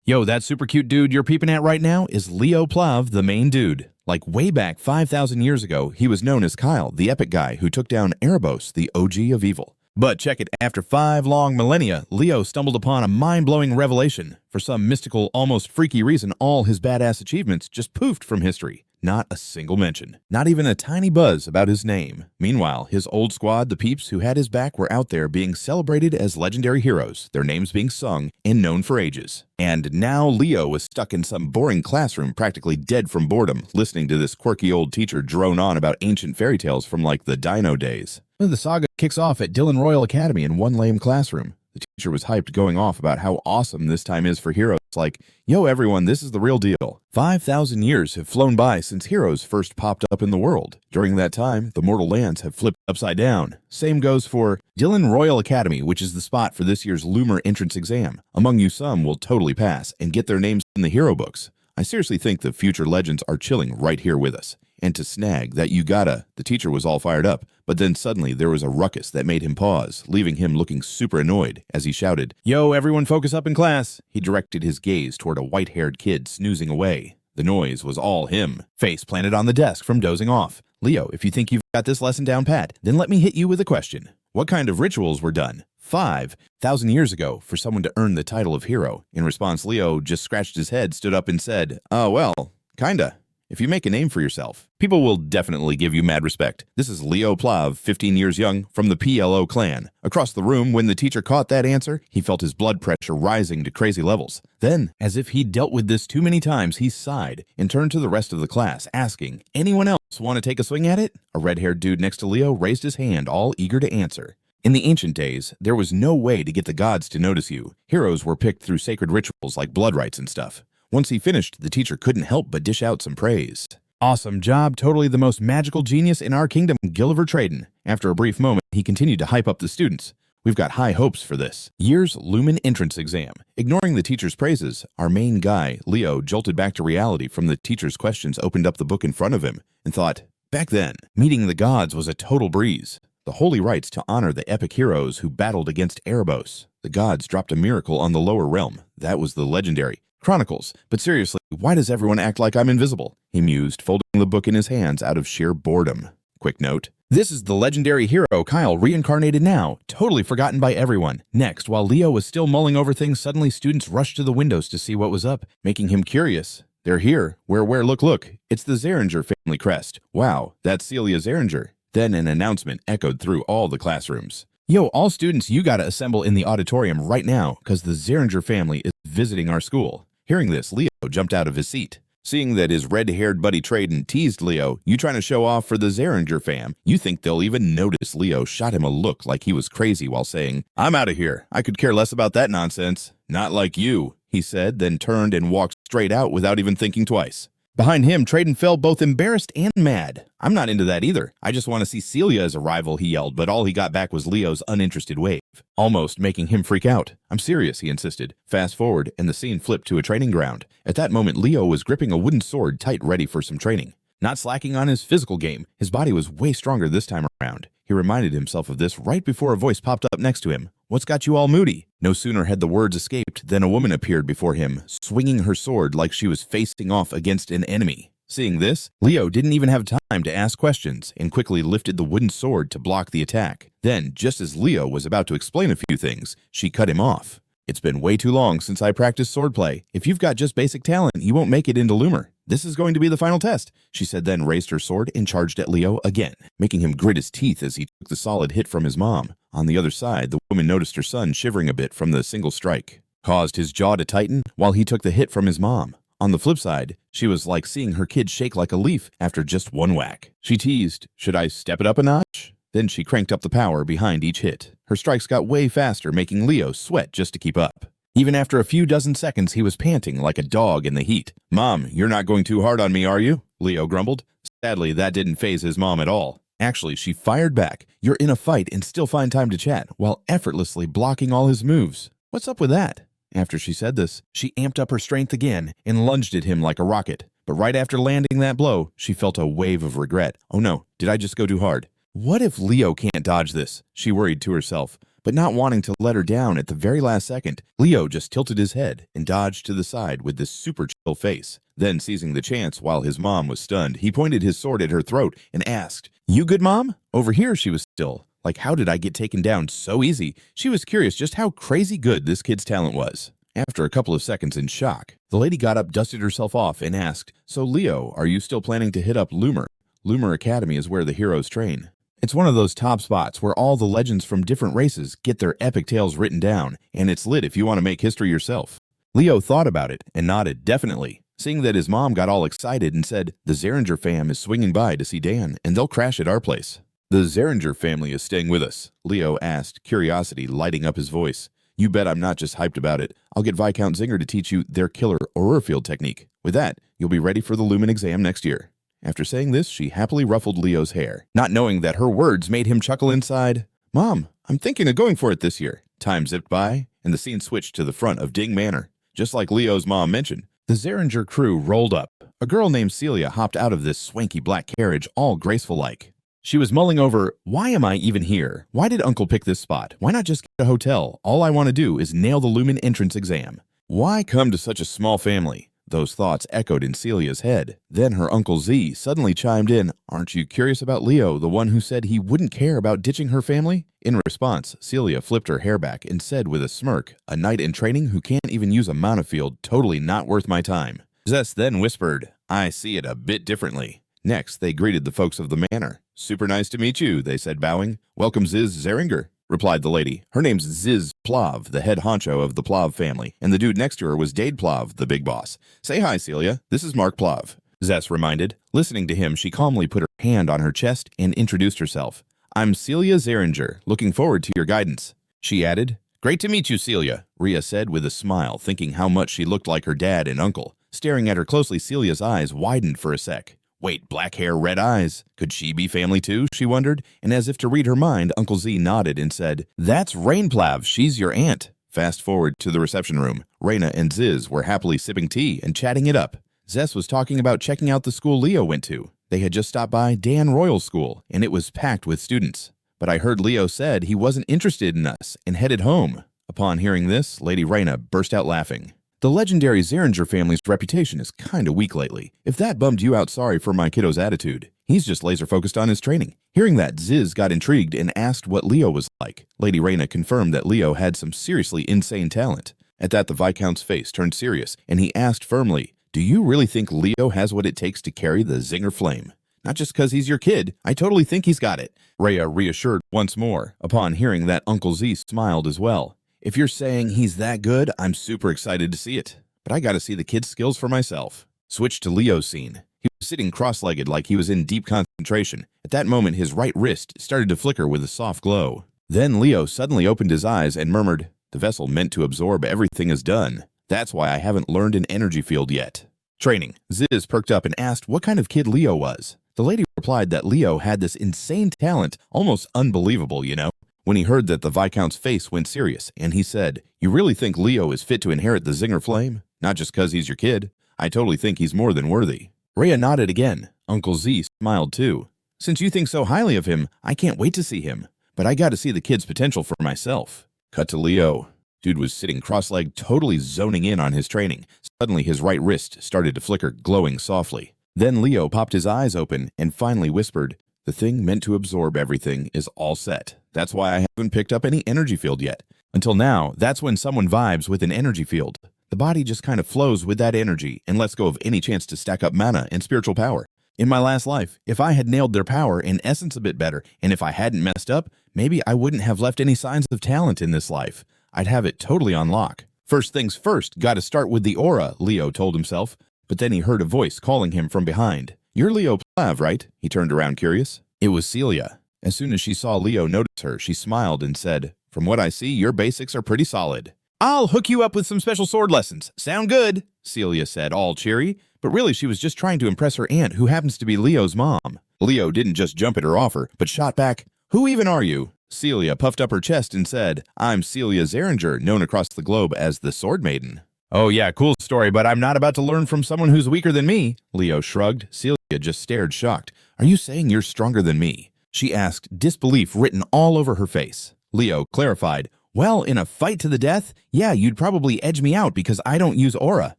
Yo, that super cute dude you're peeping at right now is Leo Plav, the main dude. Like way back 5,000 years ago, he was known as Kyle, the epic guy who took down Aribos, the OG of evil. But check it, after 5 long millennia, Leo stumbled upon a mind-blowing revelation. For some mystical, almost freaky reason, all his badass achievements just poofed from history. Not a single mention. Not even a tiny buzz about his name. Meanwhile, his old squad, the peeps who had his back, were out there being celebrated as legendary heroes, their names being sung and known for ages. And now Leo was stuck in some boring classroom, practically dead from boredom, listening to this quirky old teacher drone on about ancient fairy tales from like the dino days. The saga kicks off at Dillan Royal Academy in one lame classroom. The teacher was hyped, going off about how awesome this time is for heroes. Like, yo everyone, this is the real deal. 5,000 years have flown by since heroes first popped up in the world. During that time, the mortal lands have flipped upside down. Same goes for Dillan Royal Academy, which is the spot for this year's Lumen entrance exam. Among you some will totally pass and get their names in the hero books. I seriously think the future legends are chilling right here with us. And to snag that you gotta, the teacher was all fired up, but then suddenly there was a ruckus that made him pause, leaving him looking super annoyed as he shouted, "Yo, everyone focus up in class." He directed his gaze toward a white-haired kid snoozing away. The noise was all him, face planted on the desk from dozing off. "Leo, if you think you've got this lesson down pat, then let me hit you with a question. What kind of rituals were done 5,000 years ago for someone to earn the title of hero?" In response, Leo just scratched his head, stood up and said, well, kinda. If you make a name for yourself, people will definitely give you mad respect. This is Leo Plav, 15 years young, from the PLO clan. Across the room, when the teacher caught that answer, he felt his blood pressure rising to crazy levels. Then, as if he'd dealt with this too many times, he sighed and turned to the rest of the class, asking, "Anyone else want to take a swing at it?" A red-haired dude next to Leo raised his hand, all eager to answer. In the ancient days, there was no way to get the gods to notice you. Heroes were picked through sacred rituals like blood rites and stuff. Once he finished, the teacher couldn't help but dish out some praise. "Awesome job, totally the most magical genius in our kingdom, Gilliver Tradin." After a brief moment, he continued to hype up the students. "We've got high hopes for this year's Lumen entrance exam." Ignoring the teacher's praises, our main guy, Leo, jolted back to reality from the teacher's questions, opened up the book in front of him, and thought, back then, meeting the gods was a total breeze. The holy rites to honor the epic heroes who battled against Aribos. The gods dropped a miracle on the lower realm. That was the legendary Chronicles. But seriously, why does everyone act like I'm invisible? He mused, folding the book in his hands out of sheer boredom. Quick note. This is the legendary hero Kyle, reincarnated now, totally forgotten by everyone. Next, while Leo was still mulling over things, suddenly students rushed to the windows to see what was up, making him curious. "They're here. Where, look. It's the Xaringer family crest. Wow, that's Celia Xaringer." Then an announcement echoed through all the classrooms. "Yo, all students, you gotta assemble in the auditorium right now, cause the Xaringer family is visiting our school." Hearing this, Leo jumped out of his seat. Seeing that his red-haired buddy Tradin teased Leo, "You trying to show off for the Xaringer fam? You think they'll even notice?" Leo shot him a look like he was crazy while saying, "I'm out of here. I could care less about that nonsense." "Not like you," he said, then turned and walked straight out without even thinking twice. Behind him, Tradin felt both embarrassed and mad. "I'm not into that either. I just want to see Celia as a rival," he yelled, but all he got back was Leo's uninterested wave, almost making him freak out. "I'm serious," he insisted. Fast forward, and the scene flipped to a training ground. At that moment, Leo was gripping a wooden sword tight, ready for some training. Not slacking on his physical game, his body was way stronger this time around. He reminded himself of this right before a voice popped up next to him. "What's got you all moody?" No sooner had the words escaped than a woman appeared before him, swinging her sword like she was facing off against an enemy. Seeing this, Leo didn't even have time to ask questions and quickly lifted the wooden sword to block the attack. Then, just as Leo was about to explain a few things, she cut him off. "It's been way too long since I practiced swordplay. If you've got just basic talent, you won't make it into Lumen. This is going to be the final test," she said, then raised her sword and charged at Leo again, making him grit his teeth as he took the solid hit from his mom. On the other side, the woman noticed her son shivering a bit from the single strike, caused his jaw to tighten while he took the hit from his mom. On the flip side, she was like seeing her kid shake like a leaf after just one whack. She teased, "Should I step it up a notch?" Then she cranked up the power behind each hit. Her strikes got way faster, making Leo sweat just to keep up. Even after a few dozen seconds, he was panting like a dog in the heat. "Mom, you're not going too hard on me, are you?" Leo grumbled. Sadly, that didn't faze his mom at all. Actually, she fired back. "You're in a fight and still find time to chat," while effortlessly blocking all his moves. "What's up with that?" After she said this, she amped up her strength again and lunged at him like a rocket. But right after landing that blow, she felt a wave of regret. "Oh no, did I just go too hard? What if Leo can't dodge this?" she worried to herself. but not wanting to let her down at the very last second, Leo just tilted his head and dodged to the side with this super chill face. Then, seizing the chance while his mom was stunned, he pointed his sword at her throat and asked, "You good, Mom?" Over here she was still. Like, how did I get taken down so easy? She was curious just how crazy good this kid's talent was. After a couple of seconds in shock, the lady got up, dusted herself off, and asked, "So Leo, are you still planning to hit up Lumen? Lumen Academy is where the heroes train. It's one of those top spots where all the legends from different races get their epic tales written down, and it's lit if you want to make history yourself." Leo thought about it and nodded definitely, seeing that his mom got all excited and said, "The Xaringer fam is swinging by to see Dan, and they'll crash at our place." "The Xaringer family is staying with us?" Leo asked, curiosity lighting up his voice. "You bet I'm not just hyped about it. I'll get Viscount Xaringer to teach you their killer aurora field technique. With that, you'll be ready for the Lumen exam next year." After saying this, she happily ruffled Leo's hair, not knowing that her words made him chuckle inside. "Mom, I'm thinking of going for it this year." Time zipped by, and the scene switched to the front of Ding Manor. Just like Leo's mom mentioned, the Xaringer crew rolled up. A girl named Celia hopped out of this swanky black carriage, all graceful-like. She was mulling over, "Why am I even here? Why did Uncle pick this spot? Why not just get a hotel? All I want to do is nail the Lumen entrance exam. Why come to such a small family?" Those thoughts echoed in Celia's head. Then her Uncle Z suddenly chimed in, "Aren't you curious about Leo, the one who said he wouldn't care about ditching her family?" In response, Celia flipped her hair back and said with a smirk, "A knight in training who can't even use a mana field, totally not worth my time." Zess then whispered, "I see it a bit differently." Next, they greeted the folks of the manor. "Super nice to meet you," they said, bowing. "Welcome, Ziz Xaringer," replied the lady. Her name's Ziz Plav, the head honcho of the Plav family, and the dude next to her was Dade Plav, the big boss. "Say hi, Celia. This is Mark Plav," Zess reminded. Listening to him, she calmly put her hand on her chest and introduced herself. "I'm Celia Xaringer, looking forward to your guidance," she added. "Great to meet you, Celia," Rhea said with a smile, thinking how much she looked like her dad and uncle. Staring at her closely, Celia's eyes widened for a sec. Wait, black hair, red eyes. Could she be family too, she wondered? And as if to read her mind, Uncle Z nodded and said, "That's Rain Plav, she's your aunt." Fast forward to the reception room. Raina and Ziz were happily sipping tea and chatting it up. Zess was talking about checking out the school Leo went to. They had just stopped by Dan Royal School, and it was packed with students. "But I heard Leo said he wasn't interested in us and headed home." Upon hearing this, Lady Raina burst out laughing. "The legendary Xaringer family's reputation is kinda weak lately. If that bummed you out, sorry for my kiddo's attitude. He's just laser-focused on his training." Hearing that, Ziz got intrigued and asked what Leo was like. Lady Raina confirmed that Leo had some seriously insane talent. At that, the Viscount's face turned serious, and he asked firmly, "Do you really think Leo has what it takes to carry the Zinger flame?" "Not just because he's your kid. I totally think he's got it," Rhea reassured once more. Upon hearing that, Uncle Z smiled as well. "If you're saying he's that good, I'm super excited to see it. But I gotta see the kid's skills for myself." Switch to Leo's scene. He was sitting cross-legged like he was in deep concentration. At that moment, his right wrist started to flicker with a soft glow. Then Leo suddenly opened his eyes and murmured, "The vessel meant to absorb everything is done. That's why I haven't learned an energy field yet." Training. Ziz perked up and asked what kind of kid Leo was. The lady replied that Leo had this insane talent, almost unbelievable, you know. When he heard that, the Viscount's face went serious, and he said, "You really think Leo is fit to inherit the Zinger flame? Not just because he's your kid. I totally think he's more than worthy." Rhea nodded again. Uncle Z smiled too. "Since you think so highly of him, I can't wait to see him. But I gotta see the kid's potential for myself." Cut to Leo. Dude was sitting cross-legged, totally zoning in on his training. Suddenly, his right wrist started to flicker, glowing softly. Then Leo popped his eyes open and finally whispered, "The thing meant to absorb everything is all set. That's why I haven't picked up any energy field yet. Until now, that's when someone vibes with an energy field. The body just kind of flows with that energy and lets go of any chance to stack up mana and spiritual power. In my last life, if I had nailed their power and essence a bit better, and if I hadn't messed up, maybe I wouldn't have left any signs of talent in this life. I'd have it totally on lock. First things first, gotta start with the aura," Leo told himself. But then he heard a voice calling him from behind. "You're Leo Plav, right?" He turned around curious. It was Celia. As soon as she saw Leo notice her, she smiled and said, "From what I see, your basics are pretty solid." "I'll hook you up with some special sword lessons. Sound good?" Celia said, all cheery. But really, she was just trying to impress her aunt, who happens to be Leo's mom. Leo didn't just jump at her offer, but shot back, "Who even are you?" Celia puffed up her chest and said, "I'm Celia Xaringer, known across the globe as the Sword Maiden." "Oh yeah, cool story, but I'm not about to learn from someone who's weaker than me." Leo shrugged. Celia just stared shocked. "Are you saying you're stronger than me?" she asked, disbelief written all over her face. Leo clarified. Well, in a fight to the death, yeah, you'd probably edge me out because I don't use aura.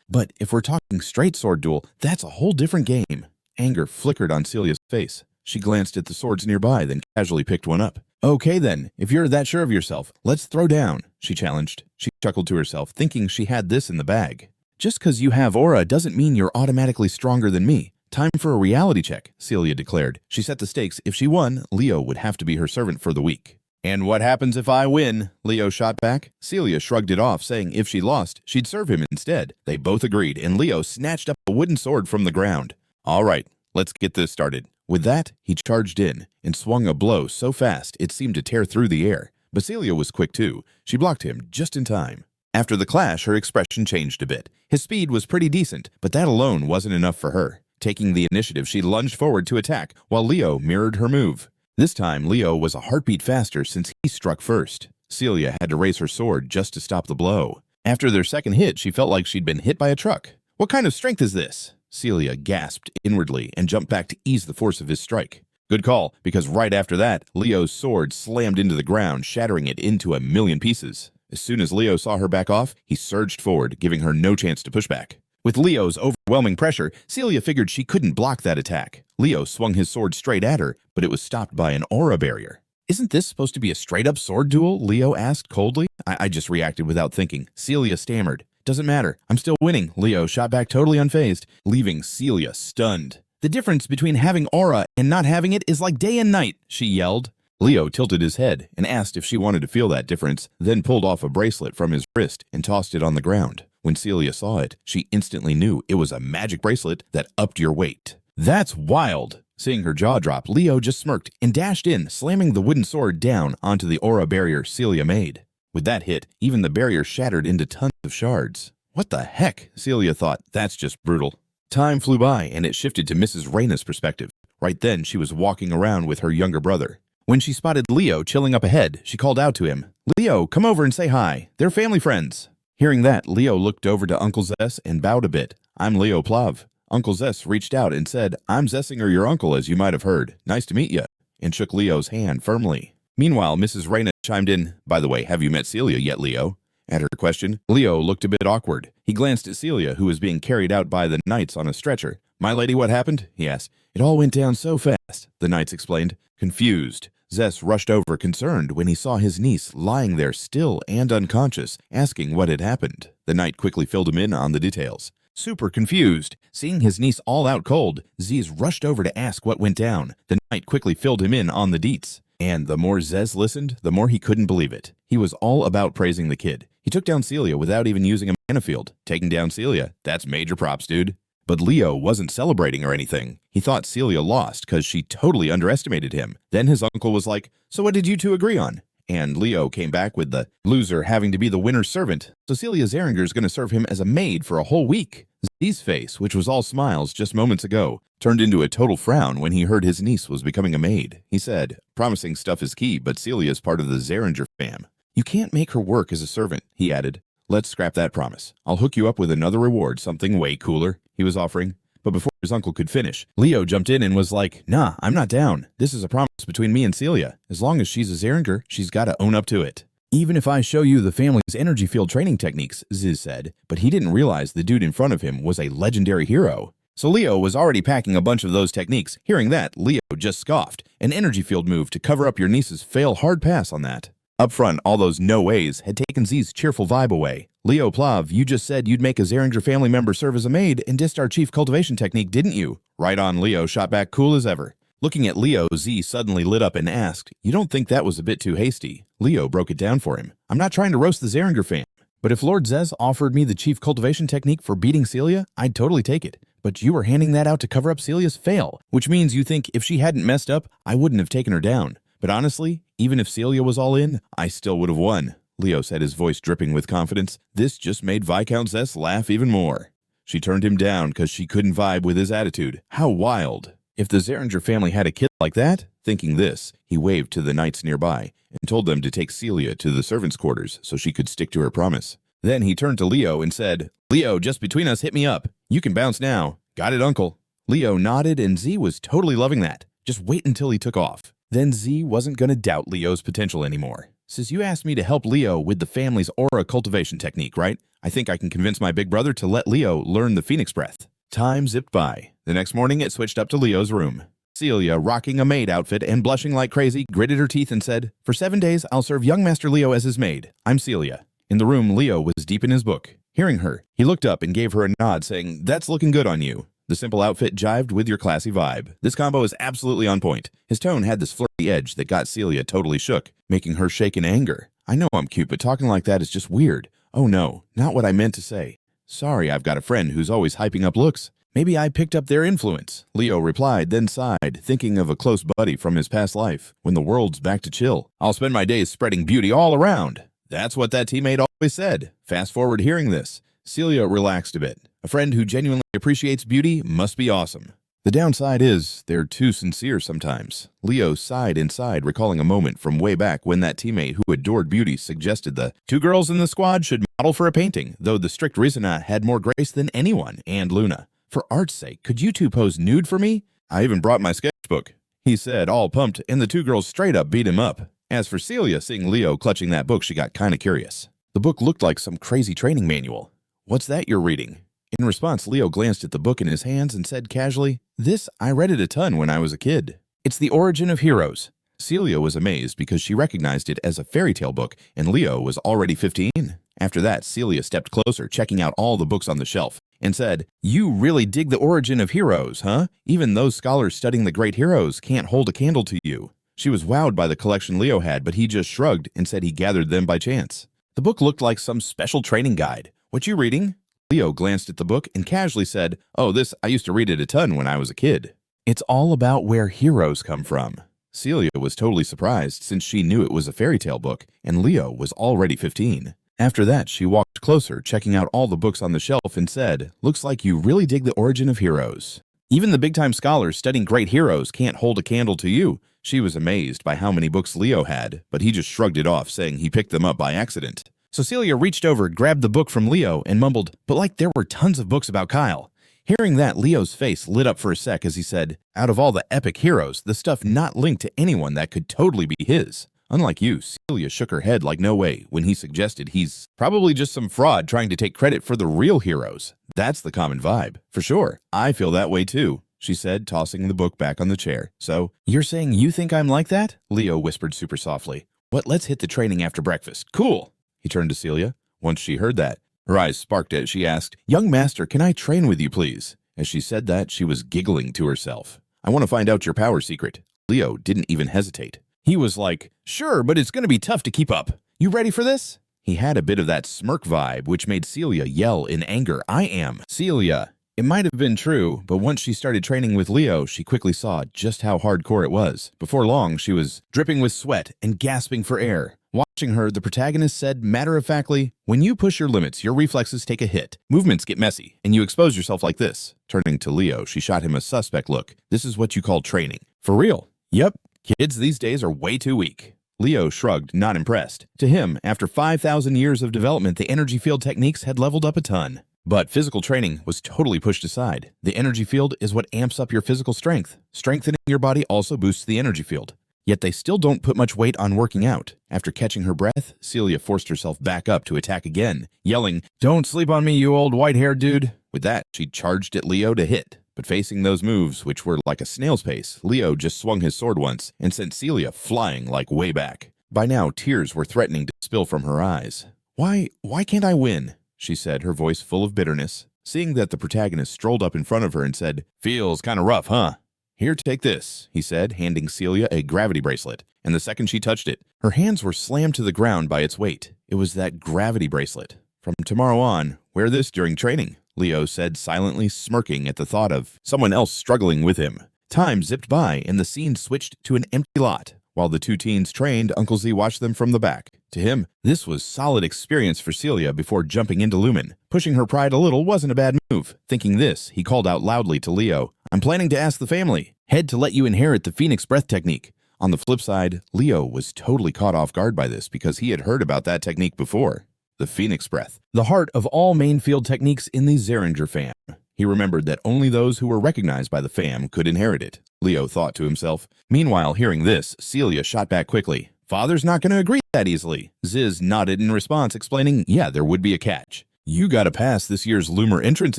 But if we're talking straight sword duel, that's a whole different game. Anger flickered on Celia's face. She glanced at the swords nearby, then casually picked one up. Okay then, if you're that sure of yourself, let's throw down, she challenged. She chuckled to herself, thinking she had this in the bag. Just because you have aura doesn't mean you're automatically stronger than me. Time for a reality check, Celia declared. She set the stakes. If she won, Leo would have to be her servant for the week. And what happens if I win? Leo shot back. Celia shrugged it off, saying if she lost, she'd serve him instead. They both agreed, and Leo snatched up a wooden sword from the ground. All right, let's get this started. With that, he charged in and swung a blow so fast it seemed to tear through the air. But Celia was quick too. She blocked him just in time. After the clash, her expression changed a bit. His speed was pretty decent, but that alone wasn't enough for her. Taking the initiative, she lunged forward to attack, while Leo mirrored her move. This time, Leo was a heartbeat faster since he struck first. Celia had to raise her sword just to stop the blow. After their second hit, she felt like she'd been hit by a truck. What kind of strength is this? Celia gasped inwardly and jumped back to ease the force of his strike. Good call, because right after that, Leo's sword slammed into the ground, shattering it into a million pieces. As soon as Leo saw her back off, he surged forward, giving her no chance to push back. With Leo's overwhelming pressure, Celia figured she couldn't block that attack. Leo swung his sword straight at her, but it was stopped by an aura barrier. Isn't this supposed to be a straight-up sword duel? Leo asked coldly. I just reacted without thinking. Celia stammered. Doesn't matter. I'm still winning. Leo shot back totally unfazed, leaving Celia stunned. The difference between having aura and not having it is like day and night, she yelled. Leo tilted his head and asked if she wanted to feel that difference, then pulled off a bracelet from his wrist and tossed it on the ground. When Celia saw it, she instantly knew it was a magic bracelet that upped your weight. That's wild! Seeing her jaw drop, Leo just smirked and dashed in, slamming the wooden sword down onto the aura barrier Celia made. With that hit, even the barrier shattered into tons of shards. What the heck? Celia thought. That's just brutal. Time flew by, and it shifted to Mrs. Reyna's perspective. Right then, she was walking around with her younger brother. When she spotted Leo chilling up ahead, she called out to him, Leo, come over and say hi. They're family friends. Hearing that, Leo looked over to Uncle Zess and bowed a bit. I'm Leo Plav. Uncle Zess reached out and said, I'm Xaringer, your uncle, as you might have heard. Nice to meet you, and shook Leo's hand firmly. Meanwhile, Mrs. Reyna chimed in, by the way, have you met Celia yet, Leo? At her question, Leo looked a bit awkward. He glanced at Celia, who was being carried out by the knights on a stretcher. My lady, what happened? He asked. It all went down so fast, the knights explained. Confused, Zess rushed over concerned when he saw his niece lying there still and unconscious, asking what had happened. The knight quickly filled him in on the details. Super confused, seeing his niece all out cold, Zez rushed over to ask what went down. The knight quickly filled him in on the deets. And the more Zez listened, the more he couldn't believe it. He was all about praising the kid. He took down Celia without even using a mana field. Taking down Celia, that's major props, dude. But Leo wasn't celebrating or anything. He thought Celia lost because she totally underestimated him. Then his uncle was like, so what did you two agree on? And Leo came back with the loser having to be the winner's servant. So Celia Xaringer is going to serve him as a maid for a whole week. Z's face, which was all smiles just moments ago, turned into a total frown when he heard his niece was becoming a maid. He said, promising stuff is key, but Celia is part of the Xaringer fam. You can't make her work as a servant, he added. Let's scrap that promise. I'll hook you up with another reward, something way cooler, he was offering. But before his uncle could finish, Leo jumped in and was like, nah, I'm not down. This is a promise between me and Celia. As long as she's a Xaringer, she's got to own up to it. Even if I show you the family's energy field training techniques, Ziz said, but he didn't realize the dude in front of him was a legendary hero. So Leo was already packing a bunch of those techniques. Hearing that, Leo just scoffed. An energy field move to cover up your niece's fail hard pass on that. Up front, all those no ways had taken Z's cheerful vibe away. Leo Plav, you just said you'd make a Xaringer family member serve as a maid and dissed our chief cultivation technique, didn't you? Right on, Leo shot back cool as ever. Looking at Leo, Z suddenly lit up and asked, you don't think that was a bit too hasty? Leo broke it down for him. I'm not trying to roast the Xaringer fam, but if Lord Zez offered me the chief cultivation technique for beating Celia, I'd totally take it. But you were handing that out to cover up Celia's fail, which means you think if she hadn't messed up, I wouldn't have taken her down. But honestly, even if Celia was all in, I still would have won. Leo said, his voice dripping with confidence. This just made Viscount Zess laugh even more. She turned him down because she couldn't vibe with his attitude. How wild. If the Xaringer family had a kid like that, thinking this, he waved to the knights nearby and told them to take Celia to the servants' quarters so she could stick to her promise. Then he turned to Leo and said, Leo, just between us, hit me up. You can bounce now. Got it, uncle. Leo nodded and Z was totally loving that. Just wait until he took off. Then Z wasn't going to doubt Leo's potential anymore. Says you asked me to help Leo with the family's aura cultivation technique, right? I think I can convince my big brother to let Leo learn the phoenix breath. Time zipped by. The next morning, it switched up to Leo's room. Celia, rocking a maid outfit and blushing like crazy, gritted her teeth and said, "For 7 days, I'll serve young Master Leo as his maid. I'm Celia." In the room, Leo was deep in his book. Hearing her, he looked up and gave her a nod, saying, "That's looking good on you." The simple outfit jived with your classy vibe. This combo is absolutely on point. His tone had this flirty edge that got Celia totally shook, making her shake in anger. "I know I'm cute, but talking like that is just weird." "Oh no, not what I meant to say. Sorry, I've got a friend who's always hyping up looks. Maybe I picked up their influence," Leo replied, then sighed, thinking of a close buddy from his past life. When the world's back to chill, I'll spend my days spreading beauty all around. That's what that teammate always said. Fast forward hearing this, Celia relaxed a bit. A friend who genuinely appreciates beauty must be awesome. The downside is they're too sincere sometimes. Leo sighed inside, recalling a moment from way back when that teammate who adored beauty suggested the 2 girls in the squad should model for a painting, though the strict Rizana had more grace than anyone, and Luna. "For art's sake, could you 2 pose nude for me? I even brought my sketchbook," he said, all pumped, and the 2 girls straight up beat him up. As for Celia, seeing Leo clutching that book, she got kinda curious. The book looked like some crazy training manual. "What's that you're reading?" In response, Leo glanced at the book in his hands and said casually, "This, I read it a ton when I was a kid. It's The Origin of Heroes." Celia was amazed because she recognized it as a fairy tale book, and Leo was already 15. After that, Celia stepped closer, checking out all the books on the shelf, and said, "You really dig The Origin of Heroes, huh? Even those scholars studying the great heroes can't hold a candle to you." She was wowed by the collection Leo had, but he just shrugged and said he gathered them by chance. The book looked like some special training guide. "What you reading?" Leo glanced at the book and casually said, "Oh, this, I used to read it a ton when I was a kid. It's all about where heroes come from." Celia was totally surprised since she knew it was a fairy tale book, and Leo was already 15. After that, she walked closer, checking out all the books on the shelf and said, "Looks like you really dig The Origin of Heroes. Even the big-time scholars studying great heroes can't hold a candle to you." She was amazed by how many books Leo had, but he just shrugged it off, saying he picked them up by accident. So Celia reached over, grabbed the book from Leo, and mumbled, "But like there were tons of books about Kyle." Hearing that, Leo's face lit up for a sec as he said, "Out of all the epic heroes, the stuff not linked to anyone that could totally be his." Unlike you, Celia shook her head like no way when he suggested he's probably just some fraud trying to take credit for the real heroes. That's the common vibe. "For sure, I feel that way too," she said, tossing the book back on the chair. "So, you're saying you think I'm like that?" Leo whispered super softly. "What, let's hit the training after breakfast. Cool." He turned to Celia. Once she heard that, her eyes sparked as she asked, "Young master, can I train with you, please?" As she said that, she was giggling to herself. "I want to find out your power secret." Leo didn't even hesitate. He was like, "Sure, but it's going to be tough to keep up. You ready for this?" He had a bit of that smirk vibe, which made Celia yell in anger, "I am Celia." It might have been true, but once she started training with Leo, she quickly saw just how hardcore it was. Before long, she was dripping with sweat and gasping for air. Watching her, the protagonist said matter-of-factly, "When you push your limits, your reflexes take a hit. Movements get messy, and you expose yourself like this." Turning to Leo, she shot him a suspect look. "This is what you call training." "For real?" "Yep. Kids these days are way too weak." Leo shrugged, not impressed. To him, after 5,000 years of development, the energy field techniques had leveled up a ton. But physical training was totally pushed aside. The energy field is what amps up your physical strength. Strengthening your body also boosts the energy field. Yet they still don't put much weight on working out. After catching her breath, Celia forced herself back up to attack again, yelling, "Don't sleep on me, you old white-haired dude." With that, she charged at Leo to hit. But facing those moves, which were like a snail's pace, Leo just swung his sword once and sent Celia flying like way back. By now, tears were threatening to spill from her eyes. Why can't I win?" she said, her voice full of bitterness. Seeing that the protagonist strolled up in front of her and said, "Feels kinda rough, huh?" "Here, take this," he said, handing Celia a gravity bracelet. And the second she touched it, her hands were slammed to the ground by its weight. It was that gravity bracelet. "From tomorrow on, wear this during training," Leo said, silently smirking at the thought of someone else struggling with him. Time zipped by, and the scene switched to an empty lot. While the 2 teens trained, Uncle Z watched them from the back. To him, this was solid experience for Celia before jumping into Lumen. Pushing her pride a little wasn't a bad move. Thinking this, he called out loudly to Leo, "I'm planning to ask the family. Head to let you inherit the Phoenix Breath technique." On the flip side, Leo was totally caught off guard by this because he had heard about that technique before. The Phoenix Breath, the heart of all main field techniques in the Xaringer fam. He remembered that only those who were recognized by the fam could inherit it. Leo thought to himself. Meanwhile, hearing this, Celia shot back quickly. Father's not going to agree that easily. Ziz nodded in response, explaining, yeah, there would be a catch. You gotta pass this year's Lumen entrance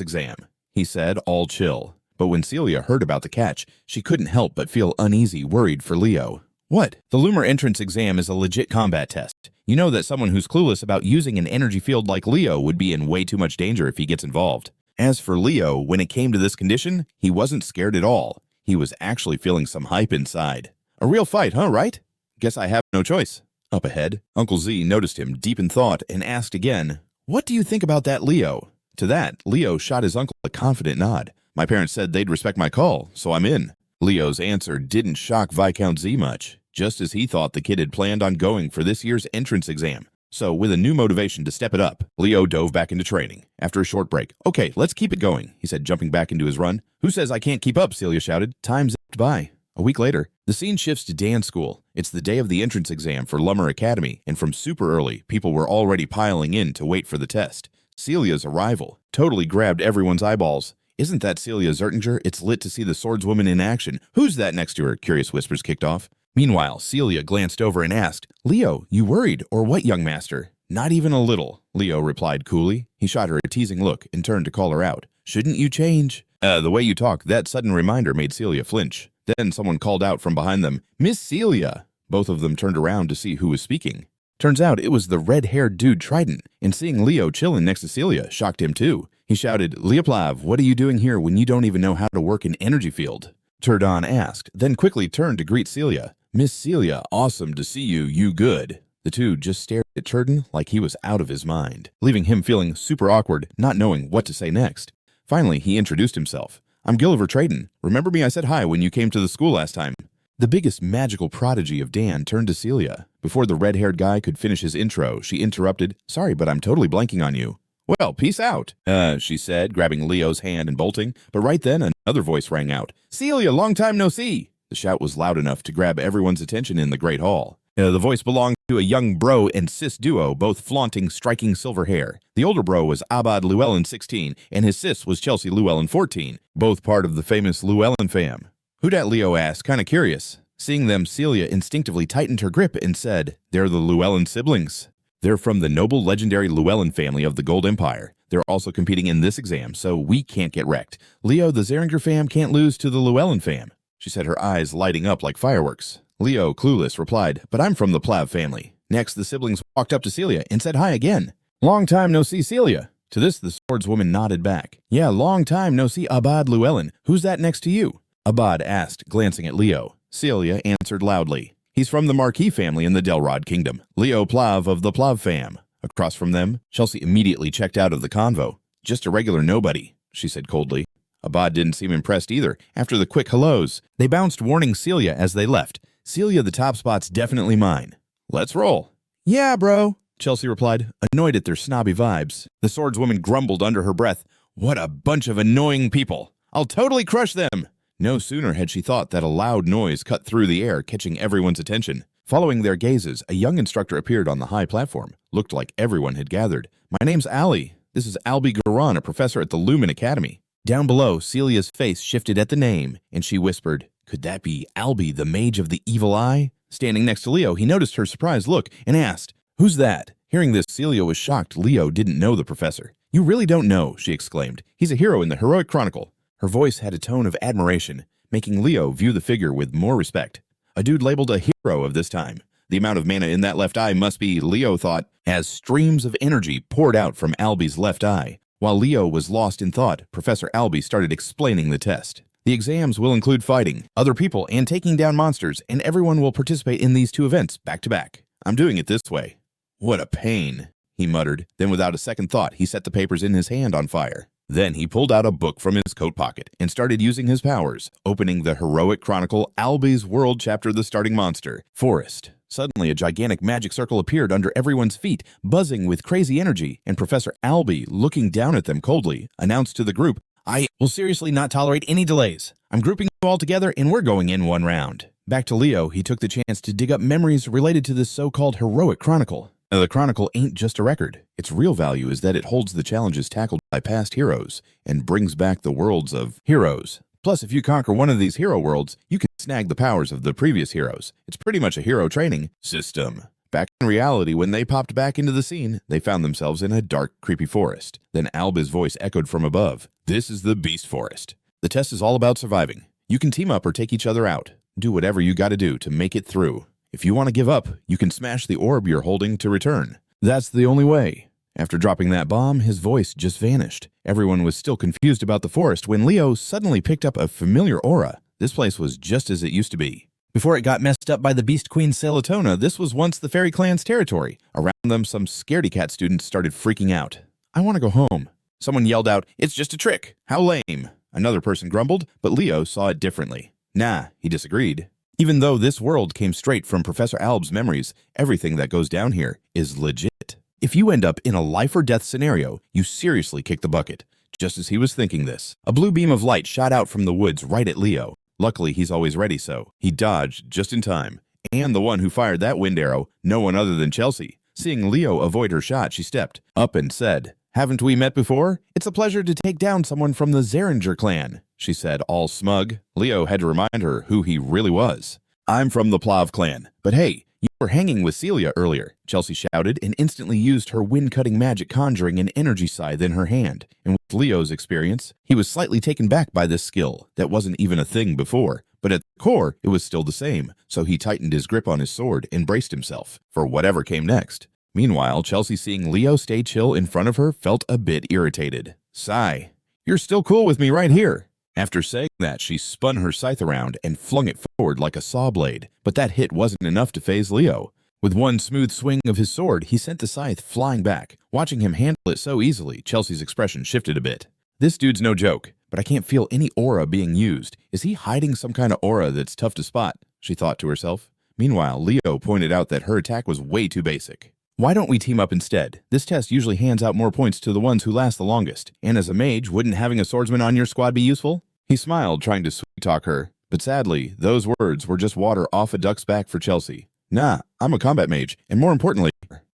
exam, he said, all chill. But when Celia heard about the catch, she couldn't help but feel uneasy, worried for Leo. What? The Lumen entrance exam is a legit combat test. You know that someone who's clueless about using an energy field like Leo would be in way too much danger if he gets involved. As for Leo, when it came to this condition, he wasn't scared at all. He was actually feeling some hype inside. A real fight, huh, right? Guess I have no choice. Up ahead, Uncle Z noticed him deep in thought and asked again, what do you think about that, Leo? To that, Leo shot his uncle a confident nod. My parents said they'd respect my call, so I'm in. Leo's answer didn't shock Viscount Z much, just as he thought the kid had planned on going for this year's entrance exam. So, with a new motivation to step it up, Leo dove back into training. After a short break, okay, let's keep it going, he said, jumping back into his run. Who says I can't keep up, Celia shouted. Time zipped by. A week later, the scene shifts to dance school. It's the day of the entrance exam for Lumen Academy, and from super early, people were already piling in to wait for the test. Celia's arrival totally grabbed everyone's eyeballs. Isn't that Celia Xaringer? It's lit to see the swordswoman in action. Who's that next to her? Curious whispers kicked off. Meanwhile, Celia glanced over and asked, Leo, you worried, or what, young master? Not even a little, Leo replied coolly. He shot her a teasing look and turned to call her out. Shouldn't you change? The way you talk, that sudden reminder made Celia flinch. Then someone called out from behind them, Miss Celia. Both of them turned around to see who was speaking. Turns out it was the red-haired dude Trident, and seeing Leo chilling next to Celia shocked him too. He shouted, Leo Plav, what are you doing here when you don't even know how to work an energy field? Turdon asked, then quickly turned to greet Celia. Miss Celia, awesome to see you, you good. The two just stared at Turdon like he was out of his mind, leaving him feeling super awkward, not knowing what to say next. Finally, he introduced himself. I'm Gilliver Tradon. Remember me? I said hi when you came to the school last time. The biggest magical prodigy of Dan turned to Celia. Before the red-haired guy could finish his intro, she interrupted, Sorry, but I'm totally blanking on you. Well, peace out, she said, grabbing Leo's hand and bolting. But right then, another voice rang out. Celia, long time no see. The shout was loud enough to grab everyone's attention in the Great Hall. The voice belonged to a young bro and sis duo, both flaunting striking silver hair. The older bro was Abad Llewellyn 16, and his sis was Chelsea Llewellyn 14, both part of the famous Llewellyn fam. Who dat, Leo asked, kinda curious. Seeing them, Celia instinctively tightened her grip and said, They're the Llewellyn siblings. They're from the noble legendary Llewellyn family of the Gold Empire. They're also competing in this exam, so we can't get wrecked. Leo, the Xaringer fam can't lose to the Llewellyn fam, she said, her eyes lighting up like fireworks. Leo, clueless, replied, But I'm from the Plav family. Next, the siblings walked up to Celia and said hi again. Long time no see, Celia. To this, the swordswoman nodded back. Yeah, long time no see, Abad Llewellyn. Who's that next to you? Abad asked, glancing at Leo. Celia answered loudly. He's from the Marquis family in the Delrod Kingdom. Leo Plav of the Plav fam. Across from them, Chelsea immediately checked out of the convo. Just a regular nobody, she said coldly. Abad didn't seem impressed either. After the quick hellos, they bounced, warning Celia as they left. Celia, the top spot's definitely mine. Let's roll. Yeah, bro, Chelsea replied, annoyed at their snobby vibes. The swordswoman grumbled under her breath. What a bunch of annoying people. I'll totally crush them. No sooner had she thought that a loud noise cut through the air, catching everyone's attention. Following their gazes, a young instructor appeared on the high platform. Looked like everyone had gathered. My name's Ali. This is Albie Garan, a professor at the Lumen Academy. Down below, Celia's face shifted at the name, and she whispered, Could that be Albie, the mage of the evil eye? Standing next to Leo, he noticed her surprised look and asked, Who's that? Hearing this, Celia was shocked Leo didn't know the professor. You really don't know, she exclaimed. He's a hero in the heroic chronicle. Her voice had a tone of admiration, making Leo view the figure with more respect. A dude labeled a hero of this time. The amount of mana in that left eye must be, Leo thought, as streams of energy poured out from Albie's left eye. While Leo was lost in thought, Professor Albie started explaining the test. The exams will include fighting other people and taking down monsters, and everyone will participate in these two events back to back. I'm doing it this way. What a pain, he muttered. Then without a second thought, he set the papers in his hand on fire. Then he pulled out a book from his coat pocket and started using his powers, opening the heroic chronicle Albie's World chapter The Starting Monster, Forest. Suddenly, a gigantic magic circle appeared under everyone's feet, buzzing with crazy energy, and Professor Albie, looking down at them coldly, announced to the group, I will seriously not tolerate any delays. I'm grouping you all together and we're going in one round. Back to Leo, he took the chance to dig up memories related to this so-called heroic chronicle. Now, the chronicle ain't just a record. Its real value is that it holds the challenges tackled by past heroes and brings back the worlds of heroes. Plus, if you conquer one of these hero worlds, you can snag the powers of the previous heroes. It's pretty much a hero training system. Back in reality, when they popped back into the scene, they found themselves in a dark, creepy forest. Then Alba's voice echoed from above. This is the Beast Forest. The test is all about surviving. You can team up or take each other out. Do whatever you gotta do to make it through. If you want to give up, you can smash the orb you're holding to return. That's the only way. After dropping that bomb, his voice just vanished. Everyone was still confused about the forest when Leo suddenly picked up a familiar aura. This place was just as it used to be. Before it got messed up by the Beast Queen Celatona, this was once the Fairy Clan's territory. Around them, some scaredy-cat students started freaking out. I want to go home. Someone yelled out, "It's just a trick. How lame." Another person grumbled, but Leo saw it differently. Nah, he disagreed. Even though this world came straight from Professor Alb's memories, everything that goes down here is legit. If you end up in a life-or-death scenario, you seriously kick the bucket. Just as he was thinking this, a blue beam of light shot out from the woods right at Leo. Luckily, he's always ready, so he dodged just in time. And the one who fired that wind arrow, no one other than Chelsea. Seeing Leo avoid her shot, she stepped up and said, "Haven't we met before? It's a pleasure to take down someone from the Xaringer clan," she said, all smug. Leo had to remind her who he really was. "I'm from the Plav clan, but hey, you were hanging with Celia earlier," Chelsea shouted and instantly used her wind-cutting magic conjuring an energy scythe in her hand. And with Leo's experience, he was slightly taken back by this skill that wasn't even a thing before. But at the core, it was still the same, so he tightened his grip on his sword and braced himself for whatever came next. Meanwhile, Chelsea, seeing Leo stay chill in front of her, felt a bit irritated. Sigh. "You're still cool with me right here." After saying that, she spun her scythe around and flung it forward like a saw blade, but that hit wasn't enough to faze Leo. With one smooth swing of his sword, he sent the scythe flying back. Watching him handle it so easily, Chelsea's expression shifted a bit. "This dude's no joke, but I can't feel any aura being used. Is he hiding some kind of aura that's tough to spot?" she thought to herself. Meanwhile, Leo pointed out that her attack was way too basic. "Why don't we team up instead? This test usually hands out more points to the ones who last the longest. And as a mage, wouldn't having a swordsman on your squad be useful?" He smiled, trying to sweet-talk her. But sadly, those words were just water off a duck's back for Chelsea. "Nah, I'm a combat mage, and more importantly,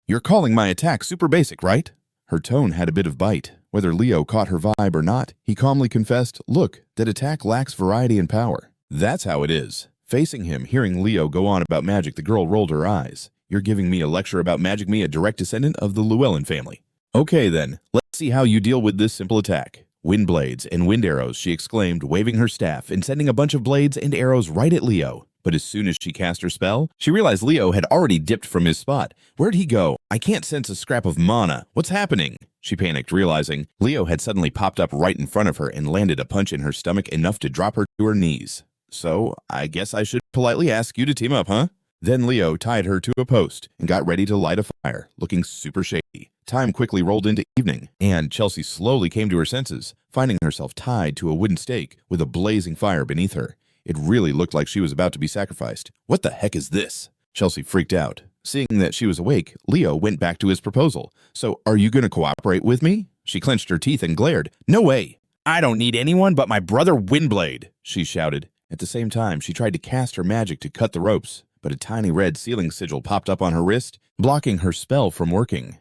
you're calling my attack super basic, right?" Her tone had a bit of bite. Whether Leo caught her vibe or not, he calmly confessed, "Look, that attack lacks variety and power." That's how it is. Facing him, hearing Leo go on about magic, the girl rolled her eyes. "You're giving me a lecture about magic, me, a direct descendant of the Llewellyn family. Okay then, let's see how you deal with this simple attack. Wind blades and wind arrows," she exclaimed, waving her staff and sending a bunch of blades and arrows right at Leo. But as soon as she cast her spell, she realized Leo had already dipped from his spot. "Where'd he go? I can't sense a scrap of mana. What's happening?" She panicked, realizing Leo had suddenly popped up right in front of her and landed a punch in her stomach enough to drop her to her knees. "So, I guess I should politely ask you to team up, huh?" Then Leo tied her to a post and got ready to light a fire, looking super shady. Time quickly rolled into evening, and Chelsea slowly came to her senses, finding herself tied to a wooden stake with a blazing fire beneath her. It really looked like she was about to be sacrificed. "What the heck is this?" Chelsea freaked out. Seeing that she was awake, Leo went back to his proposal. "So, are you going to cooperate with me?" She clenched her teeth and glared. "No way! I don't need anyone but my brother Windblade," she shouted. At the same time, she tried to cast her magic to cut the ropes, but a tiny red sealing sigil popped up on her wrist, blocking her spell from working.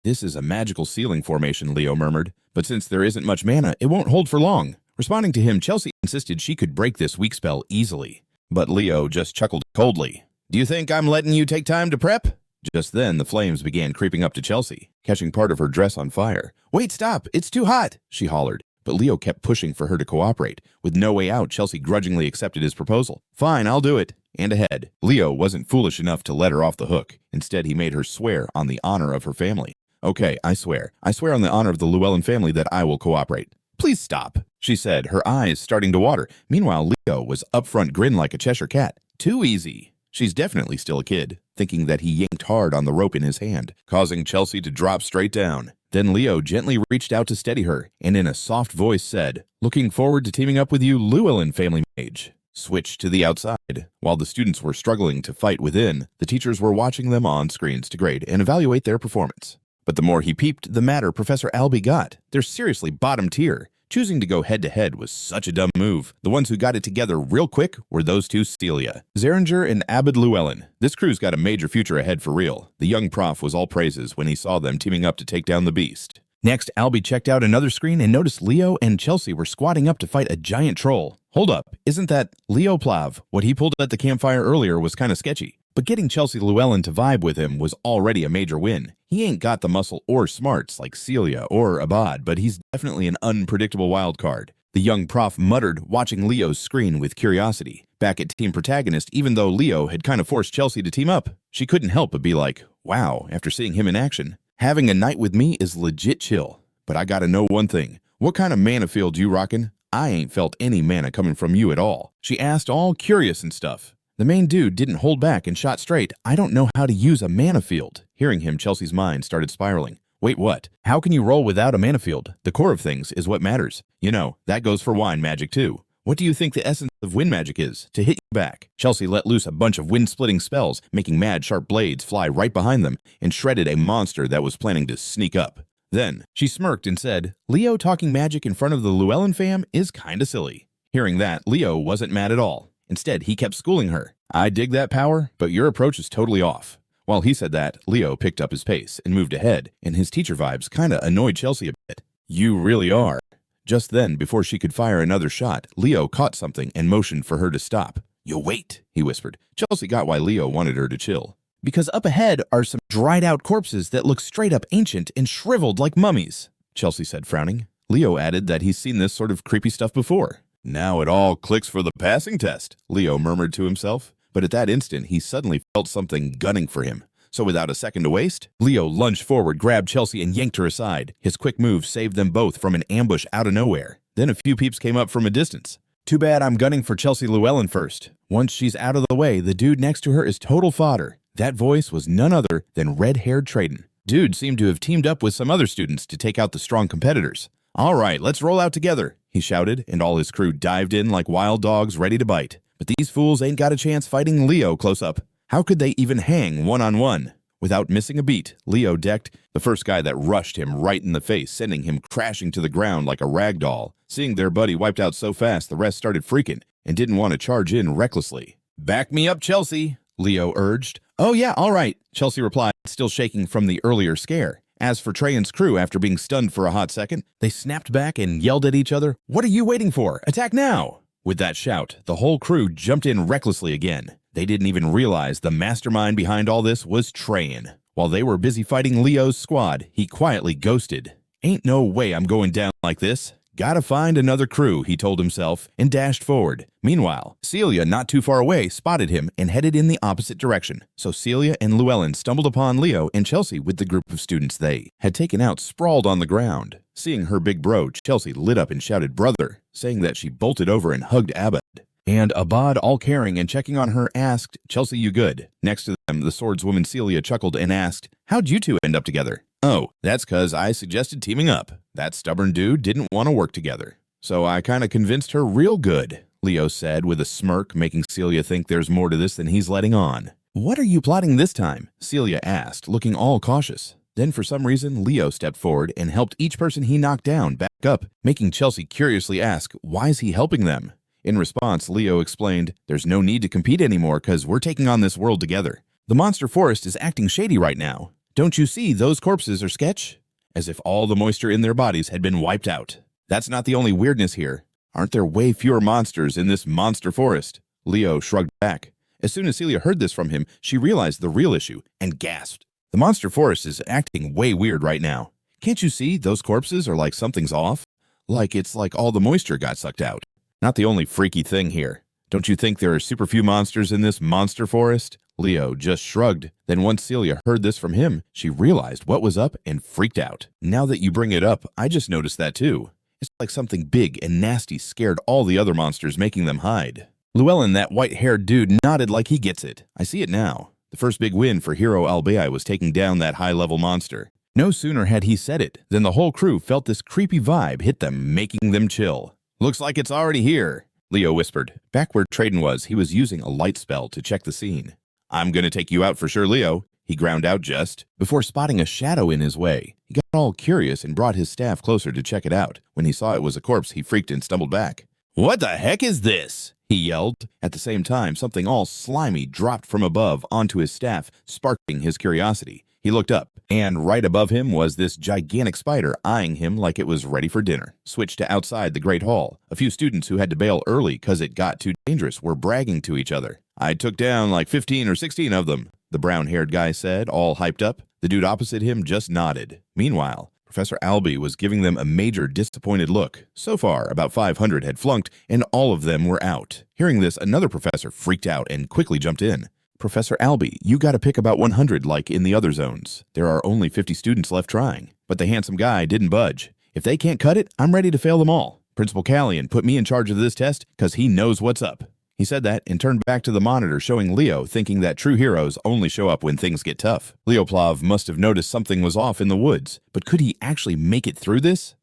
"This is a magical sealing formation," Leo murmured, "but since there isn't much mana, it won't hold for long." Responding to him, Chelsea insisted she could break this weak spell easily. But Leo just chuckled coldly. "Do you think I'm letting you take time to prep?" Just then, the flames began creeping up to Chelsea, catching part of her dress on fire. "Wait, stop! It's too hot!" she hollered. But Leo kept pushing for her to cooperate. With no way out, Chelsea grudgingly accepted his proposal. "Fine, I'll do it." And ahead, Leo wasn't foolish enough to let her off the hook. Instead, he made her swear on the honor of her family. "Okay, I swear. I swear on the honor of the Llewellyn family that I will cooperate." "Please stop," she said, her eyes starting to water. Meanwhile, Leo was up front, grin like a Cheshire cat. "Too easy." She's definitely still a kid, thinking that he yanked hard on the rope in his hand, causing Chelsea to drop straight down. Then Leo gently reached out to steady her, and in a soft voice said, "Looking forward to teaming up with you, Llewellyn family mage." Switched to the outside. While the students were struggling to fight within, the teachers were watching them on screens to grade and evaluate their performance. But the more he peeped, the madder Professor Albie got. They're seriously bottom tier. Choosing to go head-to-head was such a dumb move. The ones who got it together real quick were those two Celia, Xaringer and Abed Llewellyn. This crew's got a major future ahead for real. The young prof was all praises when he saw them teaming up to take down the beast. Next, Albie checked out another screen and noticed Leo and Chelsea were squatting up to fight a giant troll. Hold up, isn't that Leo Plav? What he pulled at the campfire earlier was kinda sketchy. But getting Chelsea Llewellyn to vibe with him was already a major win. He ain't got the muscle or smarts like Celia or Abad, but he's definitely an unpredictable wild card. The young prof muttered, watching Leo's screen with curiosity. Back at Team Protagonist, even though Leo had kind of forced Chelsea to team up, she couldn't help but be like, wow, after seeing him in action. Having a night with me is legit chill. But I gotta know one thing. What kind of mana field you rockin'? I ain't felt any mana coming from you at all. She asked, all curious and stuff. The main dude didn't hold back and shot straight. I don't know how to use a mana field. Hearing him, Chelsea's mind started spiraling. Wait, what? How can you roll without a mana field? The core of things is what matters. You know, that goes for wine magic too. What do you think the essence of wind magic is? To hit you back. Chelsea let loose a bunch of wind-splitting spells, making mad sharp blades fly right behind them, and shredded a monster that was planning to sneak up. Then, she smirked and said, Leo talking magic in front of the Llewellyn fam is kinda silly. Hearing that, Leo wasn't mad at all. Instead, he kept schooling her. I dig that power, but your approach is totally off. While he said that, Leo picked up his pace and moved ahead, and his teacher vibes kinda annoyed Chelsea a bit. You really are. Just then, before she could fire another shot, Leo caught something and motioned for her to stop. You wait, he whispered. Chelsea got why Leo wanted her to chill. Because up ahead are some dried-out corpses that look straight-up ancient and shriveled like mummies, Chelsea said, frowning. Leo added that he's seen this sort of creepy stuff before. Now it all clicks for the passing test, Leo murmured to himself. But at that instant, he suddenly felt something gunning for him. So without a second to waste, Leo lunged forward, grabbed Chelsea, and yanked her aside. His quick move saved them both from an ambush out of nowhere. Then a few peeps came up from a distance. Too bad I'm gunning for Chelsea Llewellyn first. Once she's out of the way, the dude next to her is total fodder. That voice was none other than red-haired Traden. Dude seemed to have teamed up with some other students to take out the strong competitors. All right, let's roll out together, he shouted, and all his crew dived in like wild dogs ready to bite. But these fools ain't got a chance fighting Leo close up. How could they even hang one-on-one? Without missing a beat, Leo decked the first guy that rushed him right in the face, sending him crashing to the ground like a rag doll. Seeing their buddy wiped out so fast, the rest started freaking and didn't want to charge in recklessly. Back me up, Chelsea, Leo urged. Oh yeah, all right, Chelsea replied, still shaking from the earlier scare. As for Trajan's crew, after being stunned for a hot second, they snapped back and yelled at each other, What are you waiting for? Attack now! With that shout, the whole crew jumped in recklessly again. They didn't even realize the mastermind behind all this was Trajan. While they were busy fighting Leo's squad, he quietly ghosted. Ain't no way I'm going down like this. Gotta find another crew, he told himself, and dashed forward. Meanwhile, Celia, not too far away, spotted him and headed in the opposite direction. So Celia and Llewellyn stumbled upon Leo and Chelsea with the group of students they had taken out sprawled on the ground. Seeing her big bro, Chelsea lit up and shouted, Brother, saying that she bolted over and hugged Abad. And Abad, all caring and checking on her, asked, Chelsea, you good? Next to them, the swordswoman Celia chuckled and asked, How'd you two end up together? Oh, that's 'cause I suggested teaming up. That stubborn dude didn't want to work together. So I kinda convinced her real good, Leo said with a smirk, making Celia think there's more to this than he's letting on. What are you plotting this time? Celia asked, looking all cautious. Then for some reason, Leo stepped forward and helped each person he knocked down back up, making Chelsea curiously ask, why's he helping them? In response, Leo explained, There's no need to compete anymore 'cause we're taking on this world together. The monster forest is acting shady right now. Don't you see those corpses are sketch? As if all the moisture in their bodies had been wiped out. That's not the only weirdness here. Aren't there way fewer monsters in this monster forest? Leo shrugged back. As soon as Celia heard this from him, she realized the real issue and gasped. The monster forest is acting way weird right now. Can't you see those corpses are like something's off? Like it's like all the moisture got sucked out. Not the only freaky thing here. Don't you think there are super few monsters in this monster forest? Leo just shrugged. Then once Celia heard this from him, she realized what was up and freaked out. Now that you bring it up, I just noticed that too. It's like something big and nasty scared all the other monsters, making them hide. Llewellyn, that white-haired dude, nodded like he gets it. I see it now. The first big win for Hero Albai was taking down that high-level monster. No sooner had he said it than the whole crew felt this creepy vibe hit them, making them chill. Looks like it's already here, Leo whispered. Back where Traden was, he was using a light spell to check the scene. I'm gonna take you out for sure, Leo, he ground out just before spotting a shadow in his way. He got all curious and brought his staff closer to check it out. When he saw it was a corpse, he freaked and stumbled back. What the heck is this? He yelled. At the same time, something all slimy dropped from above onto his staff, sparking his curiosity. He looked up, and right above him was this gigantic spider eyeing him like it was ready for dinner. Switched to outside the Great Hall. A few students who had to bail early because it got too dangerous were bragging to each other. "I took down like 15 or 16 of them," the brown-haired guy said, all hyped up. The dude opposite him just nodded. Meanwhile, Professor Albee was giving them a major disappointed look. So far, about 500 had flunked, and all of them were out. Hearing this, another professor freaked out and quickly jumped in. "Professor Albee, you gotta pick about 100 like in the other zones. There are only 50 students left trying." But the handsome guy didn't budge. "If they can't cut it, I'm ready to fail them all. Principal Callion put me in charge of this test because he knows what's up." He said that and turned back to the monitor showing Leo, thinking that true heroes only show up when things get tough. Leo Plav must have noticed something was off in the woods, but could he actually make it through this?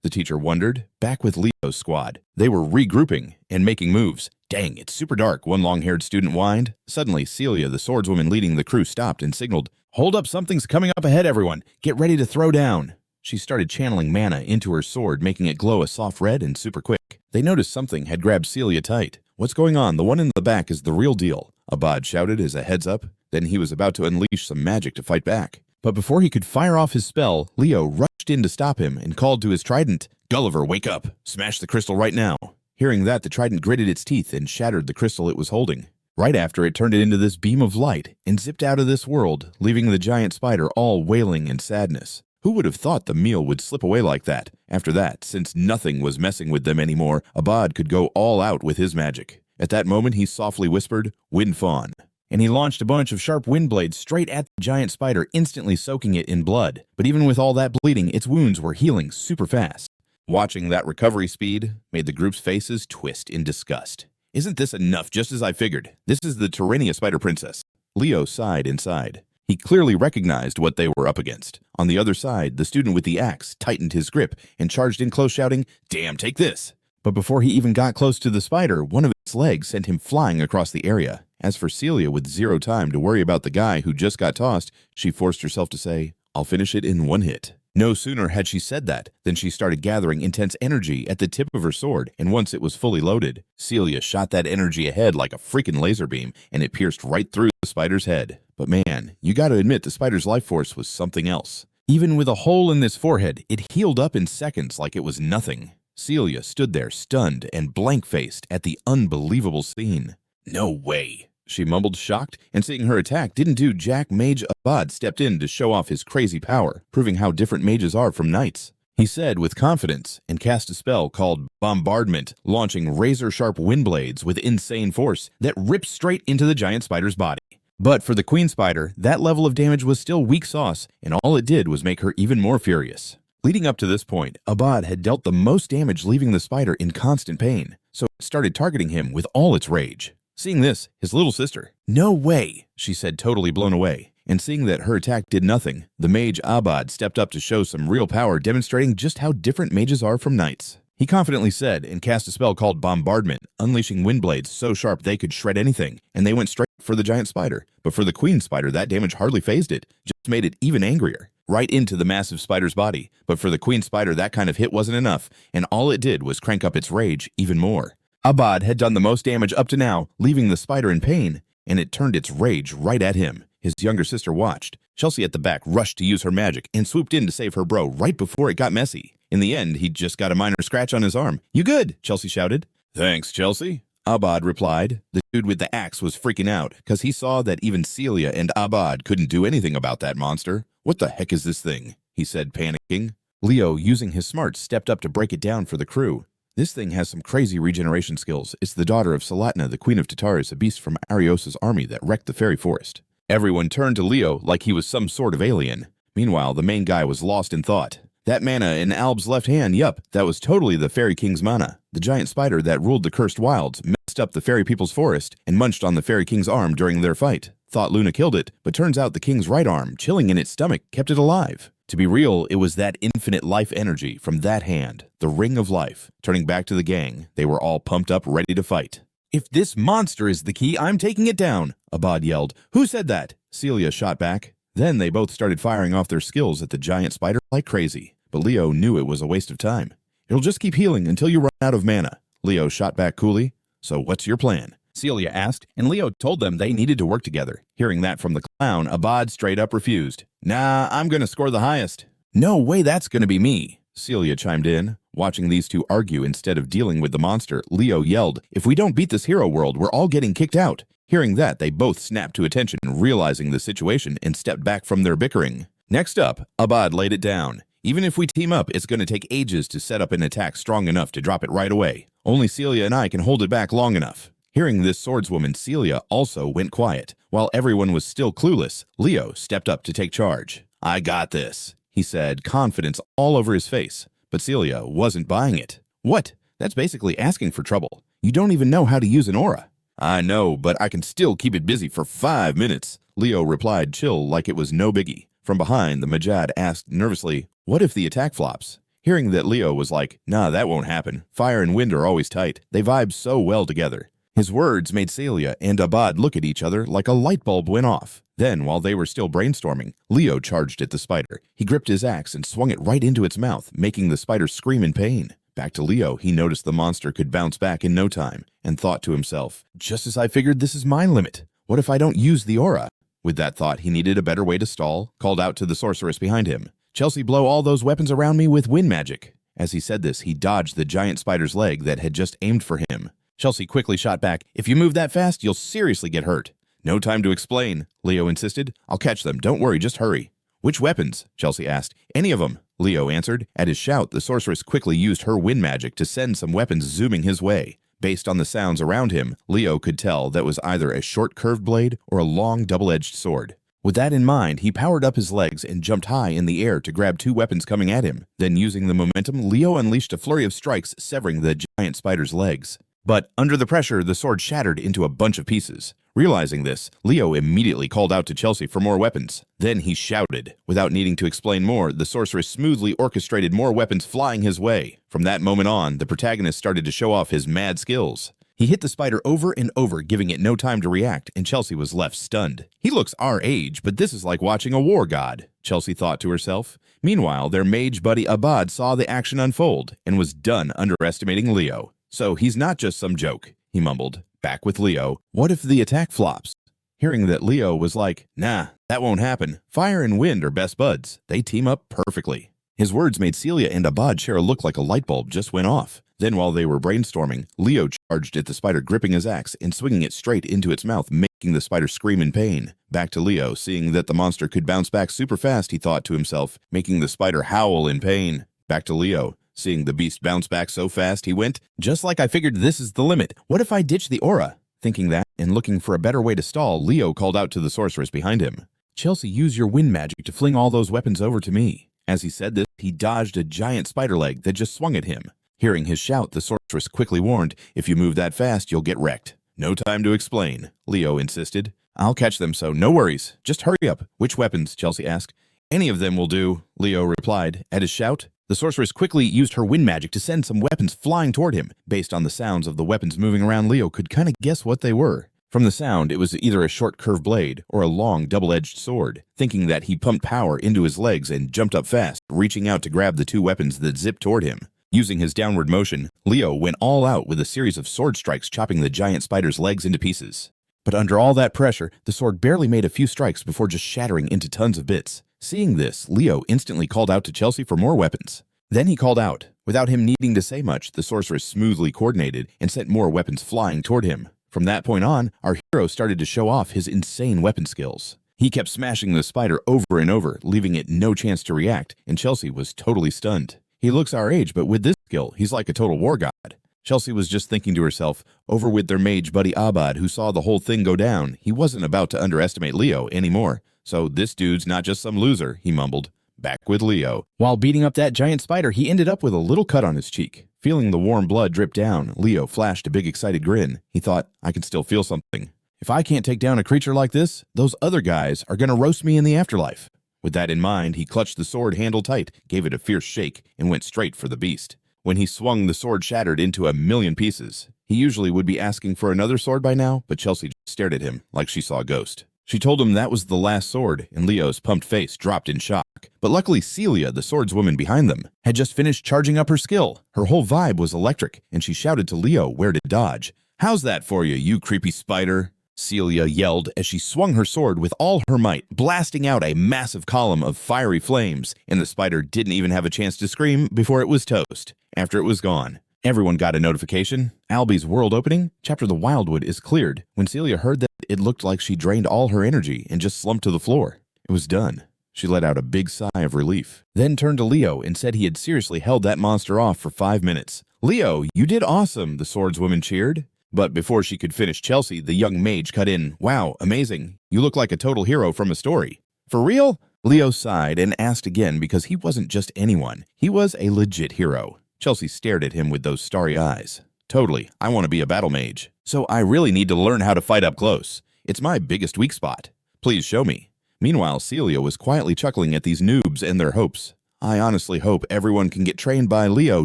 The teacher wondered. Back with Leo's squad. They were regrouping and making moves. "Dang, it's super dark," one long-haired student whined. Suddenly, Celia, the swordswoman leading the crew, stopped and signaled, "Hold up, something's coming up ahead, everyone. Get ready to throw down." She started channeling mana into her sword, making it glow a soft red and super quick. They noticed something had grabbed Celia tight. "What's going on? The one in the back is the real deal," Abad shouted as a heads up. Then he was about to unleash some magic to fight back. But before he could fire off his spell, Leo rushed in to stop him and called to his trident, "Gulliver, wake up! Smash the crystal right now!" Hearing that, the trident gritted its teeth and shattered the crystal it was holding. Right after, it turned it into this beam of light and zipped out of this world, leaving the giant spider all wailing in sadness. Who would have thought the meal would slip away like that? After that, since nothing was messing with them anymore, Abad could go all out with his magic. At that moment, he softly whispered, "Wind Fawn." And he launched a bunch of sharp wind blades straight at the giant spider, instantly soaking it in blood. But even with all that bleeding, its wounds were healing super fast. Watching that recovery speed made the group's faces twist in disgust. "Isn't this enough, just as I figured? This is the Tyrannia Spider Princess." Leo sighed inside. He clearly recognized what they were up against. On the other side, the student with the axe tightened his grip and charged in close, shouting, "Damn, take this!" But before he even got close to the spider, one of its legs sent him flying across the area. As for Celia, with zero time to worry about the guy who just got tossed, she forced herself to say, "I'll finish it in one hit." No sooner had she said that than she started gathering intense energy at the tip of her sword, and once it was fully loaded, Celia shot that energy ahead like a freaking laser beam, and it pierced right through the spider's head. But man, you gotta admit the spider's life force was something else. Even with a hole in this forehead, it healed up in seconds like it was nothing. Celia stood there stunned and blank-faced at the unbelievable scene. "No way," she mumbled, shocked, and seeing her attack didn't do jack, Mage Abad stepped in to show off his crazy power, proving how different mages are from knights. He said with confidence and cast a spell called Bombardment, launching razor-sharp wind blades with insane force that ripped straight into the giant spider's body. But for the queen spider, that level of damage was still weak sauce, and all it did was make her even more furious. Leading up to this point, Abad had dealt the most damage, leaving the spider in constant pain, so it started targeting him with all its rage. Seeing this, his little sister, "No way," she said, totally blown away. And seeing that her attack did nothing, the mage Abad stepped up to show some real power, demonstrating just how different mages are from knights. He confidently said and cast a spell called Bombardment, unleashing wind blades so sharp they could shred anything, and they went straight for the giant spider. But for the queen spider, that damage hardly fazed it, just made it even angrier. Right into the massive spider's body. But for the queen spider, that kind of hit wasn't enough, and all it did was crank up its rage even more. Abad had done the most damage up to now, leaving the spider in pain, and it turned its rage right at him. His younger sister watched. Chelsea at the back rushed to use her magic and swooped in to save her bro right before it got messy. In the end, he just got a minor scratch on his arm. "You good?" Chelsea shouted. "Thanks, Chelsea," Abad replied. The dude with the axe was freaking out because he saw that even Celia and Abad couldn't do anything about that monster. "What the heck is this thing?" he said, panicking. Leo, using his smarts, stepped up to break it down for the crew. "This thing has some crazy regeneration skills. It's the daughter of Salatna, the Queen of Tatars, a beast from Arios' army that wrecked the fairy forest." Everyone turned to Leo like he was some sort of alien. Meanwhile, the main guy was lost in thought. "That mana in Alb's left hand, yup, that was totally the Fairy King's mana. The giant spider that ruled the cursed wilds messed up the Fairy People's forest and munched on the Fairy King's arm during their fight. Thought Luna killed it, but turns out the king's right arm, chilling in its stomach, kept it alive. To be real, it was that infinite life energy from that hand, the ring of life." Turning back to the gang, they were all pumped up, ready to fight. "If this monster is the key, I'm taking it down," Abad yelled. "Who said that?" Celia shot back. Then they both started firing off their skills at the giant spider like crazy. But Leo knew it was a waste of time. "It'll just keep healing until you run out of mana." Leo shot back coolly. "So what's your plan?" Celia asked, and Leo told them they needed to work together. Hearing that from the clown, Abad straight up refused. Nah, I'm gonna score the highest. No way that's gonna be me, Celia chimed in. Watching these two argue instead of dealing with the monster, Leo yelled, if we don't beat this hero world, we're all getting kicked out. Hearing that, they both snapped to attention, realizing the situation, and stepped back from their bickering. Next up, Abad laid it down. Even if we team up, it's going to take ages to set up an attack strong enough to drop it right away. Only Celia and I can hold it back long enough. Hearing this swordswoman, Celia also went quiet. While everyone was still clueless, Leo stepped up to take charge. I got this, he said, confidence all over his face. But Celia wasn't buying it. What? That's basically asking for trouble. You don't even know how to use an aura. I know, but I can still keep it busy for 5 minutes, Leo replied chill like it was no biggie. From behind, the Majad asked nervously, what if the attack flops? Hearing that Leo was like, nah, that won't happen. Fire and wind are always tight. They vibe so well together. His words made Celia and Abad look at each other like a light bulb went off. Then, while they were still brainstorming, Leo charged at the spider. He gripped his axe and swung it right into its mouth, making the spider scream in pain. Back to Leo, he noticed the monster could bounce back in no time, and thought to himself, just as I figured, this is my limit. What if I don't use the aura? With that thought, he needed a better way to stall, called out to the sorceress behind him. Chelsea, blow all those weapons around me with wind magic. As he said this, he dodged the giant spider's leg that had just aimed for him. Chelsea quickly shot back, if you move that fast, you'll seriously get hurt. No time to explain, Leo insisted. I'll catch them, don't worry, just hurry. Which weapons? Chelsea asked. Any of them, Leo answered. At his shout, the sorceress quickly used her wind magic to send some weapons zooming his way. Based on the sounds around him, Leo could tell that was either a short curved blade or a long double-edged sword. With that in mind, he powered up his legs and jumped high in the air to grab two weapons coming at him. Then, using the momentum, Leo unleashed a flurry of strikes, severing the giant spider's legs. But under the pressure, the sword shattered into a bunch of pieces. Realizing this, Leo immediately called out to Chelsea for more weapons. Then he shouted. Without needing to explain more, the sorceress smoothly orchestrated more weapons flying his way. From that moment on, the protagonist started to show off his mad skills. He hit the spider over and over, giving it no time to react, and Chelsea was left stunned. He looks our age, but this is like watching a war god, Chelsea thought to herself. Meanwhile, their mage buddy Abad saw the action unfold and was done underestimating Leo. So he's not just some joke, he mumbled. Back with Leo, what if the attack flops? Hearing that, Leo was like, nah, that won't happen. Fire and wind are best buds. They team up perfectly. His words made Celia and Abad share a look like a light bulb just went off. Then while they were brainstorming, Leo charged at the spider, gripping his axe and swinging it straight into its mouth, making the spider scream in pain. Back to Leo, seeing that the monster could bounce back super fast, he thought to himself, making the spider howl in pain. Back to Leo. Seeing the beast bounce back so fast, he went, just like I figured, this is the limit. What if I ditch the aura? Thinking that, and looking for a better way to stall, Leo called out to the sorceress behind him. Chelsea, use your wind magic to fling all those weapons over to me. As he said this, he dodged a giant spider leg that just swung at him. Hearing his shout, the sorceress quickly warned, if you move that fast, you'll get wrecked. No time to explain, Leo insisted. I'll catch them, so no worries. Just hurry up. Which weapons? Chelsea asked. Any of them will do, Leo replied. At his shout, the sorceress quickly used her wind magic to send some weapons flying toward him. Based on the sounds of the weapons moving around, Leo could kind of guess what they were. From the sound, it was either a short curved blade or a long double-edged sword. Thinking that, he pumped power into his legs and jumped up fast, reaching out to grab the two weapons that zipped toward him. Using his downward motion, Leo went all out with a series of sword strikes, chopping the giant spider's legs into pieces. But under all that pressure, the sword barely made a few strikes before just shattering into tons of bits. Seeing this, Leo instantly called out to Chelsea for more weapons. Then he called out. Without him needing to say much, the sorceress smoothly coordinated and sent more weapons flying toward him. From that point on, our hero started to show off his insane weapon skills. He kept smashing the spider over and over, leaving it no chance to react, and Chelsea was totally stunned. He looks our age, but with this skill, he's like a total war god. Chelsea was just thinking to herself, over with their mage buddy Abad, who saw the whole thing go down. He wasn't about to underestimate Leo anymore. So this dude's not just some loser, he mumbled. Back with Leo. While beating up that giant spider, he ended up with a little cut on his cheek. Feeling the warm blood drip down, Leo flashed a big excited grin. He thought, I can still feel something. If I can't take down a creature like this, those other guys are gonna roast me in the afterlife. With that in mind, he clutched the sword handle tight, gave it a fierce shake, and went straight for the beast. When he swung, the sword shattered into a million pieces. He usually would be asking for another sword by now, but Chelsea just stared at him like she saw a ghost. She told him that was the last sword, and Leo's pumped face dropped in shock. But luckily, Celia, the swordswoman behind them, had just finished charging up her skill. Her whole vibe was electric, and she shouted to Leo where to dodge. How's that for you, you creepy spider? Celia yelled as she swung her sword with all her might, blasting out a massive column of fiery flames, and the spider didn't even have a chance to scream before it was toast. After it was gone, everyone got a notification. Albie's world opening, chapter The Wildwood, is cleared. When Celia heard that, it looked like she drained all her energy and just slumped to the floor. It was done. She let out a big sigh of relief, then turned to Leo and said he had seriously held that monster off for 5 minutes. "Leo, you did awesome," the swordswoman cheered. But before she could finish Chelsea, the young mage cut in. "Wow, amazing. You look like a total hero from a story." "For real?" Leo sighed and asked again because he wasn't just anyone. He was a legit hero. Chelsea stared at him with those starry eyes. "Totally. I want to be a battle mage. So I really need to learn how to fight up close. It's my biggest weak spot. Please show me." Meanwhile, Celia was quietly chuckling at these noobs and their hopes. "I honestly hope everyone can get trained by Leo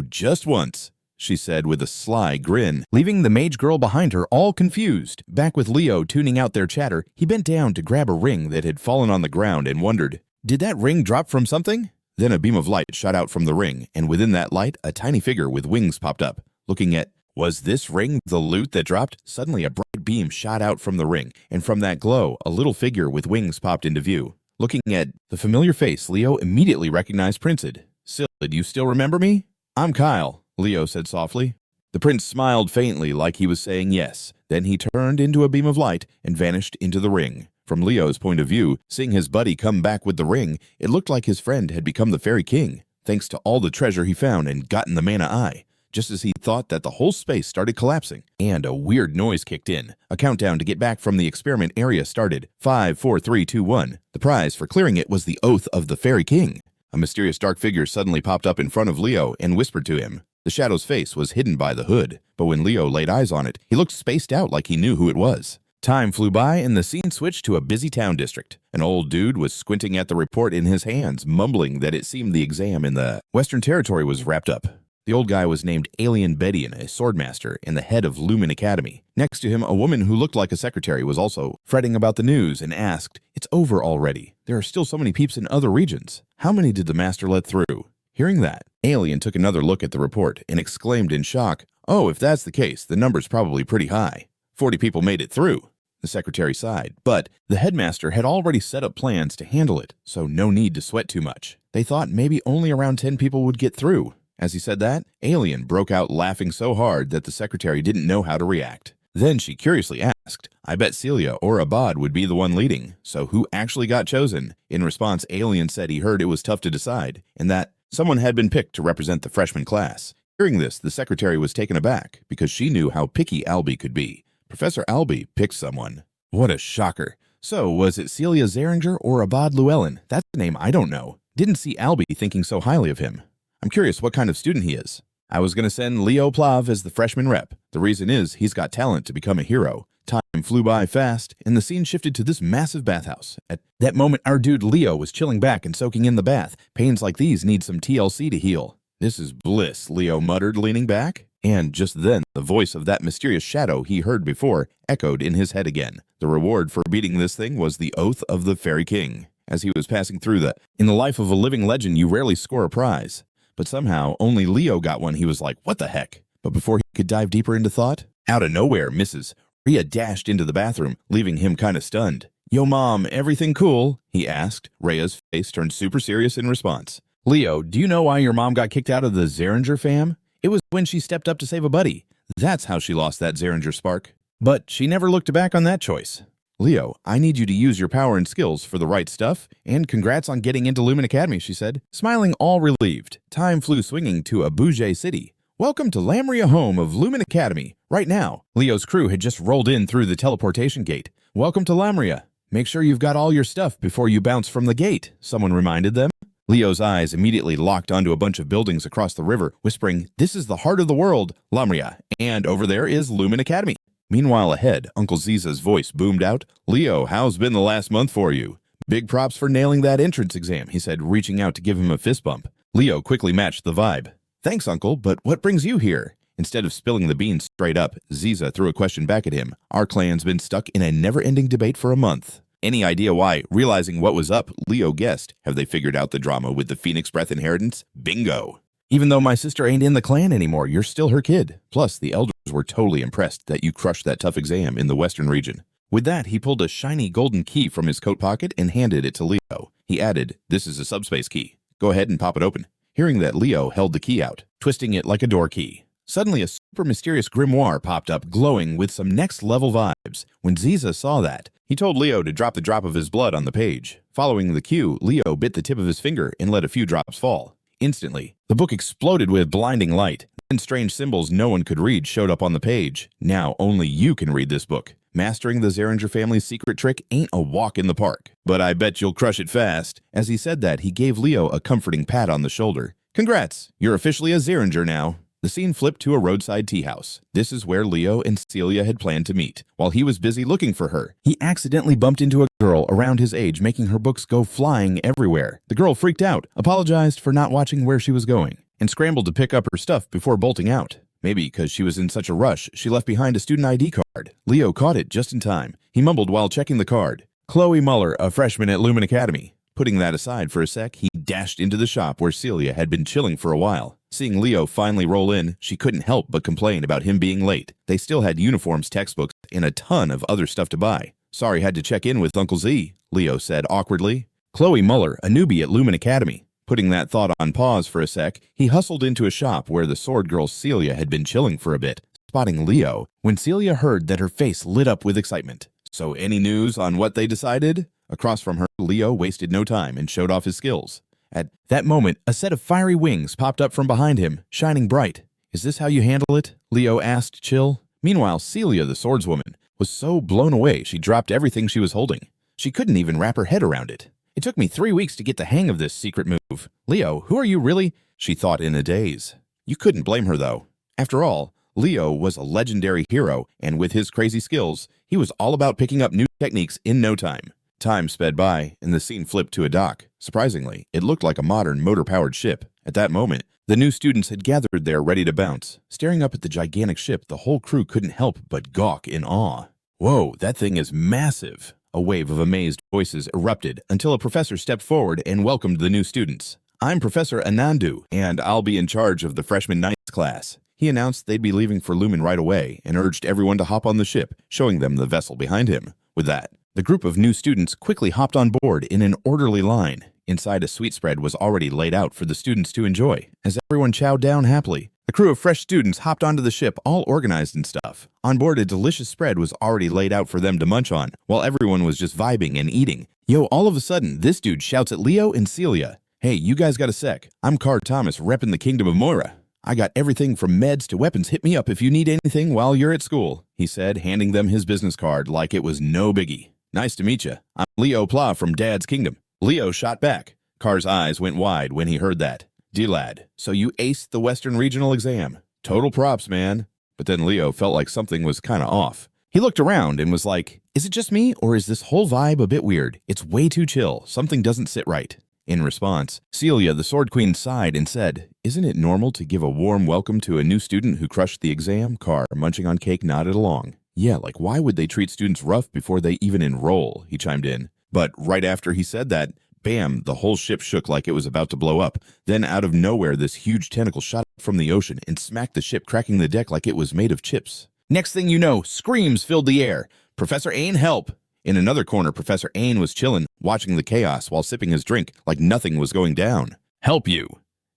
just once," she said with a sly grin, leaving the mage girl behind her all confused. Back with Leo tuning out their chatter, he bent down to grab a ring that had fallen on the ground and wondered, did that ring drop from something? Then a beam of light shot out from the ring, and within that light, a tiny figure with wings popped up. Looking at, was this ring the loot that dropped? Suddenly a bright beam shot out from the ring, and from that glow, a little figure with wings popped into view. Looking at the familiar face, Leo immediately recognized Princed. "Sil, do you still remember me?" "I'm Kyle," Leo said softly. The prince smiled faintly like he was saying yes. Then he turned into a beam of light and vanished into the ring. From Leo's point of view, seeing his buddy come back with the ring, it looked like his friend had become the Fairy King, thanks to all the treasure he found and gotten the mana eye. Just as he thought that, the whole space started collapsing, and a weird noise kicked in. A countdown to get back from the experiment area started. 5, 4, 3, 2, 1. The prize for clearing it was the Oath of the Fairy King. A mysterious dark figure suddenly popped up in front of Leo and whispered to him. The shadow's face was hidden by the hood, but when Leo laid eyes on it, he looked spaced out like he knew who it was. Time flew by and the scene switched to a busy town district. An old dude was squinting at the report in his hands, mumbling that it seemed the exam in the Western Territory was wrapped up. The old guy was named Alien Bedian, a swordmaster and the head of Lumen Academy. Next to him, a woman who looked like a secretary was also fretting about the news and asked, "It's over already. There are still so many peeps in other regions. How many did the master let through?" Hearing that, Alien took another look at the report and exclaimed in shock, "Oh, if that's the case, the number's probably pretty high. 40 people made it through." The secretary sighed, but the headmaster had already set up plans to handle it, so no need to sweat too much. They thought maybe only around 10 people would get through. As he said that, Alien broke out laughing so hard that the secretary didn't know how to react. Then she curiously asked, "I bet Celia or Abad would be the one leading, so who actually got chosen?" In response, Alien said he heard it was tough to decide, and that someone had been picked to represent the freshman class. Hearing this, the secretary was taken aback, because she knew how picky Albie could be. Professor Albie picked someone. What a shocker. So, was it Celia Xaringer or Abad Llewellyn? That's a name I don't know. Didn't see Albie thinking so highly of him. I'm curious what kind of student he is. I was going to send Leo Plav as the freshman rep. The reason is he's got talent to become a hero. Time flew by fast, and the scene shifted to this massive bathhouse. At that moment, our dude Leo was chilling back and soaking in the bath. Pains like these need some TLC to heal. "This is bliss," Leo muttered, leaning back. And just then, the voice of that mysterious shadow he heard before echoed in his head again. The reward for beating this thing was the Oath of the Fairy King. As he was passing through in the life of a living legend, you rarely score a prize. But somehow, only Leo got one. He was like, what the heck? But before he could dive deeper into thought, out of nowhere, Mrs. Rhea dashed into the bathroom, leaving him kind of stunned. "Yo, Mom, everything cool?" he asked. Rhea's face turned super serious in response. "Leo, do you know why your mom got kicked out of the Xaringer fam? It was when she stepped up to save a buddy. That's how she lost that Xaringer spark. But she never looked back on that choice." "Leo, I need you to use your power and skills for the right stuff, and congrats on getting into Lumen Academy," she said, smiling all relieved. Time flew swinging to a bougie city. "Welcome to Lamria, home of Lumen Academy. Right now." Leo's crew had just rolled in through the teleportation gate. "Welcome to Lamria. Make sure you've got all your stuff before you bounce from the gate," someone reminded them. Leo's eyes immediately locked onto a bunch of buildings across the river, whispering, "This is the heart of the world, Lamria, and over there is Lumen Academy." Meanwhile ahead, Uncle Ziza's voice boomed out, "Leo, how's been the last month for you?" "Big props for nailing that entrance exam," he said, reaching out to give him a fist bump. Leo quickly matched the vibe. "Thanks, Uncle, but what brings you here?" Instead of spilling the beans straight up, Ziza threw a question back at him. "Our clan's been stuck in a never-ending debate for a month." Any idea why? Realizing what was up, Leo guessed. Have they figured out the drama with the Phoenix Breath inheritance? Bingo! "Even though my sister ain't in the clan anymore, you're still her kid. Plus, the elders were totally impressed that you crushed that tough exam in the Western region. With that, he pulled a shiny golden key from his coat pocket and handed it to Leo. He added, "This is a subspace key. Go ahead and pop it open." Hearing that, Leo held the key out, twisting it like a door key. Suddenly, a super mysterious grimoire popped up, glowing with some next-level vibes. When Ziza saw that, he told Leo to drop the drop of his blood on the page. Following the cue, Leo bit the tip of his finger and let a few drops fall. Instantly, the book exploded with blinding light. Then strange symbols no one could read showed up on the page. Now only you can read this book. Mastering the Xaringer family's secret trick ain't a walk in the park, but I bet you'll crush it fast. As he said that, he gave Leo a comforting pat on the shoulder. Congrats, you're officially a Xaringer now. The scene flipped to a roadside tea house. This is where Leo and Celia had planned to meet. While he was busy looking for her, he accidentally bumped into a girl around his age, making her books go flying everywhere. The girl freaked out, apologized for not watching where she was going, and scrambled to pick up her stuff before bolting out. Maybe because she was in such a rush, she left behind a student ID card. Leo caught it just in time. He mumbled while checking the card. Chloe Muller, a freshman at Lumen Academy. Putting that aside for a sec, he dashed into the shop where Celia had been chilling for a while. Seeing Leo finally roll in, she couldn't help but complain about him being late. They still had uniforms, textbooks, and a ton of other stuff to buy. "Sorry, had to check in with Uncle Z," Leo said awkwardly. Chloe Muller, a newbie at Lumen Academy. Putting that thought on pause for a sec, he hustled into a shop where the sword girl Celia had been chilling for a bit, spotting Leo, when Celia heard that her face lit up with excitement. "So any news on what they decided?" Across from her, Leo wasted no time and showed off his skills. At that moment, a set of fiery wings popped up from behind him, shining bright. "Is this how you handle it?" Leo asked, chill. Meanwhile, Celia, the swordswoman, was so blown away she dropped everything she was holding. She couldn't even wrap her head around it. "It took me 3 weeks to get the hang of this secret move. Leo, who are you really?" she thought in a daze. You couldn't blame her, though. After all, Leo was a legendary hero, and with his crazy skills, he was all about picking up new techniques in no time. Time sped by, and the scene flipped to a dock. Surprisingly, it looked like a modern motor-powered ship. At that moment, the new students had gathered there ready to bounce. Staring up at the gigantic ship, the whole crew couldn't help but gawk in awe. "Whoa, that thing is massive!" A wave of amazed voices erupted until a professor stepped forward and welcomed the new students. "I'm Professor Anandu, and I'll be in charge of the freshman ninth class." He announced they'd be leaving for Lumen right away and urged everyone to hop on the ship, showing them the vessel behind him. With that, the group of new students quickly hopped on board in an orderly line. Inside, a sweet spread was already laid out for the students to enjoy. As everyone chowed down happily, the crew of fresh students hopped onto the ship, all organized and stuff. On board, a delicious spread was already laid out for them to munch on, while everyone was just vibing and eating. Yo, all of a sudden, this dude shouts at Leo and Celia. "Hey, you guys got a sec? I'm Car Thomas, repping the Kingdom of Moira. I got everything from meds to weapons. Hit me up if you need anything while you're at school," he said, handing them his business card like it was no biggie. "Nice to meet you. I'm Leo Plav from Dad's Kingdom." Leo shot back. Car's eyes went wide when he heard that. "D-lad, so you aced the Western Regional exam. Total props, man." But then Leo felt like something was kinda off. He looked around and was like, "Is it just me, or is this whole vibe a bit weird? It's way too chill. Something doesn't sit right." In response, Celia, the Sword Queen, sighed and said, "Isn't it normal to give a warm welcome to a new student who crushed the exam?" Carr, munching on cake, nodded along. "Yeah, like why would they treat students rough before they even enroll?" he chimed in. But right after he said that, bam, the whole ship shook like it was about to blow up. Then out of nowhere, this huge tentacle shot up from the ocean and smacked the ship, cracking the deck like it was made of chips. Next thing you know, screams filled the air. "Professor Ain, help!" In another corner, Professor Ain was chillin', watching the chaos while sipping his drink like nothing was going down. "Help you!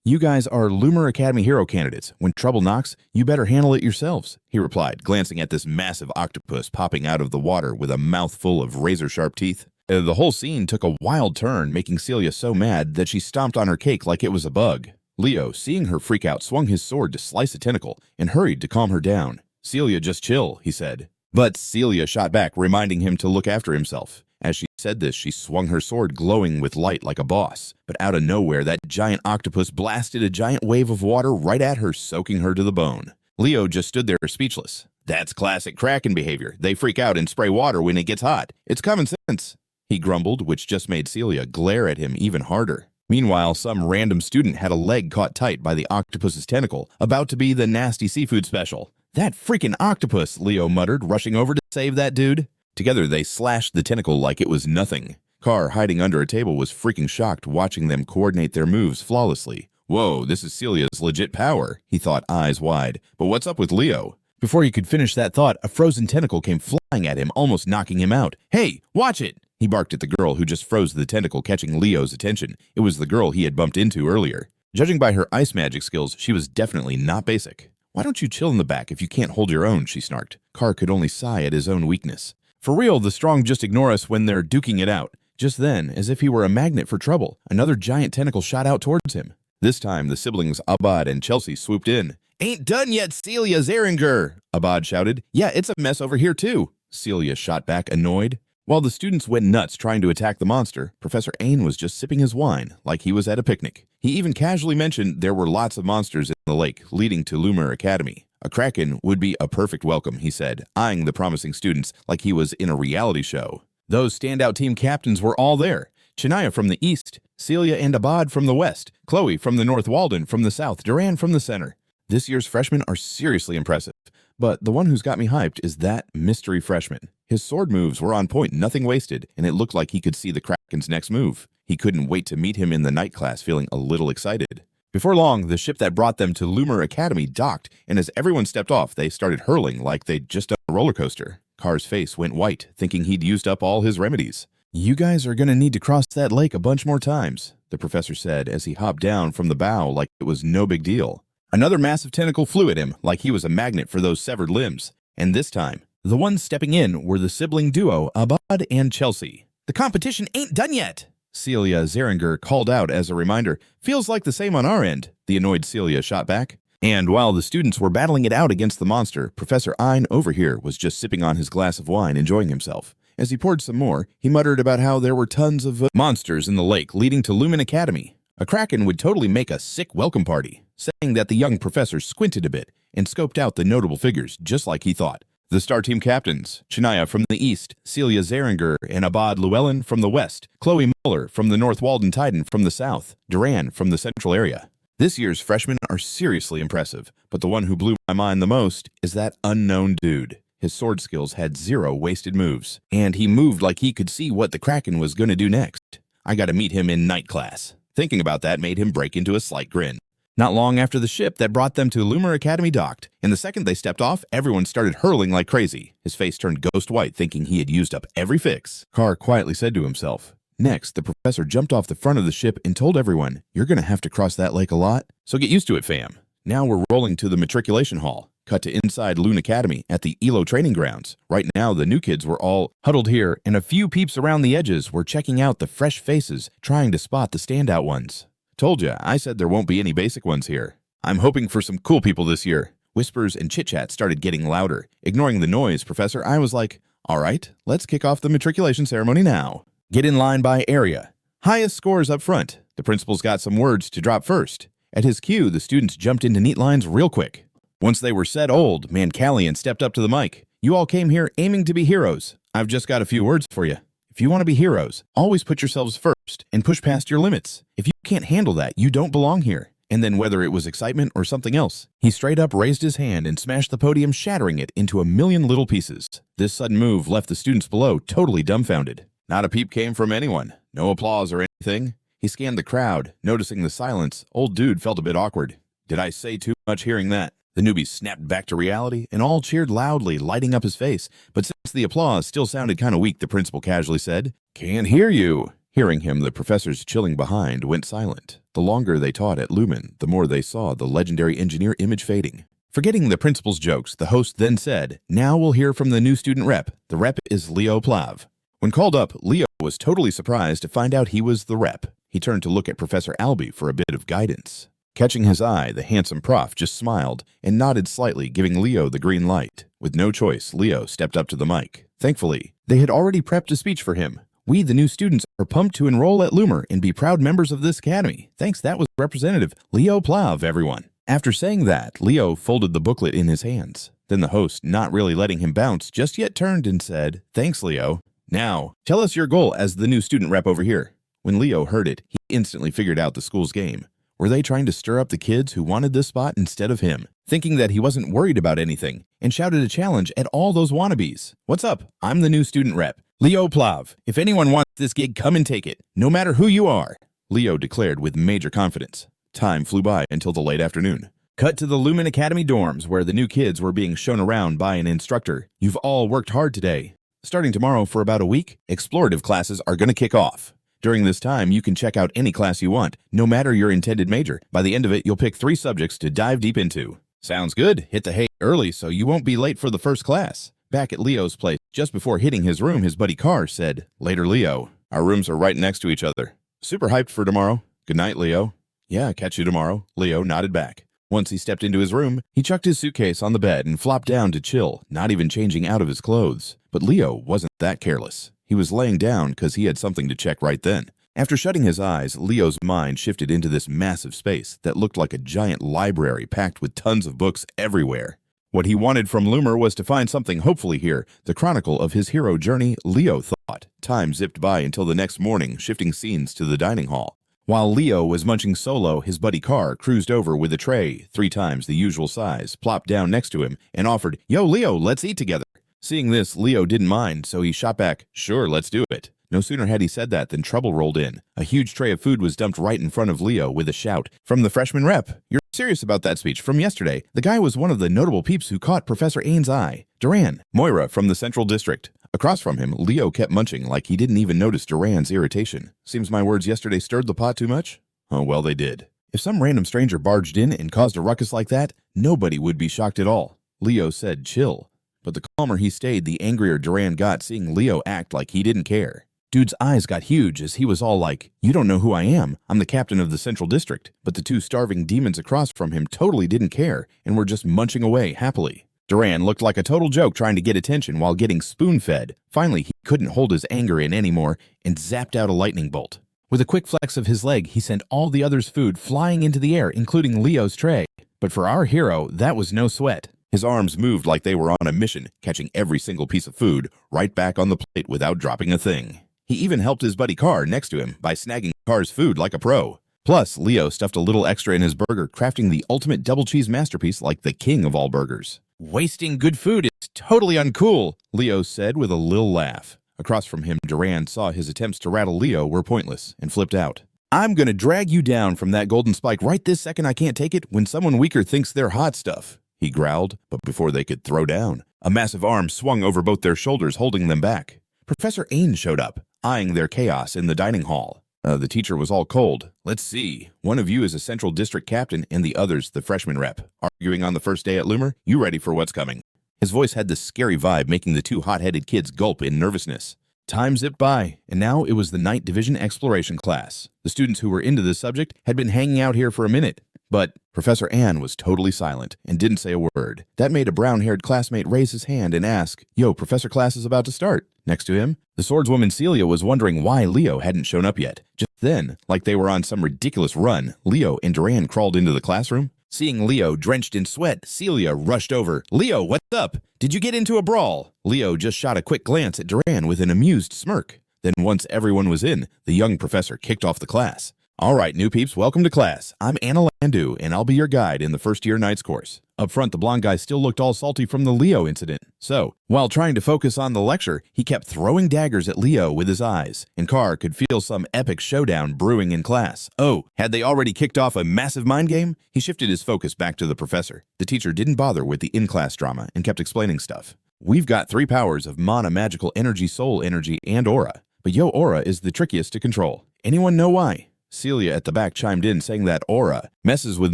You guys are Lumen Academy hero candidates. When trouble knocks, you better handle it yourselves," he replied, glancing at this massive octopus popping out of the water with a mouthful of razor-sharp teeth. The whole scene took a wild turn, making Celia so mad that she stomped on her cake like it was a bug. Leo, seeing her freak out, swung his sword to slice a tentacle and hurried to calm her down. "Celia, just chill," he said. But Celia shot back, reminding him to look after himself. As she said this, she swung her sword glowing with light like a boss. But out of nowhere, that giant octopus blasted a giant wave of water right at her, soaking her to the bone. Leo just stood there speechless. "That's classic Kraken behavior. They freak out and spray water when it gets hot. It's common sense," he grumbled, which just made Celia glare at him even harder. Meanwhile, some random student had a leg caught tight by the octopus's tentacle, about to be the nasty seafood special. "That freaking octopus," Leo muttered, rushing over to save that dude. Together, they slashed the tentacle like it was nothing. Carr, hiding under a table, was freaking shocked watching them coordinate their moves flawlessly. "Whoa, this is Celia's legit power," he thought, eyes wide. "But what's up with Leo?" Before he could finish that thought, a frozen tentacle came flying at him, almost knocking him out. "Hey, watch it!" He barked at the girl who just froze the tentacle, catching Leo's attention. It was the girl he had bumped into earlier. Judging by her ice magic skills, she was definitely not basic. "Why don't you chill in the back if you can't hold your own?" she snarked. Carr could only sigh at his own weakness. For real, the strong just ignore us when they're duking it out. Just then, as if he were a magnet for trouble, another giant tentacle shot out towards him. This time, the siblings Abad and Chelsea swooped in. "Ain't done yet, Celia Xaringer!" Abad shouted. "Yeah, it's a mess over here too," Celia shot back, annoyed. While the students went nuts trying to attack the monster, Professor Ain was just sipping his wine like he was at a picnic. He even casually mentioned there were lots of monsters in the lake leading to Lumen Academy. A Kraken would be a perfect welcome, he said, eyeing the promising students like he was in a reality show. Those standout team captains were all there. Chania from the east, Celia and Abad from the west, Chloe from the north, Walden from the south, Duran from the center. This year's freshmen are seriously impressive. But the one who's got me hyped is that mystery freshman. His sword moves were on point, nothing wasted, and it looked like he could see the Kraken's next move. He couldn't wait to meet him in the night class, feeling a little excited. Before long, the ship that brought them to Lumen Academy docked, and as everyone stepped off, they started hurling like they'd just done a roller coaster. Carr's face went white, thinking he'd used up all his remedies. "You guys are gonna need to cross that lake a bunch more times," the professor said as he hopped down from the bow like it was no big deal. Another massive tentacle flew at him like he was a magnet for those severed limbs. And this time, the ones stepping in were the sibling duo, Abad and Chelsea. "The competition ain't done yet," Celia Xaringer called out as a reminder. "Feels like the same on our end," the annoyed Celia shot back. And while the students were battling it out against the monster, Professor Ain over here was just sipping on his glass of wine, enjoying himself. As he poured some more, he muttered about how there were tons of monsters in the lake leading to Lumen Academy. A Kraken would totally make a sick welcome party, saying that the young professor squinted a bit and scoped out the notable figures just like he thought. The star team captains, Chania from the east, Celia Xaringer and Abad Llewellyn from the west, Chloe Muller from the north, Walden Titan from the south, Duran from the central area. This year's freshmen are seriously impressive, but the one who blew my mind the most is that unknown dude. His sword skills had 0 wasted moves, and he moved like he could see what the Kraken was going to do next. I got to meet him in night class. Thinking about that made him break into a slight grin. Not long after the ship that brought them to Lumen Academy docked, and the second they stepped off, everyone started hurling like crazy. His face turned ghost white, thinking he had used up every fix. Carr quietly said to himself. Next, the professor jumped off the front of the ship and told everyone, "You're going to have to cross that lake a lot, so get used to it, fam." Now we're rolling to the matriculation hall. Cut to inside Lumen Academy at the ELO training grounds. Right now, the new kids were all huddled here, and a few peeps around the edges were checking out the fresh faces, trying to spot the standout ones. "Told ya, I said there won't be any basic ones here. I'm hoping for some cool people this year." Whispers and chit-chat started getting louder. Ignoring the noise, Professor, I was like, "All right, let's kick off the matriculation ceremony now. Get in line by area. Highest scores up front." The principal's got some words to drop first. At his cue, the students jumped into neat lines real quick. Once they were set, old Mancallion stepped up to the mic. "You all came here aiming to be heroes. I've just got a few words for you. If you want to be heroes, always put yourselves first and push past your limits. If you can't handle that, you don't belong here." And then whether it was excitement or something else, he straight up raised his hand and smashed the podium, shattering it into a million little pieces. This sudden move left the students below totally dumbfounded. Not a peep came from anyone. No applause or anything. He scanned the crowd. Noticing the silence, old dude felt a bit awkward. Did I say too much hearing that? The newbie snapped back to reality and all cheered loudly, lighting up his face. But since the applause still sounded kind of weak, the principal casually said, "Can't hear you." Hearing him, the professors chilling behind went silent. The longer they taught at Lumen, the more they saw the legendary engineer image fading. Forgetting the principal's jokes, the host then said, "Now we'll hear from the new student rep. The rep is Leo Plav." When called up, Leo was totally surprised to find out he was the rep. He turned to look at Professor Albee for a bit of guidance. Catching his eye, the handsome prof just smiled and nodded slightly, giving Leo the green light. With no choice, Leo stepped up to the mic. Thankfully, they had already prepped a speech for him. "We, the new students, are pumped to enroll at Lumen and be proud members of this academy. Thanks, that was Representative Leo Plav, everyone." After saying that, Leo folded the booklet in his hands. Then the host, not really letting him bounce just yet, turned and said, "Thanks, Leo. Now, tell us your goal as the new student rep over here." When Leo heard it, he instantly figured out the school's game. Were they trying to stir up the kids who wanted this spot instead of him? Thinking that he wasn't worried about anything, and shouted a challenge at all those wannabes. "What's up? I'm the new student rep, Leo Plav. If anyone wants this gig, come and take it, no matter who you are," Leo declared with major confidence. Time flew by until the late afternoon. Cut to the Lumen Academy dorms where the new kids were being shown around by an instructor. You've all worked hard today. Starting tomorrow for about a week, explorative classes are going to kick off. During this time, you can check out any class you want, no matter your intended major. By the end of it, you'll pick 3 subjects to dive deep into. Sounds good. Hit the hay early so you won't be late for the first class. Back at Leo's place, just before hitting his room, his buddy Carr said, "Later, Leo. Our rooms are right next to each other. Super hyped for tomorrow. Good night, Leo." "Yeah, catch you tomorrow." Leo nodded back. Once he stepped into his room, he chucked his suitcase on the bed and flopped down to chill, not even changing out of his clothes. But Leo wasn't that careless. He was laying down because he had something to check right then. After shutting his eyes, Leo's mind shifted into this massive space that looked like a giant library packed with tons of books everywhere. What he wanted from Lumer was to find something hopefully here, the chronicle of his hero journey, Leo thought. Time zipped by until the next morning, shifting scenes to the dining hall. While Leo was munching solo, his buddy Carr cruised over with a tray, 3 times the usual size, plopped down next to him, and offered, "Yo, Leo, let's eat together." Seeing this, Leo didn't mind, so he shot back, "Sure, let's do it." No sooner had he said that than trouble rolled in. A huge tray of food was dumped right in front of Leo with a shout from the freshman rep. "You're serious about that speech from yesterday? The guy was one of the notable peeps who caught Professor Ain's eye. Duran, Moira from the Central District." Across from him, Leo kept munching like he didn't even notice Duran's irritation. "Seems my words yesterday stirred the pot too much?" Oh, well, they did. If some random stranger barged in and caused a ruckus like that, nobody would be shocked at all. Leo said chill. But the calmer he stayed, the angrier Duran got seeing Leo act like he didn't care. Dude's eyes got huge as he was all like, "You don't know who I am. I'm the captain of the Central District." But the 2 starving demons across from him totally didn't care and were just munching away happily. Duran looked like a total joke trying to get attention while getting spoon-fed. Finally, he couldn't hold his anger in anymore and zapped out a lightning bolt. With a quick flex of his leg, he sent all the others' food flying into the air, including Leo's tray. But for our hero, that was no sweat. His arms moved like they were on a mission, catching every single piece of food right back on the plate without dropping a thing. He even helped his buddy Carr next to him by snagging Carr's food like a pro. Plus, Leo stuffed a little extra in his burger, crafting the ultimate double cheese masterpiece like the king of all burgers. "Wasting good food is totally uncool," Leo said with a little laugh. Across from him, Duran saw his attempts to rattle Leo were pointless and flipped out. "I'm gonna drag you down from that golden spike right this second. I can't take it when someone weaker thinks they're hot stuff," he growled, but before they could throw down, a massive arm swung over both their shoulders, holding them back. Professor Ain showed up, eyeing their chaos in the dining hall. The teacher was all cold. "Let's see. One of you is a Central District captain and the other's the freshman rep. Arguing on the first day at Lumer? You ready for what's coming?" His voice had this scary vibe, making the 2 hot-headed kids gulp in nervousness. Time zipped by, and now it was the Night Division Exploration class. The students who were into this subject had been hanging out here for a minute. But Professor Ann was totally silent and didn't say a word. That made a brown-haired classmate raise his hand and ask, "Yo, professor, class is about to start." Next to him, the swordswoman Celia was wondering why Leo hadn't shown up yet. Just then, like they were on some ridiculous run, Leo and Duran crawled into the classroom. Seeing Leo drenched in sweat, Celia rushed over. "Leo, what's up? Did you get into a brawl?" Leo just shot a quick glance at Duran with an amused smirk. Then once everyone was in, the young professor kicked off the class. "All right, new peeps, welcome to class. I'm Anna Landu, and I'll be your guide in the first-year Knights course." Up front, the blonde guy still looked all salty from the Leo incident. So, while trying to focus on the lecture, he kept throwing daggers at Leo with his eyes, and Carr could feel some epic showdown brewing in class. Oh, had they already kicked off a massive mind game? He shifted his focus back to the professor. The teacher didn't bother with the in-class drama and kept explaining stuff. "We've got 3 powers of mana, magical energy, soul energy, and aura. But yo aura is the trickiest to control. Anyone know why?" Celia at the back chimed in, saying that aura messes with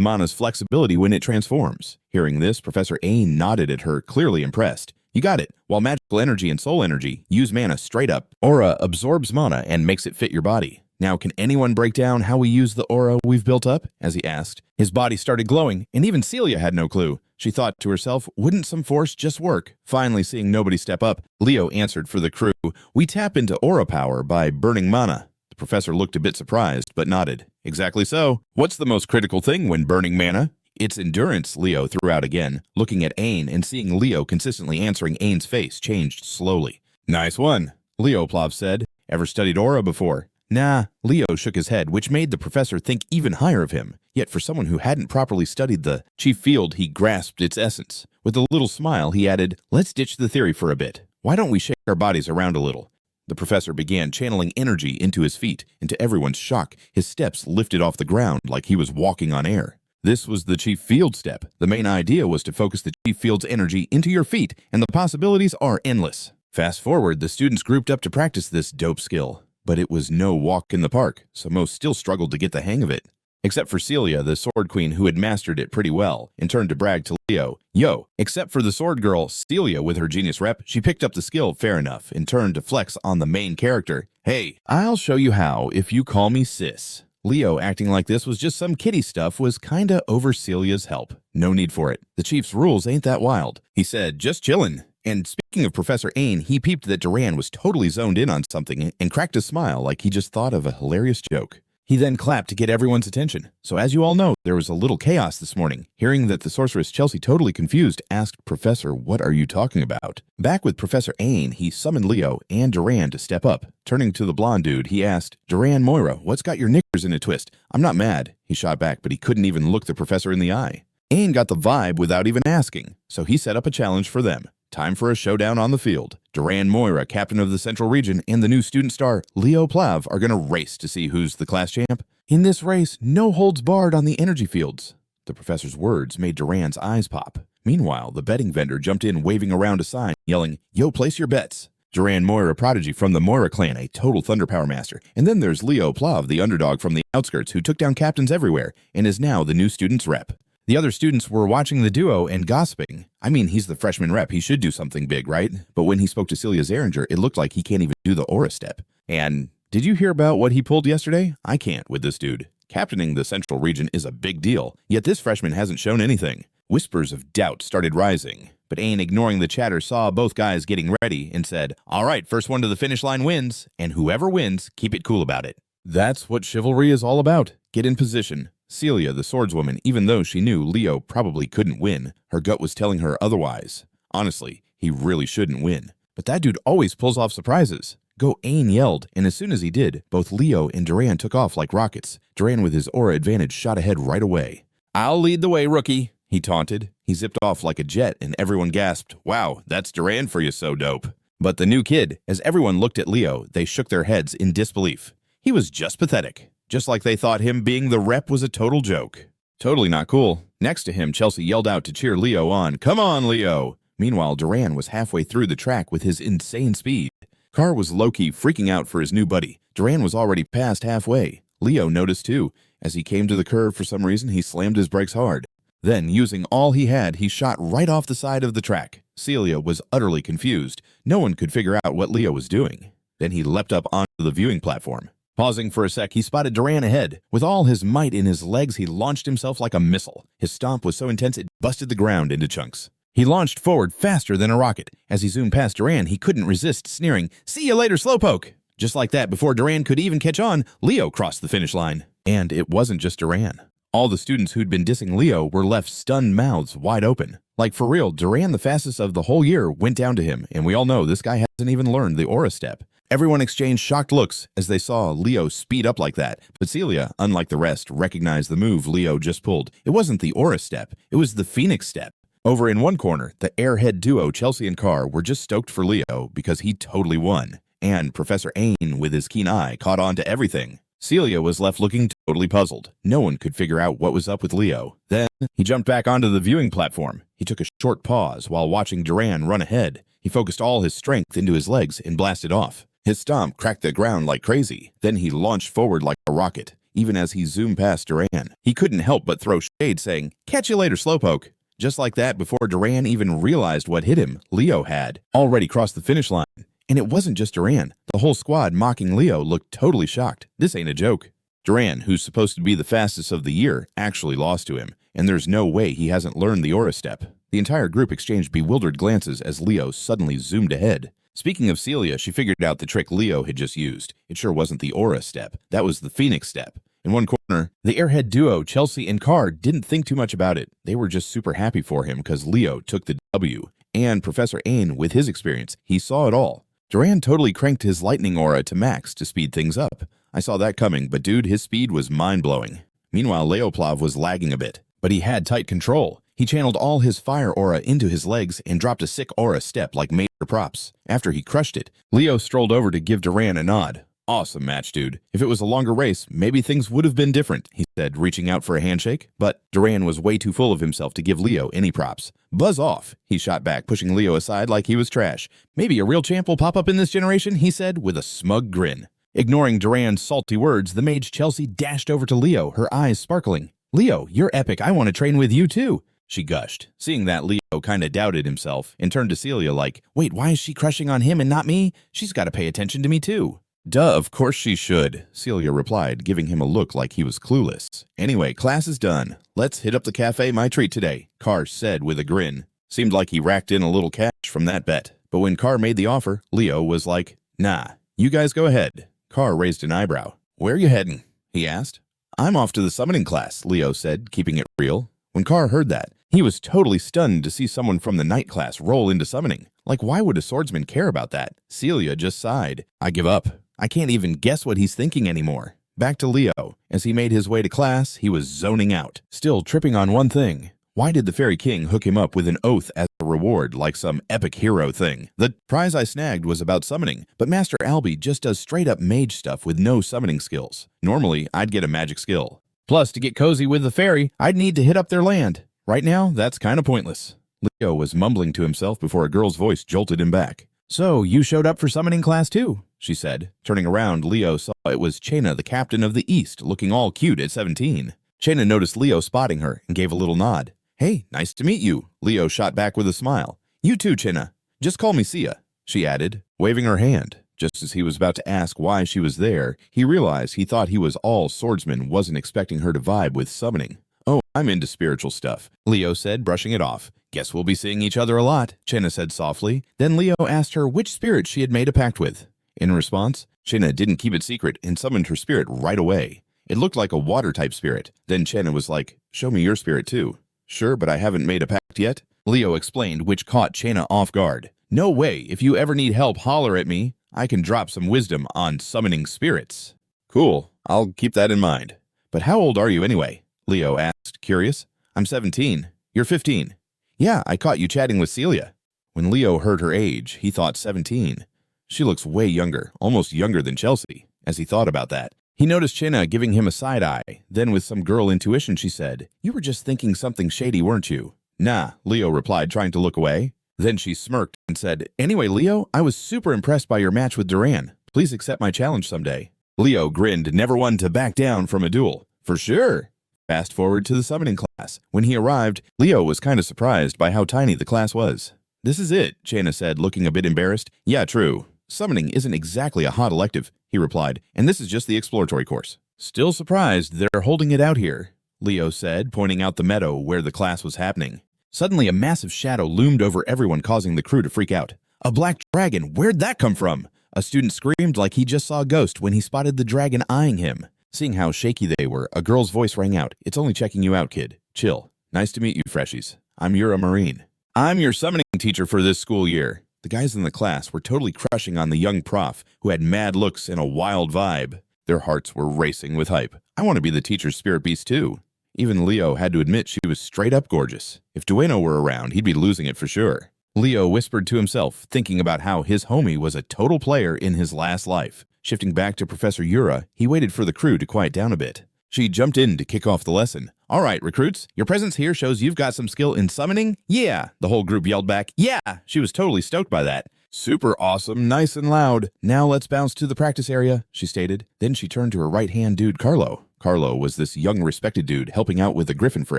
mana's flexibility when it transforms. Hearing this, Professor Ain nodded at her, clearly impressed. "You got it. While magical energy and soul energy use mana straight up, aura absorbs mana and makes it fit your body. Now, can anyone break down how we use the aura we've built up?" as he asked. His body started glowing, and even Celia had no clue. She thought to herself, wouldn't some force just work? Finally, seeing nobody step up, Leo answered for the crew, "We tap into aura power by burning mana." The professor looked a bit surprised, but nodded. "Exactly so. What's the most critical thing when burning mana?" "It's endurance," Leo threw out again. Looking at Ain and seeing Leo consistently answering, Ain's face changed slowly. "Nice one," Leo Plav said. "Ever studied aura before?" "Nah," Leo shook his head, which made the professor think even higher of him. Yet for someone who hadn't properly studied the chief field, he grasped its essence. With a little smile, he added, "Let's ditch the theory for a bit. Why don't we shake our bodies around a little?" The professor began channeling energy into his feet, and to everyone's shock, his steps lifted off the ground like he was walking on air. This was the chief field step. The main idea was to focus the chief field's energy into your feet, and the possibilities are endless. Fast forward, the students grouped up to practice this dope skill. But it was no walk in the park, so most still struggled to get the hang of it. Except for Celia, the sword queen who had mastered it pretty well, and turned to brag to Leo. Yo, except for the sword girl, Celia, with her genius rep, she picked up the skill fair enough and turned to flex on the main character. Hey, I'll show you how if you call me sis. Leo acting like this was just some kiddie stuff was kinda over Celia's help. No need for it. The chief's rules ain't that wild. He said, just chillin'. And speaking of Professor Ain, he peeped that Duran was totally zoned in on something and cracked a smile like he just thought of a hilarious joke. He then clapped to get everyone's attention. So as you all know, there was a little chaos this morning. Hearing that the sorceress Chelsea, totally confused, asked Professor, what are you talking about? Back with Professor Ain, he summoned Leo and Duran to step up. Turning to the blonde dude, he asked, Duran Moira, what's got your knickers in a twist? I'm not mad. He shot back, but he couldn't even look the professor in the eye. Ain got the vibe without even asking, so he set up a challenge for them. Time for a showdown on the field. Duran Moira, captain of the Central Region, and the new student star, Leo Plav, are going to race to see who's the class champ. In this race, no holds barred on the energy fields. The professor's words made Duran's eyes pop. Meanwhile, the betting vendor jumped in waving around a sign, yelling, Yo, place your bets. Duran Moira, prodigy from the Moira clan, a total thunder power master. And then there's Leo Plav, the underdog from the outskirts who took down captains everywhere and is now the new student's rep. The other students were watching the duo and gossiping. I mean, he's the freshman rep. He should do something big, right? But when he spoke to Celia Xaringer, it looked like he can't even do the aura step. And did you hear about what he pulled yesterday? I can't with this dude. Captaining the Central Region is a big deal, yet this freshman hasn't shown anything. Whispers of doubt started rising, but Ain, ignoring the chatter, saw both guys getting ready and said, all right, first one to the finish line wins, and whoever wins, keep it cool about it. That's what chivalry is all about. Get in position. Celia, the swordswoman, even though she knew Leo probably couldn't win, her gut was telling her otherwise. Honestly, he really shouldn't win. But that dude always pulls off surprises. Go, Ain yelled, and as soon as he did, both Leo and Duran took off like rockets. Duran, with his aura advantage, shot ahead right away. I'll lead the way, rookie, he taunted. He zipped off like a jet, and everyone gasped, wow, that's Duran for you, so dope. But the new kid, as everyone looked at Leo, they shook their heads in disbelief. He was just pathetic. Just like they thought him being the rep was a total joke. Totally not cool. Next to him, Chelsea yelled out to cheer Leo on. Come on, Leo! Meanwhile, Duran was halfway through the track with his insane speed. Carr was low-key freaking out for his new buddy. Duran was already past halfway. Leo noticed too. As he came to the curve for some reason, he slammed his brakes hard. Then, using all he had, he shot right off the side of the track. Celia was utterly confused. No one could figure out what Leo was doing. Then he leapt up onto the viewing platform. Pausing for a sec, he spotted Duran ahead. With all his might in his legs, he launched himself like a missile. His stomp was so intense it busted the ground into chunks. He launched forward faster than a rocket. As he zoomed past Duran, he couldn't resist sneering, "See you later, slowpoke!" Just like that, before Duran could even catch on, Leo crossed the finish line. And it wasn't just Duran. All the students who'd been dissing Leo were left stunned mouths wide open. Like for real, Duran, the fastest of the whole year, went down to him, and we all know this guy hasn't even learned the aura step. Everyone exchanged shocked looks as they saw Leo speed up like that, but Celia, unlike the rest, recognized the move Leo just pulled. It wasn't the aura step, it was the phoenix step. Over in one corner, the airhead duo Chelsea and Carr were just stoked for Leo because he totally won. And Professor Ain, with his keen eye, caught on to everything. Celia was left looking totally puzzled. No one could figure out what was up with Leo. Then, he jumped back onto the viewing platform. He took a short pause while watching Duran run ahead. He focused all his strength into his legs and blasted off. His stomp cracked the ground like crazy. Then he launched forward like a rocket. Even as he zoomed past Duran, he couldn't help but throw shade, saying, "Catch you later, slowpoke." Just like that, before Duran even realized what hit him, Leo had already crossed the finish line. And it wasn't just Duran. The whole squad mocking Leo looked totally shocked. This ain't a joke. Duran, who's supposed to be the fastest of the year, actually lost to him. And there's no way he hasn't learned the aura step. The entire group exchanged bewildered glances as Leo suddenly zoomed ahead. Speaking of Celia, she figured out the trick Leo had just used. It sure wasn't the aura step. That was the phoenix step. In one corner, the airhead duo, Chelsea and Carr, didn't think too much about it. They were just super happy for him because Leo took the W. And Professor Ain, with his experience, he saw it all. Duran totally cranked his lightning aura to max to speed things up. I saw that coming, but dude, his speed was mind-blowing. Meanwhile, Leo Plav was lagging a bit, but he had tight control. He channeled all his fire aura into his legs and dropped a sick aura step like major props. After he crushed it, Leo strolled over to give Duran a nod. Awesome match, dude. If it was a longer race, maybe things would have been different, he said, reaching out for a handshake. But Duran was way too full of himself to give Leo any props. Buzz off, he shot back, pushing Leo aside like he was trash. Maybe a real champ will pop up in this generation, he said, with a smug grin. Ignoring Duran's salty words, the mage Chelsea dashed over to Leo, her eyes sparkling. Leo, you're epic. I want to train with you too, she gushed. Seeing that, Leo kinda doubted himself and turned to Celia like, wait, why is she crushing on him and not me? She's got to pay attention to me too. Duh, of course she should, Celia replied, giving him a look like he was clueless. Anyway, class is done. Let's hit up the cafe, my treat today, Carr said with a grin. Seemed like he racked in a little cash from that bet. But when Carr made the offer, Leo was like, nah, you guys go ahead. Carr raised an eyebrow. Where are you heading? He asked. I'm off to the summoning class, Leo said, keeping it real. When Carr heard that, he was totally stunned to see someone from the night class roll into summoning. Like, why would a swordsman care about that? Celia just sighed. I give up. I can't even guess what he's thinking anymore. Back to Leo. As he made his way to class, he was zoning out, still tripping on one thing. Why did the Fairy King hook him up with an oath as a reward like some epic hero thing? The prize I snagged was about summoning, but Master Albie just does straight-up mage stuff with no summoning skills. Normally, I'd get a magic skill. Plus, to get cozy with the fairy, I'd need to hit up their land. Right now, that's kinda pointless. Leo was mumbling to himself before a girl's voice jolted him back. So, you showed up for summoning class too, she said. Turning around, Leo saw it was Chena, the captain of the East, looking all cute at 17. Chena noticed Leo spotting her and gave a little nod. Hey, nice to meet you, Leo shot back with a smile. You too, Chena. Just call me Sia, she added, waving her hand. Just as he was about to ask why she was there, he realized he thought he was all swordsman, wasn't expecting her to vibe with summoning. Oh, I'm into spiritual stuff, Leo said, brushing it off. Guess we'll be seeing each other a lot, Chena said softly. Then Leo asked her which spirit she had made a pact with. In response, Chena didn't keep it secret and summoned her spirit right away. It looked like a water-type spirit. Then Chena was like, show me your spirit too. Sure, but I haven't made a pact yet, Leo explained, which caught Chena off guard. No way, if you ever need help, holler at me. I can drop some wisdom on summoning spirits. Cool, I'll keep that in mind. But how old are you anyway? Leo asked, curious. I'm 17. You're 15. Yeah, I caught you chatting with Celia. When Leo heard her age, he thought 17. She looks way younger, almost younger than Chelsea. As he thought about that, he noticed Chena giving him a side eye. Then with some girl intuition, she said, you were just thinking something shady, weren't you? Nah, Leo replied, trying to look away. Then she smirked and said, anyway, Leo, I was super impressed by your match with Duran. Please accept my challenge someday. Leo grinned, never one to back down from a duel. For sure. Fast forward to the summoning class. When he arrived, Leo was kind of surprised by how tiny the class was. This is it, Chena said, looking a bit embarrassed. Yeah, true. Summoning isn't exactly a hot elective, he replied, and this is just the exploratory course. Still surprised they're holding it out here, Leo said, pointing out the meadow where the class was happening. Suddenly, a massive shadow loomed over everyone, causing the crew to freak out. A black dragon! Where'd that come from? A student screamed like he just saw a ghost when he spotted the dragon eyeing him. Seeing how shaky they were, a girl's voice rang out. It's only checking you out, kid. Chill. Nice to meet you, freshies. I'm Yura Marine. I'm your summoning teacher for this school year. The guys in the class were totally crushing on the young prof, who had mad looks and a wild vibe. Their hearts were racing with hype. I want to be the teacher's spirit beast too. Even Leo had to admit she was straight up gorgeous. If Dueno were around, he'd be losing it for sure. Leo whispered to himself, thinking about how his homie was a total player in his last life. Shifting back to Professor Yura, he waited for the crew to quiet down a bit. She jumped in to kick off the lesson. All right, recruits, your presence here shows you've got some skill in summoning? Yeah, the whole group yelled back. Yeah, she was totally stoked by that. Super awesome, nice and loud. Now let's bounce to the practice area, she stated. Then she turned to her right-hand dude, Carlo. Carlo was this young, respected dude helping out with the griffin for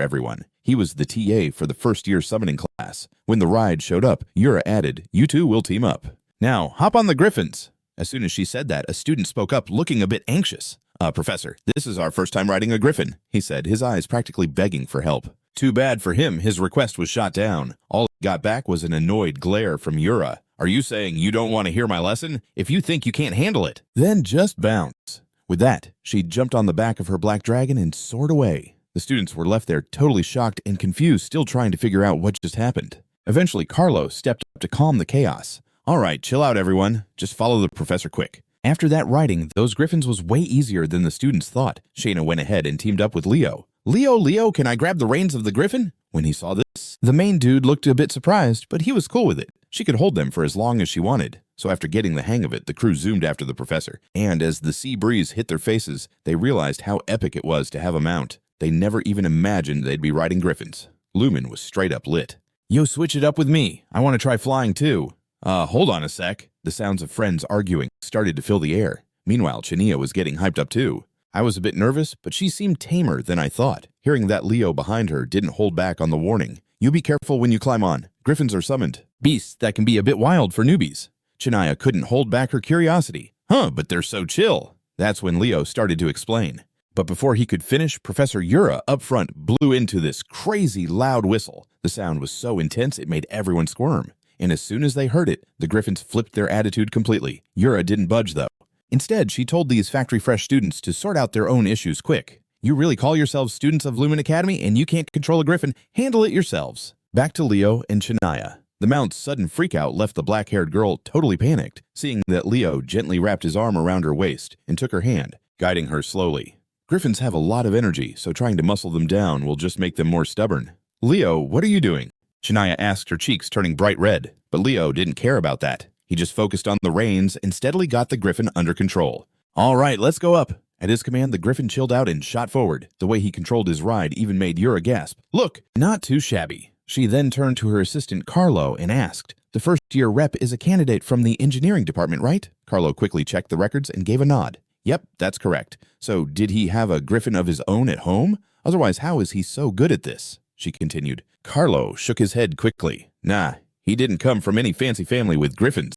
everyone. He was the TA for the first-year summoning class. When the ride showed up, Yura added, you two will team up. Now, hop on the griffins. As soon as she said that, a student spoke up, looking a bit anxious. Professor, this is our first time riding a griffin, he said, his eyes practically begging for help. Too bad for him, his request was shot down. All he got back was an annoyed glare from Yura. Are you saying you don't want to hear my lesson? If you think you can't handle it, then just bounce. With that, she jumped on the back of her black dragon and soared away. The students were left there totally shocked and confused, still trying to figure out what just happened. Eventually, Carlo stepped up to calm the chaos. All right, chill out, everyone. Just follow the professor quick. After that riding, those griffins was way easier than the students thought. Shayna went ahead and teamed up with Leo. Leo, can I grab the reins of the griffin? When he saw this, the main dude looked a bit surprised, but he was cool with it. She could hold them for as long as she wanted. So after getting the hang of it, the crew zoomed after the professor, and as the sea breeze hit their faces, they realized how epic it was to have a mount. They never even imagined they'd be riding griffins. Lumen was straight up lit. Yo, switch it up with me. I want to try flying too. Hold on a sec. The sounds of friends arguing started to fill the air. Meanwhile, Celia was getting hyped up too. I was a bit nervous, but she seemed tamer than I thought. Hearing that Leo behind her didn't hold back on the warning. You be careful when you climb on. Griffins are summoned. Beasts that can be a bit wild for newbies. Celia couldn't hold back her curiosity. But they're so chill. That's when Leo started to explain. But before he could finish, Professor Yura up front blew into this crazy loud whistle. The sound was so intense it made everyone squirm. And as soon as they heard it, the griffins flipped their attitude completely. Yura didn't budge though. Instead, she told these factory-fresh students to sort out their own issues quick. You really call yourselves students of Lumen Academy and you can't control a griffin? Handle it yourselves. Back to Leo and Celia. The mount's sudden freakout left the black-haired girl totally panicked, seeing that Leo gently wrapped his arm around her waist and took her hand, guiding her slowly. Griffins have a lot of energy, so trying to muscle them down will just make them more stubborn. Leo, what are you doing? Celia asked, her cheeks turning bright red, but Leo didn't care about that. He just focused on the reins and steadily got the griffin under control. All right, let's go up. At his command, the griffin chilled out and shot forward. The way he controlled his ride even made Yura gasp. Look, not too shabby. She then turned to her assistant Carlo and asked, the first-year rep is a candidate from the engineering department, right? Carlo quickly checked the records and gave a nod. Yep, that's correct. So did he have a griffin of his own at home? Otherwise, how is he so good at this? She continued. Carlo shook his head quickly. Nah, he didn't come from any fancy family with griffins.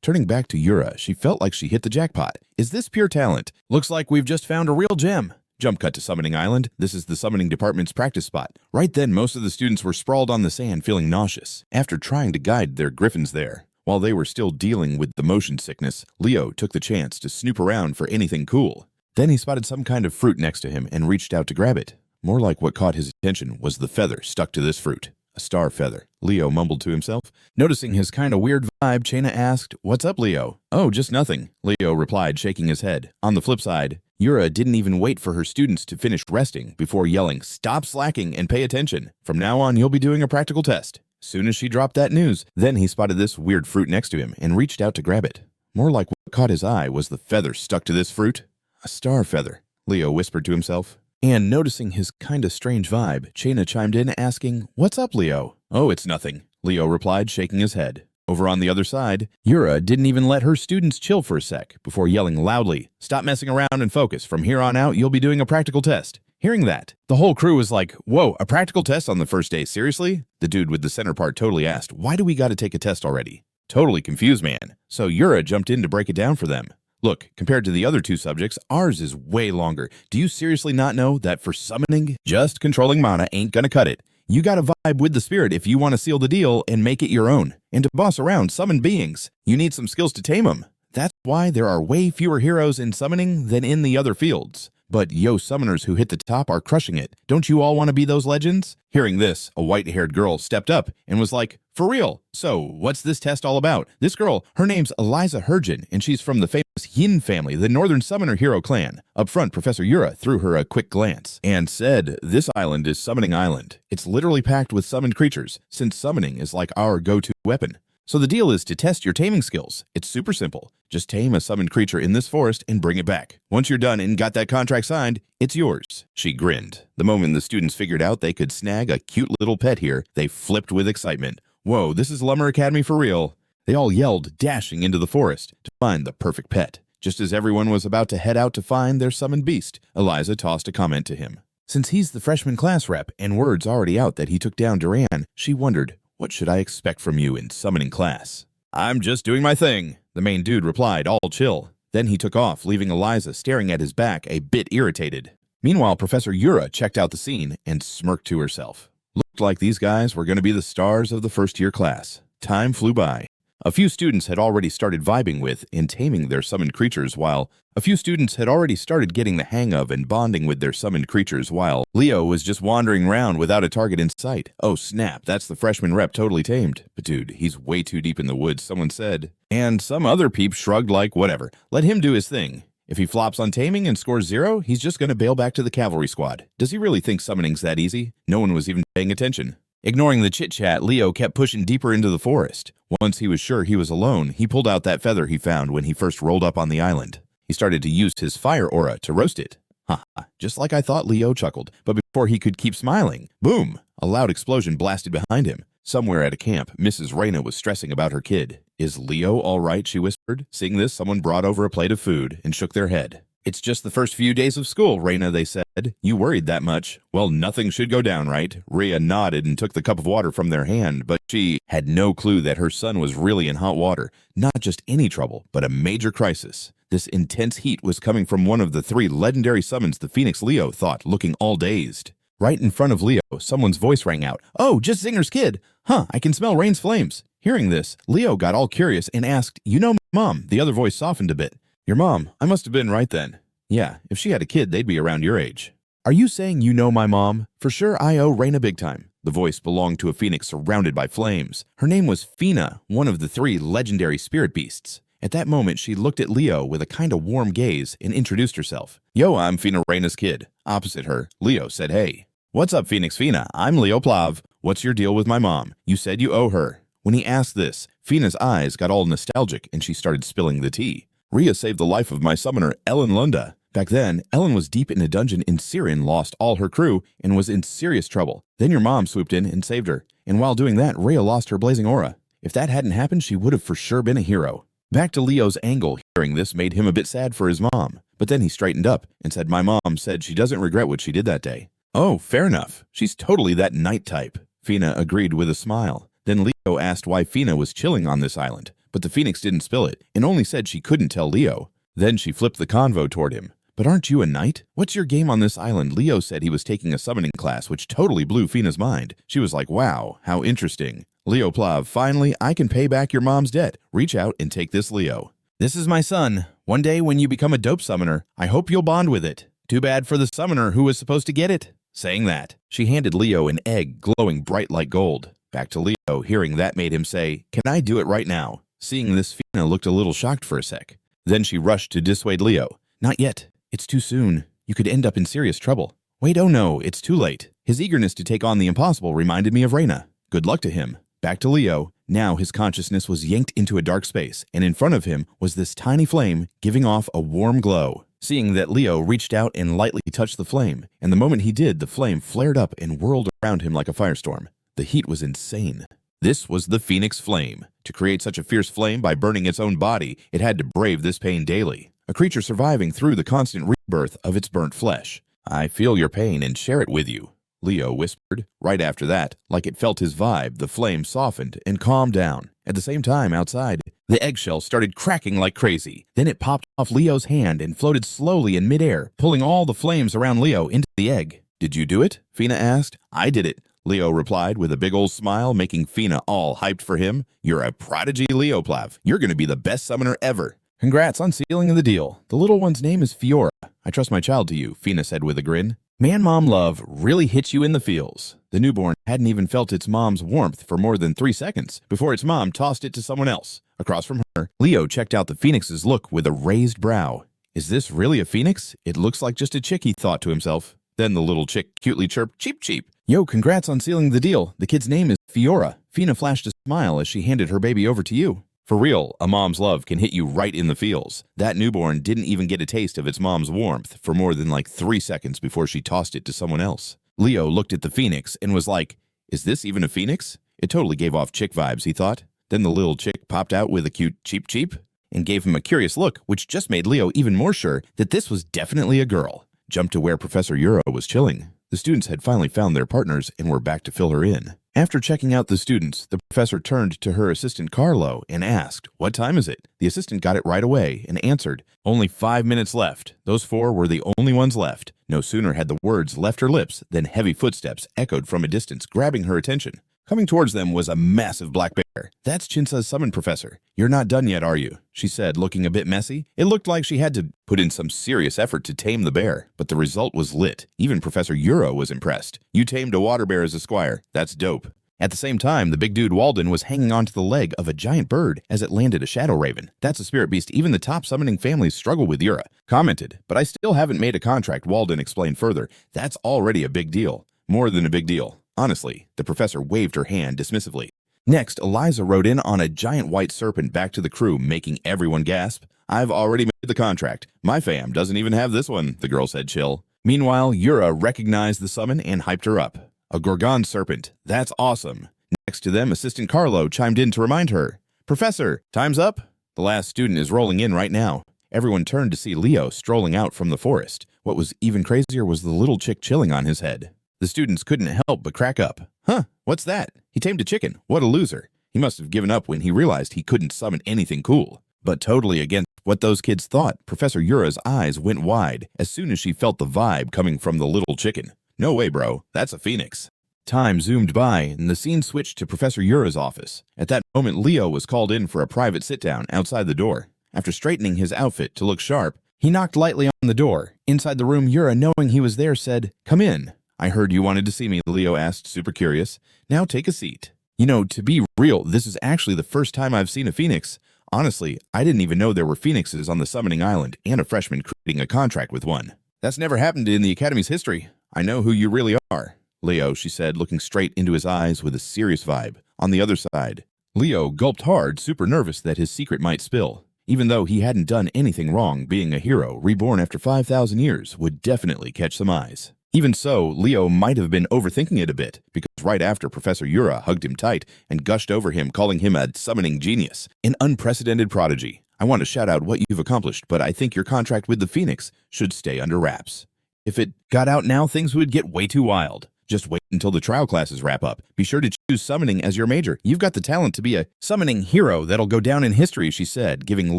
Turning back to Yura, she felt like she hit the jackpot. Is this pure talent? Looks like we've just found a real gem. Jump cut to Summoning Island. This is the summoning department's practice spot. Right then, most of the students were sprawled on the sand feeling nauseous after trying to guide their griffins there. While they were still dealing with the motion sickness, Leo took the chance to snoop around for anything cool. Then he spotted some kind of fruit next to him and reached out to grab it. More like what caught his attention was the feather stuck to this fruit. A star feather. Leo mumbled to himself. Noticing his kind of weird vibe, Chaina asked, What's up, Leo? Oh, just nothing, Leo replied, shaking his head. On the flip side, Yura didn't even wait for her students to finish resting before yelling, Stop slacking and pay attention. From now on, you'll be doing a practical test. Soon as she dropped that news, then he spotted this weird fruit next to him and reached out to grab it. More like what caught his eye was the feather stuck to this fruit. A star feather, Leo whispered to himself. And noticing his kinda strange vibe, Chaina chimed in asking, What's up, Leo? Oh, it's nothing, Leo replied, shaking his head. Over on the other side, Yura didn't even let her students chill for a sec before yelling loudly, Stop messing around and focus. From here on out, you'll be doing a practical test. Hearing that, the whole crew was like, Whoa, a practical test on the first day, seriously? The dude with the center part totally asked, Why do we gotta take a test already? Totally confused, man. So Yura jumped in to break it down for them. Look, compared to the other two subjects, ours is way longer. Do you seriously not know that for summoning, just controlling mana ain't gonna cut it? You gotta vibe with the spirit if you want to seal the deal and make it your own. And to boss around summoned beings, you need some skills to tame them. That's why there are way fewer heroes in summoning than in the other fields. But yo summoners who hit the top are crushing it. Don't you all want to be those legends? Hearing this, a white-haired girl stepped up and was like, For real? So, what's this test all about? This girl, her name's Eliza Hergen, and she's from the famous Yin family, the Northern Summoner Hero clan. Up front, Professor Yura threw her a quick glance and said, This island is Summoning Island. It's literally packed with summoned creatures, since summoning is like our go-to weapon. So the deal is to test your taming skills. It's super simple. Just tame a summoned creature in this forest and bring it back. Once you're done and got that contract signed, it's yours. She grinned. The moment the students figured out they could snag a cute little pet here, they flipped with excitement. Whoa, this is Lumen Academy for real. They all yelled, dashing into the forest to find the perfect pet. Just as everyone was about to head out to find their summoned beast, Eliza tossed a comment to him. Since he's the freshman class rep and word's already out that he took down Duran, she wondered, What should I expect from you in summoning class? I'm just doing my thing, the main dude replied, all chill. Then he took off, leaving Eliza staring at his back, a bit irritated. Meanwhile, Professor Yura checked out the scene and smirked to herself. Looked like these guys were going to be the stars of the first-year class. Time flew by. A few students had already started vibing with and taming their summoned creatures while a few students had already started getting the hang of and bonding with their summoned creatures while Leo was just wandering around without a target in sight. Oh snap, that's the freshman rep totally tamed. But dude, he's way too deep in the woods, someone said. And some other peep shrugged like whatever. Let him do his thing. If he flops on taming and scores 0, he's just going to bail back to the cavalry squad. Does he really think summoning's that easy? No one was even paying attention. Ignoring the chit-chat, Leo kept pushing deeper into the forest. Once he was sure he was alone, he pulled out that feather he found when he first rolled up on the island. He started to use his fire aura to roast it. Ha ha, just like I thought, Leo chuckled. But before he could keep smiling, boom! A loud explosion blasted behind him. Somewhere at a camp, Mrs. Reyna was stressing about her kid. "Is Leo all right?" she whispered. Seeing this, someone brought over a plate of food and shook their head. "It's just the first few days of school, Reyna," they said. "You worried that much? Well, nothing should go down, right?" Rhea nodded and took the cup of water from their hand, but she had no clue that her son was really in hot water. Not just any trouble, but a major crisis. This intense heat was coming from one of the 3 legendary summons the Phoenix Leo thought, looking all dazed. Right in front of Leo, someone's voice rang out. "Oh, just Zinger's kid. Huh, I can smell Rain's flames." Hearing this, Leo got all curious and asked, "You know, Mom?" The other voice softened a bit. "Your mom? I must have been right then. Yeah, if she had a kid, they'd be around your age." "Are you saying you know my mom?" "For sure, I owe Reyna big time." The voice belonged to a phoenix surrounded by flames. Her name was Fina, one of the 3 legendary spirit beasts. At that moment, she looked at Leo with a kind of warm gaze and introduced herself. "Yo, I'm Fina, Reyna's kid." Opposite her, Leo said, "Hey." "What's up, Phoenix Fina? I'm Leo Plav. What's your deal with my mom? You said you owe her." When he asked this, Fina's eyes got all nostalgic and she started spilling the tea. "Rhea saved the life of my summoner, Ellen Lunda. Back then, Ellen was deep in a dungeon in Syrian, lost all her crew, and was in serious trouble. Then your mom swooped in and saved her. And while doing that, Rhea lost her blazing aura. If that hadn't happened, she would have for sure been a hero." Back to Leo's angle, hearing this made him a bit sad for his mom. But then he straightened up and said, "My mom said she doesn't regret what she did that day." "Oh, fair enough. She's totally that knight type." Fina agreed with a smile. Then Leo asked why Fina was chilling on this island, but the Phoenix didn't spill it and only said she couldn't tell Leo. Then she flipped the convo toward him. "But aren't you a knight? What's your game on this island?" Leo said he was taking a summoning class, which totally blew Fina's mind. She was like, "Wow, how interesting." "Leo Plav, finally, I can pay back your mom's debt. Reach out and take this, Leo. This is my son. One day when you become a dope summoner, I hope you'll bond with it. Too bad for the summoner who was supposed to get it." Saying that, she handed Leo an egg glowing bright like gold. Back to Leo, hearing that made him say, "Can I do it right now?" Seeing this, Fina looked a little shocked for a sec. Then she rushed to dissuade Leo. "Not yet. It's too soon. You could end up in serious trouble." "Wait, oh no, it's too late." His eagerness to take on the impossible reminded me of Reyna. Good luck to him. Back to Leo. Now his consciousness was yanked into a dark space, and in front of him was this tiny flame giving off a warm glow. Seeing that, Leo reached out and lightly touched the flame, and the moment he did, the flame flared up and whirled around him like a firestorm. The heat was insane. This was the Phoenix Flame. To create such a fierce flame by burning its own body, it had to brave this pain daily. A creature surviving through the constant rebirth of its burnt flesh. "I feel your pain and share it with you," Leo whispered. Right after that, like it felt his vibe, the flame softened and calmed down. At the same time, outside, the eggshell started cracking like crazy. Then it popped off Leo's hand and floated slowly in midair, pulling all the flames around Leo into the egg. "Did you do it?" Fina asked. "I did it," Leo replied with a big old smile, making Fina all hyped for him. "You're a prodigy, Leo Plav. You're going to be the best summoner ever." "Congrats on sealing the deal. The little one's name is Fiora. I trust my child to you," Fina said with a grin. Man-mom love really hits you in the feels. The newborn hadn't even felt its mom's warmth for more than 3 seconds before its mom tossed it to someone else. Across from her, Leo checked out the phoenix's look with a raised brow. "Is this really a phoenix? It looks like just a chick," he thought to himself. Then the little chick cutely chirped, "Cheep, cheep." "Yo, congrats on sealing the deal. The kid's name is Fiora." Fina flashed a smile as she handed her baby over to you. For real, a mom's love can hit you right in the feels. That newborn didn't even get a taste of its mom's warmth for more than like 3 seconds before she tossed it to someone else. Leo looked at the phoenix and was like, "Is this even a phoenix?" It totally gave off chick vibes, he thought. Then the little chick popped out with a cute cheep cheep and gave him a curious look, which just made Leo even more sure that this was definitely a girl. Jumped to where Professor Euro was chilling. The students had finally found their partners and were back to fill her in. After checking out the students, the professor turned to her assistant Carlo and asked, "What time is it?" The assistant got it right away and answered, "Only 5 minutes left." Those 4 were the only ones left. No sooner had the words left her lips than heavy footsteps echoed from a distance, grabbing her attention. Coming towards them was a massive black bear. "That's Chinsa's summon, Professor. You're not done yet, are you?" she said, looking a bit messy. It looked like she had to put in some serious effort to tame the bear, but the result was lit. Even Professor Euro was impressed. "You tamed a water bear as a squire. That's dope." At the same time, the big dude Walden was hanging onto the leg of a giant bird as it landed a shadow raven. "That's a spirit beast even the top summoning families struggle with," Yura commented. "But I still haven't made a contract," Walden explained further. "That's already a big deal. More than a big deal. Honestly, the professor waved her hand dismissively. Next, Eliza rode in on a giant white serpent back to the crew, making everyone gasp. I've already made the contract. My fam doesn't even have this one, the girl said chill. Meanwhile, Yura recognized the summon and hyped her up. A Gorgon serpent. That's awesome. Next to them, Assistant Carlo chimed in to remind her. Professor, time's up. The last student is rolling in right now. Everyone turned to see Leo strolling out from the forest. What was even crazier was the little chick chilling on his head. The students couldn't help but crack up. Huh, what's that? He tamed a chicken. What a loser. He must have given up when he realized he couldn't summon anything cool. But totally against what those kids thought, Professor Yura's eyes went wide as soon as she felt the vibe coming from the little chicken. No way, bro. That's a phoenix. Time zoomed by, and the scene switched to Professor Yura's office. At that moment, Leo was called in for a private sit-down outside the door. After straightening his outfit to look sharp, he knocked lightly on the door. Inside the room, Yura, knowing he was there, said, "Come in." "I heard you wanted to see me," Leo asked, super curious. "Now take a seat." You know, to be real, this is actually the first time I've seen a phoenix. Honestly, I didn't even know there were phoenixes on the summoning island and a freshman creating a contract with one. That's never happened in the Academy's history. I know who you really are. Leo, she said, looking straight into his eyes with a serious vibe. On the other side, Leo gulped hard, super nervous that his secret might spill. Even though he hadn't done anything wrong, being a hero reborn after 5,000 years would definitely catch some eyes. Even so, Leo might have been overthinking it a bit, because right after Professor Yura hugged him tight and gushed over him, calling him a summoning genius, an unprecedented prodigy. "I want to shout out what you've accomplished, but I think your contract with the Phoenix should stay under wraps. If it got out now, things would get way too wild. Just wait until the trial classes wrap up. Be sure to choose summoning as your major. You've got the talent to be a summoning hero that'll go down in history," she said, giving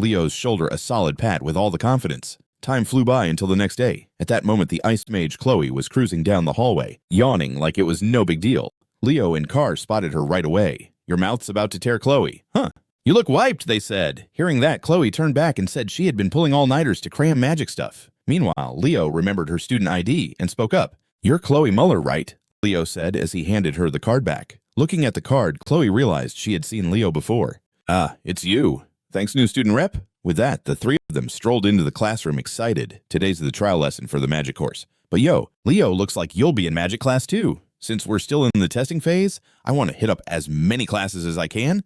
Leo's shoulder a solid pat with all the confidence. Time flew by until the next day. At that moment, the ice mage Chloe was cruising down the hallway, yawning like it was no big deal. Leo and Carr spotted her right away. "Your mouth's about to tear, Chloe." "Huh. You look wiped," they said. Hearing that, Chloe turned back and said she had been pulling all-nighters to cram magic stuff. Meanwhile, Leo remembered her student ID and spoke up. "You're Chloe Muller, right?" Leo said as he handed her the card back. Looking at the card, Chloe realized she had seen Leo before. "Ah, it's you. Thanks, new student rep." With that, the three of them strolled into the classroom excited. Today's the trial lesson for the magic course. "But yo, Leo looks like you'll be in magic class too. Since we're still in the testing phase, I want to hit up as many classes as I can."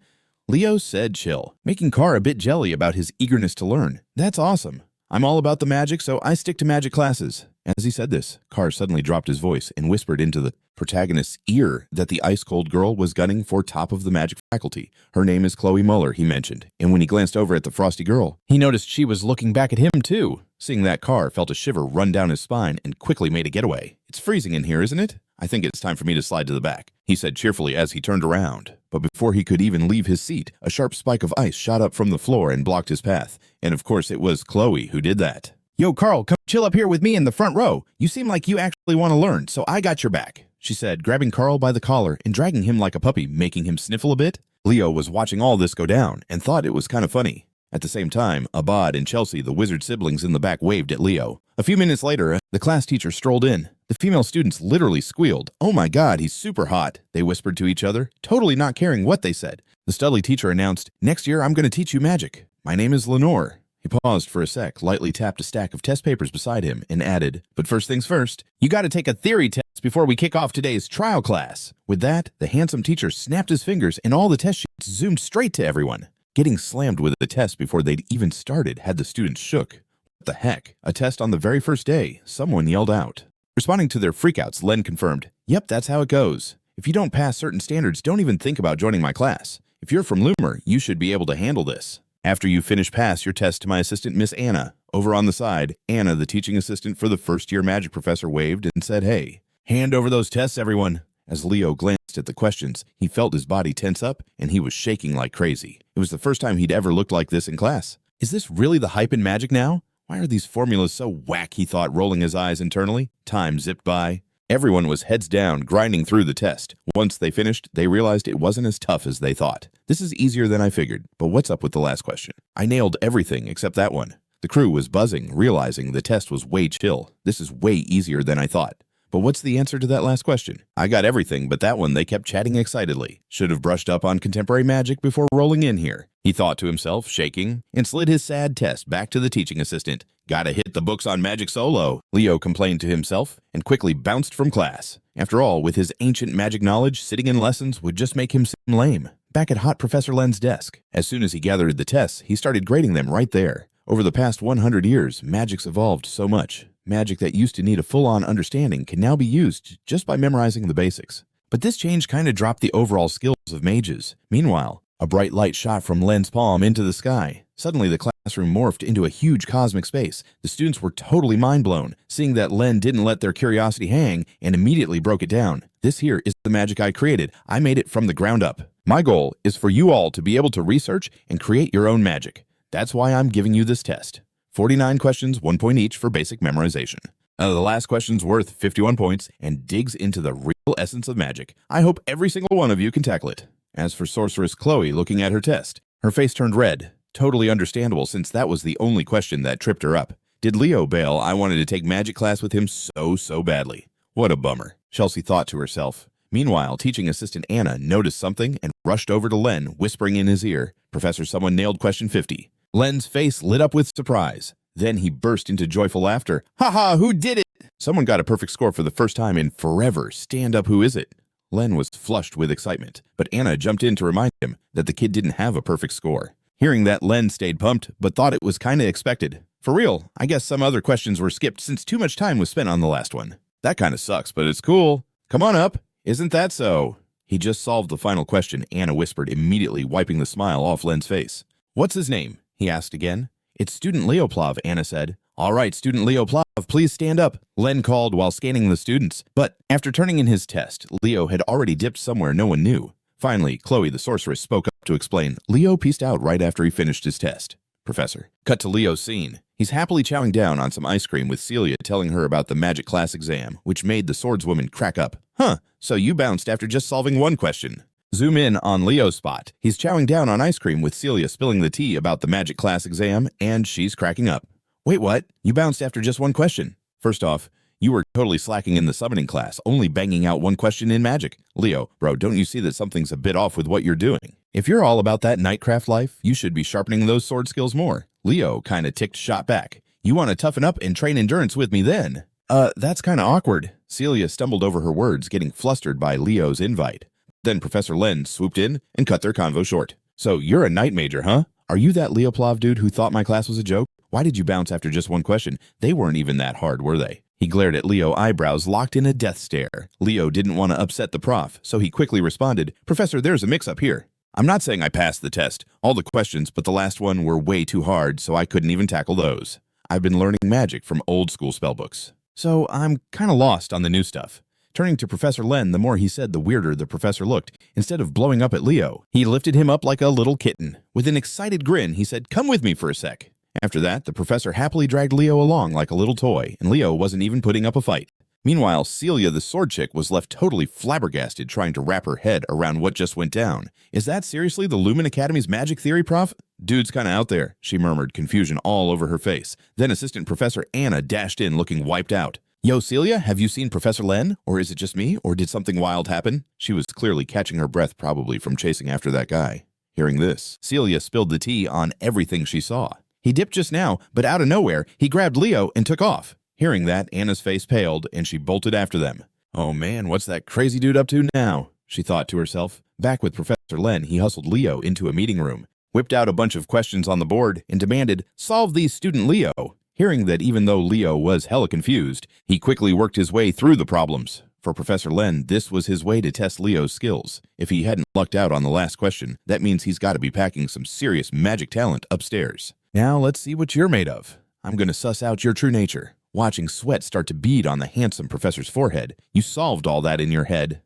Leo said chill, making Carr a bit jelly about his eagerness to learn. "That's awesome. I'm all about the magic, so I stick to magic classes." As he said this, Carr suddenly dropped his voice and whispered into the protagonist's ear that the ice-cold girl was gunning for top of the magic faculty. "Her name is Chloe Muller," he mentioned, and when he glanced over at the frosty girl, he noticed she was looking back at him too. Seeing that, Carr felt a shiver run down his spine and quickly made a getaway. "It's freezing in here, isn't it? I think it's time for me to slide to the back," he said cheerfully as he turned around. But before he could even leave his seat, a sharp spike of ice shot up from the floor and blocked his path. And of course, it was Chloe who did that. "Yo, Carl, come chill up here with me in the front row. You seem like you actually want to learn, so I got your back," she said, grabbing Carl by the collar and dragging him like a puppy, making him sniffle a bit. Leo was watching all this go down and thought it was kind of funny. At the same time, Abad and Chelsea, the wizard siblings in the back, waved at Leo. A few minutes later, the class teacher strolled in. The female students literally squealed. "Oh my god, he's super hot," they whispered to each other, totally not caring what they said. The studly teacher announced, "Next year I'm going to teach you magic. My name is Lenore." He paused for a sec, lightly tapped a stack of test papers beside him, and added, "But first things first, you got to take a theory test before we kick off today's trial class." With that, the handsome teacher snapped his fingers and all the test sheets zoomed straight to everyone. Getting slammed with a test before they'd even started had the students shook. What the heck? A test on the very first day, someone yelled out. Responding to their freakouts, Len confirmed, "Yep, that's how it goes. If you don't pass certain standards, don't even think about joining my class. If you're from Lumen, you should be able to handle this. After you finish, pass your test to my assistant, Miss Anna." Over on the side, Anna, the teaching assistant for the first-year magic professor, waved and said, "Hey, hand over those tests, everyone." As Leo glanced at the questions, he felt his body tense up, and he was shaking like crazy. It was the first time he'd ever looked like this in class. Is this really the hype in magic now? Why are these formulas so whack, he thought, rolling his eyes internally. Time zipped by. Everyone was heads down, grinding through the test. Once they finished, they realized it wasn't as tough as they thought. "This is easier than I figured, but what's up with the last question? I nailed everything except that one." The crew was buzzing, realizing the test was way chill. "This is way easier than I thought." But what's the answer to that last question? I got everything, but that one they kept chatting excitedly. Should have brushed up on contemporary magic before rolling in here, he thought to himself, shaking, and slid his sad test back to the teaching assistant. Gotta hit the books on magic solo, Leo complained to himself, and quickly bounced from class. After all, with his ancient magic knowledge, sitting in lessons would just make him seem lame. Back at hot Professor Len's desk, as soon as he gathered the tests, he started grading them right there. Over the past 100 years, magic's evolved so much. Magic that used to need a full-on understanding can now be used just by memorizing the basics. But this change kind of dropped the overall skills of mages. Meanwhile, a bright light shot from Len's palm into the sky. Suddenly, the classroom morphed into a huge cosmic space. The students were totally mind-blown, seeing that Len didn't let their curiosity hang and immediately broke it down. This here is the magic I created. I made it from the ground up. My goal is for you all to be able to research and create your own magic. That's why I'm giving you this test. 49 questions, 1 point each for basic memorization. The last question's worth 51 points and digs into the real essence of magic. I hope every single one of you can tackle it. As for Sorceress Chloe looking at her test, her face turned red. Totally understandable since that was the only question that tripped her up. Did Leo bail? I wanted to take magic class with him so badly. What a bummer, Chelsea thought to herself. Meanwhile, teaching assistant Anna noticed something and rushed over to Len, whispering in his ear, Professor, someone nailed question 50. Len's face lit up with surprise. Then he burst into joyful laughter. Ha ha, who did it? Someone got a perfect score for the first time in forever. Stand up, who is it? Len was flushed with excitement, but Anna jumped in to remind him that the kid didn't have a perfect score. Hearing that, Len stayed pumped, but thought it was kinda expected. For real, I guess some other questions were skipped since too much time was spent on the last one. That kinda sucks, but it's cool. Come on up. Isn't that so? He just solved the final question, Anna whispered, immediately wiping the smile off Len's face. What's his name? He asked again. It's student Leo Plav, Anna said. All right, student Leo Plav, please stand up, Len called while scanning the students. But after turning in his test, Leo had already dipped somewhere no one knew. Finally, Chloe the sorceress spoke up to explain. Leo pieced out right after he finished his test. Professor. Cut to Leo's scene. He's happily chowing down on some ice cream with Celia telling her about the magic class exam, which made the swordswoman crack up. Huh, so you bounced after just solving one question. Zoom in on Leo's spot. He's chowing down on ice cream with Celia spilling the tea about the magic class exam, and she's cracking up. Wait, what? You bounced after just one question. First off, you were totally slacking in the summoning class, only banging out one question in magic. Leo, bro, don't you see that something's a bit off with what you're doing? If you're all about that knightcraft life, you should be sharpening those sword skills more. Leo kinda ticked shot back. You want to toughen up and train endurance with me then? That's kinda awkward. Celia stumbled over her words, getting flustered by Leo's invite. Then Professor Len swooped in and cut their convo short. So you're a night major, huh? Are you that Leo Plav dude who thought my class was a joke? Why did you bounce after just one question? They weren't even that hard, were they? He glared at Leo, eyebrows locked in a death stare. Leo didn't want to upset the prof, so he quickly responded, Professor, there's a mix-up here. I'm not saying I passed the test, all the questions, but the last one were way too hard, so I couldn't even tackle those. I've been learning magic from old school spellbooks. So I'm kinda lost on the new stuff. Turning to Professor Len, the more he said, the weirder the professor looked. Instead of blowing up at Leo, he lifted him up like a little kitten. With an excited grin, he said, come with me for a sec. After that, the professor happily dragged Leo along like a little toy, and Leo wasn't even putting up a fight. Meanwhile, Celia the sword chick was left totally flabbergasted trying to wrap her head around what just went down. Is that seriously the Lumen Academy's magic theory, prof? Dude's kinda out there, she murmured, confusion all over her face. Then Assistant Professor Anna dashed in looking wiped out. Yo, Celia, have you seen Professor Len? Or is it just me? Or did something wild happen? She was clearly catching her breath, probably from chasing after that guy. Hearing this, Celia spilled the tea on everything she saw. He dipped just now, but out of nowhere, he grabbed Leo and took off. Hearing that, Anna's face paled, and she bolted after them. Oh man, what's that crazy dude up to now? She thought to herself. Back with Professor Len, he hustled Leo into a meeting room, whipped out a bunch of questions on the board, and demanded, solve these, student Leo. Hearing that even though Leo was hella confused, he quickly worked his way through the problems. For Professor Len, this was his way to test Leo's skills. If he hadn't lucked out on the last question, that means he's got to be packing some serious magic talent upstairs. Now let's see what you're made of. I'm gonna suss out your true nature. Watching sweat start to bead on the handsome professor's forehead, you solved all that in your head.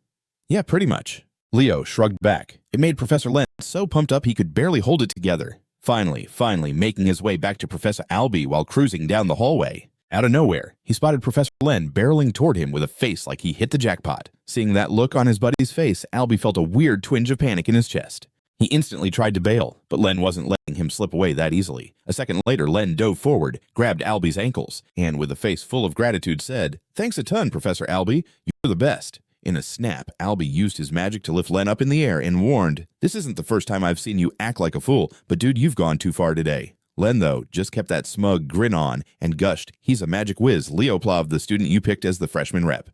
Yeah, pretty much. Leo shrugged back. It made Professor Len so pumped up he could barely hold it together. Finally making his way back to Professor Albie while cruising down the hallway. Out of nowhere, he spotted Professor Len barreling toward him with a face like he hit the jackpot. Seeing that look on his buddy's face, Albie felt a weird twinge of panic in his chest. He instantly tried to bail, but Len wasn't letting him slip away that easily. A second later, Len dove forward, grabbed Albie's ankles, and with a face full of gratitude said, "Thanks a ton, Professor Albie. You're the best." In a snap, Albie used his magic to lift Len up in the air and warned, "This isn't the first time I've seen you act like a fool, but dude, you've gone too far today." Len, though, just kept that smug grin on and gushed, "He's a magic whiz, Leo Plav, the student you picked as the freshman rep.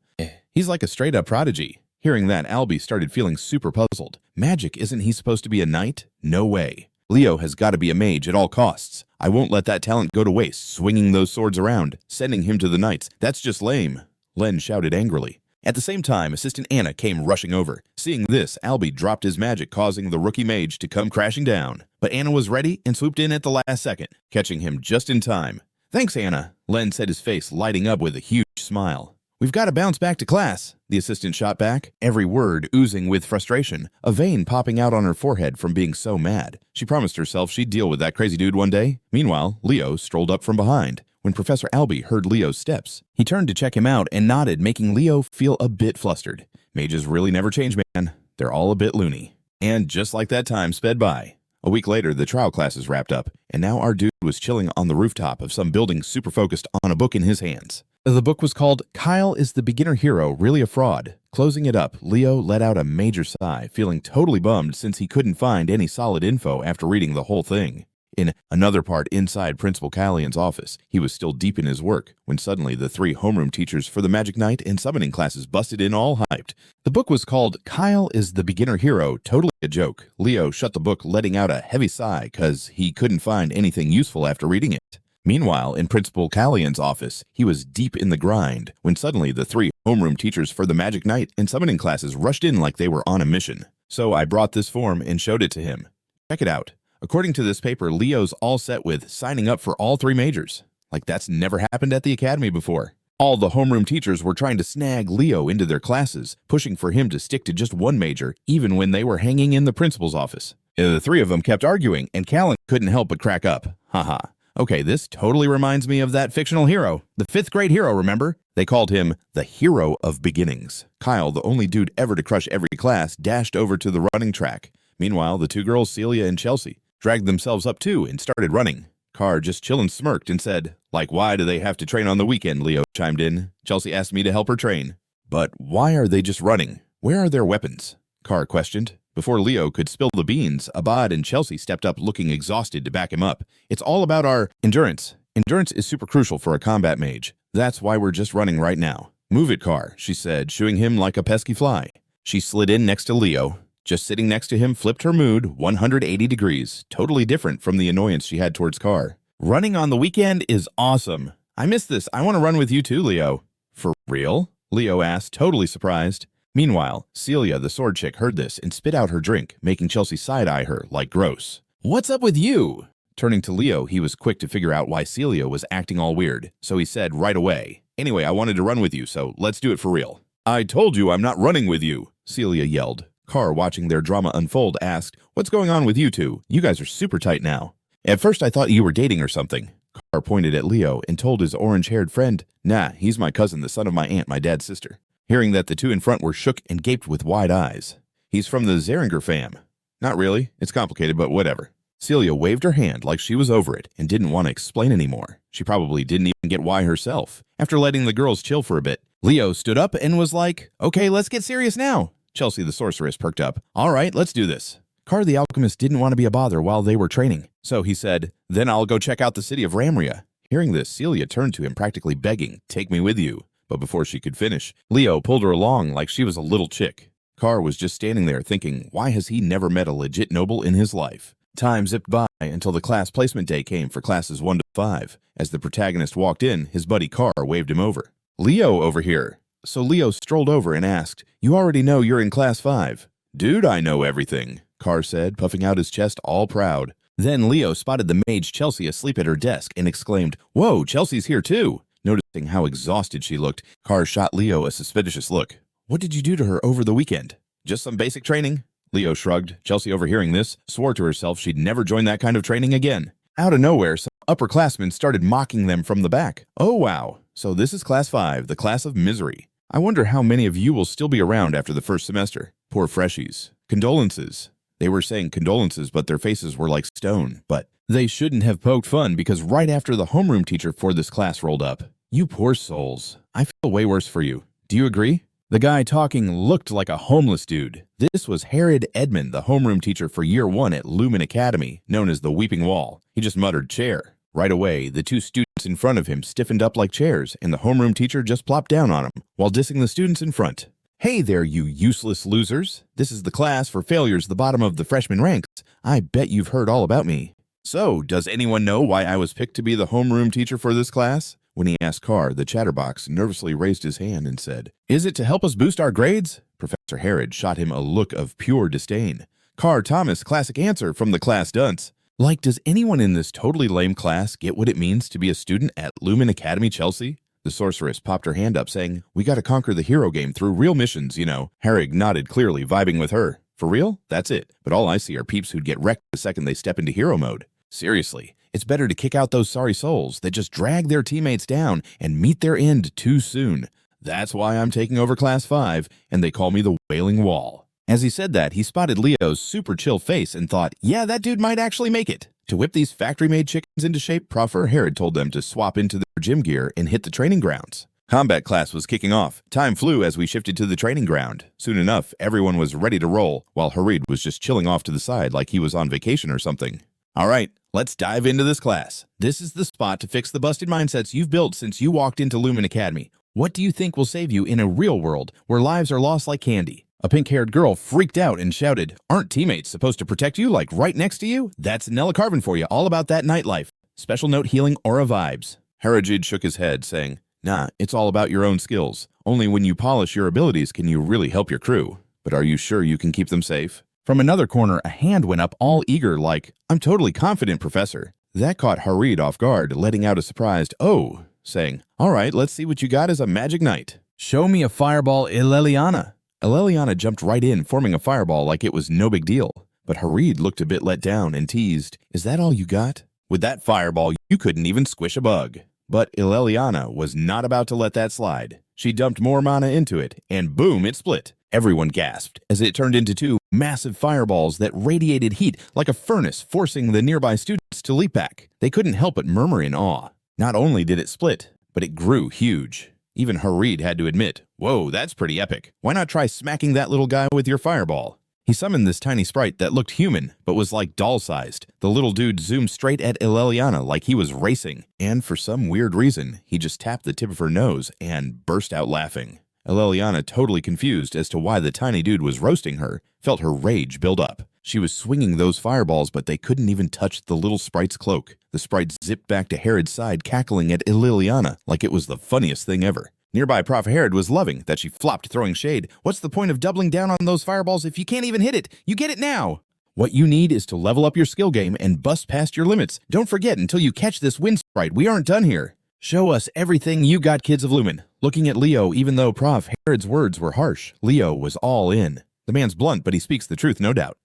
He's like a straight-up prodigy." Hearing that, Albie started feeling super puzzled. Magic, isn't he supposed to be a knight? No way. Leo has got to be a mage at all costs. I won't let that talent go to waste, swinging those swords around, sending him to the knights. That's just lame. Len shouted angrily. At the same time, Assistant Anna came rushing over. Seeing this, Albie dropped his magic, causing the rookie mage to come crashing down. But Anna was ready and swooped in at the last second, catching him just in time. "Thanks, Anna," Len said, his face lighting up with a huge smile. "We've got to bounce back to class," the assistant shot back, every word oozing with frustration, a vein popping out on her forehead from being so mad. She promised herself she'd deal with that crazy dude one day. Meanwhile, Leo strolled up from behind. When Professor Albie heard Leo's steps, he turned to check him out and nodded, making Leo feel a bit flustered. Mages really never change, man. They're all a bit loony. And just like that time sped by. A week later, the trial classes wrapped up, and now our dude was chilling on the rooftop of some building, super focused on a book in his hands. The book was called Kyle is the Beginner Hero, Really a Fraud? Closing it up, Leo let out a major sigh, feeling totally bummed since he couldn't find any solid info after reading the whole thing. In another part inside Principal Callian's office, he was still deep in his work when suddenly the 3 homeroom teachers for the Magic Knight and Summoning classes busted in all hyped. The book was called Kyle is the Beginner Hero, Totally a Joke. Leo shut the book, letting out a heavy sigh because he couldn't find anything useful after reading it. Meanwhile, in Principal Callian's office, he was deep in the grind when suddenly the 3 homeroom teachers for the Magic Knight and Summoning classes rushed in like they were on a mission. So I brought this form and showed it to him. Check it out. According to this paper, Leo's all set with signing up for all 3 majors. Like that's never happened at the academy before. All the homeroom teachers were trying to snag Leo into their classes, pushing for him to stick to just one major, even when they were hanging in the principal's office. The 3 of them kept arguing, and Callan couldn't help but crack up. Haha. Okay, this totally reminds me of that fictional hero, the 5th grade hero, remember? They called him the Hero of Beginnings. Kyle, the only dude ever to crush every class, dashed over to the running track. Meanwhile, the 2 girls, Celia and Chelsea, dragged themselves up too and started running. Carr just chillin' smirked and said, "Like, why do they have to train on the weekend?" Leo chimed in. Chelsea asked me to help her train. "But why are they just running? Where are their weapons?" Carr questioned. Before Leo could spill the beans, Abad and Chelsea stepped up looking exhausted to back him up. "It's all about our endurance. Endurance is super crucial for a combat mage. That's why we're just running right now." "Move it, Carr," she said, shooing him like a pesky fly. She slid in next to Leo. Just sitting next to him flipped her mood 180 degrees, totally different from the annoyance she had towards Carr. "Running on the weekend is awesome. I miss this. I want to run with you too, Leo." "For real?" Leo asked, totally surprised. Meanwhile, Celia, the sword chick, heard this and spit out her drink, making Chelsea side-eye her like gross. "What's up with you?" Turning to Leo, he was quick to figure out why Celia was acting all weird, so he said right away, "Anyway, I wanted to run with you, so let's do it for real." "I told you I'm not running with you," Celia yelled. Carr, watching their drama unfold, asked, "What's going on with you two? You guys are super tight now." "At first I thought you were dating or something." Carr pointed at Leo and told his orange-haired friend, "Nah, he's my cousin, the son of my aunt, my dad's sister." Hearing that, the 2 in front were shook and gaped with wide eyes. "He's from the Xaringer fam." "Not really. It's complicated, but whatever." Celia waved her hand like she was over it and didn't want to explain anymore. She probably didn't even get why herself. After letting the girls chill for a bit, Leo stood up and was like, "Okay, let's get serious now." Chelsea the sorceress perked up. "All right, let's do this." Carr the alchemist didn't want to be a bother while they were training, so he said, "Then I'll go check out the city of Ramria." Hearing this, Celia turned to him practically begging, "Take me with you." But before she could finish, Leo pulled her along like she was a little chick. Carr was just standing there thinking, why has he never met a legit noble in his life? Time zipped by until the class placement day came for classes 1 to 5. As the protagonist walked in, his buddy Carr waved him over. "Leo over here." So Leo strolled over and asked, "You already know you're in class 5. "Dude, I know everything," Carr said, puffing out his chest all proud. Then Leo spotted the mage Chelsea asleep at her desk and exclaimed, "Whoa, Chelsea's here too." Noticing how exhausted she looked, Carr shot Leo a suspicious look. "What did you do to her over the weekend?" "Just some basic training." Leo shrugged. Chelsea, overhearing this, swore to herself she'd never join that kind of training again. Out of nowhere, some upperclassmen started mocking them from the back. "Oh wow, so this is class 5, the class of misery. I wonder how many of you will still be around after the first semester. Poor freshies. Condolences." They were saying condolences, but their faces were like stone. But they shouldn't have poked fun because right after the homeroom teacher for this class rolled up. You poor souls. I feel way worse for you. Do you agree? The guy talking looked like a homeless dude. This was Herod Edmund, the homeroom teacher for year 1 at Lumen Academy, known as the Weeping Wall. He just muttered, "Chair." Right away, the 2 students in front of him stiffened up like chairs, and the homeroom teacher just plopped down on him while dissing the students in front. "Hey there, you useless losers. This is the class for failures the bottom of the freshman ranks. I bet you've heard all about me." "So, does anyone know why I was picked to be the homeroom teacher for this class?" When he asked Carr, the chatterbox nervously raised his hand and said, "Is it to help us boost our grades?" Professor Herod shot him a look of pure disdain. Carr Thomas, classic answer from the class dunce. Like, does anyone in this totally lame class get what it means to be a student at Lumen Academy, Chelsea? The sorceress popped her hand up, saying, "We gotta conquer the hero game through real missions, you know." Herod nodded clearly, vibing with her. "For real? That's it. But all I see are peeps who'd get wrecked the second they step into hero mode. Seriously, it's better to kick out those sorry souls that just drag their teammates down and meet their end too soon. That's why I'm taking over Class 5, and they call me the Wailing Wall." As he said that, he spotted Leo's super chill face and thought, yeah, that dude might actually make it. To whip these factory-made chickens into shape, Professor Herod told them to swap into their gym gear and hit the training grounds. Combat class was kicking off. Time flew as we shifted to the training ground. Soon enough, everyone was ready to roll, while Herod was just chilling off to the side like he was on vacation or something. All right, let's dive into this class. This is the spot to fix the busted mindsets you've built since you walked into Lumen Academy. What do you think will save you in a real world where lives are lost like candy? A pink-haired girl freaked out and shouted, "Aren't teammates supposed to protect you like right next to you?" That's Nella Carvin for you, all about that nightlife. Special note healing aura vibes. Herajid shook his head, saying, "Nah, it's all about your own skills. Only when you polish your abilities can you really help your crew. But are you sure you can keep them safe?" From another corner, a hand went up all eager like, "I'm totally confident, Professor." That caught Harid off guard, letting out a surprised, "Oh," saying, "All right, let's see what you got as a magic knight. Show me a fireball, Ileliana." Ileliana jumped right in, forming a fireball like it was no big deal. But Harid looked a bit let down and teased, "Is that all you got? With that fireball, you couldn't even squish a bug." But Ileliana was not about to let that slide. She dumped more mana into it, and boom, it split. Everyone gasped as it turned into 2 massive fireballs that radiated heat like a furnace, forcing the nearby students to leap back. They couldn't help but murmur in awe. Not only did it split, but it grew huge. Even Harid had to admit, "Whoa, that's pretty epic. Why not try smacking that little guy with your fireball?" He summoned this tiny sprite that looked human, but was like doll-sized. The little dude zoomed straight at Ileliana like he was racing, and for some weird reason, he just tapped the tip of her nose and burst out laughing. Ileliana, totally confused as to why the tiny dude was roasting her, felt her rage build up. She was swinging those fireballs, but they couldn't even touch the little sprite's cloak. The sprite zipped back to Herod's side, cackling at Ileliana like it was the funniest thing ever. Nearby Prof. Herod was loving that she flopped, throwing shade. "What's the point of doubling down on those fireballs if you can't even hit it? You get it now." What you need is to level up your skill game and bust past your limits. Don't forget, until you catch this wind sprite, we aren't done here. Show us everything you got, kids of Lumen. Looking at Leo, even though Prof. Herod's words were harsh, Leo was all in. The man's blunt, but he speaks the truth, no doubt.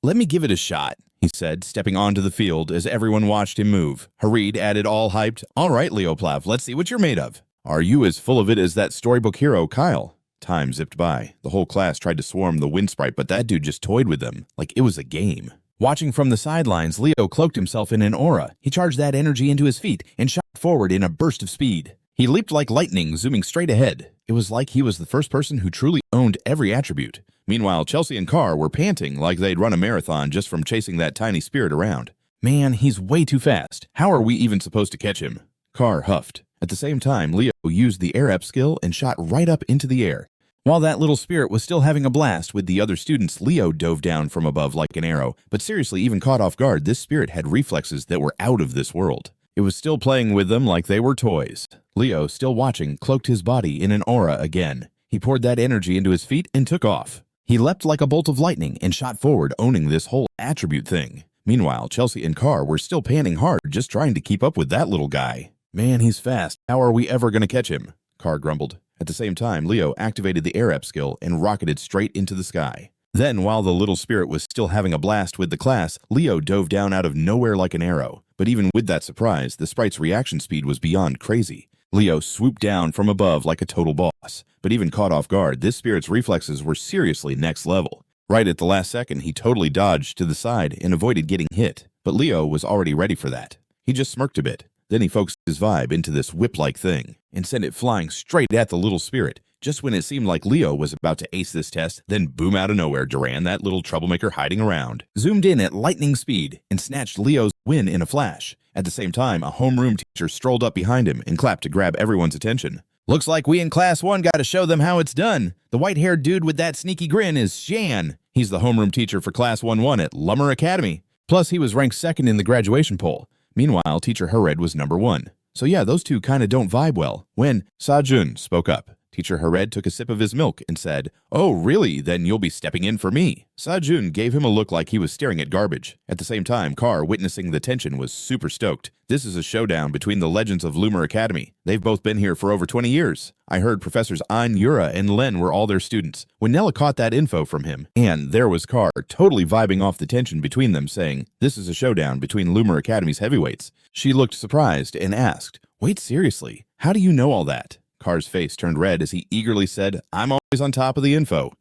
"Let me give it a shot," he said, stepping onto the field as everyone watched him move. Harid added, all hyped, "All right, Leo Plav, let's see what you're made of." "Are you as full of it as that storybook hero, Kyle?" Time zipped by. The whole class tried to swarm the wind sprite, but that dude just toyed with them like it was a game. Watching from the sidelines, Leo cloaked himself in an aura. He charged that energy into his feet and shot forward in a burst of speed. He leaped like lightning, zooming straight ahead. It was like he was the first person who truly owned every attribute. Meanwhile, Chelsea and Carr were panting like they'd run a marathon just from chasing that tiny spirit around. "Man, he's way too fast. How are we even supposed to catch him?" Carr huffed. At the same time, Leo used the air up skill and shot right up into the air. While that little spirit was still having a blast with the other students, Leo dove down from above like an arrow. But seriously, even caught off guard, this spirit had reflexes that were out of this world. It was still playing with them like they were toys. Leo, still watching, cloaked his body in an aura again. He poured that energy into his feet and took off. He leapt like a bolt of lightning and shot forward, owning this whole attribute thing. Meanwhile, Chelsea and Carr were still panting hard, just trying to keep up with that little guy. "Man, he's fast. How are we ever going to catch him?" Carr grumbled. At the same time, Leo activated the air up skill and rocketed straight into the sky. Then, while the little spirit was still having a blast with the class, Leo dove down out of nowhere like an arrow. But even with that surprise, the sprite's reaction speed was beyond crazy. Leo swooped down from above like a total boss. But even caught off guard, this spirit's reflexes were seriously next level. Right at the last second, he totally dodged to the side and avoided getting hit, but Leo was already ready for that. He just smirked a bit. Then he focused his vibe into this whip-like thing and sent it flying straight at the little spirit. Just when it seemed like Leo was about to ace this test, then boom, out of nowhere, Duran, that little troublemaker hiding around, zoomed in at lightning speed and snatched Leo's win in a flash. At the same time, a homeroom teacher strolled up behind him and clapped to grab everyone's attention. "Looks like we in Class 1 got to show them how it's done. The white-haired dude with that sneaky grin is Shan. He's the homeroom teacher for Class 1-1 at Lumen Academy. Plus, he was ranked second in the graduation poll. Meanwhile, Teacher Hared was number 1. So yeah, those two kinda don't vibe well." When Sa-jun spoke up, Teacher Hared took a sip of his milk and said, "Oh, really? Then you'll be stepping in for me." Sa-jun gave him a look like he was staring at garbage. At the same time, Carr, witnessing the tension, was super stoked. This is a showdown between the legends of Lumen Academy. They've both been here for over 20 years. I heard Professors An, Yura, and Len were all their students. When Nella caught that info from him, and there was Carr totally vibing off the tension between them, saying, "This is a showdown between Lumen Academy's heavyweights." She looked surprised and asked, "Wait, seriously? How do you know all that?" Carr's face turned red as he eagerly said, "I'm always on top of the info."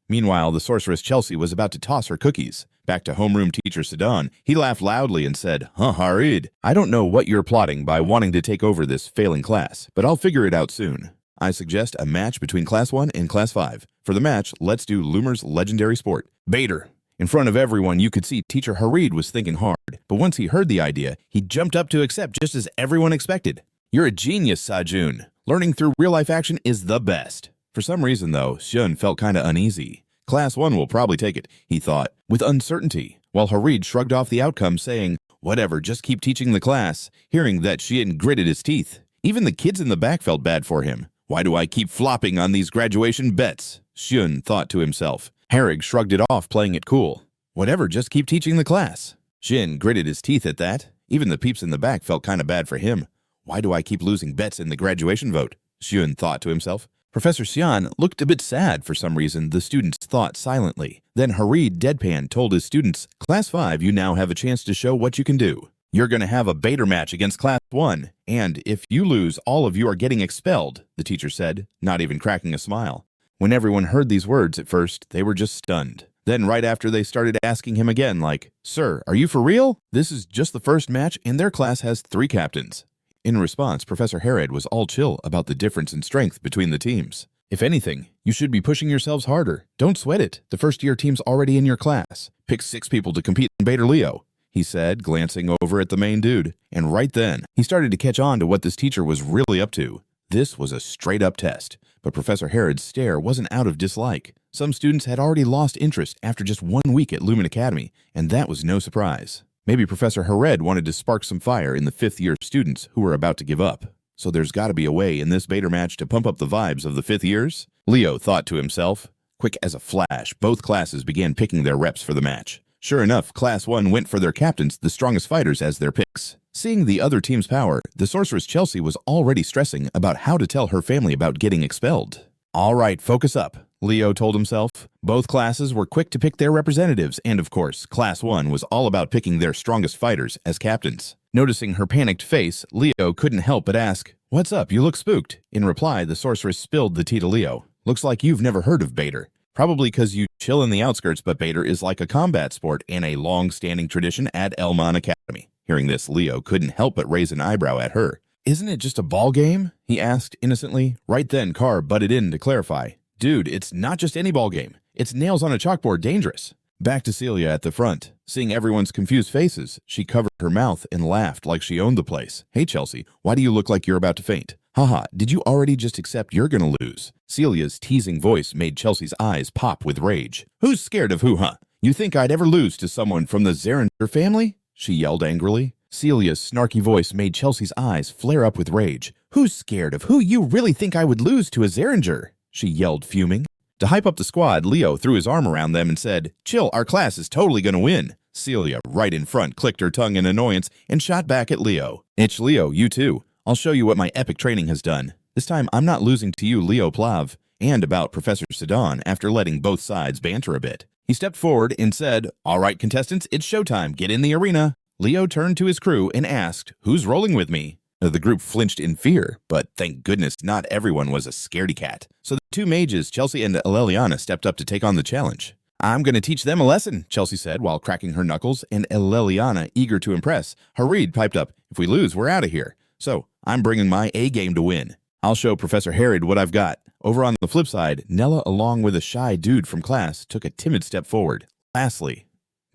Meanwhile, the sorceress Chelsea was about to toss her cookies. Back to homeroom teacher Sidon, he laughed loudly and said, Harid, I don't know what you're plotting by wanting to take over this failing class, but I'll figure it out soon. I suggest a match between Class 1 and Class 5. For the match, let's do Lumer's legendary sport, Bader. In front of everyone, you could see Teacher Harid was thinking hard, but once he heard the idea, he jumped up to accept just as everyone expected. "You're a genius, Sa-jun. Learning through real-life action is the best." For some reason, though, Shun felt kinda uneasy. Class 1 will probably take it, he thought, with uncertainty, while Harid shrugged off the outcome, saying, "Whatever, just keep teaching the class." Hearing that, Shun gritted his teeth. Even the kids in the back felt bad for him. "Why do I keep flopping on these graduation bets?" Shun thought to himself. Harig shrugged it off, playing it cool. "Whatever, just keep teaching the class." Shin gritted his teeth at that. Even the peeps in the back felt kinda bad for him. "Why do I keep losing bets in the graduation vote?" Shun thought to himself. Professor Xian looked a bit sad for some reason. The students thought silently. Then Harid deadpan told his students, "Class 5, you now have a chance to show what you can do. You're going to have a Bader match against Class 1, and if you lose, all of you are getting expelled," the teacher said, not even cracking a smile. When everyone heard these words at first, they were just stunned. Then right after, they started asking him again like, "Sir, are you for real? This is just the first match and their class has 3 captains." In response, Professor Hared was all chill about the difference in strength between the teams. "If anything, you should be pushing yourselves harder. Don't sweat it. The first-year team's already in your class. Pick 6 people to compete in Bader Leo," he said, glancing over at the main dude. And right then, he started to catch on to what this teacher was really up to. This was a straight-up test, but Professor Hared's stare wasn't out of dislike. Some students had already lost interest after just 1 week at Lumen Academy, and that was no surprise. Maybe Professor Hared wanted to spark some fire in the 5th-year students who were about to give up. So there's got to be a way in this Bader match to pump up the vibes of the 5th years? Leo thought to himself. Quick as a flash, both classes began picking their reps for the match. Sure enough, Class 1 went for their captains, the strongest fighters, as their picks. Seeing the other team's power, the sorceress Chelsea was already stressing about how to tell her family about getting expelled. "All right, focus up," Leo told himself. Both classes were quick to pick their representatives, and of course, Class 1 was all about picking their strongest fighters as captains. Noticing her panicked face, Leo couldn't help but ask, "What's up? You look spooked." In reply, the sorceress spilled the tea to Leo. "Looks like you've never heard of Bader. Probably because you chill in the outskirts, but Bader is like a combat sport and a long-standing tradition at Elmon Academy." Hearing this, Leo couldn't help but raise an eyebrow at her. "Isn't it just a ball game?" he asked innocently. Right then, Carr butted in to clarify. "Dude, it's not just any ball game. It's nails on a chalkboard dangerous." Back to Celia at the front. Seeing everyone's confused faces, she covered her mouth and laughed like she owned the place. "Hey, Chelsea, why do you look like you're about to faint?" "Haha, did you already just accept you're gonna lose?" Celia's teasing voice made Chelsea's eyes pop with rage. "Who's scared of who, huh? You think I'd ever lose to someone from the Xaringer family?" she yelled angrily. Celia's snarky voice made Chelsea's eyes flare up with rage. "Who's scared of who? You really think I would lose to a Xaringer?" she yelled, fuming. To hype up the squad, Leo threw his arm around them and said, "Chill, our class is totally gonna win." Celia, right in front, clicked her tongue in annoyance and shot back at Leo. "It's Leo, you too. I'll show you what my epic training has done. This time, I'm not losing to you, Leo Plav." And about Professor Sidon after letting both sides banter a bit. He stepped forward and said, "All right, contestants, it's showtime. Get in the arena." Leo turned to his crew and asked, "Who's rolling with me?" The group flinched in fear, but thank goodness not everyone was a scaredy cat. So the 2 mages, Chelsea and Aleliana, stepped up to take on the challenge. I'm going to teach them a lesson, Chelsea said while cracking her knuckles, and Eleliana, eager to impress, Harid piped up, if we lose, we're out of here. So, I'm bringing my A-game to win. I'll show Professor Harrod what I've got. Over on the flip side, Nella, along with a shy dude from class, took a timid step forward. Lastly,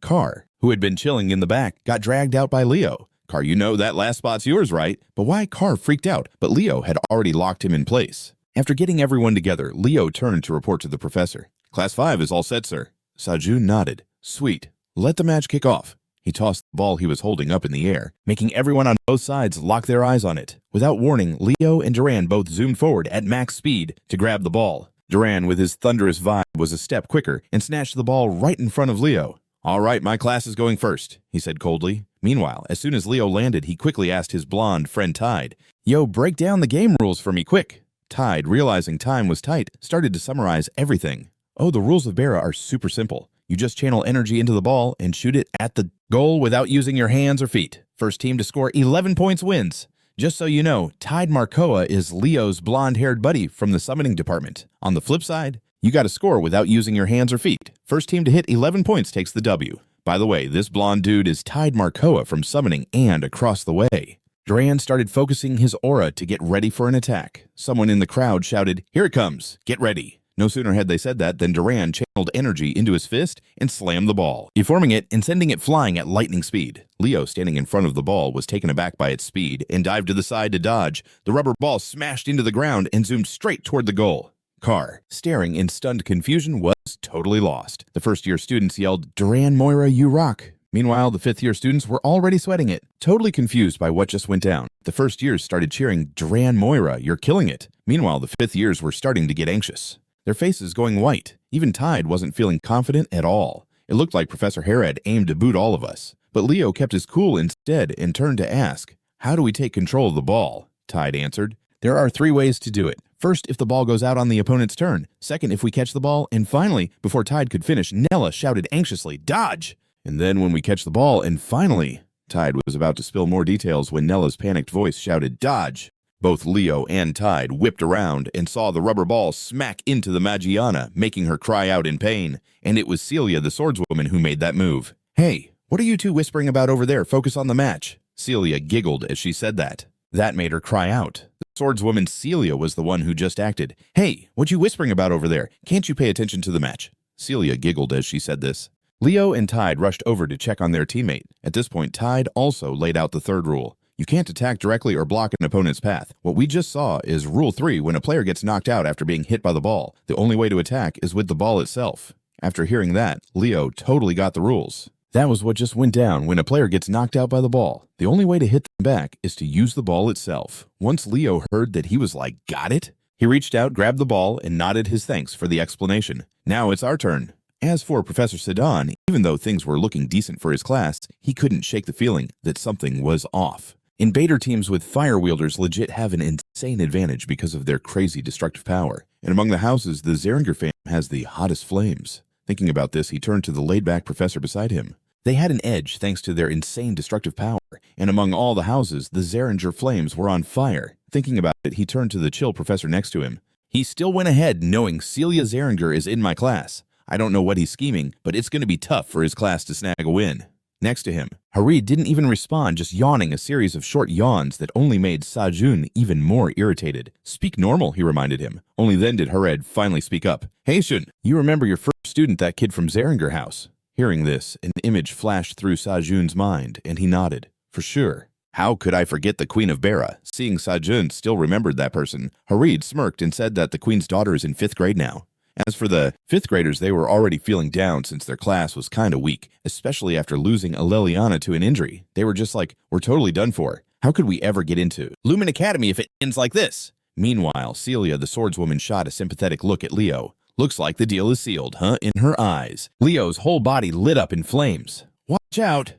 Carr, who had been chilling in the back, got dragged out by Leo. Carr, you know that last spot's yours, right? But why Carr freaked out, but Leo had already locked him in place. After getting everyone together, Leo turned to report to the professor. Class 5 is all set, sir. Sajun nodded. Sweet. Let the match kick off. He tossed the ball he was holding up in the air, making everyone on both sides lock their eyes on it. Without warning, Leo and Duran both zoomed forward at max speed to grab the ball. Duran, with his thunderous vibe, was a step quicker and snatched the ball right in front of Leo. All right, my class is going first, he said coldly. Meanwhile, as soon as Leo landed, he quickly asked his blonde friend Tide, Yo, break down the game rules for me quick. Tide, realizing time was tight, started to summarize everything. Oh, the rules of Bara are super simple. You just channel energy into the ball and shoot it at the goal without using your hands or feet. First team to score 11 points wins. Just so you know, Tide Marcoa is Leo's blonde-haired buddy from the summoning department. On the flip side, you got to score without using your hands or feet. First team to hit 11 points takes the W. By the way, this blonde dude is Tide Marcoa from summoning and across the way. Duran started focusing his aura to get ready for an attack. Someone in the crowd shouted, Here it comes, get ready. No sooner had they said that than Duran channeled energy into his fist and slammed the ball, deforming it and sending it flying at lightning speed. Leo, standing in front of the ball, was taken aback by its speed and dived to the side to dodge. The rubber ball smashed into the ground and zoomed straight toward the goal. Carr, staring in stunned confusion, was totally lost. The first-year students yelled, Duran Moira, you rock. Meanwhile, the fifth-year students were already sweating it, totally confused by what just went down. The first years started cheering, Duran Moira, you're killing it. Meanwhile, the fifth years were starting to get anxious. Their faces going white. Even Tide wasn't feeling confident at all. It looked like Professor Harrod aimed to boot all of us. But Leo kept his cool instead and turned to ask, How do we take control of the ball? Tide answered, There are 3 ways to do it. First, if the ball goes out on the opponent's turn. Second, if we catch the ball. And finally, before Tide could finish, Nella shouted anxiously, Dodge! And then when we catch the ball, and finally, Tide was about to spill more details when Nella's panicked voice shouted, Dodge! Both Leo and Tide whipped around and saw the rubber ball smack into the Magiana, making her cry out in pain. And it was Celia, the swordswoman, who made that move. Hey, what are you two whispering about over there? Focus on the match. Celia giggled as she said that. That made her cry out. The swordswoman Celia was the one who just acted. Hey, what you whispering about over there? Can't you pay attention to the match? Celia giggled as she said this. Leo and Tide rushed over to check on their teammate. At this point, Tide also laid out the third rule. You can't attack directly or block an opponent's path. What we just saw is Rule 3 when a player gets knocked out after being hit by the ball. The only way to attack is with the ball itself. After hearing that, Leo totally got the rules. That was what just went down when a player gets knocked out by the ball. The only way to hit them back is to use the ball itself. Once Leo heard that, he was like, got it? He reached out, grabbed the ball, and nodded his thanks for the explanation. Now it's our turn. As for Professor Sedan, even though things were looking decent for his class, he couldn't shake the feeling that something was off. Invader teams with fire wielders legit have an insane advantage because of their crazy destructive power. And among the houses, the Xaringer fam has the hottest flames. Thinking about this, he turned to the laid-back professor beside him. They had an edge thanks to their insane destructive power, and among all the houses, the Xaringer flames were on fire. Thinking about it, he turned to the chill professor next to him. He still went ahead knowing Celia Xaringer is in my class. I don't know what he's scheming, but it's going to be tough for his class to snag a win. Next to him, Harid didn't even respond, just yawning a series of short yawns that only made Sajun even more irritated. Speak normal, he reminded him. Only then did Harid finally speak up. Hey Shun, you remember your first student, that kid from Xaringer House? Hearing this, an image flashed through Sajun's mind, and he nodded. For sure. How could I forget the Queen of Bara? Seeing Sajun still remembered that person, Harid smirked and said that the Queen's daughter is in 5th grade now. As for the 5th graders, they were already feeling down since their class was kinda weak, especially after losing Eleliana to an injury. They were just like, we're totally done for. How could we ever get into Lumen Academy if it ends like this? Meanwhile, Celia, the swordswoman, shot a sympathetic look at Leo. Looks like the deal is sealed, huh? In her eyes. Leo's whole body lit up in flames. Watch out!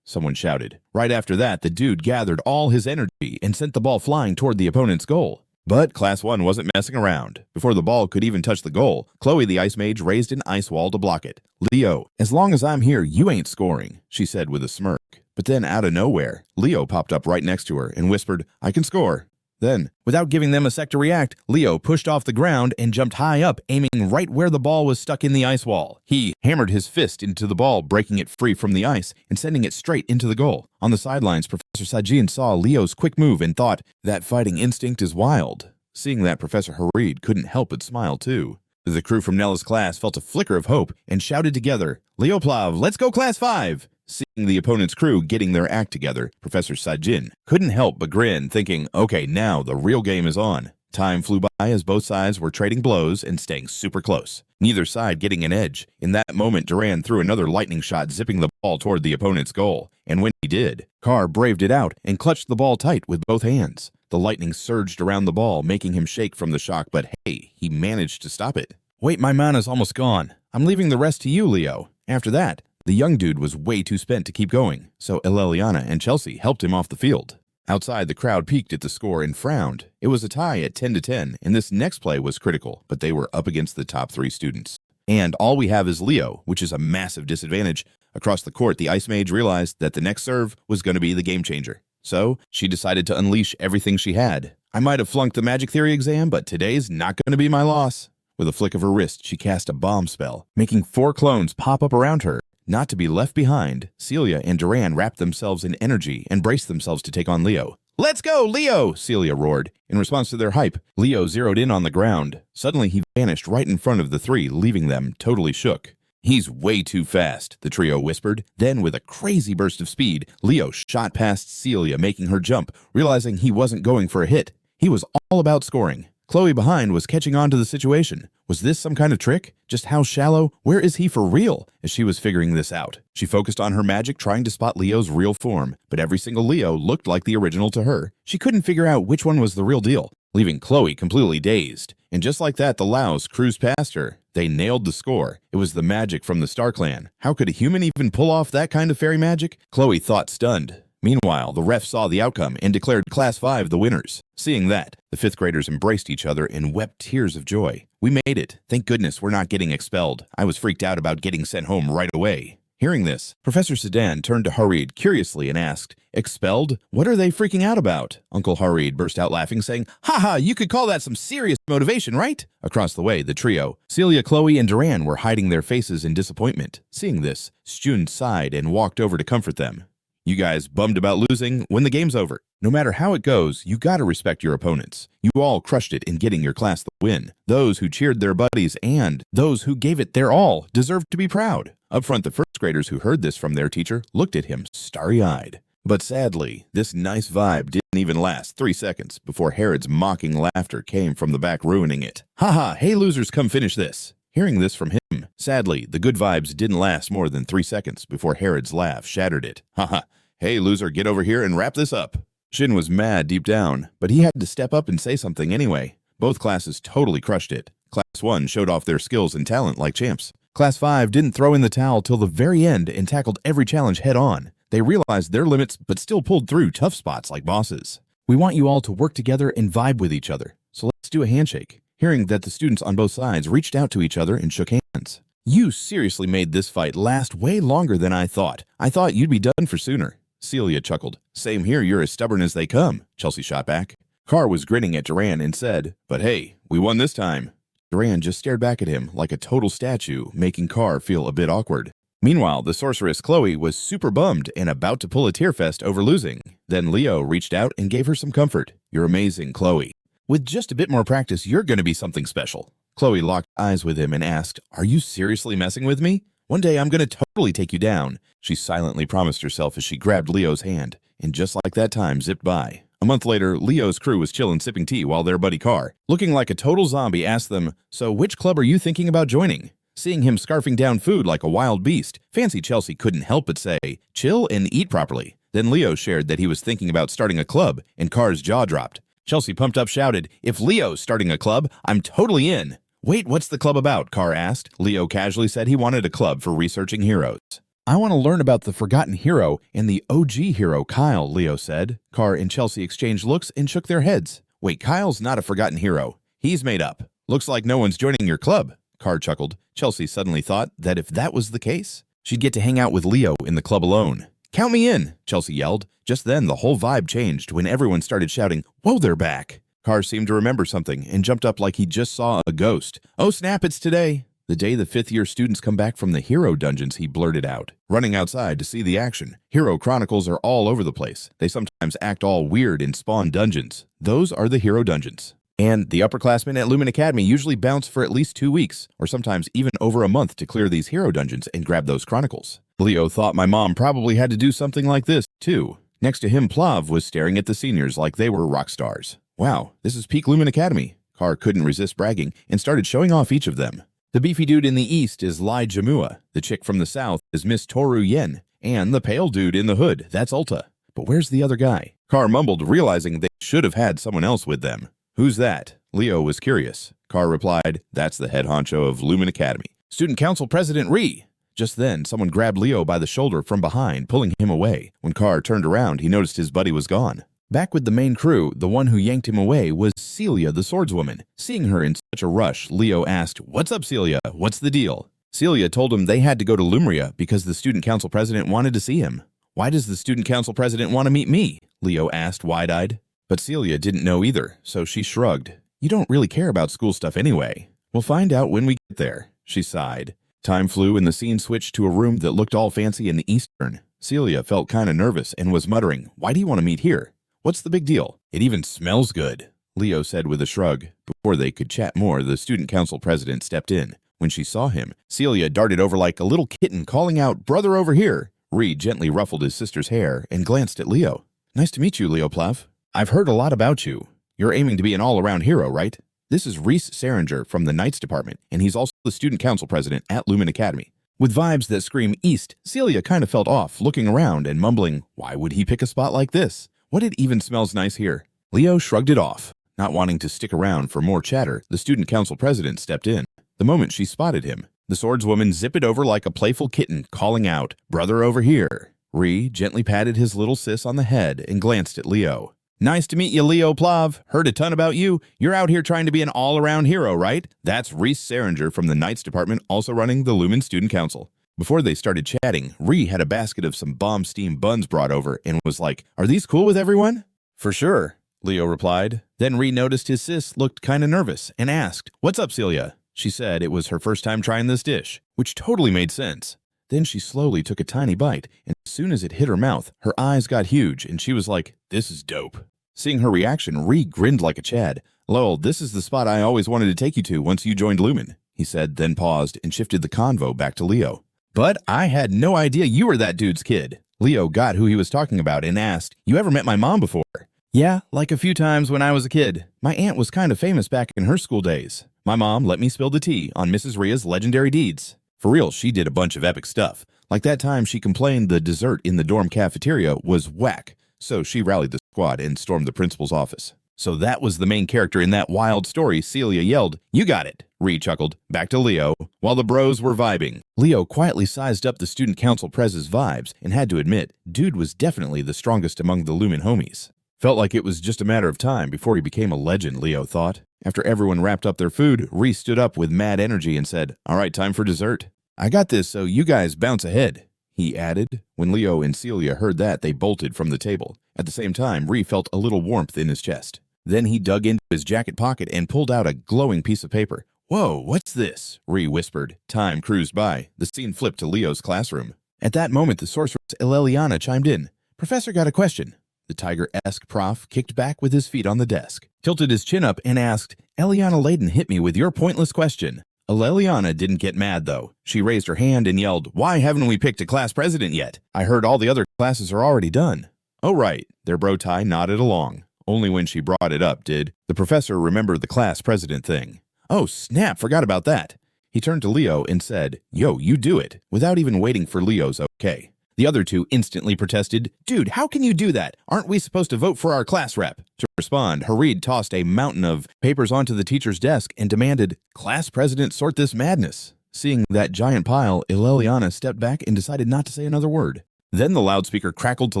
Someone shouted. Right after that, the dude gathered all his energy and sent the ball flying toward the opponent's goal. But Class 1 wasn't messing around. Before the ball could even touch the goal, Chloe the Ice Mage raised an ice wall to block it. Leo, as long as I'm here, you ain't scoring, she said with a smirk. But then out of nowhere, Leo popped up right next to her and whispered, I can score. Then, without giving them a sec to react, Leo pushed off the ground and jumped high up, aiming right where the ball was stuck in the ice wall. He hammered his fist into the ball, breaking it free from the ice and sending it straight into the goal. On the sidelines, Professor Sajin saw Leo's quick move and thought, that fighting instinct is wild. Seeing that, Professor Harid couldn't help but smile too. The crew from Nella's class felt a flicker of hope and shouted together, Leo Plav, let's go Class 5! Seeing the opponent's crew getting their act together, Professor Sajin couldn't help but grin, thinking, okay, now the real game is on. Time flew by as both sides were trading blows and staying super close, neither side getting an edge. In that moment, Duran threw another lightning shot, zipping the ball toward the opponent's goal. And when he did, Carr braved it out and clutched the ball tight with both hands. The lightning surged around the ball, making him shake from the shock, but hey, he managed to stop it. Wait, my mana's almost gone. I'm leaving the rest to you, Leo. After that, the young dude was way too spent to keep going, so Eleliana and Chelsea helped him off the field. Outside, the crowd peeked at the score and frowned. It was a tie at 10-10, and this next play was critical, but they were up against the top 3 students. And all we have is Leo, which is a massive disadvantage. Across the court, the Ice Mage realized that the next serve was going to be the game changer. So, she decided to unleash everything she had. I might have flunked the magic theory exam, but today's not going to be my loss. With a flick of her wrist, she cast a bomb spell, making 4 clones pop up around her. Not to be left behind, Celia and Duran wrapped themselves in energy and braced themselves to take on Leo. Let's go, Leo! Celia roared. In response to their hype, Leo zeroed in on the ground. Suddenly, he vanished right in front of the 3, leaving them totally shook. He's way too fast, the trio whispered. Then, with a crazy burst of speed, Leo shot past Celia, making her jump, realizing he wasn't going for a hit. He was all about scoring. Chloe behind was catching on to the situation. Was this some kind of trick? Just how shallow? Where is he for real? As she was figuring this out, she focused on her magic, trying to spot Leo's real form, but every single Leo looked like the original to her. She couldn't figure out which one was the real deal, leaving Chloe completely dazed. And just like that, the Laos cruised past her. They nailed the score. It was the magic from the Star Clan. How could a human even pull off that kind of fairy magic? Chloe thought stunned. Meanwhile, the ref saw the outcome and declared Class 5 the winners. Seeing that, the 5th graders embraced each other and wept tears of joy. We made it. Thank goodness we're not getting expelled. I was freaked out about getting sent home right away. Hearing this, Professor Sedan turned to Harid curiously and asked, expelled? What are they freaking out about? Uncle Harid burst out laughing, saying, haha, you could call that some serious motivation, right? Across the way, the trio, Celia, Chloe, and Duran, were hiding their faces in disappointment. Seeing this, Stune sighed and walked over to comfort them. You guys bummed about losing when the game's over. No matter how it goes, you gotta respect your opponents. You all crushed it in getting your class the win. Those who cheered their buddies and those who gave it their all deserve to be proud. Up front, the 1st graders who heard this from their teacher looked at him starry-eyed. But sadly, this nice vibe didn't even last 3 seconds before Herod's mocking laughter came from the back, ruining it. Haha, hey losers, come finish this. Hearing this from him, sadly, the good vibes didn't last more than 3 seconds before Herod's laugh shattered it. Haha, hey loser, get over here and wrap this up. Shin was mad deep down, but he had to step up and say something anyway. Both classes totally crushed it. Class 1 showed off their skills and talent like champs. Class 5 didn't throw in the towel till the very end and tackled every challenge head on. They realized their limits but still pulled through tough spots like bosses. We want you all to work together and vibe with each other, so let's do a handshake. Hearing that, the students on both sides reached out to each other and shook hands. You seriously made this fight last way longer than I thought. I thought you'd be done for sooner. Celia chuckled. Same here, you're as stubborn as they come, Chelsea shot back. Carr was grinning at Duran and said, but hey, we won this time. Duran just stared back at him like a total statue, making Carr feel a bit awkward. Meanwhile, the sorceress Chloe was super bummed and about to pull a tear fest over losing. Then Leo reached out and gave her some comfort. You're amazing, Chloe. With just a bit more practice, you're going to be something special. Chloe locked eyes with him and asked, are you seriously messing with me? One day I'm going to totally take you down. She silently promised herself as she grabbed Leo's hand, and just like that time zipped by. A month later, Leo's crew was chilling sipping tea while their buddy Carr, looking like a total zombie, asked them, so which club are you thinking about joining? Seeing him scarfing down food like a wild beast, Fancy Chelsea couldn't help but say, chill and eat properly. Then Leo shared that he was thinking about starting a club, and Carr's jaw dropped. Chelsea, pumped up, shouted, if Leo's starting a club, I'm totally in. Wait, what's the club about? Carr asked. Leo casually said he wanted a club for researching heroes. I want to learn about the forgotten hero and the OG hero, Kyle, Leo said. Carr and Chelsea exchanged looks and shook their heads. Wait, Kyle's not a forgotten hero. He's made up. Looks like no one's joining your club. Carr chuckled. Chelsea suddenly thought that if that was the case, she'd get to hang out with Leo in the club alone. Count me in, Chelsea yelled. Just then, the whole vibe changed when everyone started shouting, "Whoa, they're back!" Carr seemed to remember something and jumped up like he just saw a ghost. "Oh snap, it's today! The day the fifth-year students come back from the hero dungeons," he blurted out, running outside to see the action. Hero chronicles are all over the place. They sometimes act all weird and spawn dungeons. Those are the hero dungeons. And the upperclassmen at Lumen Academy usually bounce for at least 2 weeks, or sometimes even over a month to clear these hero dungeons and grab those chronicles. Leo thought my mom probably had to do something like this, too. Next to him, Plav was staring at the seniors like they were rock stars. Wow, this is peak Lumen Academy. Carr couldn't resist bragging and started showing off each of them. The beefy dude in the east is Lai Jamua, the chick from the south is Miss Toru Yen, and the pale dude in the hood, that's Ulta. But where's the other guy? Carr mumbled, realizing they should have had someone else with them. Who's that? Leo was curious. Carr replied, that's the head honcho of Lumen Academy. Student Council President Ree. Just then, someone grabbed Leo by the shoulder from behind, pulling him away. When Carr turned around, he noticed his buddy was gone. Back with the main crew, the one who yanked him away was Celia, the swordswoman. Seeing her in such a rush, Leo asked, "What's up, Celia? What's the deal?" Celia told him they had to go to Lumeria because the student council president wanted to see him. "Why does the student council president want to meet me?" Leo asked, wide-eyed. But Celia didn't know either, so she shrugged. "You don't really care about school stuff anyway. We'll find out when we get there," she sighed. Time flew and the scene switched to a room that looked all fancy in the eastern. Celia felt kind of nervous and was muttering, "Why do you want to meet here? What's the big deal? It even smells good," Leo said with a shrug. Before they could chat more, the student council president stepped in. When she saw him, Celia darted over like a little kitten, calling out, "Brother over here!" Reed gently ruffled his sister's hair and glanced at Leo. "Nice to meet you, Leo Plav. I've heard a lot about you. You're aiming to be an all-around hero, right? This is Xaringer from the Knights Department, and he's also the student council president at Lumen Academy." With vibes that scream east, Celia kind of felt off, looking around and mumbling, "Why would he pick a spot like this? What it even smells nice here?" Leo shrugged it off. Not wanting to stick around for more chatter, the student council president stepped in. The moment she spotted him, the swordswoman zipped it over like a playful kitten, calling out, "Brother over here." Ree gently patted his little sis on the head and glanced at Leo. "Nice to meet you, Leo Plav. Heard a ton about you. You're out here trying to be an all-around hero, right?" That's Xaringer from the Knights Department, also running the Lumen Student Council. Before they started chatting, Ree had a basket of some bomb steam buns brought over and was like, "Are these cool with everyone?" "For sure," Leo replied. Then Ree noticed his sis looked kind of nervous and asked, "What's up, Celia?" She said it was her first time trying this dish, which totally made sense. Then she slowly took a tiny bite, and as soon as it hit her mouth, her eyes got huge and she was like, "This is dope." Seeing her reaction, Ree grinned like a Chad. "Lol, this is the spot I always wanted to take you to once you joined Lumen," he said, then paused and shifted the convo back to Leo. "But I had no idea you were that dude's kid." Leo got who he was talking about and asked, "You ever met my mom before?" "Yeah, like a few times when I was a kid. My aunt was kind of famous back in her school days. My mom let me spill the tea on Mrs. Ria's legendary deeds. For real, she did a bunch of epic stuff. Like that time she complained the dessert in the dorm cafeteria was whack, so she rallied the squad and stormed the principal's office. So that was the main character in that wild story." Celia yelled, "You got it." Ree chuckled. Back to Leo, while the bros were vibing. Leo quietly sized up the student council prez's vibes and had to admit, dude was definitely the strongest among the Lumen homies. Felt like it was just a matter of time before he became a legend, Leo thought. After everyone wrapped up their food, Ree stood up with mad energy and said, "All right, time for dessert. I got this, so you guys bounce ahead," he added. When Leo and Celia heard that, they bolted from the table. At the same time, Ree felt a little warmth in his chest. Then he dug into his jacket pocket and pulled out a glowing piece of paper. "Whoa, what's this?" Ree whispered. Time cruised by. The scene flipped to Leo's classroom. At that moment, the sorceress Eliana chimed in. "Professor got a question." The tiger-esque prof kicked back with his feet on the desk, tilted his chin up, and asked, "Eliana Layden hit me with your pointless question." Eliana didn't get mad, though. She raised her hand and yelled, "Why haven't we picked a class president yet? I heard all the other classes are already done." "Oh, right." Their bro tie nodded along. Only when she brought it up did the professor remember the class president thing. "Oh, snap, forgot about that." He turned to Leo and said, "Yo, you do it," without even waiting for Leo's okay. The other two instantly protested, "Dude, how can you do that? Aren't we supposed to vote for our class rep?" To respond, Harid tossed a mountain of papers onto the teacher's desk and demanded, "Class president, sort this madness." Seeing that giant pile, Eliana stepped back and decided not to say another word. Then the loudspeaker crackled to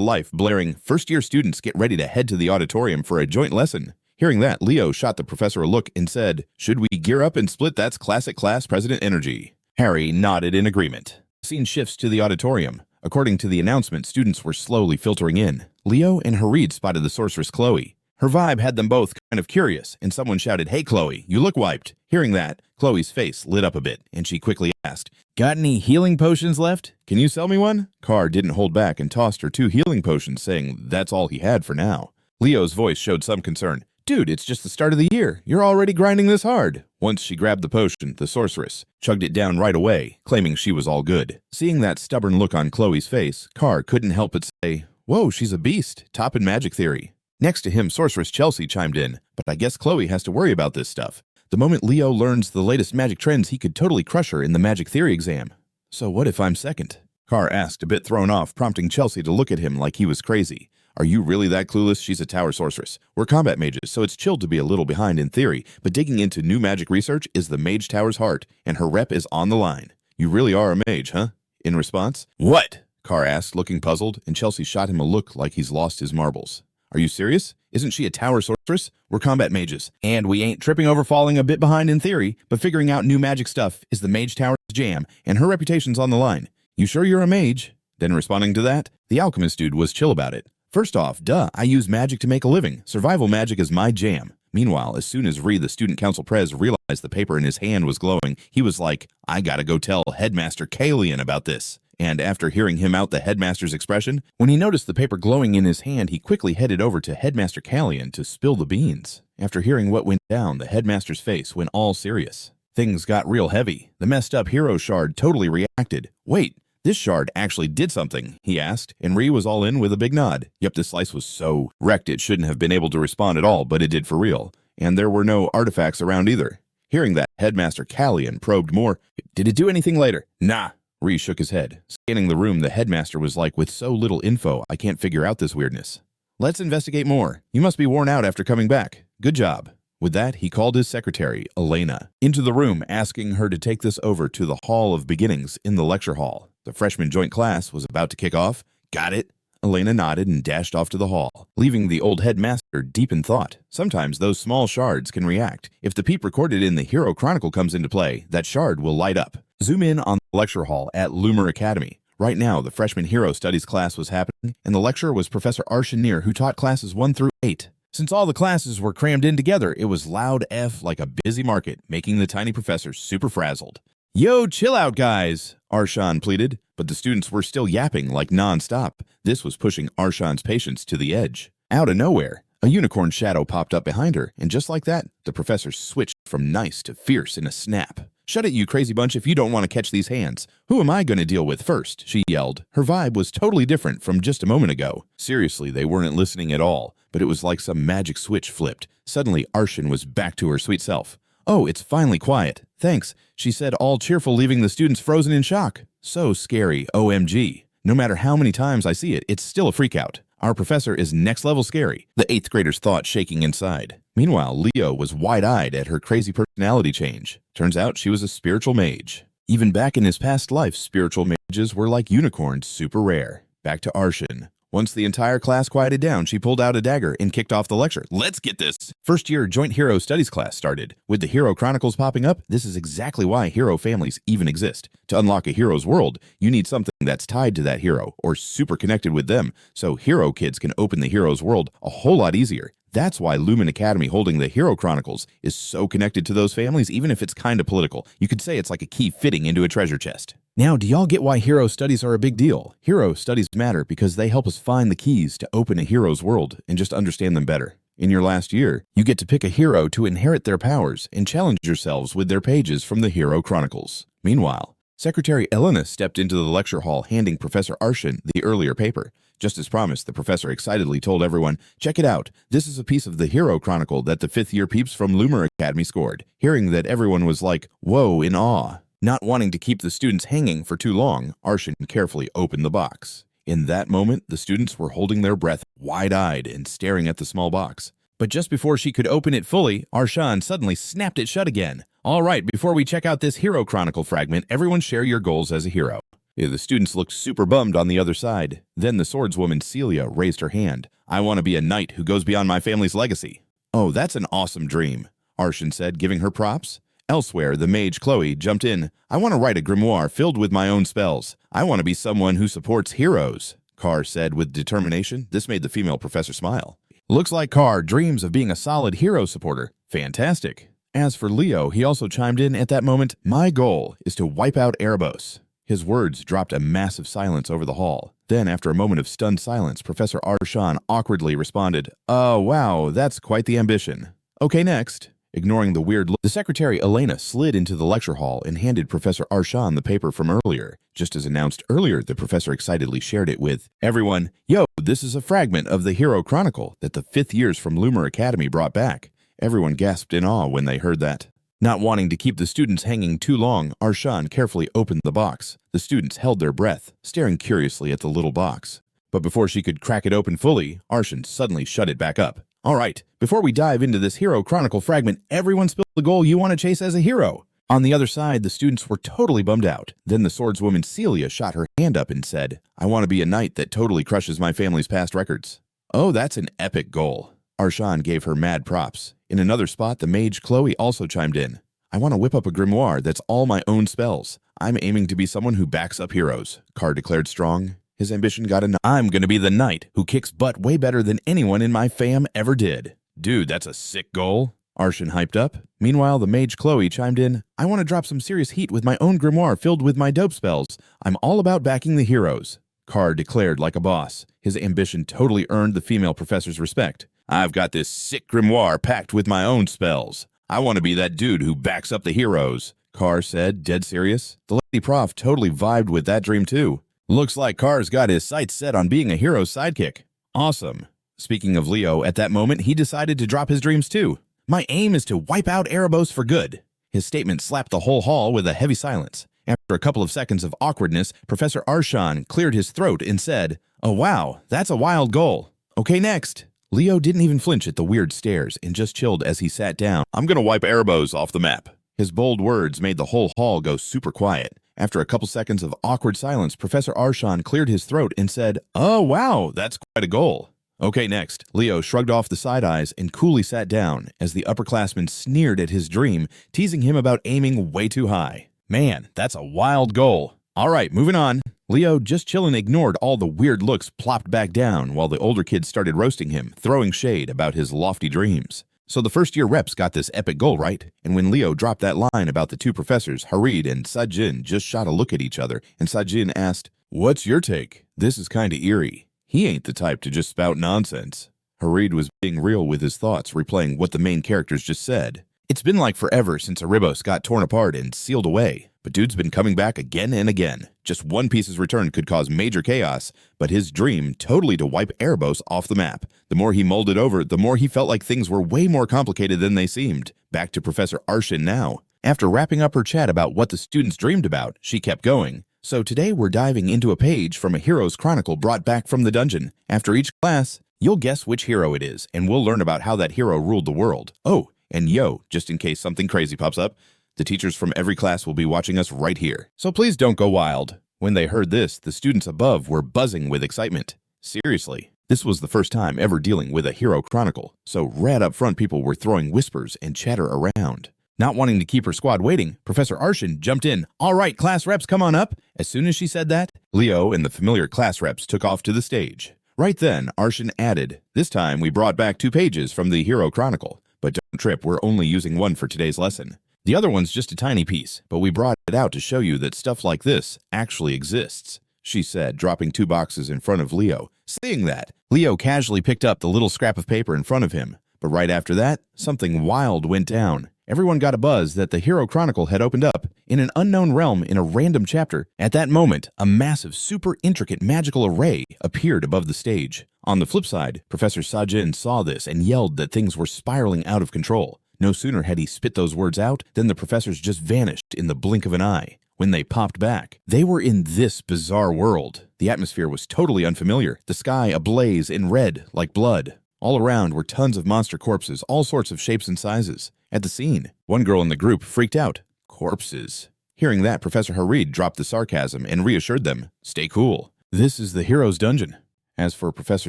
life, blaring, "First-year students, get ready to head to the auditorium for a joint lesson." Hearing that, Leo shot the professor a look and said, "Should we gear up and split? That's classic class president energy." Harry nodded in agreement. Scene shifts to the auditorium. According to the announcement, students were slowly filtering in. Leo and Harid spotted the sorceress Chloe. Her vibe had them both kind of curious, and someone shouted, "Hey Chloe, you look wiped." Hearing that, Chloe's face lit up a bit, and she quickly asked, "Got any healing potions left? Can you sell me one?" Carr didn't hold back and tossed her 2 healing potions, saying that's all he had for now. Leo's voice showed some concern. "Dude, it's just the start of the year. You're already grinding this hard." Once she grabbed the potion, the sorceress chugged it down right away, claiming she was all good. Seeing that stubborn look on Chloe's face, Carr couldn't help but say, "Whoa, she's a beast, top in magic theory." Next to him, sorceress Chelsea chimed in, "But I guess Chloe has to worry about this stuff. The moment Leo learns the latest magic trends, he could totally crush her in the magic theory exam." "So what if I'm second?" Carr asked, a bit thrown off, prompting Chelsea to look at him like he was crazy. "Are you really that clueless? She's a tower sorceress. We're combat mages, so it's chill to be a little behind in theory, but digging into new magic research is the mage tower's heart, and her rep is on the line. You really are a mage, huh?" In response, "What?" Carr asked, looking puzzled, and Chelsea shot him a look like he's lost his marbles. "Are you serious? Isn't she a tower sorceress? We're combat mages, and we ain't tripping over falling a bit behind in theory, but figuring out new magic stuff is the mage tower's jam, and her reputation's on the line. You sure you're a mage?" Then responding to that, the alchemist dude was chill about it. "First off, duh, I use magic to make a living. Survival magic is my jam." Meanwhile, as soon as the student council pres, realized the paper in his hand was glowing, he was like, "I gotta go tell Headmaster Kalian about this." And after hearing him out the headmaster's expression, when he noticed the paper glowing in his hand, he quickly headed over to Headmaster Kalian to spill the beans. After hearing what went down, the headmaster's face went all serious. Things got real heavy. The messed up hero shard totally reacted. "Wait, this shard actually did something?" he asked, and Ree was all in with a big nod. Yep, this slice was so wrecked it shouldn't have been able to respond at all, but it did for real. And there were no artifacts around either. Hearing that, Headmaster Kalian probed more. "Did it do anything later?" "Nah." Ree shook his head. Scanning the room, the headmaster was like, "With so little info, I can't figure out this weirdness. Let's investigate more. You must be worn out after coming back. Good job." With that, he called his secretary, Elena, into the room, asking her to take this over to the Hall of Beginnings in the lecture hall. The freshman joint class was about to kick off. "Got it." Elena nodded and dashed off to the hall, leaving the old headmaster deep in thought. Sometimes those small shards can react. If the peep recorded in the Hero Chronicle comes into play, that shard will light up. Zoom in on the lecture hall at Lumen Academy. Right now, the freshman hero studies class was happening, and the lecturer was Professor Arshanir, who taught classes 1 through 8. Since all the classes were crammed in together, it was loud F like a busy market, making the tiny professor super frazzled. "Yo, chill out, guys," Arshan pleaded, but the students were still yapping like non-stop. This was pushing Arshan's patience to the edge. Out of nowhere, a unicorn shadow popped up behind her, and just like that, the professor switched from nice to fierce in a snap. "Shut it, you crazy bunch, if you don't want to catch these hands. Who am I going to deal with first?" she yelled. Her vibe was totally different from just a moment ago. Seriously, they weren't listening at all, but it was like some magic switch flipped. Suddenly, Arshan was back to her sweet self. "Oh, it's finally quiet. Thanks," she said, all cheerful, leaving the students frozen in shock. "So scary, OMG. No matter how many times I see it, it's still a freakout. Our professor is next level scary," the 8th graders thought, shaking inside. Meanwhile, Leo was wide-eyed at her crazy personality change. Turns out she was a spiritual mage. Even back in his past life, spiritual mages were like unicorns, super rare. Back to Arshan. Once the entire class quieted down, she pulled out a dagger and kicked off the lecture. "Let's get this!" First-year Joint Hero Studies class started. With the Hero Chronicles popping up, this is exactly why hero families even exist. To unlock a hero's world, you need something that's tied to that hero or super connected with them, so hero kids can open the hero's world a whole lot easier. That's why Lumen Academy holding the Hero Chronicles is so connected to those families, even if it's kind of political. You could say it's like a key fitting into a treasure chest. Now, do y'all get why hero studies are a big deal? Hero studies matter because they help us find the keys to open a hero's world and just understand them better. In your last year, you get to pick a hero to inherit their powers and challenge yourselves with their pages from the Hero Chronicles. Meanwhile, Secretary Elena stepped into the lecture hall handing Professor Arshan the earlier paper. Just as promised, the professor excitedly told everyone, "Check it out. This is a piece of the Hero Chronicle that the 5th-year peeps from Lumen Academy scored." Hearing that, everyone was like, whoa, in awe. Not wanting to keep the students hanging for too long, Arshan carefully opened the box. In that moment, the students were holding their breath, wide-eyed and staring at the small box. But just before she could open it fully, Arshan suddenly snapped it shut again. "All right, before we check out this Hero Chronicle fragment, everyone share your goals as a hero." The students looked super bummed on the other side. Then the swordswoman Celia raised her hand. "I want to be a knight who goes beyond my family's legacy." "Oh, that's an awesome dream," Arshan said, giving her props. Elsewhere, the mage Chloe jumped in. I want to write a grimoire filled with my own spells. I want to be someone who supports heroes, Carr said with determination. This made the female professor smile. Looks like Carr dreams of being a solid hero supporter. Fantastic. As for Leo, he also chimed in at that moment. My goal is to wipe out Aribos. His words dropped a massive silence over the hall. Then, after a moment of stunned silence, Professor Arshan awkwardly responded, Oh, wow, that's quite the ambition. Okay, next. Ignoring the weird look, the secretary Elena slid into the lecture hall and handed Professor Arshan the paper from earlier. Just as announced earlier, the professor excitedly shared it with everyone. Yo, this is a fragment of the Hero Chronicle that the 5th years from Lumen Academy brought back. Everyone gasped in awe when they heard that. Not wanting to keep the students hanging too long, Arshan carefully opened the box. The students held their breath, staring curiously at the little box. But before she could crack it open fully, Arshan suddenly shut it back up. All right, before we dive into this Hero Chronicle fragment, everyone spill the goal you want to chase as a hero. On the other side, the students were totally bummed out. Then the swordswoman Celia shot her hand up and said, I want to be a knight that totally crushes my family's past records. Oh, that's an epic goal. Arshan gave her mad props. In another spot, the mage Chloe also chimed in. I want to whip up a grimoire that's all my own spells. I'm aiming to be someone who backs up heroes, Carr declared strong. His ambition got enough. I'm going to be the knight who kicks butt way better than anyone in my fam ever did. Dude, that's a sick goal. Arshan hyped up. Meanwhile, the mage Chloe chimed in. I want to drop some serious heat with my own grimoire filled with my dope spells. I'm all about backing the heroes. Carr declared like a boss. His ambition totally earned the female professor's respect. I've got this sick grimoire packed with my own spells. I want to be that dude who backs up the heroes, Carr said, dead serious. The lady prof totally vibed with that dream too. Looks like Carr's got his sights set on being a hero's sidekick. Awesome. Speaking of Leo, at that moment, he decided to drop his dreams too. My aim is to wipe out Aribos for good. His statement slapped the whole hall with a heavy silence. After a couple of seconds of awkwardness, Professor Arshan cleared his throat and said, Oh wow, that's a wild goal. Okay, next. Leo didn't even flinch at the weird stares and just chilled as he sat down. I'm gonna wipe Aribos off the map. His bold words made the whole hall go super quiet. After a couple seconds of awkward silence, Professor Arshan cleared his throat and said, Oh wow, that's quite a goal. Okay, next. Leo shrugged off the side eyes and coolly sat down as the upperclassman sneered at his dream, teasing him about aiming way too high. Man, that's a wild goal. All right, moving on. Leo just chillin' ignored all the weird looks plopped back down while the older kids started roasting him, throwing shade about his lofty dreams. So the first-year reps got this epic goal, right? And when Leo dropped that line about the two professors, Harid and Sajin just shot a look at each other, and Sajin asked, What's your take? This is kinda eerie. He ain't the type to just spout nonsense. Harid was being real with his thoughts, replaying what the main characters just said. It's been like forever since Aribos got torn apart and sealed away, but dude's been coming back again and again. Just one piece's return could cause major chaos, but his dream totally to wipe Aribos off the map. The more he mulled it over, the more he felt like things were way more complicated than they seemed. Back to Professor Arshan now. After wrapping up her chat about what the students dreamed about, she kept going. So today we're diving into a page from a hero's chronicle brought back from the dungeon. After each class, you'll guess which hero it is, and we'll learn about how that hero ruled the world. Oh, and yo, just in case something crazy pops up, the teachers from every class will be watching us right here. So please don't go wild. When they heard this, the students above were buzzing with excitement. Seriously, this was the first time ever dealing with a hero chronicle, so rad up front people were throwing whispers and chatter around. Not wanting to keep her squad waiting, Professor Arshan jumped in. All right, class reps, come on up. As soon as she said that, Leo and the familiar class reps took off to the stage. Right then, Arshan added, This time we brought back 2 pages from the Hero Chronicle. But don't trip, we're only using one for today's lesson. The other one's just a tiny piece, but we brought it out to show you that stuff like this actually exists, she said, dropping 2 boxes in front of Leo. Seeing that, Leo casually picked up the little scrap of paper in front of him. But right after that, something wild went down. Everyone got a buzz that the Hero Chronicle had opened up in an unknown realm in a random chapter. At that moment, a massive, super intricate magical array appeared above the stage. On the flip side, Professor Sajin saw this and yelled that things were spiraling out of control. No sooner had he spit those words out than the professors just vanished in the blink of an eye. When they popped back, they were in this bizarre world. The atmosphere was totally unfamiliar, the sky ablaze in red like blood. All around were tons of monster corpses, all sorts of shapes and sizes. At the scene, one girl in the group freaked out. Corpses. Hearing that, Professor Harid dropped the sarcasm and reassured them, Stay cool. This is the hero's dungeon. As for Professor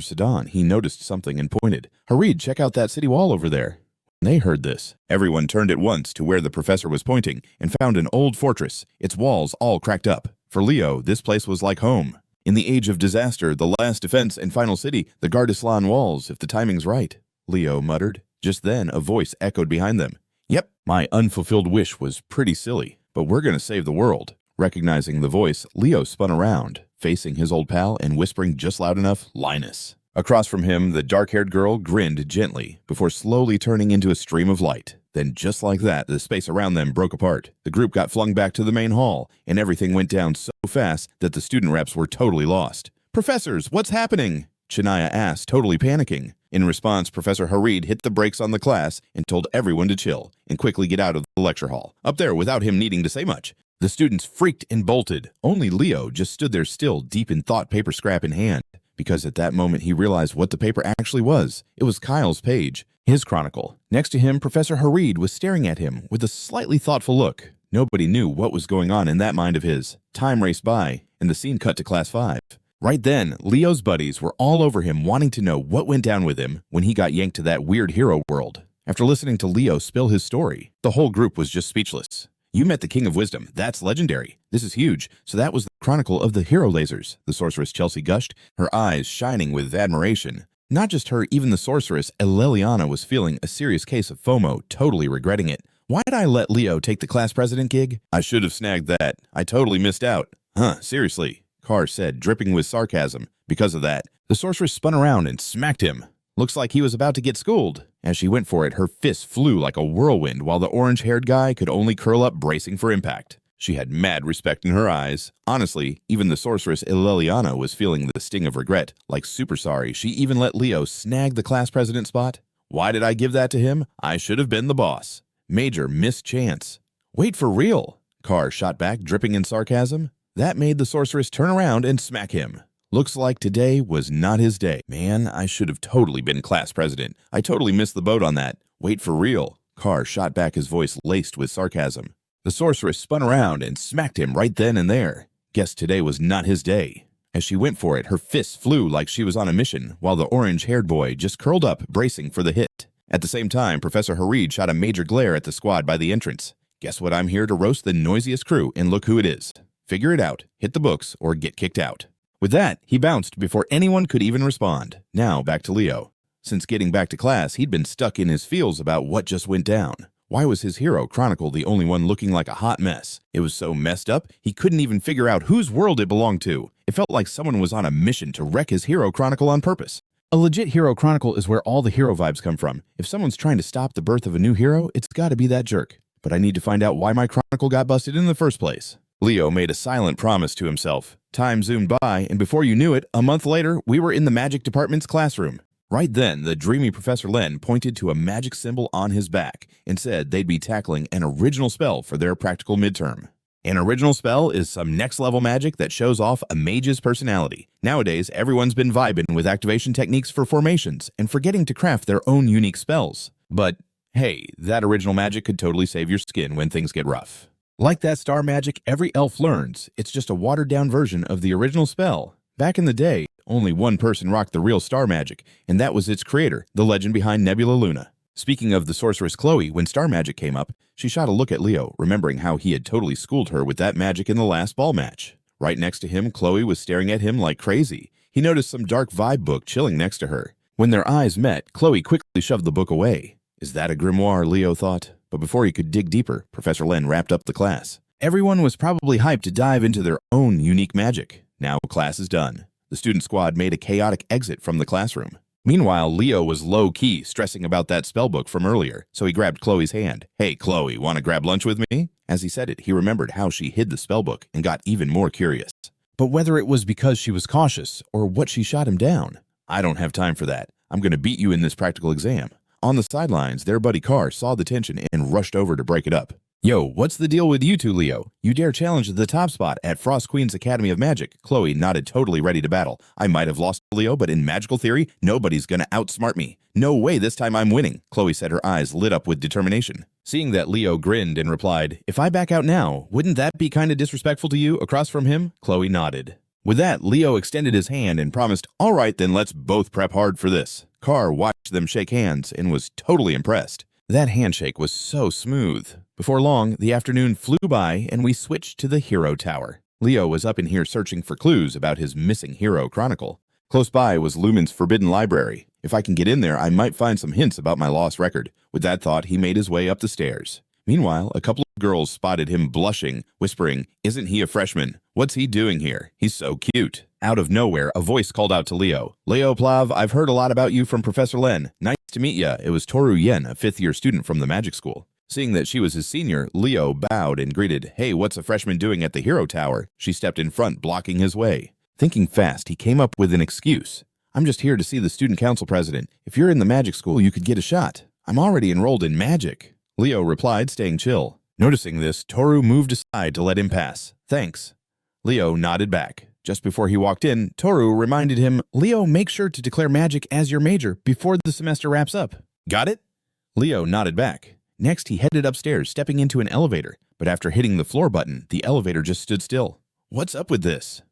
Sedan, he noticed something and pointed. Harid, check out that city wall over there. they heard this, everyone turned at once to where the professor was pointing and found an old fortress, its walls all cracked up. For Leo, this place was like home. In the age of disaster, the last defense and final city, the Gardislan walls, if the timing's right, Leo muttered. Just then, a voice echoed behind them. Yep, my unfulfilled wish was pretty silly, but we're gonna save the world. Recognizing the voice, Leo spun around, facing his old pal and whispering just loud enough, Linus. Across from him, the dark-haired girl grinned gently before slowly turning into a stream of light. Then just like that, the space around them broke apart. The group got flung back to the main hall, and everything went down so fast that the student reps were totally lost. Professors, what's happening? Shania asked, totally panicking. In response, Professor Harid hit the brakes on the class and told everyone to chill and quickly get out of the lecture hall, up there without him needing to say much. The students freaked and bolted. Only Leo just stood there still, deep in thought, paper scrap in hand. Because at that moment he realized what the paper actually was. It was Kyle's page, his chronicle. Next to him, Professor Harid was staring at him with a slightly thoughtful look. Nobody knew what was going on in that mind of his. Time raced by, and the scene cut to Class 5. Right then, Leo's buddies were all over him wanting to know what went down with him when he got yanked to that weird hero world. After listening to Leo spill his story, the whole group was just speechless. You met the King of Wisdom. That's legendary. This is huge. So that was the chronicle of the hero lasers, the sorceress Chelsea gushed, her eyes shining with admiration. Not just her, even the sorceress Eleliana was feeling a serious case of FOMO, totally regretting it. Why did I let Leo take the class president gig? I should have snagged that. I totally missed out. Huh, seriously, Carr said, dripping with sarcasm. Because of that, the sorceress spun around and smacked him. Looks like he was about to get schooled. As she went for it, her fist flew like a whirlwind while the orange-haired guy could only curl up bracing for impact. She had mad respect in her eyes. Honestly, even the sorceress Eleliana was feeling the sting of regret, like super sorry she even let Leo snag the class president spot. Why did I give that to him? I should have been the boss. Major missed chance. Wait, for real? Carr shot back, dripping in sarcasm. That made the sorceress turn around and smack him. Looks like today was not his day. Man, I should have totally been class president. I totally missed the boat on that. Wait, for real? Carr shot back, his voice laced with sarcasm. The sorceress spun around and smacked him right then and there. Guess today was not his day. As she went for it, her fists flew like she was on a mission, while the orange-haired boy just curled up, bracing for the hit. At the same time, Professor Harid shot a major glare at the squad by the entrance. Guess what? I'm here to roast the noisiest crew, and look who it is. Figure it out, hit the books, or get kicked out. With that, he bounced before anyone could even respond. Now, back to Leo. Since getting back to class, he'd been stuck in his feels about what just went down. Why was his hero chronicle the only one looking like a hot mess? It was so messed up, he couldn't even figure out whose world it belonged to. It felt like someone was on a mission to wreck his hero chronicle on purpose. A legit hero chronicle is where all the hero vibes come from. If someone's trying to stop the birth of a new hero, it's gotta be that jerk. But I need to find out why my chronicle got busted in the first place. Leo made a silent promise to himself. Time zoomed by, and before you knew it, a month later, we were in the magic department's classroom. Right then, the dreamy Professor Len pointed to a magic symbol on his back and said they'd be tackling an original spell for their practical midterm. An original spell is some next-level magic that shows off a mage's personality. Nowadays, everyone's been vibing with activation techniques for formations and forgetting to craft their own unique spells. But, hey, that original magic could totally save your skin when things get rough. Like that star magic every elf learns, it's just a watered-down version of the original spell. Back in the day, only one person rocked the real star magic, and that was its creator, the legend behind Nebula Luna. Speaking of the sorceress Chloe, when star magic came up, she shot a look at Leo, remembering how he had totally schooled her with that magic in the last ball match. Right next to him, Chloe was staring at him like crazy. He noticed some dark vibe book chilling next to her. When their eyes met, Chloe quickly shoved the book away. Is that a grimoire, Leo thought? But before he could dig deeper, Professor Len wrapped up the class. Everyone was probably hyped to dive into their own unique magic. Now class is done. The student squad made a chaotic exit from the classroom. Meanwhile, Leo was low-key, stressing about that spellbook from earlier, so he grabbed Chloe's hand. Hey, Chloe, want to grab lunch with me? As he said it, he remembered how she hid the spellbook and got even more curious. But whether it was because she was cautious or what she shot him down, I don't have time for that. I'm going to beat you in this practical exam. On the sidelines, their buddy Carr saw the tension and rushed over to break it up. Yo, what's the deal with you two, Leo? You dare challenge the top spot at Frost Queen's Academy of Magic? Chloe nodded, totally ready to battle. I might have lost to Leo, but in magical theory, nobody's gonna outsmart me. No way this time I'm winning, Chloe said, her eyes lit up with determination. Seeing that, Leo grinned and replied, if I back out now, wouldn't that be kinda disrespectful to you across from him? Chloe nodded. With that, Leo extended his hand and promised, all right, then let's both prep hard for this. Carr watched them shake hands and was totally impressed. That handshake was so smooth. Before long, the afternoon flew by and we switched to the hero tower. Leo was up in here searching for clues about his missing hero chronicle. Close by was Lumen's forbidden library. If I can get in there, I might find some hints about my lost record. With that thought, he made his way up the stairs. Meanwhile, a couple of girls spotted him blushing, whispering, "Isn't he a freshman? What's he doing here? He's so cute." Out of nowhere, a voice called out to Leo. "Leo Plav, I've heard a lot about you from Professor Len. Nice to meet ya." It was Toru Yen, a fifth-year student from the magic school. Seeing that she was his senior, Leo bowed and greeted, "Hey, what's a freshman doing at the hero tower?" She stepped in front, blocking his way. Thinking fast, he came up with an excuse. "I'm just here to see the student council president. If you're in the magic school, you could get a shot. I'm already enrolled in magic." Leo replied, staying chill. Noticing this, Toru moved aside to let him pass. "Thanks." Leo nodded back. Just before he walked in, Toru reminded him, "Leo, make sure to declare magic as your major before the semester wraps up." "Got it?" Leo nodded back. Next, he headed upstairs, stepping into an elevator. But after hitting the floor button, the elevator just stood still. "What's up with this?"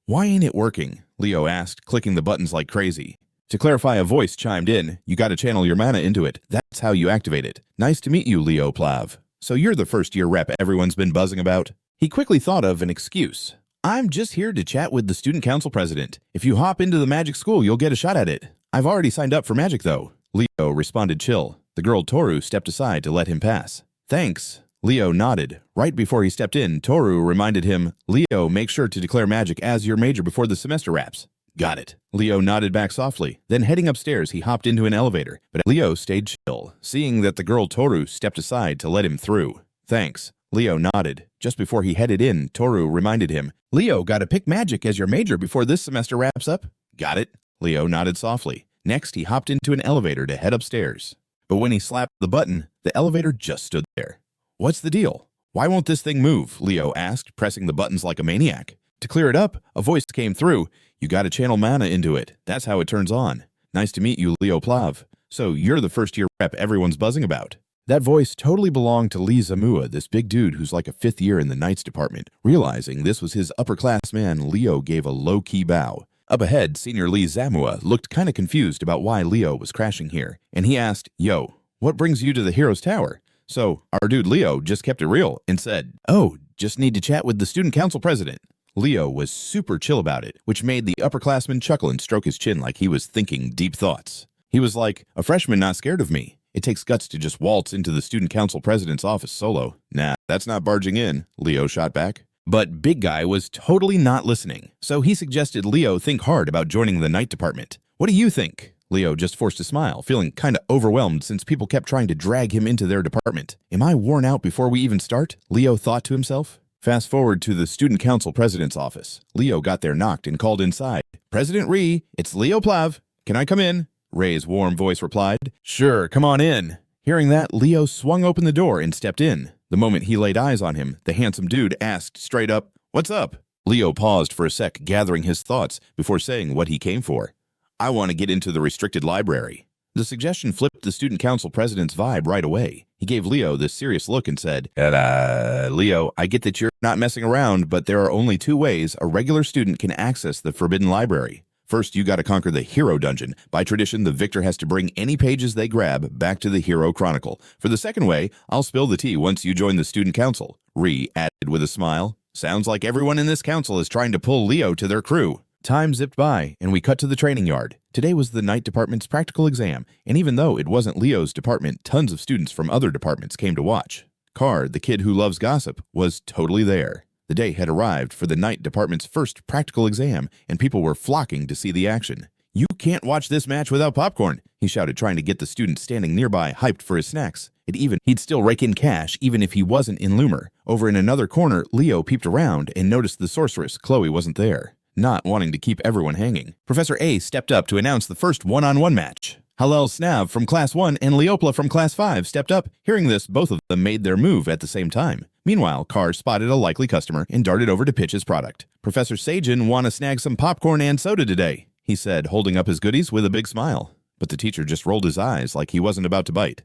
"Why ain't it working?" Leo asked, clicking the buttons like crazy. To clarify, a voice chimed in. "You gotta channel your mana into it. That's how you activate it." "Nice to meet you, Leo Plav. So you're the first-year rep everyone's been buzzing about?" He quickly thought of an excuse. "I'm just here to chat with the student council president. If you hop into the magic school, you'll get a shot at it. I've already signed up for magic, though." Leo responded chill. The girl Toru stepped aside to let him pass. "Thanks." Leo nodded. Right before he stepped in, Toru reminded him, "Leo, make sure to declare magic as your major before the semester wraps." "Got it." Leo nodded back softly. Then heading upstairs, he hopped into an elevator. But Leo stayed chill, seeing that the girl Toru stepped aside to let him through. "Thanks." Leo nodded. Just before he headed in, Toru reminded him, "Leo, gotta pick magic as your major before this semester wraps up." "Got it." Leo nodded softly. Next, he hopped into an elevator to head upstairs. But when he slapped the button, the elevator just stood there. "What's the deal? Why won't this thing move?" Leo asked, pressing the buttons like a maniac. To clear it up, a voice came through. "You gotta channel mana into it. That's how it turns on." "Nice to meet you, Leo Plav. So you're the first-year rep everyone's buzzing about." That voice totally belonged to Lee Zamua, this big dude who's like a fifth year in the Knights department. Realizing this was his upper-class man, Leo gave a low-key bow. Up ahead, Senior Lee Zamua looked kinda confused about why Leo was crashing here, and he asked, "Yo, what brings you to the Hero's Tower?" So our dude Leo just kept it real and said, "Oh, just need to chat with the student council president." Leo was super chill about it, which made the upperclassman chuckle and stroke his chin like he was thinking deep thoughts. He was like, "A freshman not scared of me. It takes guts to just waltz into the student council president's office solo." "Nah, that's not barging in," Leo shot back. But Big Guy was totally not listening, so he suggested Leo think hard about joining the night department. "What do you think?" Leo just forced a smile, feeling kinda overwhelmed since people kept trying to drag him into their department. "Am I worn out before we even start?" Leo thought to himself. Fast forward to the student council president's office. Leo got there, knocked, and called inside. "President Ree, it's Leo Plav. Can I come in?" Ray's warm voice replied, "Sure, come on in." Hearing that, Leo swung open the door and stepped in. The moment he laid eyes on him, the handsome dude asked straight up, "What's up?" Leo paused for a sec, gathering his thoughts before saying what he came for. "I want to get into the restricted library." The suggestion flipped the student council president's vibe right away. He gave Leo this serious look and said, Leo, I get that you're not messing around, but there are only two ways a regular student can access the forbidden library. First, you gotta conquer the hero dungeon. By tradition, the victor has to bring any pages they grab back to the hero chronicle. For the second way, I'll spill the tea once you join the student council. Ree added with a smile. Sounds like everyone in this council is trying to pull Leo to their crew. Time zipped by, and we cut to the training yard. Today was the night department's practical exam, and even though it wasn't Leo's department, tons of students from other departments came to watch. Carr, the kid who loves gossip, was totally there. The day had arrived for the night department's first practical exam, and people were flocking to see the action. "You can't watch this match without popcorn," he shouted, trying to get the students standing nearby hyped for his snacks. He'd still rake in cash even if he wasn't in Loomer. Over in another corner, Leo peeped around and noticed the sorceress, Chloe, wasn't there. Not wanting to keep everyone hanging, Professor A stepped up to announce the first one-on-one match. Hallel Snav from Class 1 and Leopla from Class 5 stepped up. Hearing this, both of them made their move at the same time. Meanwhile, Carr spotted a likely customer and darted over to pitch his product. "Professor Sajin want to snag some popcorn and soda today," he said, holding up his goodies with a big smile. But the teacher just rolled his eyes like he wasn't about to bite.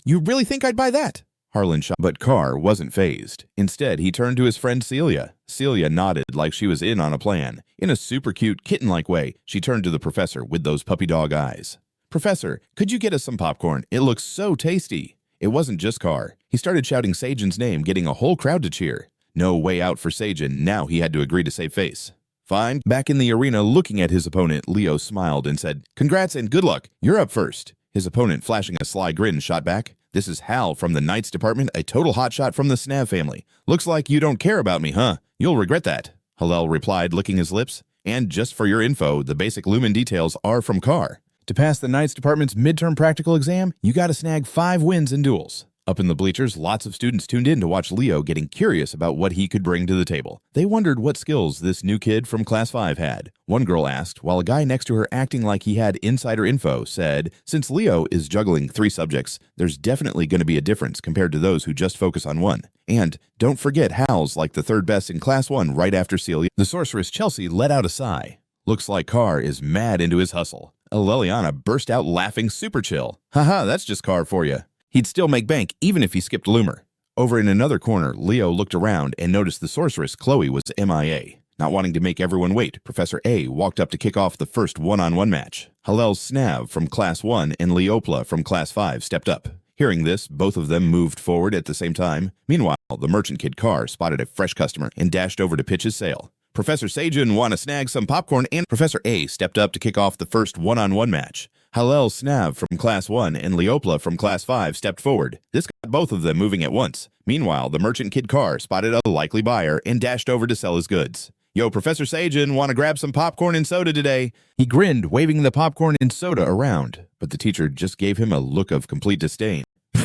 You really think I'd buy that?" Harlan shot, but Carr wasn't fazed. Instead, he turned to his friend Celia. Celia nodded like she was in on a plan. In a super cute, kitten-like way, she turned to the professor with those puppy dog eyes. "Professor, could you get us some popcorn? It looks so tasty." It wasn't just Carr. He started shouting Sajin's name, getting a whole crowd to cheer. No way out for Sajin. Now he had to agree to save face. Fine. Back in the arena, looking at his opponent, Leo smiled and said, "Congrats and good luck. You're up first." His opponent, flashing a sly grin, shot back, "This is Hal from the Knights Department, a total hotshot from the Snav family. Looks like you don't care about me, huh? You'll regret that." Hallel replied, licking his lips. "And just for your info, the basic Lumen details are from Carr. To pass the Knights Department's midterm practical exam, you gotta snag 5 wins in duels." Up in the bleachers, lots of students tuned in to watch Leo, getting curious about what he could bring to the table. They wondered what skills this new kid from Class 5 had. One girl asked, while a guy next to her, acting like he had insider info, said, "Since Leo is juggling 3 subjects, there's definitely going to be a difference compared to those who just focus on one. And don't forget Hal's like the 3rd best in Class 1 right after Celia." The sorceress Chelsea let out a sigh. "Looks like Carr is mad into his hustle." Leliana burst out laughing super chill. "Haha, that's just Carr for you. He'd still make bank even if he skipped Loomer." Over in another corner, Leo looked around and noticed the sorceress Chloe was MIA. Not wanting to make everyone wait, Professor A walked up to kick off the first one-on-one match. Hallel's Snav from Class 1 and Leo Plav from Class 5 stepped up. Hearing this, both of them moved forward at the same time. Meanwhile, the merchant kid Carr spotted a fresh customer and dashed over to pitch his sale. Professor Sajin want to snag some popcorn, and Professor A stepped up to kick off the first one-on-one match. Hallel Snav from Class 1 and Leopla from Class 5 stepped forward. This got both of them moving at once. Meanwhile, the merchant kid Carr spotted a likely buyer and dashed over to sell his goods. "Yo, Professor Sajin, want to grab some popcorn and soda today?" He grinned, waving the popcorn and soda around, but the teacher just gave him a look of complete disdain.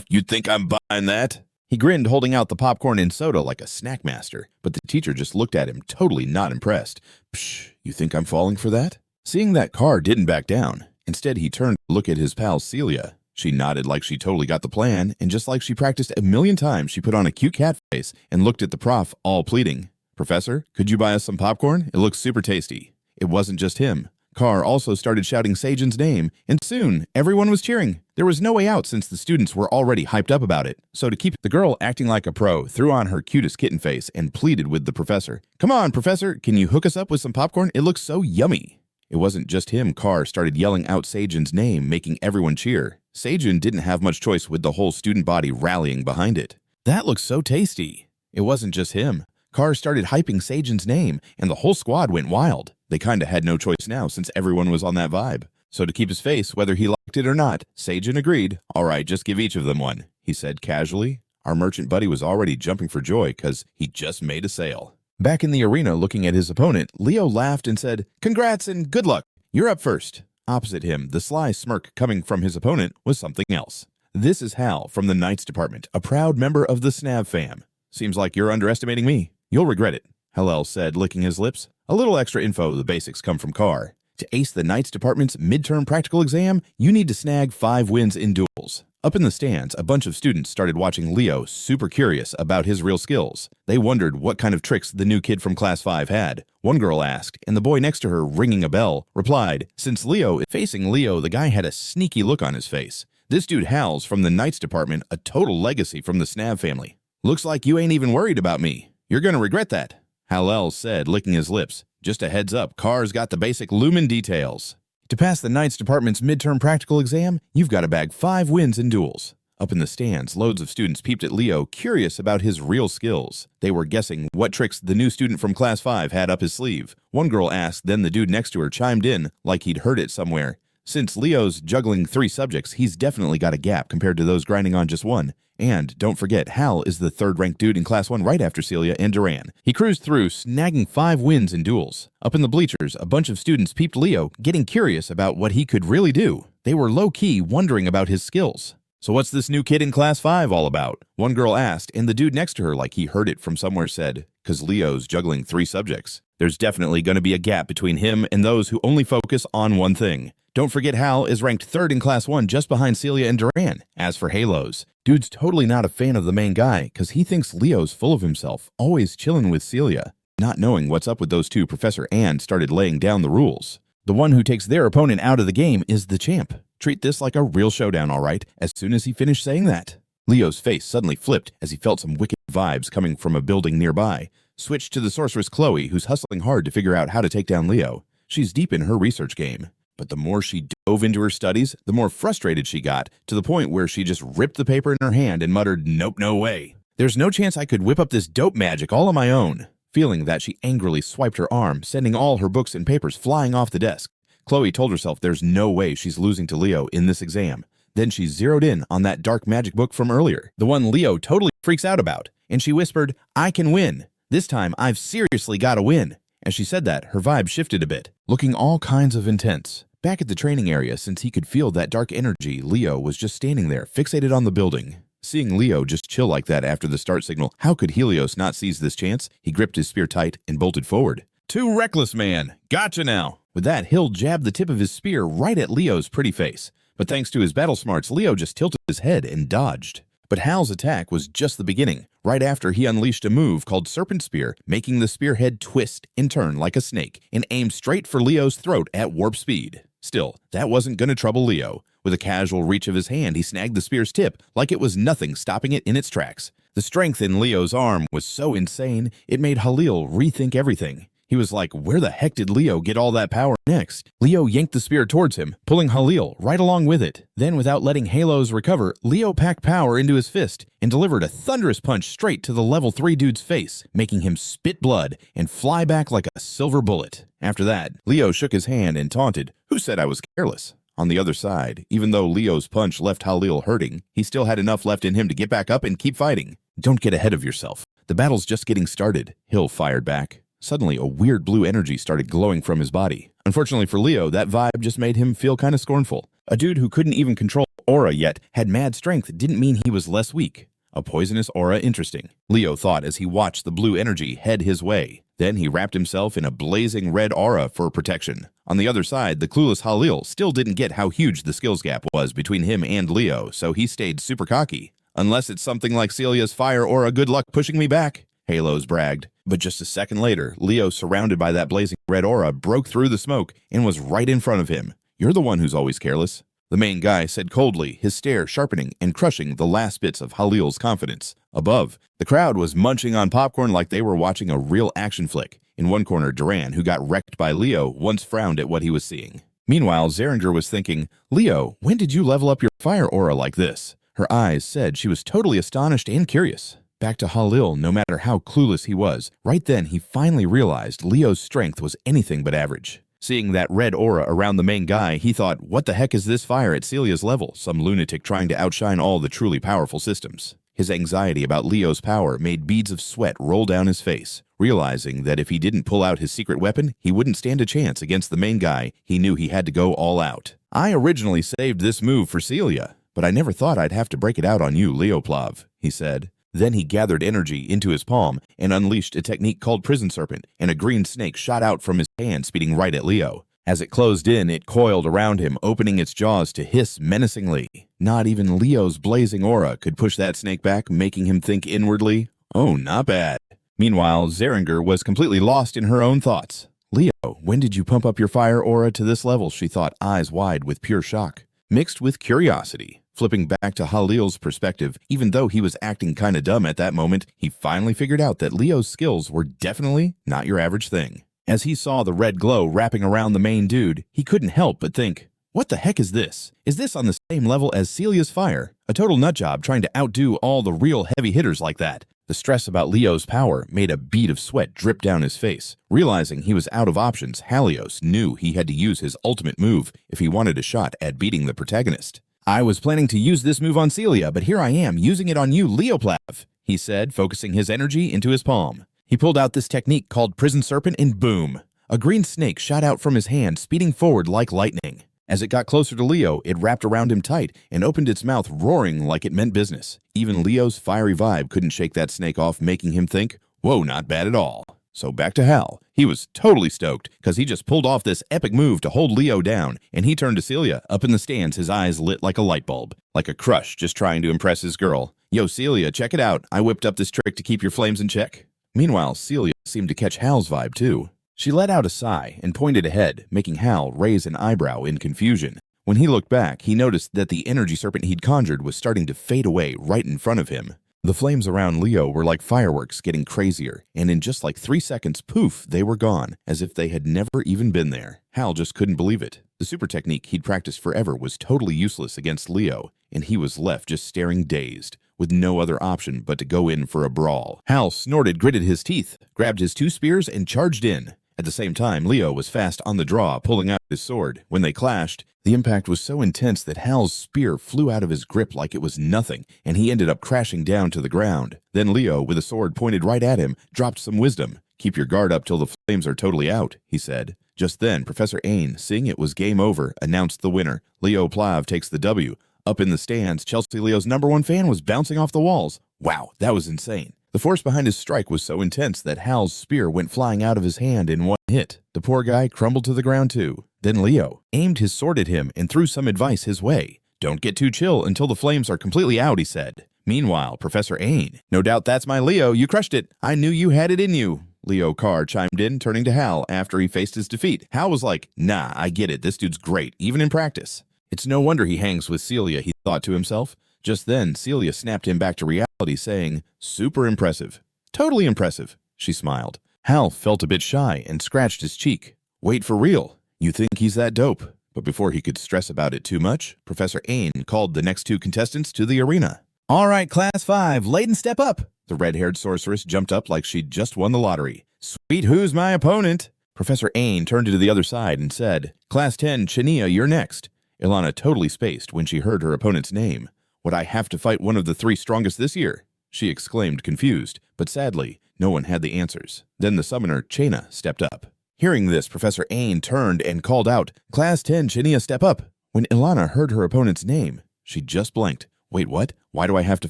"You'd think I'm buying that?" He grinned, holding out the popcorn and soda like a snack master, but the teacher just looked at him, totally not impressed. "Psh, you think I'm falling for that?" Seeing that Carr didn't back down, instead he turned to look at his pal Celia. She nodded like she totally got the plan, and just like she practiced a million times, she put on a cute cat face and looked at the prof, all pleading. "Professor, could you buy us some popcorn? It looks super tasty." It wasn't just him. Carr also started shouting Sajin's name, and soon everyone was cheering. There was no way out since the students were already hyped up about it. So to keep the girl acting like a pro, threw on her cutest kitten face and pleaded with the professor. "Come on, Professor, can you hook us up with some popcorn? It looks so yummy." It wasn't just him. Carr started yelling out Sajin's name, making everyone cheer. Sajin didn't have much choice with the whole student body rallying behind it. "That looks so tasty." It wasn't just him. Carr started hyping Sajin's name, and the whole squad went wild. They kinda had no choice now since everyone was on that vibe. So to keep his face, whether he liked it or not, Sajin agreed. "All right, just give each of them one," he said casually. Our merchant buddy was already jumping for joy because he just made a sale. Back in the arena looking at his opponent, Leo laughed and said, "Congrats and good luck. You're up first." Opposite him, the sly smirk coming from his opponent was something else. "This is Hal from the Knights Department, a proud member of the Snav fam. Seems like you're underestimating me. You'll regret it," Hallel said, licking his lips. A little extra info, the basics come from Carr. To ace the Knights Department's midterm practical exam, you need to snag 5 wins in duels. Up in the stands, a bunch of students started watching Leo, super curious about his real skills. They wondered what kind of tricks the new kid from Class 5 had. One girl asked, and the boy next to her, ringing a bell, replied, since Leo is facing Leo, the guy had a sneaky look on his face. "This dude Hal's from the Knights Department, a total legacy from the Snav family. Looks like you ain't even worried about me. You're gonna regret that," Hallel said, licking his lips. "Just a heads up, Carr's got the basic Lumen details. To pass the Knights Department's midterm practical exam, you've got to bag 5 wins in duels." Up in the stands, loads of students peeped at Leo, curious about his real skills. They were guessing what tricks the new student from Class 5 had up his sleeve. One girl asked, then the dude next to her chimed in like he'd heard it somewhere. Since Leo's juggling 3 subjects, he's definitely got a gap compared to those grinding on just one. And don't forget, Hal is the 3rd-ranked dude in Class 1 right after Celia and Duran. He cruised through, snagging 5 wins in duels. Up in the bleachers, a bunch of students peeped Leo, getting curious about what he could really do. They were low-key wondering about his skills. "So what's this new kid in Class 5 all about?" one girl asked, and the dude next to her, like he heard it from somewhere, said, "'Cause Leo's juggling 3 subjects. There's definitely going to be a gap between him and those who only focus on one thing. Don't forget Hal is ranked 3rd in Class 1 just behind Celia and Duran. As for Halos, dude's totally not a fan of the main guy because he thinks Leo's full of himself, always chilling with Celia." Not knowing what's up with those two, Professor Ann started laying down the rules. The one who takes their opponent out of the game is the champ. Treat this like a real showdown, all right, as soon as he finished saying that. Leo's face suddenly flipped as he felt some wicked vibes coming from a building nearby. Switched to the sorceress Chloe, who's hustling hard to figure out how to take down Leo. She's deep in her research game. But the more she dove into her studies, the more frustrated she got, to the point where she just ripped the paper in her hand and muttered, "Nope, no way. There's no chance I could whip up this dope magic all on my own." Feeling that, she angrily swiped her arm, sending all her books and papers flying off the desk. Chloe told herself there's no way she's losing to Leo in this exam. Then she zeroed in on that dark magic book from earlier, the one Leo totally freaks out about, and she whispered, "I can win. This time I've seriously got to win." As she said that, her vibe shifted a bit, looking all kinds of intense. Back at the training area, since he could feel that dark energy, Leo was just standing there, fixated on the building. Seeing Leo just chill like that after the start signal, how could Helios not seize this chance? He gripped his spear tight and bolted forward. "Too reckless, man. Gotcha now." With that, Hill jabbed the tip of his spear right at Leo's pretty face. But thanks to his battle smarts, Leo just tilted his head and dodged. But Hal's attack was just the beginning, right after he unleashed a move called Serpent Spear, making the spearhead twist and turn like a snake and aim straight for Leo's throat at warp speed. Still, that wasn't going to trouble Leo. With a casual reach of his hand, he snagged the spear's tip like it was nothing, stopping it in its tracks. The strength in Leo's arm was so insane, it made Halil rethink everything. He was like, where the heck did Leo get all that power next? Leo yanked the spear towards him, pulling Halil right along with it. Then, without letting Halos recover, Leo packed power into his fist and delivered a thunderous punch straight to the level 3 dude's face, making him spit blood and fly back like a silver bullet. After that, Leo shook his hand and taunted, "Who said I was careless?" On the other side, even though Leo's punch left Halil hurting, he still had enough left in him to get back up and keep fighting. "Don't get ahead of yourself. The battle's just getting started," Hill fired back. Suddenly, a weird blue energy started glowing from his body. Unfortunately for Leo, that vibe just made him feel kind of scornful. A dude who couldn't even control aura yet had mad strength didn't mean he was less weak. A poisonous aura interesting, Leo thought as he watched the blue energy head his way. Then he wrapped himself in a blazing red aura for protection. On the other side, the clueless Halil still didn't get how huge the skills gap was between him and Leo, so he stayed super cocky. "Unless it's something like Celia's fire aura, good luck pushing me back," Halos bragged. But just a second later, Leo, surrounded by that blazing red aura, broke through the smoke and was right in front of him. "You're the one who's always careless," the main guy said coldly, his stare sharpening and crushing the last bits of Halil's confidence. Above, the crowd was munching on popcorn like they were watching a real action flick. In one corner, Duran, who got wrecked by Leo, once frowned at what he was seeing. Meanwhile, Xaringer was thinking, "Leo, when did you level up your fire aura like this?" Her eyes said she was totally astonished and curious. Back to Halil, no matter how clueless he was. Right then, he finally realized Leo's strength was anything but average. Seeing that red aura around the main guy, he thought, what the heck is this fire at Celia's level? Some lunatic trying to outshine all the truly powerful systems. His anxiety about Leo's power made beads of sweat roll down his face. Realizing that if he didn't pull out his secret weapon, he wouldn't stand a chance against the main guy, he knew he had to go all out. "I originally saved this move for Celia, but I never thought I'd have to break it out on you, Leo Plav," he said. Then he gathered energy into his palm and unleashed a technique called Prison Serpent, and a green snake shot out from his hand, speeding right at Leo. As it closed in, it coiled around him, opening its jaws to hiss menacingly. Not even Leo's blazing aura could push that snake back, making him think inwardly, "Oh, not bad." Meanwhile, Xaringer was completely lost in her own thoughts. "Leo, when did you pump up your fire aura to this level?" she thought, eyes wide with pure shock, mixed with curiosity. Flipping back to Halil's perspective, even though he was acting kinda dumb at that moment, he finally figured out that Leo's skills were definitely not your average thing. As he saw the red glow wrapping around the main dude, he couldn't help but think, what the heck is this? Is this on the same level as Celia's fire? A total nutjob trying to outdo all the real heavy hitters like that. The stress about Leo's power made a bead of sweat drip down his face. Realizing he was out of options, Halios knew he had to use his ultimate move if he wanted a shot at beating the protagonist. "I was planning to use this move on Celia, but here I am using it on you, Leo Plav," he said, focusing his energy into his palm. He pulled out this technique called Prison Serpent, and boom! A green snake shot out from his hand, speeding forward like lightning. As it got closer to Leo, it wrapped around him tight and opened its mouth, roaring like it meant business. Even Leo's fiery vibe couldn't shake that snake off, making him think, whoa, not bad at all. So back to Hal. He was totally stoked because he just pulled off this epic move to hold Leo down, and he turned to Celia, up in the stands, his eyes lit like a light bulb, like a crush just trying to impress his girl. "Yo, Celia, check it out. I whipped up this trick to keep your flames in check." Meanwhile, Celia seemed to catch Hal's vibe too. She let out a sigh and pointed ahead, making Hal raise an eyebrow in confusion. When he looked back, he noticed that the energy serpent he'd conjured was starting to fade away right in front of him. The flames around Leo were like fireworks getting crazier, and in just like 3 seconds, poof, they were gone, as if they had never even been there. Hal just couldn't believe it. The super technique he'd practiced forever was totally useless against Leo, and he was left just staring dazed, with no other option but to go in for a brawl. Hal snorted, gritted his teeth, grabbed his 2 spears, and charged in. At the same time, Leo was fast on the draw, pulling out his sword. When they clashed, the impact was so intense that Hal's spear flew out of his grip like it was nothing, and he ended up crashing down to the ground. Then Leo, with a sword pointed right at him, dropped some wisdom. "Keep your guard up till the flames are totally out," he said. Just then, Professor Ain, seeing it was game over, announced the winner. Leo Plav takes the W. Up in the stands, Chelsea Leo's #1 fan was bouncing off the walls. Wow, that was insane. The force behind his strike was so intense that Hal's spear went flying out of his hand in one hit. The poor guy crumbled to the ground too. Then Leo aimed his sword at him and threw some advice his way. "Don't get too chill until the flames are completely out," he said. Meanwhile, Professor Ain, "No doubt that's my Leo, you crushed it. I knew you had it in you." Leo Carr chimed in, turning to Hal after he faced his defeat. Hal was like, "Nah, I get it. This dude's great, even in practice." It's no wonder he hangs with Celia, he thought to himself. Just then, Celia snapped him back to reality, saying, "Super impressive." "Totally impressive," she smiled. Hal felt a bit shy and scratched his cheek. "Wait, for real? You think he's that dope?" But before he could stress about it too much, Professor Ain called the next 2 contestants to the arena. "All right, Class 5, Layden, step up." The red-haired sorceress jumped up like she'd just won the lottery. "Sweet, who's my opponent?" Professor Ain turned to the other side and said, "Class 10, Chania, you're next." Ilana totally spaced when she heard her opponent's name. "Would I have to fight one of the 3 strongest this year?" she exclaimed, confused, but sadly, no one had the answers. Then the summoner, Chena, stepped up. Hearing this, Professor Ain turned and called out, "Class 10, Chania, step up." When Ilana heard her opponent's name, she just blanked. "Wait, what? Why do I have to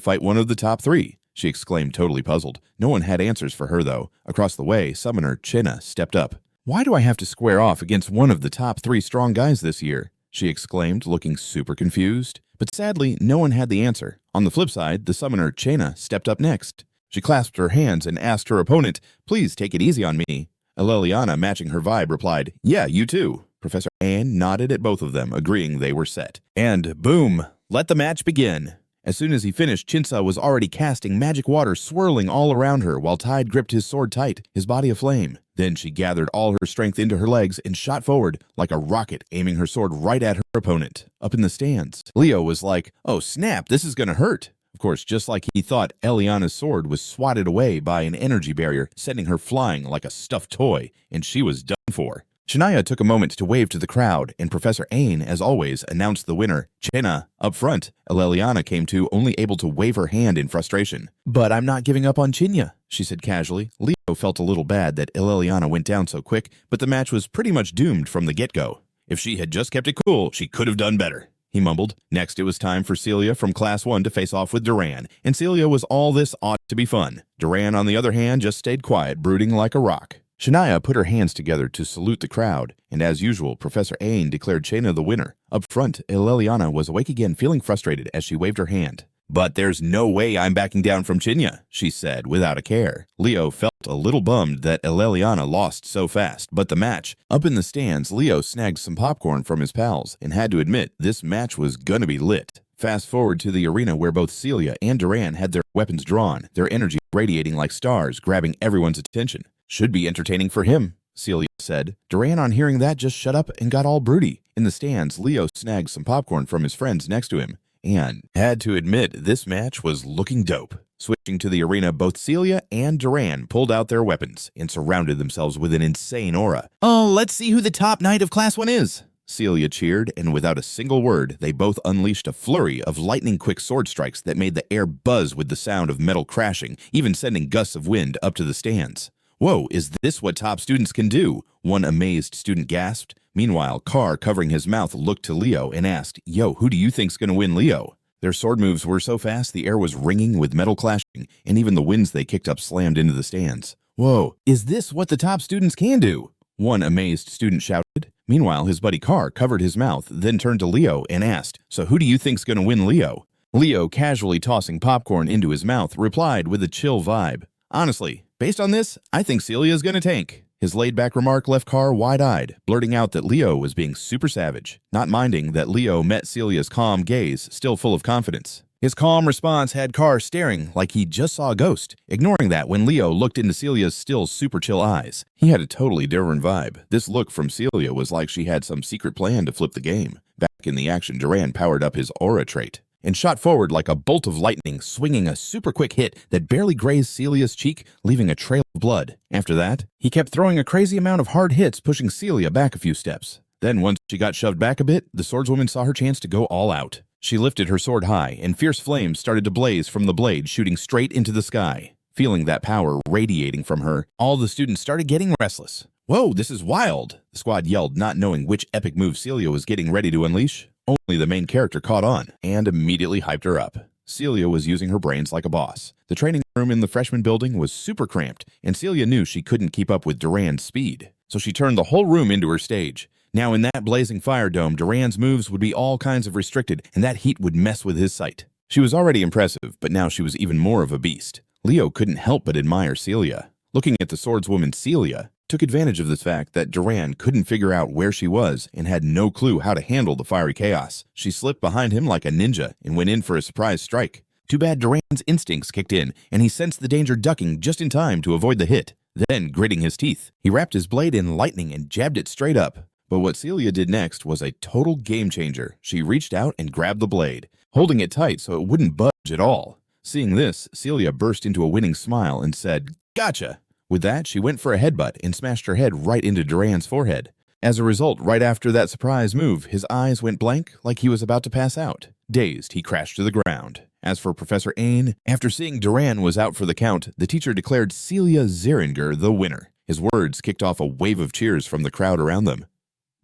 fight one of the top 3? She exclaimed, totally puzzled. No one had answers for her, though. Across the way, summoner Chena stepped up. "Why do I have to square off against one of the top 3 strong guys this year?" she exclaimed, looking super confused. But sadly, no one had the answer. On the flip side, the summoner Chena stepped up next. She clasped her hands and asked her opponent, "Please take it easy on me." Eleliana, matching her vibe, replied, "Yeah, you too." Professor Ann nodded at both of them, agreeing they were set. And boom, let the match begin. As soon as he finished, Chinsa was already casting magic water swirling all around her while Tide gripped his sword tight, his body aflame. Then she gathered all her strength into her legs and shot forward like a rocket, aiming her sword right at her opponent. Up in the stands, Leo was like, "Oh snap, this is gonna hurt." Of course, just like he thought, Eliana's sword was swatted away by an energy barrier, sending her flying like a stuffed toy, and she was done for. Shania took a moment to wave to the crowd, and Professor Ain, as always, announced the winner, Chena, up front. Eleliana came to, only able to wave her hand in frustration. "But I'm not giving up on Chinya," she said casually. Leo felt a little bad that Eleliana went down so quick, but the match was pretty much doomed from the get-go. If she had just kept it cool, she could have done better, he mumbled. Next, it was time for Celia from Class 1 to face off with Duran, and Celia was all this ought to be fun. Duran, on the other hand, just stayed quiet, brooding like a rock. Shania put her hands together to salute the crowd, and as usual, Professor Ain declared Chena the winner. Up front, Eleliana was awake again, feeling frustrated as she waved her hand. "But there's no way I'm backing down from Chinya," she said, without a care. Leo felt a little bummed that Eleliana lost so fast, but the match. Up in the stands, Leo snagged some popcorn from his pals, and had to admit, this match was gonna be lit. Fast forward to the arena where both Celia and Duran had their weapons drawn, their energy radiating like stars, grabbing everyone's attention. "Should be entertaining for him," Celia said. Duran, on hearing that, just shut up and got all broody. In the stands, Leo snagged some popcorn from his friends next to him, and had to admit this match was looking dope. Switching to the arena, both Celia and Duran pulled out their weapons and surrounded themselves with an insane aura. "Oh, let's see who the top knight of Class 1 is," Celia cheered, and without a single word, they both unleashed a flurry of lightning-quick sword strikes that made the air buzz with the sound of metal crashing, even sending gusts of wind up to the stands. "Whoa, is this what top students can do?" one amazed student gasped. Meanwhile, Carr, covering his mouth, looked to Leo and asked, "Yo, who do you think's gonna win, Leo?" Their sword moves were so fast the air was ringing with metal clashing, and even the winds they kicked up slammed into the stands. "Whoa, is this what the top students can do?" one amazed student shouted. Meanwhile, his buddy Carr covered his mouth, then turned to Leo and asked, "So who do you think's gonna win, Leo?" Leo, casually tossing popcorn into his mouth, replied with a chill vibe, "Honestly, based on this, I think Celia's gonna tank." His laid-back remark left Carr wide-eyed, blurting out that Leo was being super savage, not minding that Leo met Celia's calm gaze, still full of confidence. His calm response had Carr staring like he just saw a ghost, ignoring that when Leo looked into Celia's still super chill eyes. He had a totally different vibe. This look from Celia was like she had some secret plan to flip the game. Back in the action, Duran powered up his aura trait and shot forward like a bolt of lightning, swinging a super quick hit that barely grazed Celia's cheek, leaving a trail of blood. After that, he kept throwing a crazy amount of hard hits, pushing Celia back a few steps. Then once she got shoved back a bit, the swordswoman saw her chance to go all out. She lifted her sword high, and fierce flames started to blaze from the blade, shooting straight into the sky. Feeling that power radiating from her, all the students started getting restless. "Whoa, this is wild!" the squad yelled, not knowing which epic move Celia was getting ready to unleash. Only the main character caught on, and immediately hyped her up. Celia was using her brains like a boss. The training room in the freshman building was super cramped, and Celia knew she couldn't keep up with Duran's speed. So she turned the whole room into her stage. Now in that blazing fire dome, Duran's moves would be all kinds of restricted, and that heat would mess with his sight. She was already impressive, but now she was even more of a beast. Leo couldn't help but admire Celia. Looking at the swordswoman Celia, took advantage of the fact that Duran couldn't figure out where she was and had no clue how to handle the fiery chaos. She slipped behind him like a ninja and went in for a surprise strike. Too bad Duran's instincts kicked in, and he sensed the danger, ducking just in time to avoid the hit. Then, gritting his teeth, he wrapped his blade in lightning and jabbed it straight up. But what Celia did next was a total game changer. She reached out and grabbed the blade, holding it tight so it wouldn't budge at all. Seeing this, Celia burst into a winning smile and said, "Gotcha!" With that, she went for a headbutt and smashed her head right into Duran's forehead. As a result, right after that surprise move, his eyes went blank like he was about to pass out. Dazed, he crashed to the ground. As for Professor Ain, after seeing Duran was out for the count, the teacher declared Celia Xaringer the winner. His words kicked off a wave of cheers from the crowd around them.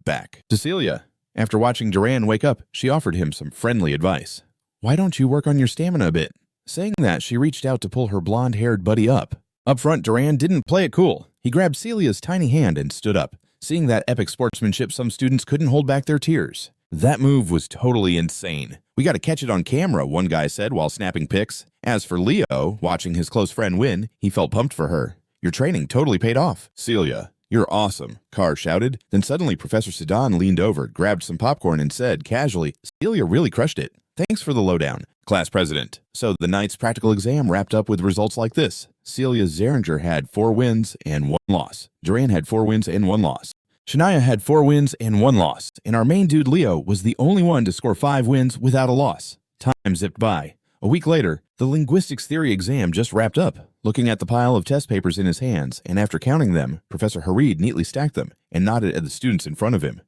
Back to Celia. After watching Duran wake up, she offered him some friendly advice. "Why don't you work on your stamina a bit?" Saying that, she reached out to pull her blonde-haired buddy up. Up front, Duran didn't play it cool. He grabbed Celia's tiny hand and stood up. Seeing that epic sportsmanship, some students couldn't hold back their tears. That move was totally insane. "We gotta catch it on camera," one guy said while snapping pics. As for Leo, watching his close friend win, he felt pumped for her. "Your training totally paid off." "Celia, you're awesome," Carr shouted. Then suddenly Professor Sedan leaned over, grabbed some popcorn, and said casually, "Celia really crushed it. Thanks for the lowdown, class president." So the night's practical exam wrapped up with results like this. Celia Xaringer had 4 wins and 1 loss. Duran had 4 wins and 1 loss. Shania had 4 wins and 1 loss. And our main dude Leo was the only one to score 5 wins without a loss. Time zipped by. A week later, the linguistics theory exam just wrapped up. Looking at the pile of test papers in his hands, and after counting them, Professor Harid neatly stacked them and nodded at the students in front of him.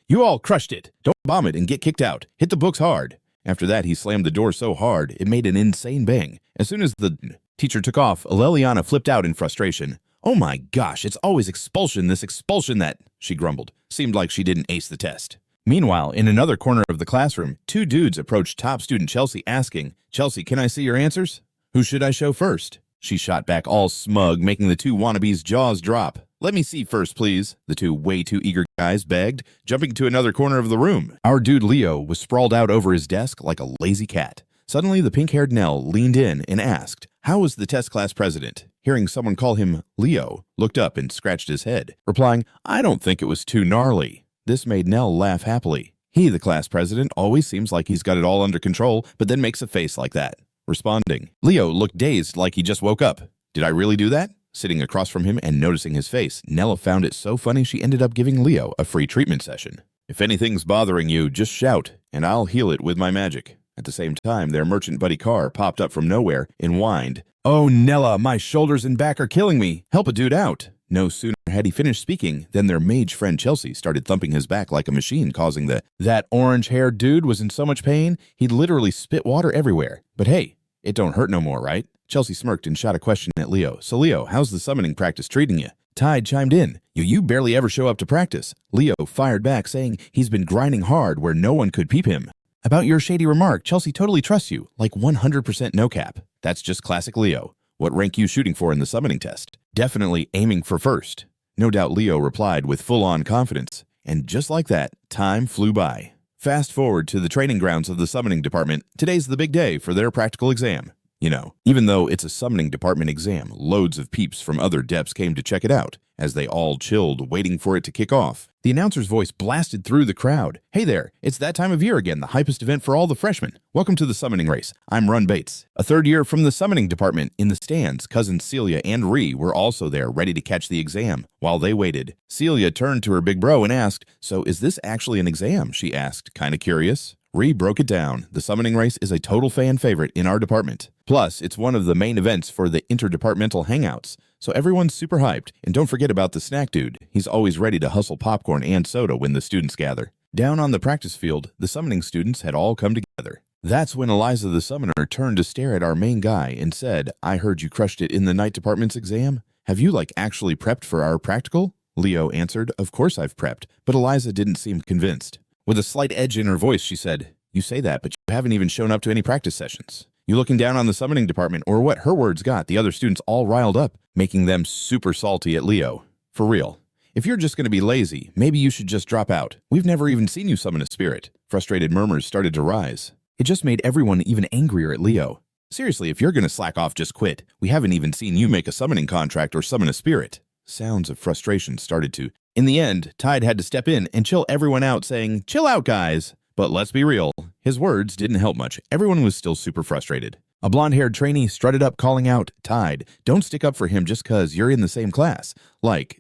You all crushed it. Don't bomb it and get kicked out. Hit the books hard." After that, he slammed the door so hard, it made an insane bang. As soon as the teacher took off, Leliana flipped out in frustration. "Oh my gosh, it's always expulsion, this expulsion that," she grumbled. Seemed like she didn't ace the test. Meanwhile, in another corner of the classroom, 2 dudes approached top student Chelsea asking, "Chelsea, can I see your answers?" "Who should I show first?" She shot back all smug, making the 2 wannabes' jaws drop. "Let me see first, please," the 2 way too eager guys begged, jumping to another corner of the room. Our dude Leo was sprawled out over his desk like a lazy cat. Suddenly, the pink-haired Nell leaned in and asked, "How was the test class president?" Hearing someone call him Leo, looked up and scratched his head, replying, "I don't think it was too gnarly." This made Nell laugh happily. He, the class president, always seems like he's got it all under control, but then makes a face like that. Responding, Leo looked dazed like he just woke up. "Did I really do that?" Sitting across from him and noticing his face, Nella found it so funny she ended up giving Leo a free treatment session. "If anything's bothering you, just shout, and I'll heal it with my magic." At the same time, their merchant buddy Carr popped up from nowhere and whined, "Oh, Nella, my shoulders and back are killing me. Help a dude out." No sooner had he finished speaking than their mage friend Chelsea started thumping his back like a machine, causing that orange-haired dude was in so much pain, he'd literally spit water everywhere. But hey, it don't hurt no more, right? Chelsea smirked and shot a question at Leo. "So Leo, how's the summoning practice treating you?" Tide chimed in, You barely ever show up to practice." Leo fired back, saying he's been grinding hard where no one could peep him. "About your shady remark, Chelsea totally trusts you, like 100% no cap. That's just classic Leo. What rank you shooting for in the summoning test?" "Definitely aiming for first." No doubt Leo replied with full-on confidence. And just like that, time flew by. Fast forward to the training grounds of the summoning department. Today's the big day for their practical exam. You know, even though it's a summoning department exam, loads of peeps from other deps came to check it out, as they all chilled, waiting for it to kick off. The announcer's voice blasted through the crowd. Hey there, it's that time of year again, the hypest event for all the freshmen. Welcome to the summoning race. I'm Run Bates. A third year from the summoning department. In the stands, cousins Celia and Ree were also there, ready to catch the exam. While they waited, Celia turned to her big bro and asked, "So is this actually an exam?" she asked, kinda curious. Ree broke it down. The summoning race is a total fan favorite in our department. Plus, it's one of the main events for the inter-departmental hangouts, so everyone's super hyped. And don't forget about the snack dude. He's always ready to hustle popcorn and soda when the students gather. Down on the practice field, the summoning students had all come together. That's when Eliza the summoner turned to stare at our main guy and said, "I heard you crushed it in the night department's exam. Have you actually prepped for our practical?" Leo answered, "Of course I've prepped," but Eliza didn't seem convinced. With a slight edge in her voice, she said, "You say that, but you haven't even shown up to any practice sessions. You looking down on the summoning department," or what her words got the other students all riled up, making them super salty at Leo. For real. If you're just going to be lazy, maybe you should just drop out. We've never even seen you summon a spirit. Frustrated murmurs started to rise. It just made everyone even angrier at Leo. Seriously, if you're going to slack off, just quit. We haven't even seen you make a summoning contract or summon a spirit. Sounds of frustration started to. In the end, Tide had to step in and chill everyone out, saying, "Chill out, guys." But let's be real, his words didn't help much. Everyone was still super frustrated. A blonde-haired trainee strutted up calling out, "Tide, don't stick up for him just cause you're in the same class.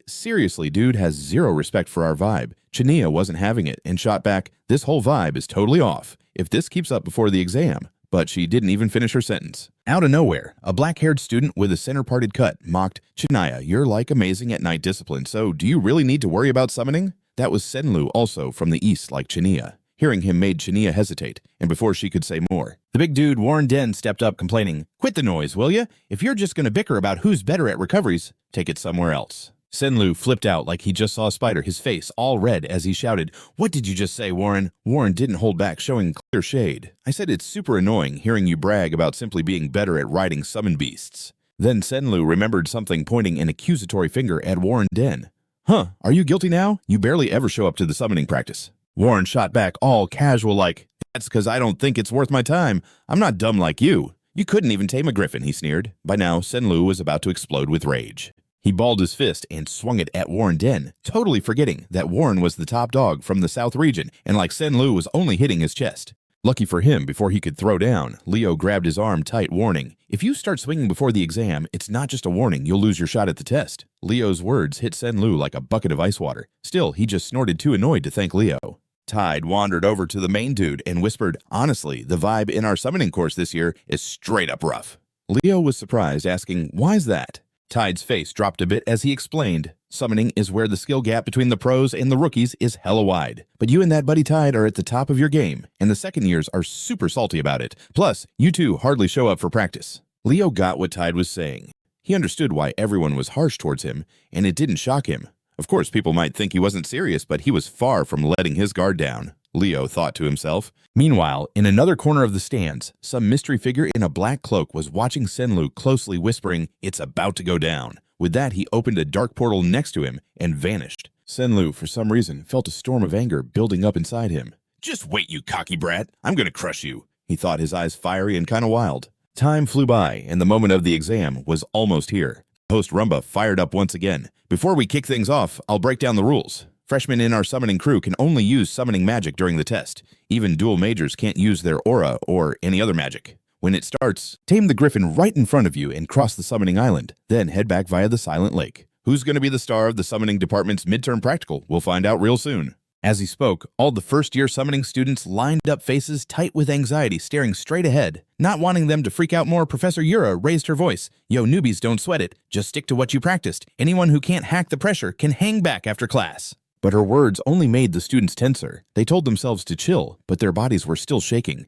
Seriously, dude has zero respect for our vibe." Chania wasn't having it and shot back, "This whole vibe is totally off. If this keeps up before the exam." But she didn't even finish her sentence. Out of nowhere, a black-haired student with a center-parted cut mocked, "Chania, you're amazing at night discipline, so do you really need to worry about summoning?" That was Senlu, also from the east like Chania. Hearing him made Chania hesitate, and before she could say more, the big dude Warren Den stepped up complaining, "Quit the noise, will ya? If you're just gonna bicker about who's better at recoveries, take it somewhere else." Senlu flipped out like he just saw a spider, his face all red as he shouted, "What did you just say, Warren?" Warren didn't hold back, showing clear shade. "I said it's super annoying hearing you brag about simply being better at riding summon beasts." Then Senlu remembered something, pointing an accusatory finger at Warren Den. "Huh, are you guilty now? You barely ever show up to the summoning practice." Warren shot back all casual like, "That's because I don't think it's worth my time. I'm not dumb like you. You couldn't even tame a griffin," he sneered. By now, Senlu was about to explode with rage. He balled his fist and swung it at Warren Den, totally forgetting that Warren was the top dog from the South region, and Senlu was only hitting his chest. Lucky for him, before he could throw down, Leo grabbed his arm tight, warning, "If you start swinging before the exam, it's not just a warning, you'll lose your shot at the test." Leo's words hit Senlu like a bucket of ice water. Still, he just snorted, too annoyed to thank Leo. Tide wandered over to the main dude and whispered, "Honestly, the vibe in our summoning course this year is straight up rough." Leo was surprised, asking, "Why's that?" Tide's face dropped a bit as he explained, "Summoning is where the skill gap between the pros and the rookies is hella wide. But you and that buddy Tide are at the top of your game, and the second years are super salty about it. Plus, you two hardly show up for practice." Leo got what Tide was saying. He understood why everyone was harsh towards him, and it didn't shock him. Of course, people might think he wasn't serious, but he was far from letting his guard down, Leo thought to himself. Meanwhile, in another corner of the stands, some mystery figure in a black cloak was watching Senlu closely, whispering, "It's about to go down." With that, he opened a dark portal next to him and vanished. Senlu, for some reason, felt a storm of anger building up inside him. "Just wait, you cocky brat. I'm gonna crush you," he thought, his eyes fiery and kinda wild. Time flew by, and the moment of the exam was almost here. Host Rumba fired up once again. "Before we kick things off, I'll break down the rules. Freshmen in our summoning crew can only use summoning magic during the test. Even dual majors can't use their aura or any other magic. When it starts, tame the griffin right in front of you and cross the summoning island. Then head back via the silent lake. Who's going to be the star of the summoning department's midterm practical? We'll find out real soon." As he spoke, all the first-year summoning students lined up, faces tight with anxiety, staring straight ahead. Not wanting them to freak out more, Professor Yura raised her voice. "Yo, newbies, don't sweat it. Just stick to what you practiced. Anyone who can't hack the pressure can hang back after class." But her words only made the students tenser. They told themselves to chill, but their bodies were still shaking.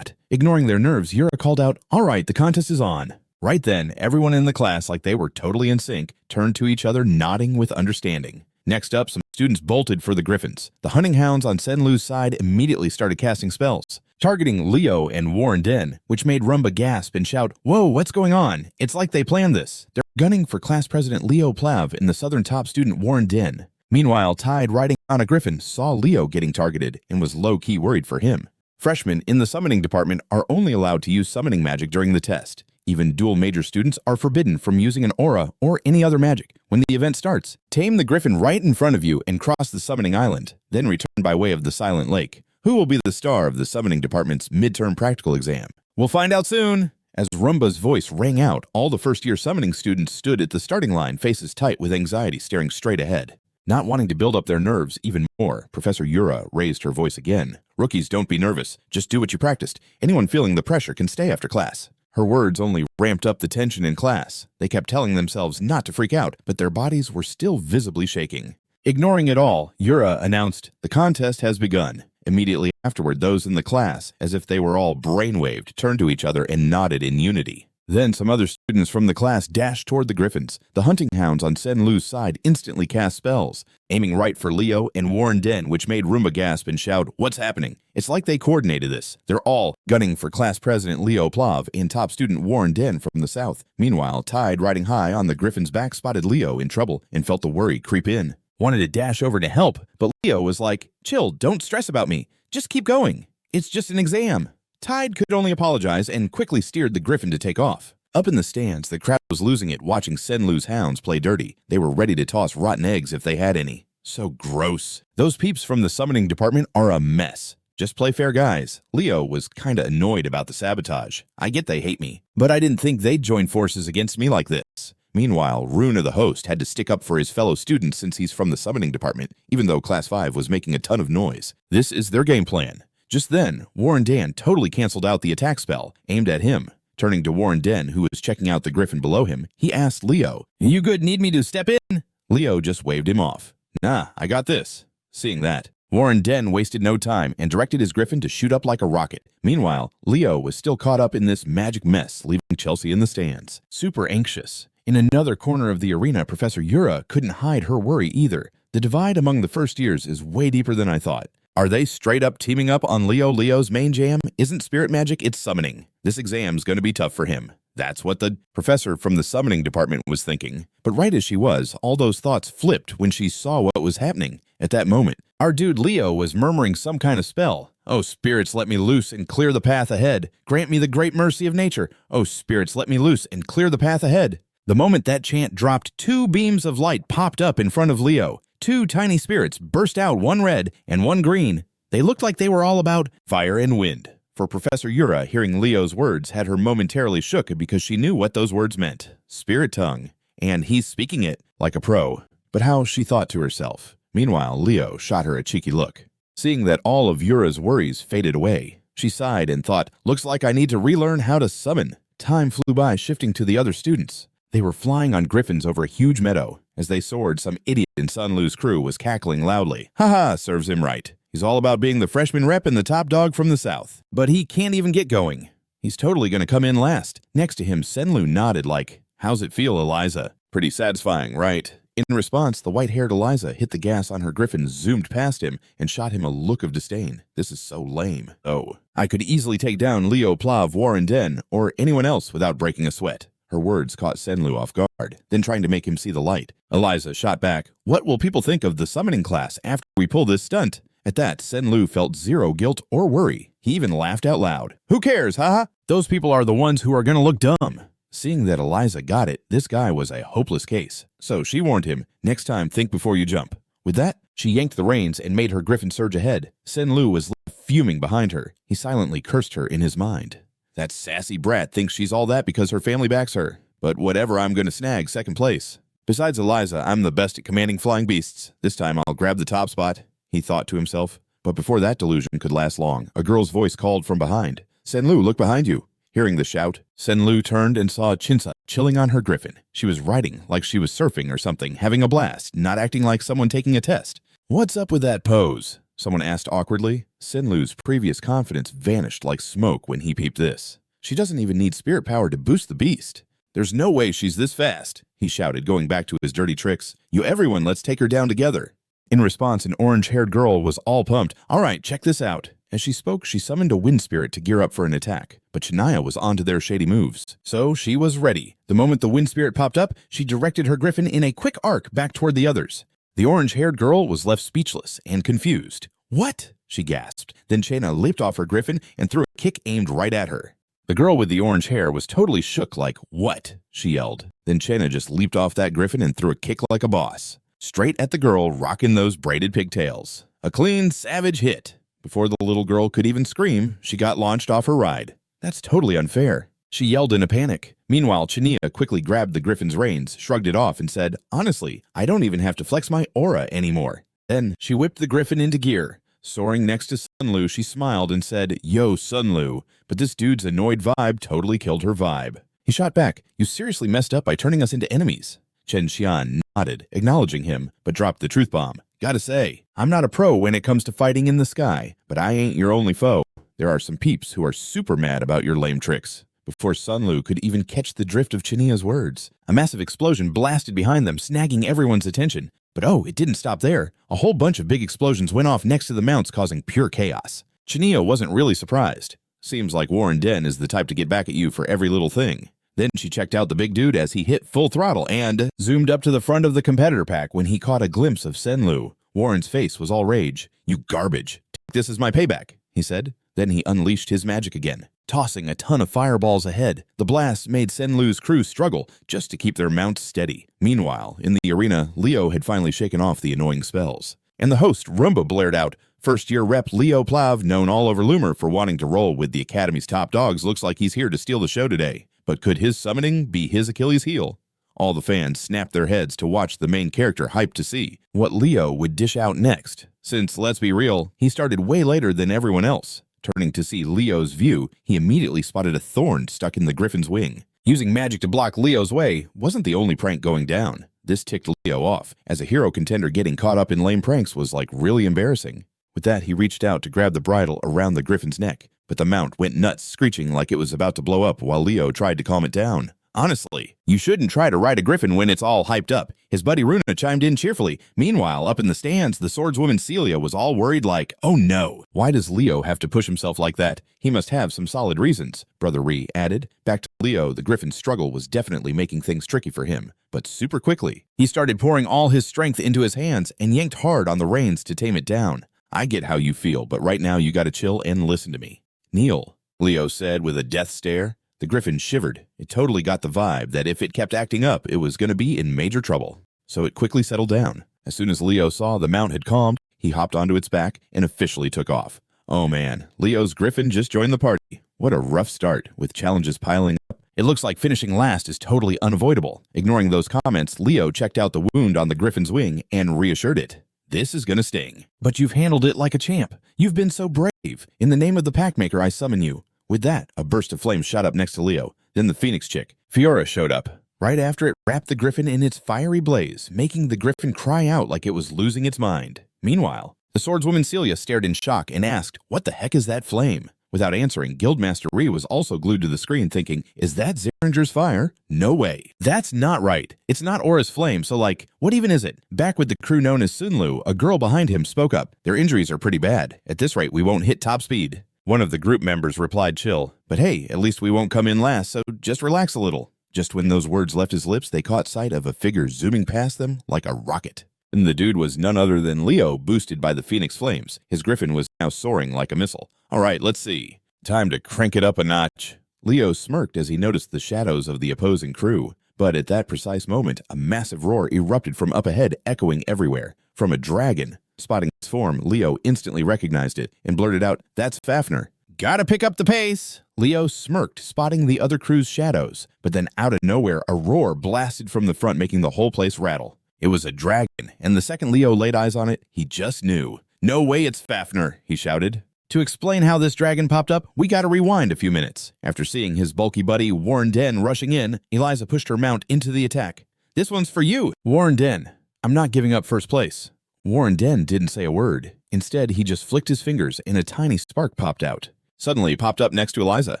Ignoring their nerves, Yura called out, "All right, the contest is on." Right then, everyone in the class, like they were totally in sync, turned to each other, nodding with understanding. Next up, some students bolted for the griffins. The hunting hounds on Senlu's side immediately started casting spells, targeting Leo and Warren Den, which made Rumba gasp and shout, "Whoa, what's going on? It's like they planned this." They're gunning for class president Leo Plav and the southern top student Warren Den. Meanwhile, Tide, riding on a griffin, saw Leo getting targeted and was low-key worried for him. Freshmen in the summoning department are only allowed to use summoning magic during the test. Even dual major students are forbidden from using an aura or any other magic when the event starts. Tame the griffin right in front of you and cross the summoning island, then return by way of the Silent Lake. Who will be the star of the summoning department's midterm practical exam? We'll find out soon. As Rumba's voice rang out, all the first-year summoning students stood at the starting line, faces tight with anxiety, staring straight ahead. Not wanting to build up their nerves even more, Professor Yura raised her voice again. Rookies, don't be nervous. Just do what you practiced. Anyone feeling the pressure can stay after class. Her words only ramped up the tension in class. They kept telling themselves not to freak out, but their bodies were still visibly shaking. Ignoring it all, Yura announced, "The contest has begun." Immediately afterward, those in the class, as if they were all brainwaved, turned to each other and nodded in unity. Then some other students from the class dashed toward the griffins. The hunting hounds on Senlu's side instantly cast spells, aiming right for Leo and Warren Den, which made Rumba gasp and shout, "What's happening?" It's like they coordinated this. They're all gunning for class president Leo Plav and top student Warren Den from the south. Meanwhile, Tide, riding high on the griffin's back, spotted Leo in trouble and felt the worry creep in. Wanted to dash over to help, but Leo was like, "Chill, don't stress about me. Just keep going. It's just an exam." Tide could only apologize and quickly steered the griffin to take off. Up in the stands, the crowd was losing it watching Senlu's hounds play dirty. They were ready to toss rotten eggs if they had any. So gross. Those peeps from the summoning department are a mess. Just play fair, guys. Leo was kinda annoyed about the sabotage. I get they hate me, but I didn't think they'd join forces against me like this. Meanwhile, Runa the host had to stick up for his fellow students since he's from the summoning department, even though Class 5 was making a ton of noise. This is their game plan. Just then, Warren Dan totally canceled out the attack spell, aimed at him. Turning to Warren Den, who was checking out the griffin below him, he asked Leo, "You good need me to step in?" Leo just waved him off. "Nah, I got this." Seeing that, Warren Den wasted no time and directed his griffin to shoot up like a rocket. Meanwhile, Leo was still caught up in this magic mess, leaving Chelsea in the stands, super anxious. In another corner of the arena, Professor Yura couldn't hide her worry either. The divide among the first years is way deeper than I thought. Are they straight up teaming up on Leo's main jam? Isn't spirit magic, it's summoning. This exam's gonna be tough for him. That's what the professor from the summoning department was thinking. But right as she was, all those thoughts flipped when she saw what was happening. At that moment, our dude Leo was murmuring some kind of spell. "Oh, spirits, let me loose and clear the path ahead. Grant me the great mercy of nature. Oh, spirits, let me loose and clear the path ahead." The moment that chant dropped, two beams of light popped up in front of Leo. Two tiny spirits burst out, one red and one green. They looked like they were all about fire and wind. For Professor Yura, hearing Leo's words had her momentarily shook because she knew what those words meant. Spirit tongue. And he's speaking it like a pro. But how, she thought to herself. Meanwhile, Leo shot her a cheeky look. Seeing that all of Yura's worries faded away, she sighed and thought, "Looks like I need to relearn how to summon." Time flew by, shifting to the other students. They were flying on griffins over a huge meadow. As they soared, some idiot in Sunlu's crew was cackling loudly. "Haha, serves him right. He's all about being the freshman rep and the top dog from the south. But he can't even get going. He's totally gonna come in last." Next to him, Senlu nodded like, "How's it feel, Eliza?" "Pretty satisfying, right?" In response, the white-haired Eliza hit the gas on her griffin, zoomed past him, and shot him a look of disdain. "This is so lame. Oh, I could easily take down Leo Plav, Warren Den, or anyone else without breaking a sweat." Her words caught Senlu off guard, then trying to make him see the light. Eliza shot back, "What will people think of the summoning class after we pull this stunt?" At that, Senlu felt zero guilt or worry. He even laughed out loud. "Who cares, haha? Those people are the ones who are gonna look dumb." Seeing that Eliza got it, this guy was a hopeless case. So she warned him, "Next time, think before you jump." With that, she yanked the reins and made her griffin surge ahead. Senlu was left fuming behind her. He silently cursed her in his mind. "That sassy brat thinks she's all that because her family backs her. But whatever, I'm gonna snag second place. Besides Eliza, I'm the best at commanding flying beasts. This time I'll grab the top spot," he thought to himself. But before that delusion could last long, a girl's voice called from behind. "Senlu, look behind you." Hearing the shout, Senlu turned and saw Chinsa chilling on her griffin. She was riding like she was surfing or something, having a blast, not acting like someone taking a test. "What's up with that pose?" someone asked awkwardly. Senlu's previous confidence vanished like smoke when he peeped this. "She doesn't even need spirit power to boost the beast. There's no way she's this fast," he shouted, going back to his dirty tricks. "You everyone, let's take her down together." In response, an orange-haired girl was all pumped. "All right, check this out." As she spoke, she summoned a wind spirit to gear up for an attack. But Shania was onto their shady moves, so she was ready. The moment the wind spirit popped up, she directed her griffin in a quick arc back toward the others. The orange-haired girl was left speechless and confused. "What?" she gasped. Then Shayna leaped off her griffin and threw a kick aimed right at her. The girl with the orange hair was totally shook like, "What?" she yelled. Then Chenna just leaped off that griffin and threw a kick like a boss. Straight at the girl rocking those braided pigtails. A clean, savage hit. Before the little girl could even scream, she got launched off her ride. That's totally unfair. She yelled in a panic. Meanwhile, Chania quickly grabbed the griffin's reins, shrugged it off, and said, "Honestly, I don't even have to flex my aura anymore." Then she whipped the griffin into gear. Soaring next to Sunlu, she smiled and said, "Yo, Sunlu," but this dude's annoyed vibe totally killed her vibe. He shot back, "You seriously messed up by turning us into enemies." Chen Xian nodded, acknowledging him, but dropped the truth bomb. "Gotta say, I'm not a pro when it comes to fighting in the sky, but I ain't your only foe. There are some peeps who are super mad about your lame tricks." Before Sunlu could even catch the drift of Chania's words, a massive explosion blasted behind them, snagging everyone's attention. But oh, it didn't stop there. A whole bunch of big explosions went off next to the mounts, causing pure chaos. Chania wasn't really surprised. Seems like Warren Den is the type to get back at you for every little thing. Then she checked out the big dude as he hit full throttle and zoomed up to the front of the competitor pack when he caught a glimpse of Senlu. Warren's face was all rage. "You garbage. Take this as my payback," he said. Then he unleashed his magic again, tossing a ton of fireballs ahead. The blast made Senlu's crew struggle just to keep their mounts steady. Meanwhile, in the arena, Leo had finally shaken off the annoying spells. And the host, Rumba, blared out, "First-year rep Leo Plav, known all over Lumen for wanting to roll with the Academy's top dogs, looks like he's here to steal the show today. But could his summoning be his Achilles heel?" All the fans snapped their heads to watch the main character, hyped to see what Leo would dish out next. Since, let's be real, he started way later than everyone else. Turning to see Leo's view, he immediately spotted a thorn stuck in the griffin's wing. Using magic to block Leo's way wasn't the only prank going down. This ticked Leo off, as a hero contender getting caught up in lame pranks was like really embarrassing. With that, he reached out to grab the bridle around the griffin's neck, but the mount went nuts, screeching like it was about to blow up while Leo tried to calm it down. Honestly, you shouldn't try to ride a griffin when it's all hyped up. His buddy Runa chimed in cheerfully. Meanwhile, up in the stands, the swordswoman Celia was all worried like, "Oh no, why does Leo have to push himself like that? He must have some solid reasons," Brother Ree added. Back to Leo, the griffin's struggle was definitely making things tricky for him, but super quickly. He started pouring all his strength into his hands and yanked hard on the reins to tame it down. "I get how you feel, but right now you gotta chill and listen to me." "Kneel," Leo said with a death stare. The griffin shivered. It totally got the vibe that if it kept acting up, it was going to be in major trouble. So it quickly settled down. As soon as Leo saw the mount had calmed, he hopped onto its back and officially took off. Oh man, Leo's griffin just joined the party. What a rough start, with challenges piling up. It looks like finishing last is totally unavoidable. Ignoring those comments, Leo checked out the wound on the griffin's wing and reassured it. "This is gonna sting. But you've handled it like a champ. You've been so brave. In the name of the Packmaker, I summon you." With that, a burst of flames shot up next to Leo. Then the Phoenix chick, Fiora, showed up. Right after it wrapped the griffin in its fiery blaze, making the griffin cry out like it was losing its mind. Meanwhile, the swordswoman Celia stared in shock and asked, "What the heck is that flame?" Without answering, Guildmaster Ree was also glued to the screen thinking, "Is that Xaringer's fire? No way. That's not right. It's not Aura's flame, so like, what even is it?" Back with the crew known as Sunlu, a girl behind him spoke up. "Their injuries are pretty bad. At this rate, we won't hit top speed." One of the group members replied chill, "But hey, at least we won't come in last, so just relax a little." Just when those words left his lips, they caught sight of a figure zooming past them like a rocket. And the dude was none other than Leo, boosted by the Phoenix flames. His griffin was now soaring like a missile. "All right, let's see. Time to crank it up a notch." Leo smirked as he noticed the shadows of the opposing crew. But at that precise moment, a massive roar erupted from up ahead, echoing everywhere. From a dragon. Spotting its form, Leo instantly recognized it and blurted out, "That's Fafnir." "Gotta pick up the pace." Leo smirked, spotting the other crew's shadows. But then out of nowhere, a roar blasted from the front, making the whole place rattle. It was a dragon, and the second Leo laid eyes on it, he just knew. "No way it's Fafnir," he shouted. To explain how this dragon popped up, we gotta rewind a few minutes. After seeing his bulky buddy Warren Den rushing in, Eliza pushed her mount into the attack. "This one's for you, Warren Den. I'm not giving up first place." Warren Den didn't say a word. Instead, he just flicked his fingers and a tiny spark popped out. Suddenly, it popped up next to Eliza.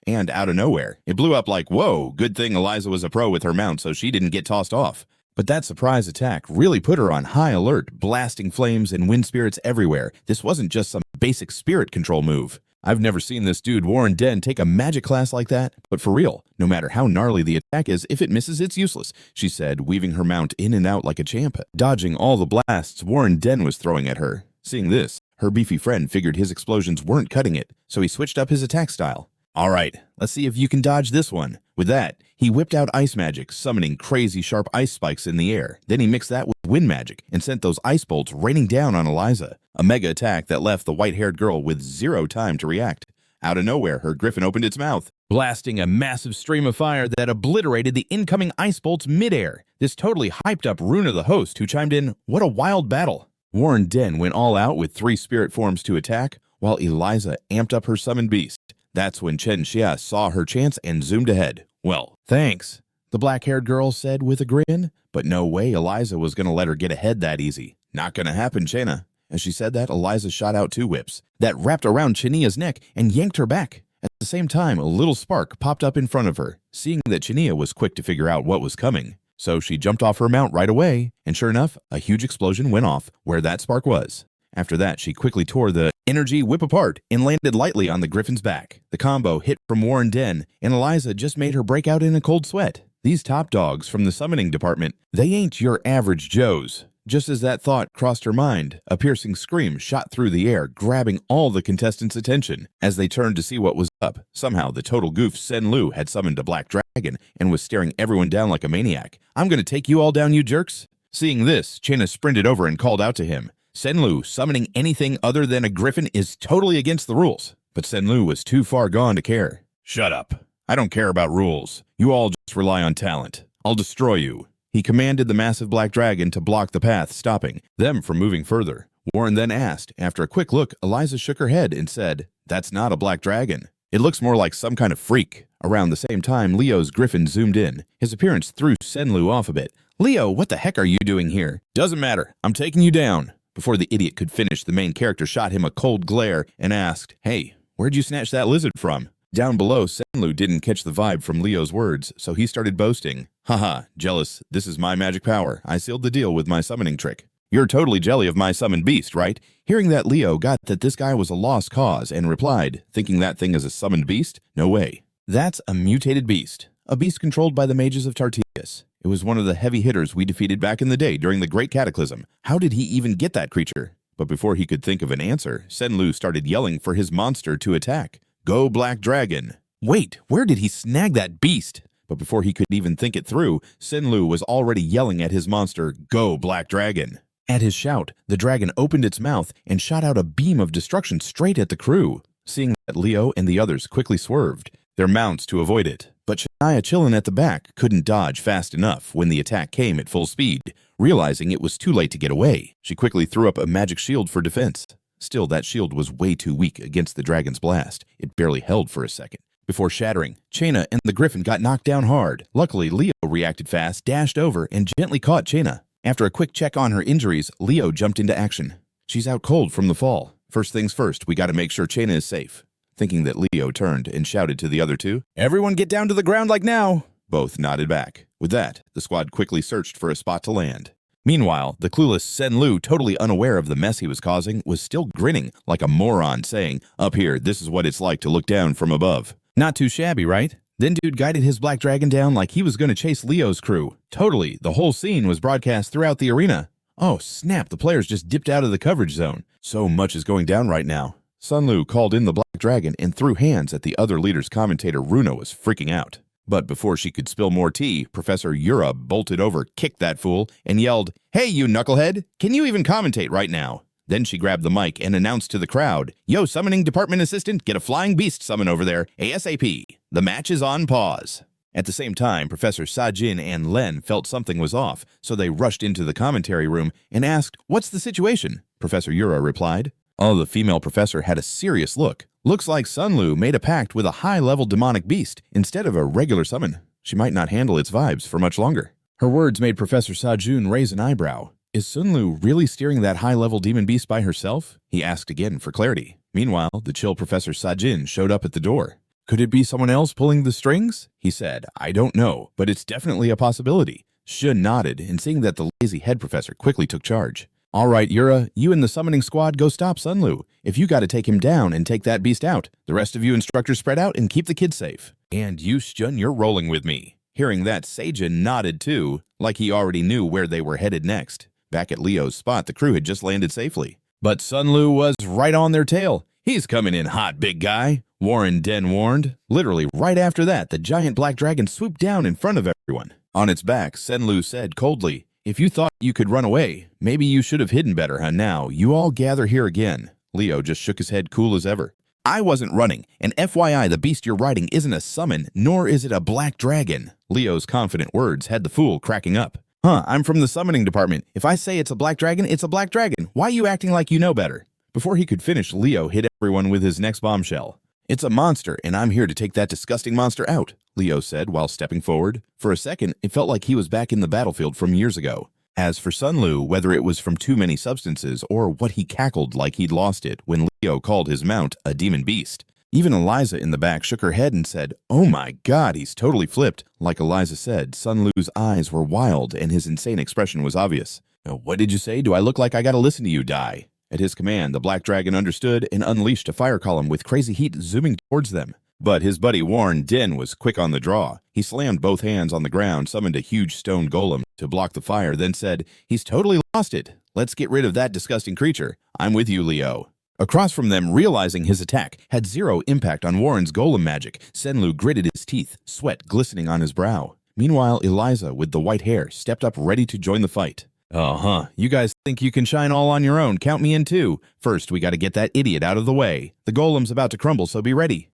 And out of nowhere, it blew up like, whoa, good thing Eliza was a pro with her mount so she didn't get tossed off. But that surprise attack really put her on high alert, blasting flames and wind spirits everywhere. This wasn't just some basic spirit control move. I've never seen this dude Warren Den take a magic class like that, but for real, no matter how gnarly the attack is, if it misses, it's useless, she said, weaving her mount in and out like a champ, dodging all the blasts Warren Den was throwing at her. Seeing this, her beefy friend figured his explosions weren't cutting it, so he switched up his attack style. All right, let's see if you can dodge this one. With that, he whipped out ice magic, summoning crazy sharp ice spikes in the air. Then he mixed that with wind magic and sent those ice bolts raining down on Eliza. A mega attack that left the white-haired girl with zero time to react. Out of nowhere, her griffin opened its mouth, blasting a massive stream of fire that obliterated the incoming ice bolts midair. This totally hyped up Runa the host, who chimed in, "What a wild battle." Warren Den went all out with 3 spirit forms to attack, while Eliza amped up her summoned beast. That's when Chen Xia saw her chance and zoomed ahead. "Well, thanks," the black-haired girl said with a grin. But no way Eliza was going to let her get ahead that easy. "Not going to happen, Chena." As she said that, Eliza shot out 2 whips that wrapped around Chenia's neck and yanked her back. At the same time, a little spark popped up in front of her. Seeing that Chenia was quick to figure out what was coming, so she jumped off her mount right away, and sure enough, a huge explosion went off where that spark was. After that, she quickly tore the energy whip apart and landed lightly on the griffin's back. The combo hit from Warren Den, and Eliza just made her break out in a cold sweat. These top dogs from the summoning department, they ain't your average Joes. Just as that thought crossed her mind, a piercing scream shot through the air, grabbing all the contestants' attention. As they turned to see what was up, somehow the total goof Sen Lu had summoned a black dragon and was staring everyone down like a maniac. "I'm gonna take you all down, you jerks." Seeing this, Chena sprinted over and called out to him. Sen Lu summoning anything other than a griffin is totally against the rules. But Sen Lu was too far gone to care. "Shut up. I don't care about rules. You all just rely on talent. I'll destroy you." He commanded the massive black dragon to block the path, stopping them from moving further. Warren then asked. After a quick look, Eliza shook her head and said, "That's not a black dragon. It looks more like some kind of freak." Around the same time, Leo's griffin zoomed in. His appearance threw Senlu off a bit. "Leo, what the heck are you doing here?" "Doesn't matter. I'm taking you down." Before the idiot could finish, the main character shot him a cold glare and asked, "Hey, where'd you snatch that lizard from?" Down below, Senlu didn't catch the vibe from Leo's words, so he started boasting. "Haha, jealous. This is my magic power. I sealed the deal with my summoning trick." "You're totally jelly of my summoned beast, right?" Hearing that, Leo got that this guy was a lost cause and replied, thinking that thing is a summoned beast? No way. That's a mutated beast. A beast controlled by the mages of Tartius. It was one of the heavy hitters we defeated back in the day during the Great Cataclysm. How did he even get that creature? But before he could think of an answer, Senlu started yelling for his monster to attack. "Go, Black Dragon." Wait, where did he snag that beast? But before he could even think it through, Senlu was already yelling at his monster, "Go, Black Dragon." At his shout, the dragon opened its mouth and shot out a beam of destruction straight at the crew. Seeing that, Leo and the others quickly swerved their mounts to avoid it. But Shania chillin' at the back couldn't dodge fast enough when the attack came at full speed. Realizing it was too late to get away, she quickly threw up a magic shield for defense. Still, that shield was way too weak against the dragon's blast. It barely held for a second before shattering. Chena and the griffin got knocked down hard. Luckily, Leo reacted fast, dashed over, and gently caught Chena. After a quick check on her injuries, Leo jumped into action. She's out cold from the fall. First things first, we gotta make sure Chena is safe. Thinking that, Leo turned and shouted to the other two, "Everyone get down to the ground like now!" Both nodded back. With that, the squad quickly searched for a spot to land. Meanwhile, the clueless Senlu, totally unaware of the mess he was causing, was still grinning like a moron, saying, "Up here, this is what it's like to look down from above." Not too shabby, right? Then dude guided his black dragon down like he was going to chase Leo's crew. Totally, the whole scene was broadcast throughout the arena. Oh snap, the players just dipped out of the coverage zone. So much is going down right now. Sunlu called in the black dragon and threw hands at the other leader's commentator. Runa was freaking out. But before she could spill more tea, Professor Yura bolted over, kicked that fool, and yelled, "Hey, you knucklehead! Can you even commentate right now?" Then she grabbed the mic and announced to the crowd, "Yo, summoning department assistant, get a flying beast summon over there, ASAP. The match is on pause." At the same time, Professor Sajin and Len felt something was off, so they rushed into the commentary room and asked, "What's the situation?" Professor Yura replied. Oh, the female professor had a serious look. "Looks like Sunlu made a pact with a high-level demonic beast instead of a regular summon. She might not handle its vibes for much longer." Her words made Professor Sajun raise an eyebrow. "Is Sunlu really steering that high-level demon beast by herself?" he asked again for clarity. Meanwhile, the chill Professor Sajin showed up at the door. "Could it be someone else pulling the strings?" he said. "I don't know, but it's definitely a possibility." Shun nodded, and seeing that the lazy head professor quickly took charge. "All right, Yura, you and the summoning squad go stop Sunlu. If you gotta take him down and take that beast out, the rest of you instructors spread out and keep the kids safe. And you, Shun, you're rolling with me." Hearing that, Seijin nodded too, like he already knew where they were headed next. Back at Leo's spot, the crew had just landed safely. But Sunlu was right on their tail. "He's coming in hot, big guy. Warren Den warned. Literally right after that, the giant black dragon swooped down in front of everyone. On its back, Senlu said coldly, "If you thought you could run away, maybe you should have hidden better, huh? Now, you all gather here again." Leo just shook his head cool as ever. "I wasn't running, and FYI, the beast you're riding isn't a summon, nor is it a black dragon." Leo's confident words had the fool cracking up. "Huh, I'm from the summoning department. If I say it's a black dragon, it's a black dragon. Why are you acting like you know better?" Before he could finish, Leo hit everyone with his next bombshell. "It's a monster, and I'm here to take that disgusting monster out," Leo said while stepping forward. For a second, it felt like he was back in the battlefield from years ago. As for Sunlu, whether it was from too many substances or what he cackled like he'd lost it when Leo called his mount a demon beast. Even Eliza in the back shook her head and said, "Oh my god, he's totally flipped." Like Eliza said, Sunlu's eyes were wild and his insane expression was obvious. "What did you say? Do I look like I gotta listen to you die?" At his command, the black dragon understood and unleashed a fire column with crazy heat zooming towards them. But his buddy Warren Den was quick on the draw. He slammed both hands on the ground, summoned a huge stone golem to block the fire, then said, "He's totally lost it. Let's get rid of that disgusting creature. I'm with you, Leo." Across from them, realizing his attack had zero impact on Warren's golem magic, Senlu gritted his teeth, sweat glistening on his brow. Meanwhile, Eliza, with the white hair, stepped up ready to join the fight. "Uh-huh. You guys think you can shine all on your own. Count me in too. First, we gotta get that idiot out of the way. The golem's about to crumble, so be ready."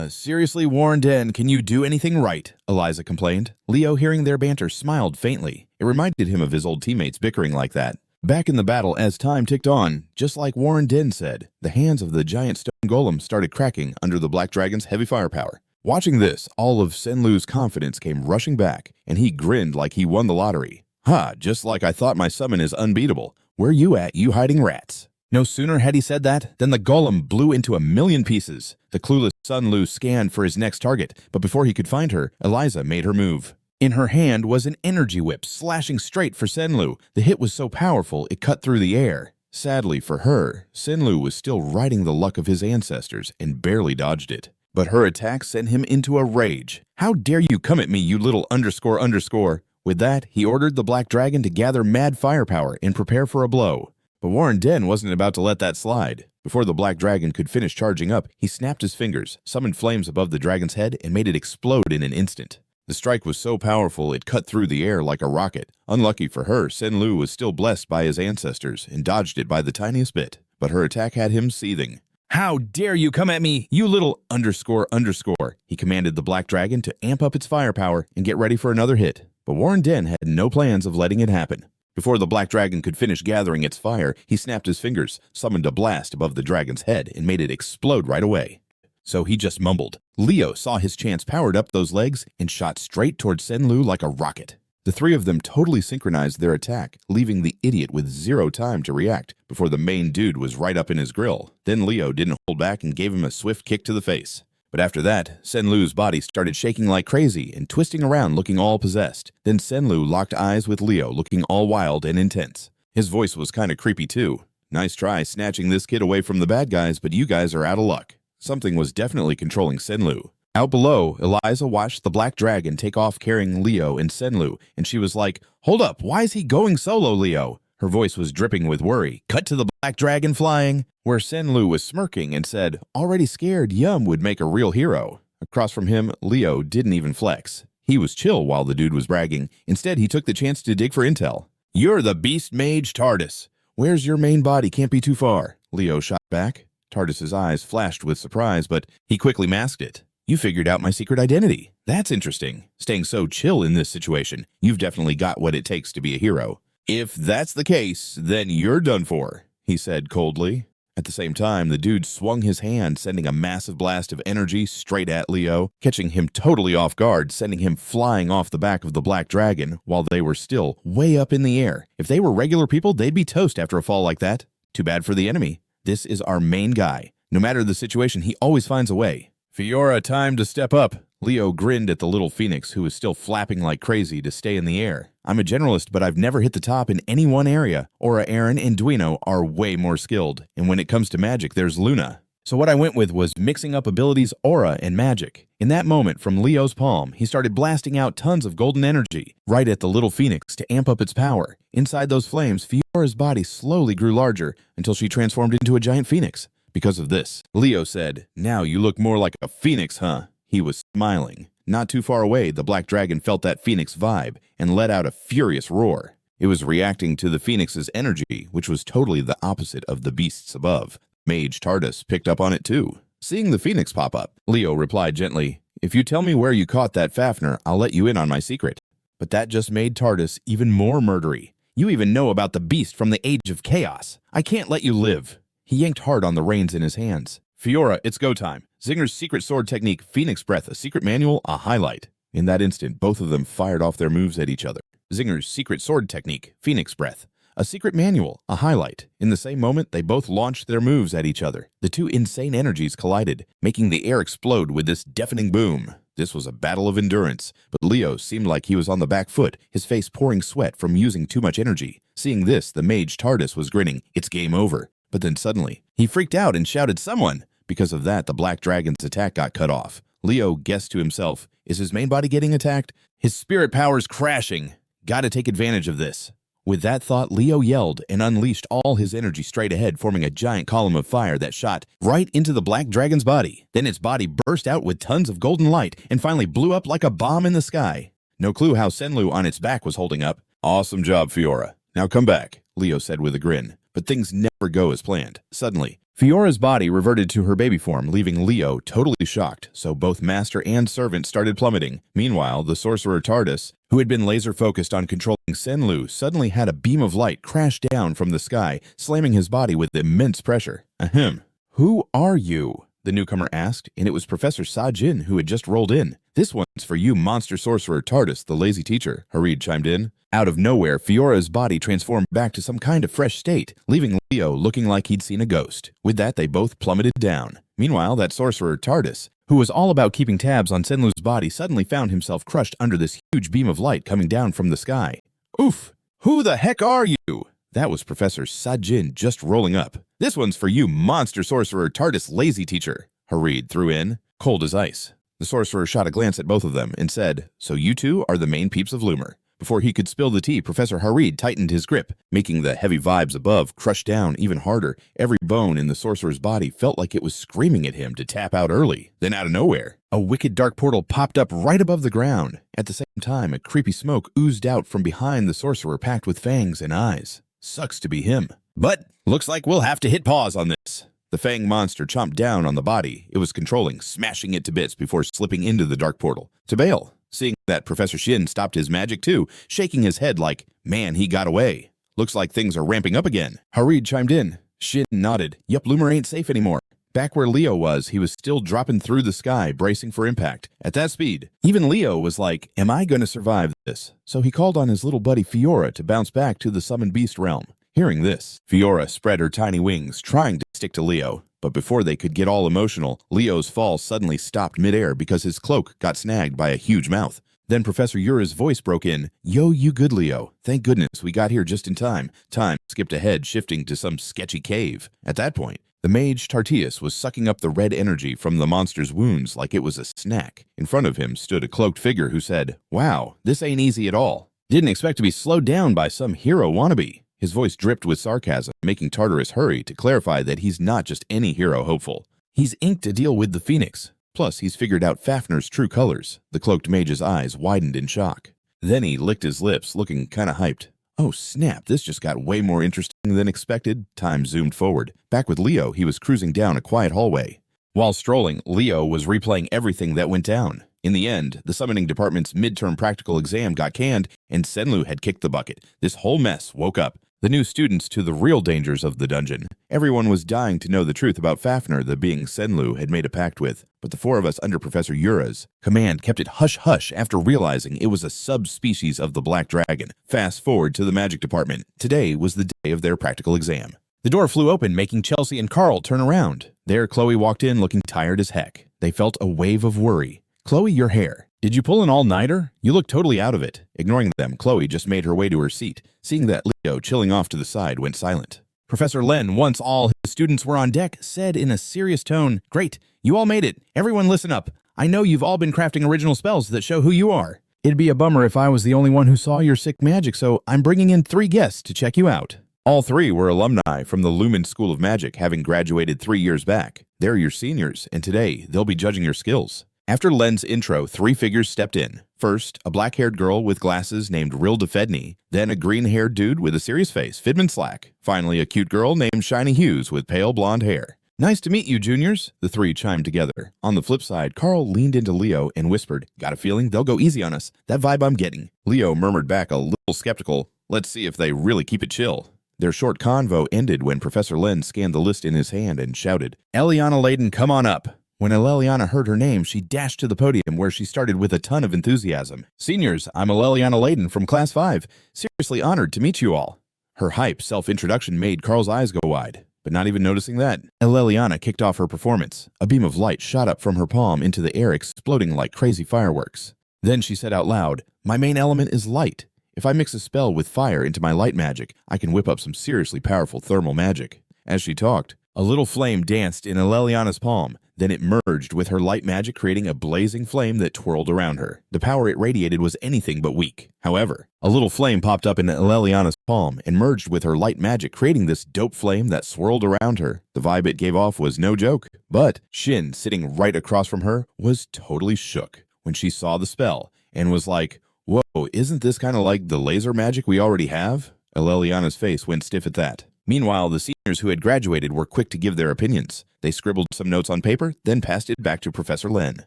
Seriously, Warren Den, can you do anything right?" Eliza complained. Leo, hearing their banter, smiled faintly. It reminded him of his old teammates bickering like that. Back in the battle, as time ticked on, just like Warren Den said, the hands of the giant stone golem started cracking under the black dragon's heavy firepower. Watching this, all of Senlu's confidence came rushing back, and he grinned like he won the lottery. "Ha, just like I thought my summon is unbeatable. Where you at, you hiding rats?" No sooner had he said that than the golem blew into a million pieces. The clueless Sunlu scanned for his next target, but before he could find her, Eliza made her move. In her hand was an energy whip slashing straight for Senlu. The hit was so powerful it cut through the air. Sadly for her, Senlu was still riding the luck of his ancestors and barely dodged it. But her attack sent him into a rage. "How dare you come at me, you little __." With that, he ordered the black dragon to gather mad firepower and prepare for a blow. But Warren Den wasn't about to let that slide. Before the black dragon could finish charging up, he snapped his fingers, summoned flames above the dragon's head, and made it explode in an instant. The strike was so powerful it cut through the air like a rocket. Unlucky for her, Senlu was still blessed by his ancestors and dodged it by the tiniest bit. But her attack had him seething. "How dare you come at me, you little __." He commanded the black dragon to amp up its firepower and get ready for another hit. But Warren Den had no plans of letting it happen. Before the black dragon could finish gathering its fire, he snapped his fingers, summoned a blast above the dragon's head, and made it explode right away. So he just mumbled. Leo saw his chance, powered up those legs, and shot straight towards Senlu like a rocket. The three of them totally synchronized their attack, leaving the idiot with zero time to react before the main dude was right up in his grill. Then Leo didn't hold back and gave him a swift kick to the face. But after that, Senlu's body started shaking like crazy and twisting around looking all possessed. Then Senlu locked eyes with Leo, looking all wild and intense. His voice was kinda creepy too. "Nice try snatching this kid away from the bad guys, but you guys are out of luck." Something was definitely controlling Senlu. Out below, Eliza watched the black dragon take off carrying Leo and Senlu, and she was like, "Hold up, why is he going solo, Leo?" Her voice was dripping with worry. Cut to the black dragon flying, where Senlu was smirking and said, "Already scared, Yum would make a real hero." Across from him, Leo didn't even flex. He was chill while the dude was bragging. Instead, he took the chance to dig for intel. "You're the beast mage TARDIS. Where's your main body? Can't be too far." Leo shot back. TARDIS's eyes flashed with surprise, but he quickly masked it. "You figured out my secret identity. That's interesting. Staying so chill in this situation. You've definitely got what it takes to be a hero." "If that's the case, then you're done for," he said coldly. At the same time, the dude swung his hand, sending a massive blast of energy straight at Leo, catching him totally off guard, sending him flying off the back of the black dragon while they were still way up in the air. If they were regular people, they'd be toast after a fall like that. Too bad for the enemy. This is our main guy. No matter the situation, he always finds a way. "Fiora, time to step up." Leo grinned at the little phoenix, who was still flapping like crazy to stay in the air. "I'm a generalist, but I've never hit the top in any one area. Aura, Aaron, and Duino are way more skilled. And when it comes to magic, there's Luna." So what I went with was mixing up abilities, aura, and magic. In that moment, from Leo's palm, he started blasting out tons of golden energy right at the little phoenix to amp up its power. Inside those flames, Fiora's body slowly grew larger until she transformed into a giant phoenix. Because of this, Leo said, "Now you look more like a phoenix, huh?" He was smiling. Not too far away, the black dragon felt that phoenix vibe and let out a furious roar. It was reacting to the phoenix's energy, which was totally the opposite of the beasts above. Mage Tardis picked up on it too. Seeing the phoenix pop up, Leo replied gently, "If you tell me where you caught that Fafnir, I'll let you in on my secret." But that just made Tardis even more murdery. "You even know about the beast from the Age of Chaos. I can't let you live." He yanked hard on the reins in his hands. "Fiora, it's go time. Xaringer's secret sword technique, Phoenix Breath, a secret manual, a highlight." In that instant, both of them fired off their moves at each other. Xaringer's secret sword technique, Phoenix Breath, a secret manual, a highlight. In the same moment, they both launched their moves at each other. The two insane energies collided, making the air explode with this deafening boom. This was a battle of endurance, but Leo seemed like he was on the back foot, his face pouring sweat from using too much energy. Seeing this, the mage Tardis was grinning. It's game over. But then suddenly, he freaked out and shouted, "Someone!" Because of that, the black dragon's attack got cut off. Leo guessed to himself, is his main body getting attacked? His spirit power's crashing. Gotta take advantage of this. With that thought, Leo yelled and unleashed all his energy straight ahead, forming a giant column of fire that shot right into the black dragon's body. Then its body burst out with tons of golden light and finally blew up like a bomb in the sky. No clue how Senlu on its back was holding up. "Awesome job, Fiora. Now come back," Leo said with a grin. But things never go as planned. Suddenly, Fiora's body reverted to her baby form, leaving Leo totally shocked, so both master and servant started plummeting. Meanwhile, the sorcerer Tardis, who had been laser-focused on controlling Senlu, suddenly had a beam of light crash down from the sky, slamming his body with immense pressure. "Ahem. Who are you?" the newcomer asked, and it was Professor Sajin who had just rolled in. "This one's for you, monster sorcerer Tardis, the lazy teacher," Harid chimed in. Out of nowhere, Fiora's body transformed back to some kind of fresh state, leaving Leo looking like he'd seen a ghost. With that, they both plummeted down. Meanwhile, that sorcerer Tardis, who was all about keeping tabs on Senlu's body, suddenly found himself crushed under this huge beam of light coming down from the sky. "Oof! Who the heck are you?" That was Professor Sajin just rolling up. "This one's for you, monster sorcerer Tardis, lazy teacher," Harid threw in, cold as ice. The sorcerer shot a glance at both of them and said, "So you two are the main peeps of Lumen." Before he could spill the tea, Professor Harid tightened his grip, making the heavy vibes above crush down even harder. Every bone in the sorcerer's body felt like it was screaming at him to tap out early. Then out of nowhere, a wicked dark portal popped up right above the ground. At the same time, a creepy smoke oozed out from behind the sorcerer, packed with fangs and eyes. Sucks to be him. But looks like we'll have to hit pause on this. The fang monster chomped down on the body it was controlling, smashing it to bits before slipping into the dark portal. To bail. Seeing that, Professor Shin stopped his magic too, shaking his head like, "Man, he got away. Looks like things are ramping up again." Harid chimed in. Shin nodded. "Yup, Lumen ain't safe anymore." Back where Leo was, he was still dropping through the sky, bracing for impact. At that speed, even Leo was like, "Am I going to survive this?" So he called on his little buddy Fiora to bounce back to the summoned beast realm. Hearing this, Fiora spread her tiny wings, trying to stick to Leo. But before they could get all emotional, Leo's fall suddenly stopped midair because his cloak got snagged by a huge mouth. Then Professor Yura's voice broke in. "Yo, you good, Leo. Thank goodness we got here just in time." Time skipped ahead, shifting to some sketchy cave. At that point, the mage Tartius was sucking up the red energy from the monster's wounds like it was a snack. In front of him stood a cloaked figure who said, "Wow, this ain't easy at all. Didn't expect to be slowed down by some hero wannabe." His voice dripped with sarcasm, making Tartarus hurry to clarify that he's not just any hero hopeful. He's inked to deal with the Phoenix. Plus, he's figured out Fafnir's true colors. The cloaked mage's eyes widened in shock. Then he licked his lips, looking kinda hyped. Oh snap, this just got way more interesting than expected. Time zoomed forward. Back with Leo, he was cruising down a quiet hallway. While strolling, Leo was replaying everything that went down. In the end, the summoning department's midterm practical exam got canned, and Senlu had kicked the bucket. This whole mess woke up the new students to the real dangers of the dungeon. Everyone was dying to know the truth about Fafnir, the being Senlu had made a pact with. But the four of us under Professor Yura's command kept it hush-hush after realizing it was a subspecies of the Black Dragon. Fast forward to the magic department. Today was the day of their practical exam. The door flew open, making Chelsea and Carl turn around. There, Chloe walked in looking tired as heck. They felt a wave of worry. "Chloe, your hair. Did you pull an all-nighter? You look totally out of it." Ignoring them, Chloe just made her way to her seat. Seeing that, Leo, chilling off to the side, went silent. Professor Len, once all his students were on deck, said in a serious tone, "Great, you all made it. Everyone listen up. I know you've all been crafting original spells that show who you are. It'd be a bummer if I was the only one who saw your sick magic, so I'm bringing in 3 guests to check you out. All three were alumni from the Lumen School of Magic, having graduated 3 years back. They're your seniors, and today they'll be judging your skills. After Len's intro, 3 figures stepped in. First, a black-haired girl with glasses named Rilda Fedney, then a green-haired dude with a serious face, Fidman Slack, finally a cute girl named Shiny Hughes with pale blonde hair. "Nice to meet you, juniors," the 3 chimed together. On the flip side, Carl leaned into Leo and whispered, "Got a feeling they'll go easy on us. That vibe I'm getting." Leo murmured back a little skeptical, "Let's see if they really keep it chill." Their short convo ended when Professor Len scanned the list in his hand and shouted, "Eliana Layden, come on up." When Eliana heard her name, she dashed to the podium where she started with a ton of enthusiasm. "Seniors, I'm Eliana Layden from Class 5. Seriously honored to meet you all." Her hype self-introduction made Carl's eyes go wide, but not even noticing that, Eliana kicked off her performance. A beam of light shot up from her palm into the air, exploding like crazy fireworks. Then she said out loud, "My main element is light. If I mix a spell with fire into my light magic, I can whip up some seriously powerful thermal magic." As she talked, a little flame danced in Eliana's palm. Then it merged with her light magic, creating a blazing flame that twirled around her. The power it radiated was anything but weak. However, a little flame popped up in Eliana's palm and merged with her light magic, creating this dope flame that swirled around her. The vibe it gave off was no joke. But Shin, sitting right across from her, was totally shook when she saw the spell and was like, "Whoa, isn't this kind of like the laser magic we already have?" Eliana's face went stiff at that. Meanwhile, the seniors who had graduated were quick to give their opinions. They scribbled some notes on paper, then passed it back to Professor Len.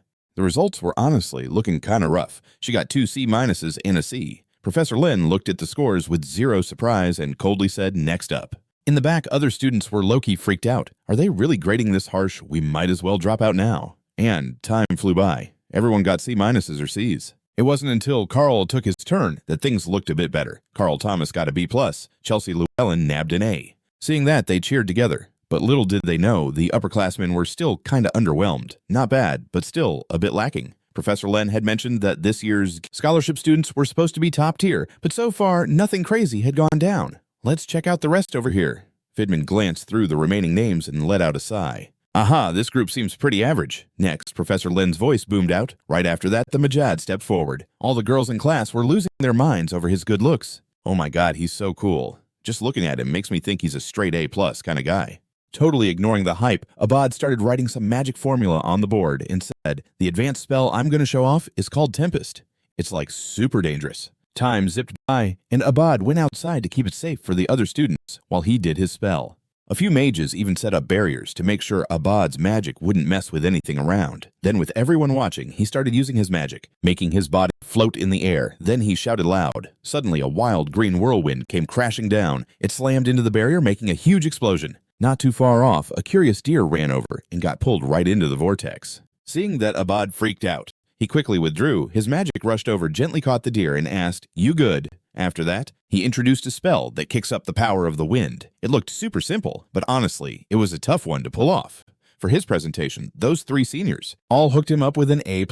The results were honestly looking kinda rough. She got 2 C- and a C. Professor Len looked at the scores with zero surprise and coldly said, "Next up." In the back, other students were low-key freaked out. Are they really grading this harsh? We might as well drop out now. And time flew by. Everyone got C- or Cs. It wasn't until Carl took his turn that things looked a bit better. Carl Thomas got a B+, Chelsea Llewellyn nabbed an A. Seeing that, they cheered together. But little did they know, the upperclassmen were still kinda underwhelmed. Not bad, but still a bit lacking. Professor Len had mentioned that this year's scholarship students were supposed to be top tier, but so far, nothing crazy had gone down. "Let's check out the rest over here." Fidman glanced through the remaining names and let out a sigh. "Aha, this group seems pretty average." Next, Professor Len's voice boomed out. Right after that, the Majad stepped forward. All the girls in class were losing their minds over his good looks. "Oh my god, he's so cool. Just looking at him makes me think he's a straight A+ kind of guy." Totally ignoring the hype, Abad started writing some magic formula on the board and said, "The advanced spell I'm going to show off is called Tempest. It's like super dangerous." Time zipped by, and Abad went outside to keep it safe for the other students while he did his spell. A few mages even set up barriers to make sure Abad's magic wouldn't mess with anything around. Then with everyone watching, he started using his magic, making his body float in the air. Then he shouted loud. Suddenly, a wild green whirlwind came crashing down. It slammed into the barrier, making a huge explosion. Not too far off, a curious deer ran over and got pulled right into the vortex. Seeing that, Abad freaked out. He quickly withdrew. His magic rushed over, gently caught the deer, and asked, "You good?" After that, he introduced a spell that kicks up the power of the wind. It looked super simple, but honestly, it was a tough one to pull off. For his presentation, those 3 seniors all hooked him up with an A+.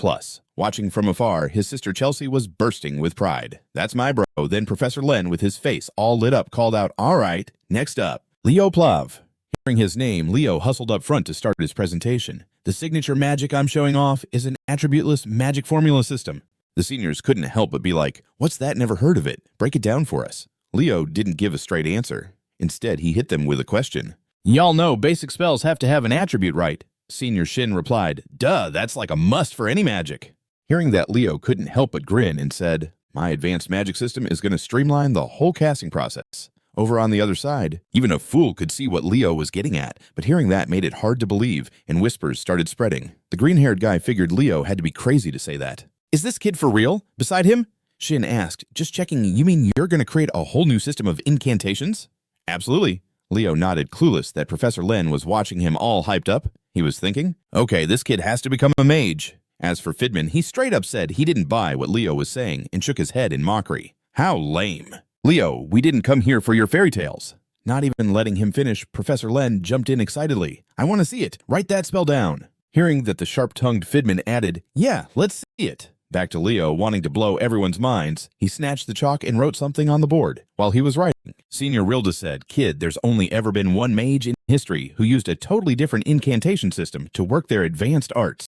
Watching from afar, his sister Chelsea was bursting with pride. "That's my bro." Then Professor Len, with his face all lit up, called out, "All right, next up, Leo Plav." Hearing his name, Leo hustled up front to start his presentation. "The signature magic I'm showing off is an attributeless magic formula system." The seniors couldn't help but be like, "What's that? Never heard of it. Break it down for us." Leo didn't give a straight answer. Instead, he hit them with a question. "Y'all know basic spells have to have an attribute, right?" Senior Shin replied, "Duh, that's like a must for any magic." Hearing that, Leo couldn't help but grin and said, "My advanced magic system is going to streamline the whole casting process." Over on the other side, even a fool could see what Leo was getting at, but hearing that made it hard to believe, and whispers started spreading. The green-haired guy figured Leo had to be crazy to say that. "Is this kid for real? Beside him?" Shin asked, "Just checking, you mean you're going to create a whole new system of incantations?" "Absolutely." Leo nodded, clueless that Professor Len was watching him all hyped up. He was thinking, "Okay, this kid has to become a mage." As for Fidman, he straight up said he didn't buy what Leo was saying and shook his head in mockery. How lame. "Leo, we didn't come here for your fairy tales." Not even letting him finish, Professor Len jumped in excitedly. "I want to see it. Write that spell down." Hearing that, the sharp-tongued Fidman added, "Yeah, let's see it." Back to Leo, wanting to blow everyone's minds, he snatched the chalk and wrote something on the board. While he was writing, Senior Rilda said, "Kid, there's only ever been one mage in history who used a totally different incantation system to work their advanced arts."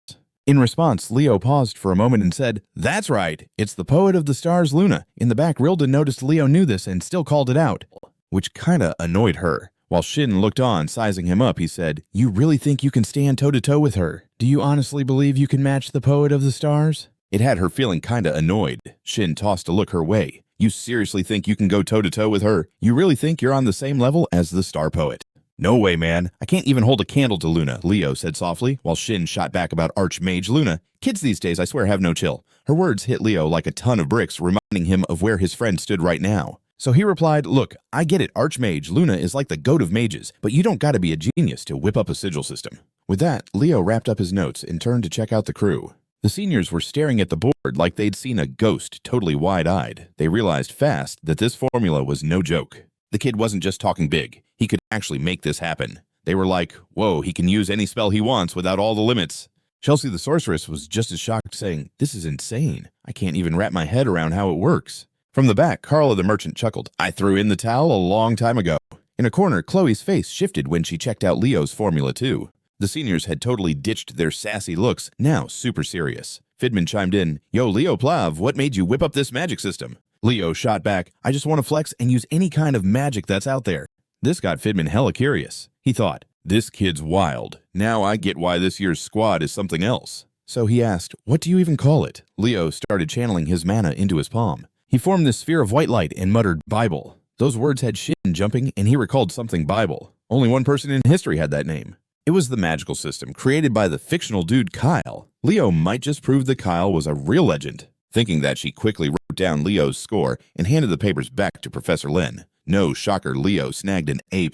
In response, Leo paused for a moment and said, "That's right, it's the poet of the stars, Luna." In the back, Rilda noticed Leo knew this and still called it out. which kinda annoyed her. While Shin looked on, sizing him up, he said, "You really think you can stand toe-to-toe with her? Do you honestly believe you can match the poet of the stars?" It had her feeling kinda annoyed. Shin tossed a look her way. "You seriously think you can go toe-to-toe with her? You really think you're on the same level as the star poet?" "No way, man. I can't even hold a candle to Luna," Leo said softly, while Shin shot back about Archmage Luna. Kids these days, I swear, have no chill. Her words hit Leo like a ton of bricks, reminding him of where his friend stood right now. So he replied, "Look, I get it, Archmage Luna is like the goat of mages, but you don't gotta be a genius to whip up a sigil system." With that, Leo wrapped up his notes and turned to check out the crew. The seniors were staring at the board like they'd seen a ghost, totally wide-eyed. They realized fast that this formula was no joke. The kid wasn't just talking big. He could actually make this happen. They were like, "Whoa, he can use any spell he wants without all the limits." Chelsea the sorceress was just as shocked, saying, "This is insane. I can't even wrap my head around how it works." From the back, Carla the merchant chuckled. "I threw in the towel a long time ago." In a corner, Chloe's face shifted when she checked out Leo's formula too. The seniors had totally ditched their sassy looks, now super serious. Fidman chimed in, "Yo, Leo Plav, what made you whip up this magic system?" Leo shot back, "I just want to flex and use any kind of magic that's out there." This got Fidman hella curious. He thought, "This kid's wild. Now I get why this year's squad is something else." So he asked, "What do you even call it?" Leo started channeling his mana into his palm. He formed this sphere of white light and muttered, "Bible." Those words had Shin jumping, and he recalled something Bible. Only one person in history had that name. It was the magical system created by the fictional dude Kyle. Leo might just prove that Kyle was a real legend. Thinking that, she quickly wrote down Leo's score and handed the papers back to Professor Len. No shocker, Leo snagged an A+.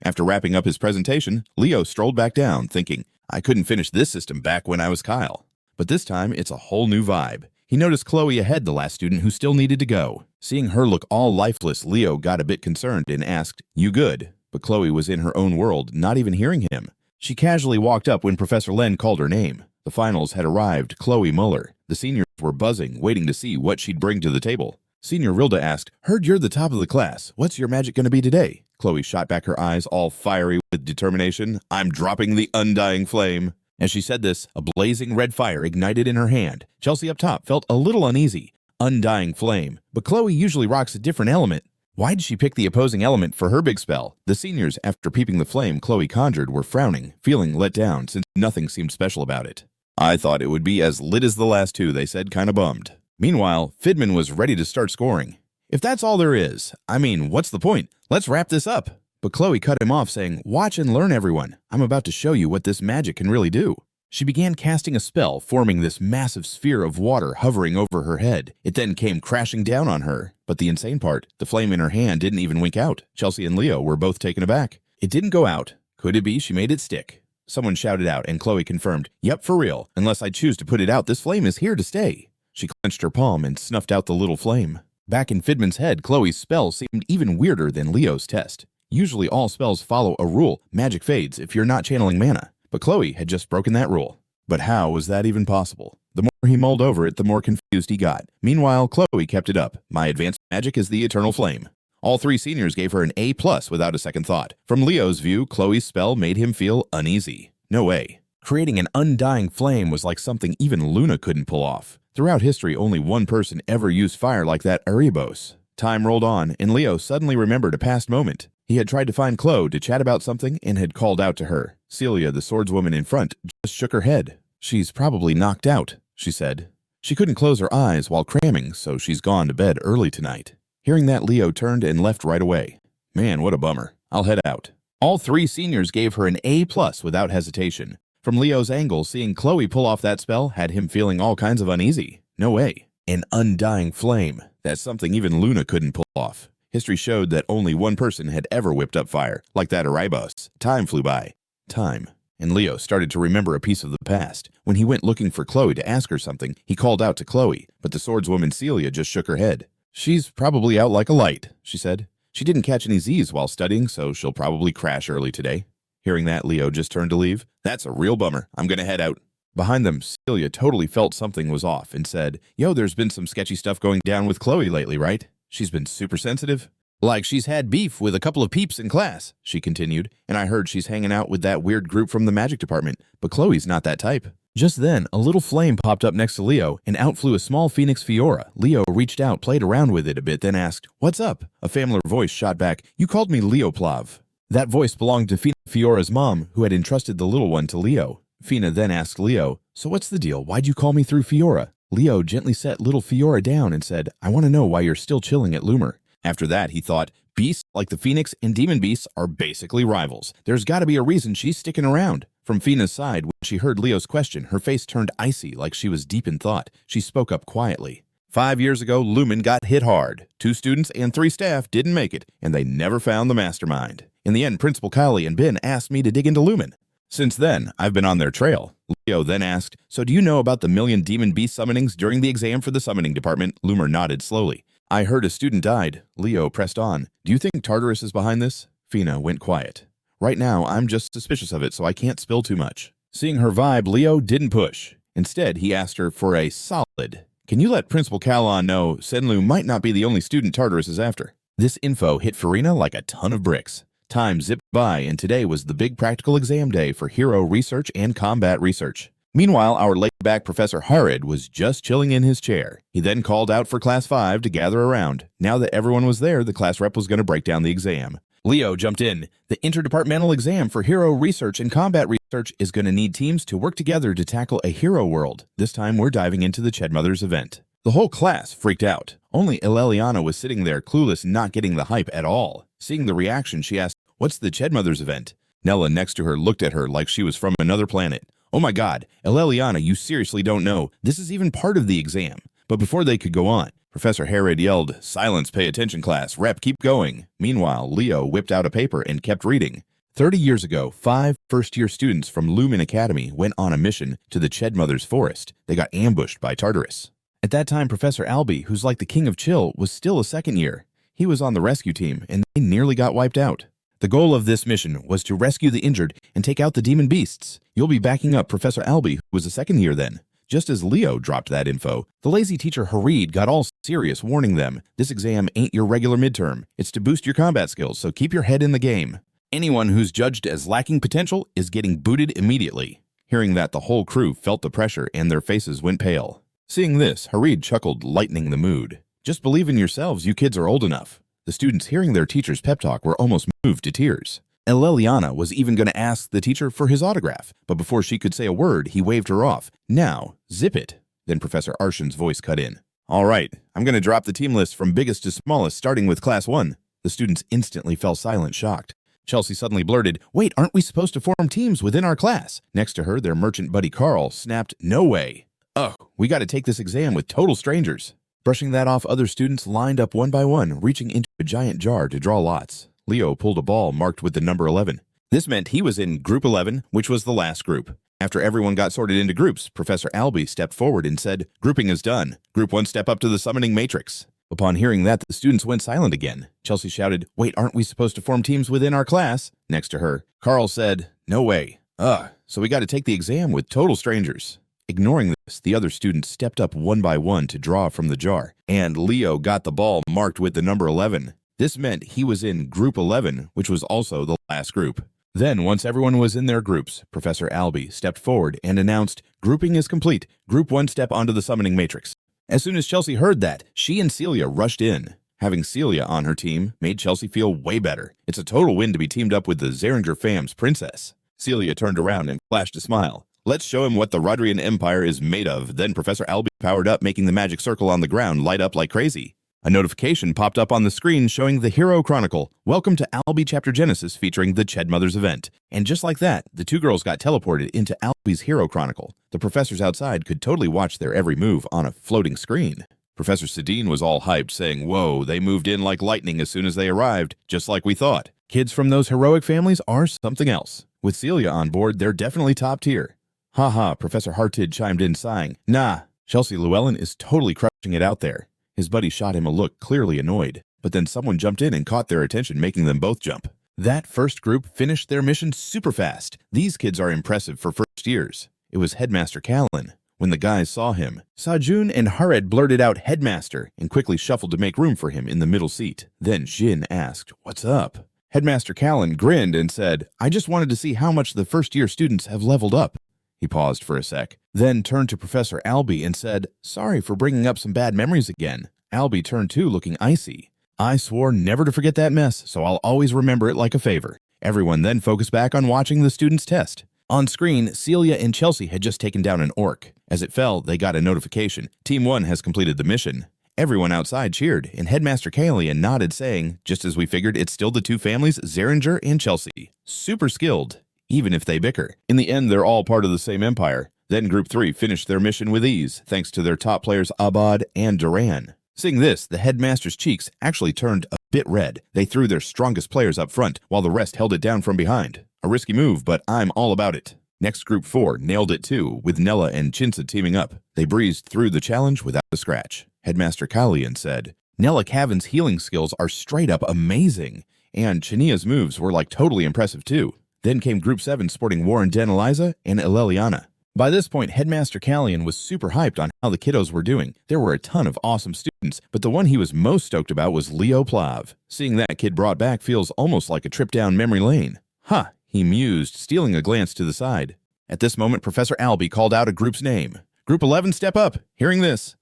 After wrapping up his presentation, Leo strolled back down, thinking, "I couldn't finish this system back when I was Kyle." But this time, it's a whole new vibe. He noticed Chloe ahead, the last student who still needed to go. Seeing her look all lifeless, Leo got a bit concerned and asked, "You good?" But Chloe was in her own world, not even hearing him. She casually walked up when Professor Len called her name. The finals had arrived, Chloe Muller. The seniors were buzzing, waiting to see what she'd bring to the table. Senior Rilda asked, "Heard you're the top of the class. What's your magic gonna be today?" Chloe shot back her eyes, all fiery with determination. "I'm dropping the undying flame." As she said this, a blazing red fire ignited in her hand. Chelsea up top felt a little uneasy. Undying flame. But Chloe usually rocks a different element. Why did she pick the opposing element for her big spell? The seniors, after peeping the flame Chloe conjured, were frowning, feeling let down since nothing seemed special about it. "I thought it would be as lit as the last two," they said, kinda bummed. Meanwhile, Fidman was ready to start scoring. "If that's all there is, I mean, what's the point? Let's wrap this up." But Chloe cut him off, saying, "Watch and learn, everyone. I'm about to show you what this magic can really do." She began casting a spell, forming this massive sphere of water hovering over her head. It then came crashing down on her. But the insane part, the flame in her hand didn't even wink out. Chelsea and Leo were both taken aback. It didn't go out. Could it be she made it stick? Someone shouted out, and Chloe confirmed, "Yep, for real. Unless I choose to put it out, this flame is here to stay." She clenched her palm and snuffed out the little flame. Back in Fidman's head, Chloe's spell seemed even weirder than Leo's test. Usually all spells follow a rule: magic fades if you're not channeling mana. But Chloe had just broken that rule. But how was that even possible? The more he mulled over it, the more confused he got. Meanwhile, Chloe kept it up. "My advanced magic is the eternal flame." All three seniors gave her an A+ without a second thought. From Leo's view, Chloe's spell made him feel uneasy. No way. Creating an undying flame was like something even Luna couldn't pull off. Throughout history, only one person ever used fire like that, Aribos. Time rolled on, and Leo suddenly remembered a past moment. He had tried to find Chloe to chat about something and had called out to her. Celia, the swordswoman in front, just shook her head. "She's probably knocked out," she said. "She couldn't close her eyes while cramming, so she's gone to bed early tonight." Hearing that, Leo turned and left right away. "Man, what a bummer. I'll head out." All three seniors gave her an A+ without hesitation. From Leo's angle, seeing Chloe pull off that spell had him feeling all kinds of uneasy. No way. An undying flame. That's something even Luna couldn't pull off. History showed that only one person had ever whipped up fire, like that Aribos. Time flew by. Time. And Leo started to remember a piece of the past. When he went looking for Chloe to ask her something, he called out to Chloe, but the swordswoman Celia just shook her head. "She's probably out like a light," she said. "She didn't catch any Z's while studying, so she'll probably crash early today." Hearing that, Leo just turned to leave. "That's a real bummer. I'm gonna head out." Behind them, Celia totally felt something was off and said, "Yo, there's been some sketchy stuff going down with Chloe lately, right? She's been super sensitive." "Like she's had beef with a couple of peeps in class," she continued, "and I heard she's hanging out with that weird group from the magic department, but Chloe's not that type." Just then, a little flame popped up next to Leo, and out flew a small phoenix Fiora. Leo reached out, played around with it a bit, then asked, "What's up?" A familiar voice shot back, "You called me Leo Plav." That voice belonged to Fiora's mom, who had entrusted the little one to Leo. Fina then asked Leo, "So what's the deal? Why'd you call me through Fiora?" Leo gently set little Fiora down and said, "I want to know why you're still chilling at Lumen." After that, he thought, beasts like the phoenix and demon beasts are basically rivals. There's got to be a reason she's sticking around. From Fina's side, when she heard Leo's question, her face turned icy like she was deep in thought. She spoke up quietly. 5 years ago, Lumen got hit hard. 2 students and 3 staff didn't make it, and they never found the mastermind. In the end, Principal Kylie and Ben asked me to dig into Lumen. Since then, I've been on their trail. Leo then asked, "So do you know about the million demon beast summonings during the exam for the summoning department?" Lumen nodded slowly. "I heard a student died." Leo pressed on. "Do you think Tartarus is behind this?" Fina went quiet. "Right now, I'm just suspicious of it, so I can't spill too much." Seeing her vibe, Leo didn't push. Instead, he asked her for a solid, "Can you let Principal Calon know Senlu might not be the only student Tartarus is after?" This info hit Farina like a ton of bricks. Time zipped by, and today was the big practical exam day for hero research and combat research. Meanwhile, our laid-back Professor Harid was just chilling in his chair. He then called out for Class 5 to gather around. Now that everyone was there, the class rep was going to break down the exam. Leo jumped in. The inter-departmental exam for hero research and combat research is going to need teams to work together to tackle a hero world. This time, we're diving into the Chedmothers event. The whole class freaked out. Only Eleliana was sitting there, clueless, not getting the hype at all. Seeing the reaction, she asked, "What's the Chedmothers event?" Nella next to her looked at her like she was from another planet. "Oh my god, Eleliana, you seriously don't know. This is even part of the exam." But before they could go on, Professor Harid yelled, "Silence, pay attention class, rep, keep going." Meanwhile, Leo whipped out a paper and kept reading. 30 years ago, 5 first-year students from Lumen Academy went on a mission to the Chedmothers forest. They got ambushed by Tartarus. At that time, Professor Albie, who's like the king of chill, was still a second year. He was on the rescue team, and they nearly got wiped out. The goal of this mission was to rescue the injured and take out the demon beasts. You'll be backing up Professor Albie, who was a second year then. Just as Leo dropped that info, the lazy teacher Harid got all serious, warning them, "This exam ain't your regular midterm. It's to boost your combat skills, so keep your head in the game. Anyone who's judged as lacking potential is getting booted immediately." Hearing that, the whole crew felt the pressure and their faces went pale. Seeing this, Harid chuckled, lightening the mood. "Just believe in yourselves, you kids are old enough." The students, hearing their teacher's pep talk, were almost moved to tears. Eleliana was even going to ask the teacher for his autograph, but before she could say a word, he waved her off. "Now, zip it." Then Professor Arshan's voice cut in. "All right, I'm going to drop the team list from biggest to smallest, starting with Class 1. The students instantly fell silent, shocked. Chelsea suddenly blurted, "Wait, aren't we supposed to form teams within our class?" Next to her, their merchant buddy Carl snapped, "No way. Ugh, we got to take this exam with total strangers." Brushing that off, other students lined up one by one, reaching into a giant jar to draw lots. Leo pulled a ball marked with the number 11. This meant he was in Group 11, which was the last group. After everyone got sorted into groups, Professor Albie stepped forward and said, "Grouping is done. Group 1 step up to the summoning matrix." Upon hearing that, the students went silent again. Chelsea shouted, "Wait, aren't we supposed to form teams within our class?" Next to her, Carl said, "No way. Ugh, so we got to take the exam with total strangers." Ignoring this, the other students stepped up one by one to draw from the jar, and Leo got the ball marked with the number 11. This meant he was in Group 11, which was also the last group. Then, once everyone was in their groups, Professor Albie stepped forward and announced, "Grouping is complete. Group 1 step onto the summoning matrix." As soon as Chelsea heard that, she and Celia rushed in. Having Celia on her team made Chelsea feel way better. It's a total win to be teamed up with the Xaringer fam's princess. Celia turned around and flashed a smile. "Let's show him what the Rodrian Empire is made of." Then Professor Albie powered up, making the magic circle on the ground light up like crazy. A notification popped up on the screen showing the Hero Chronicle. "Welcome to Albie Chapter Genesis," featuring the Chedmothers event. And just like that, the 2 girls got teleported into Albie's Hero Chronicle. The professors outside could totally watch their every move on a floating screen. Professor Sedin was all hyped, saying, "Whoa, they moved in like lightning as soon as they arrived, just like we thought. Kids from those heroic families are something else. With Celia on board, they're definitely top tier." "Haha," Professor Hartid chimed in, sighing. "Nah, Chelsea Llewellyn is totally crushing it out there." His buddy shot him a look, clearly annoyed. But then someone jumped in and caught their attention, making them both jump. That first group finished their mission super fast. These kids are impressive for first years. It was Headmaster Callan. When the guys saw him, Sajun and Hared blurted out "Headmaster" and quickly shuffled to make room for him in the middle seat. Then Jin asked, "What's up?" Headmaster Callan grinned and said, "I just wanted to see how much the first-year students have leveled up." He paused for a sec, then turned to Professor Albie and said, "Sorry for bringing up some bad memories again." Albie turned too, looking icy. "I swore never to forget that mess, so I'll always remember it like a favor." Everyone then focused back on watching the students' test. On screen, Celia and Chelsea had just taken down an orc. As it fell, they got a notification. Team 1 has completed the mission. Everyone outside cheered, and Headmaster Kalian nodded, saying, "Just as we figured, it's still the two families, Xaringer and Chelsea. Super skilled, even if they bicker. In the end, they're all part of the same empire." Then Group 3 finished their mission with ease, thanks to their top players Abad and Duran. Seeing this, the headmaster's cheeks actually turned a bit red. They threw their strongest players up front, while the rest held it down from behind. A risky move, but I'm all about it. Next, Group 4 nailed it too, with Nella and Chinsa teaming up. They breezed through the challenge without a scratch. Headmaster Kalian said, "Nella Cavan's healing skills are straight up amazing, and Chinia's moves were like totally impressive too." Then came Group 7 sporting Warren Deneliza and Eleliana. By this point, Headmaster Kalian was super hyped on how the kiddos were doing. There were a ton of awesome students, but the one he was most stoked about was Leo Plav. Seeing that kid brought back feels almost like a trip down memory lane. "Huh," he mused, stealing a glance to the side. At this moment, Professor Albie called out a group's name. "Group 11, step up." Hearing this,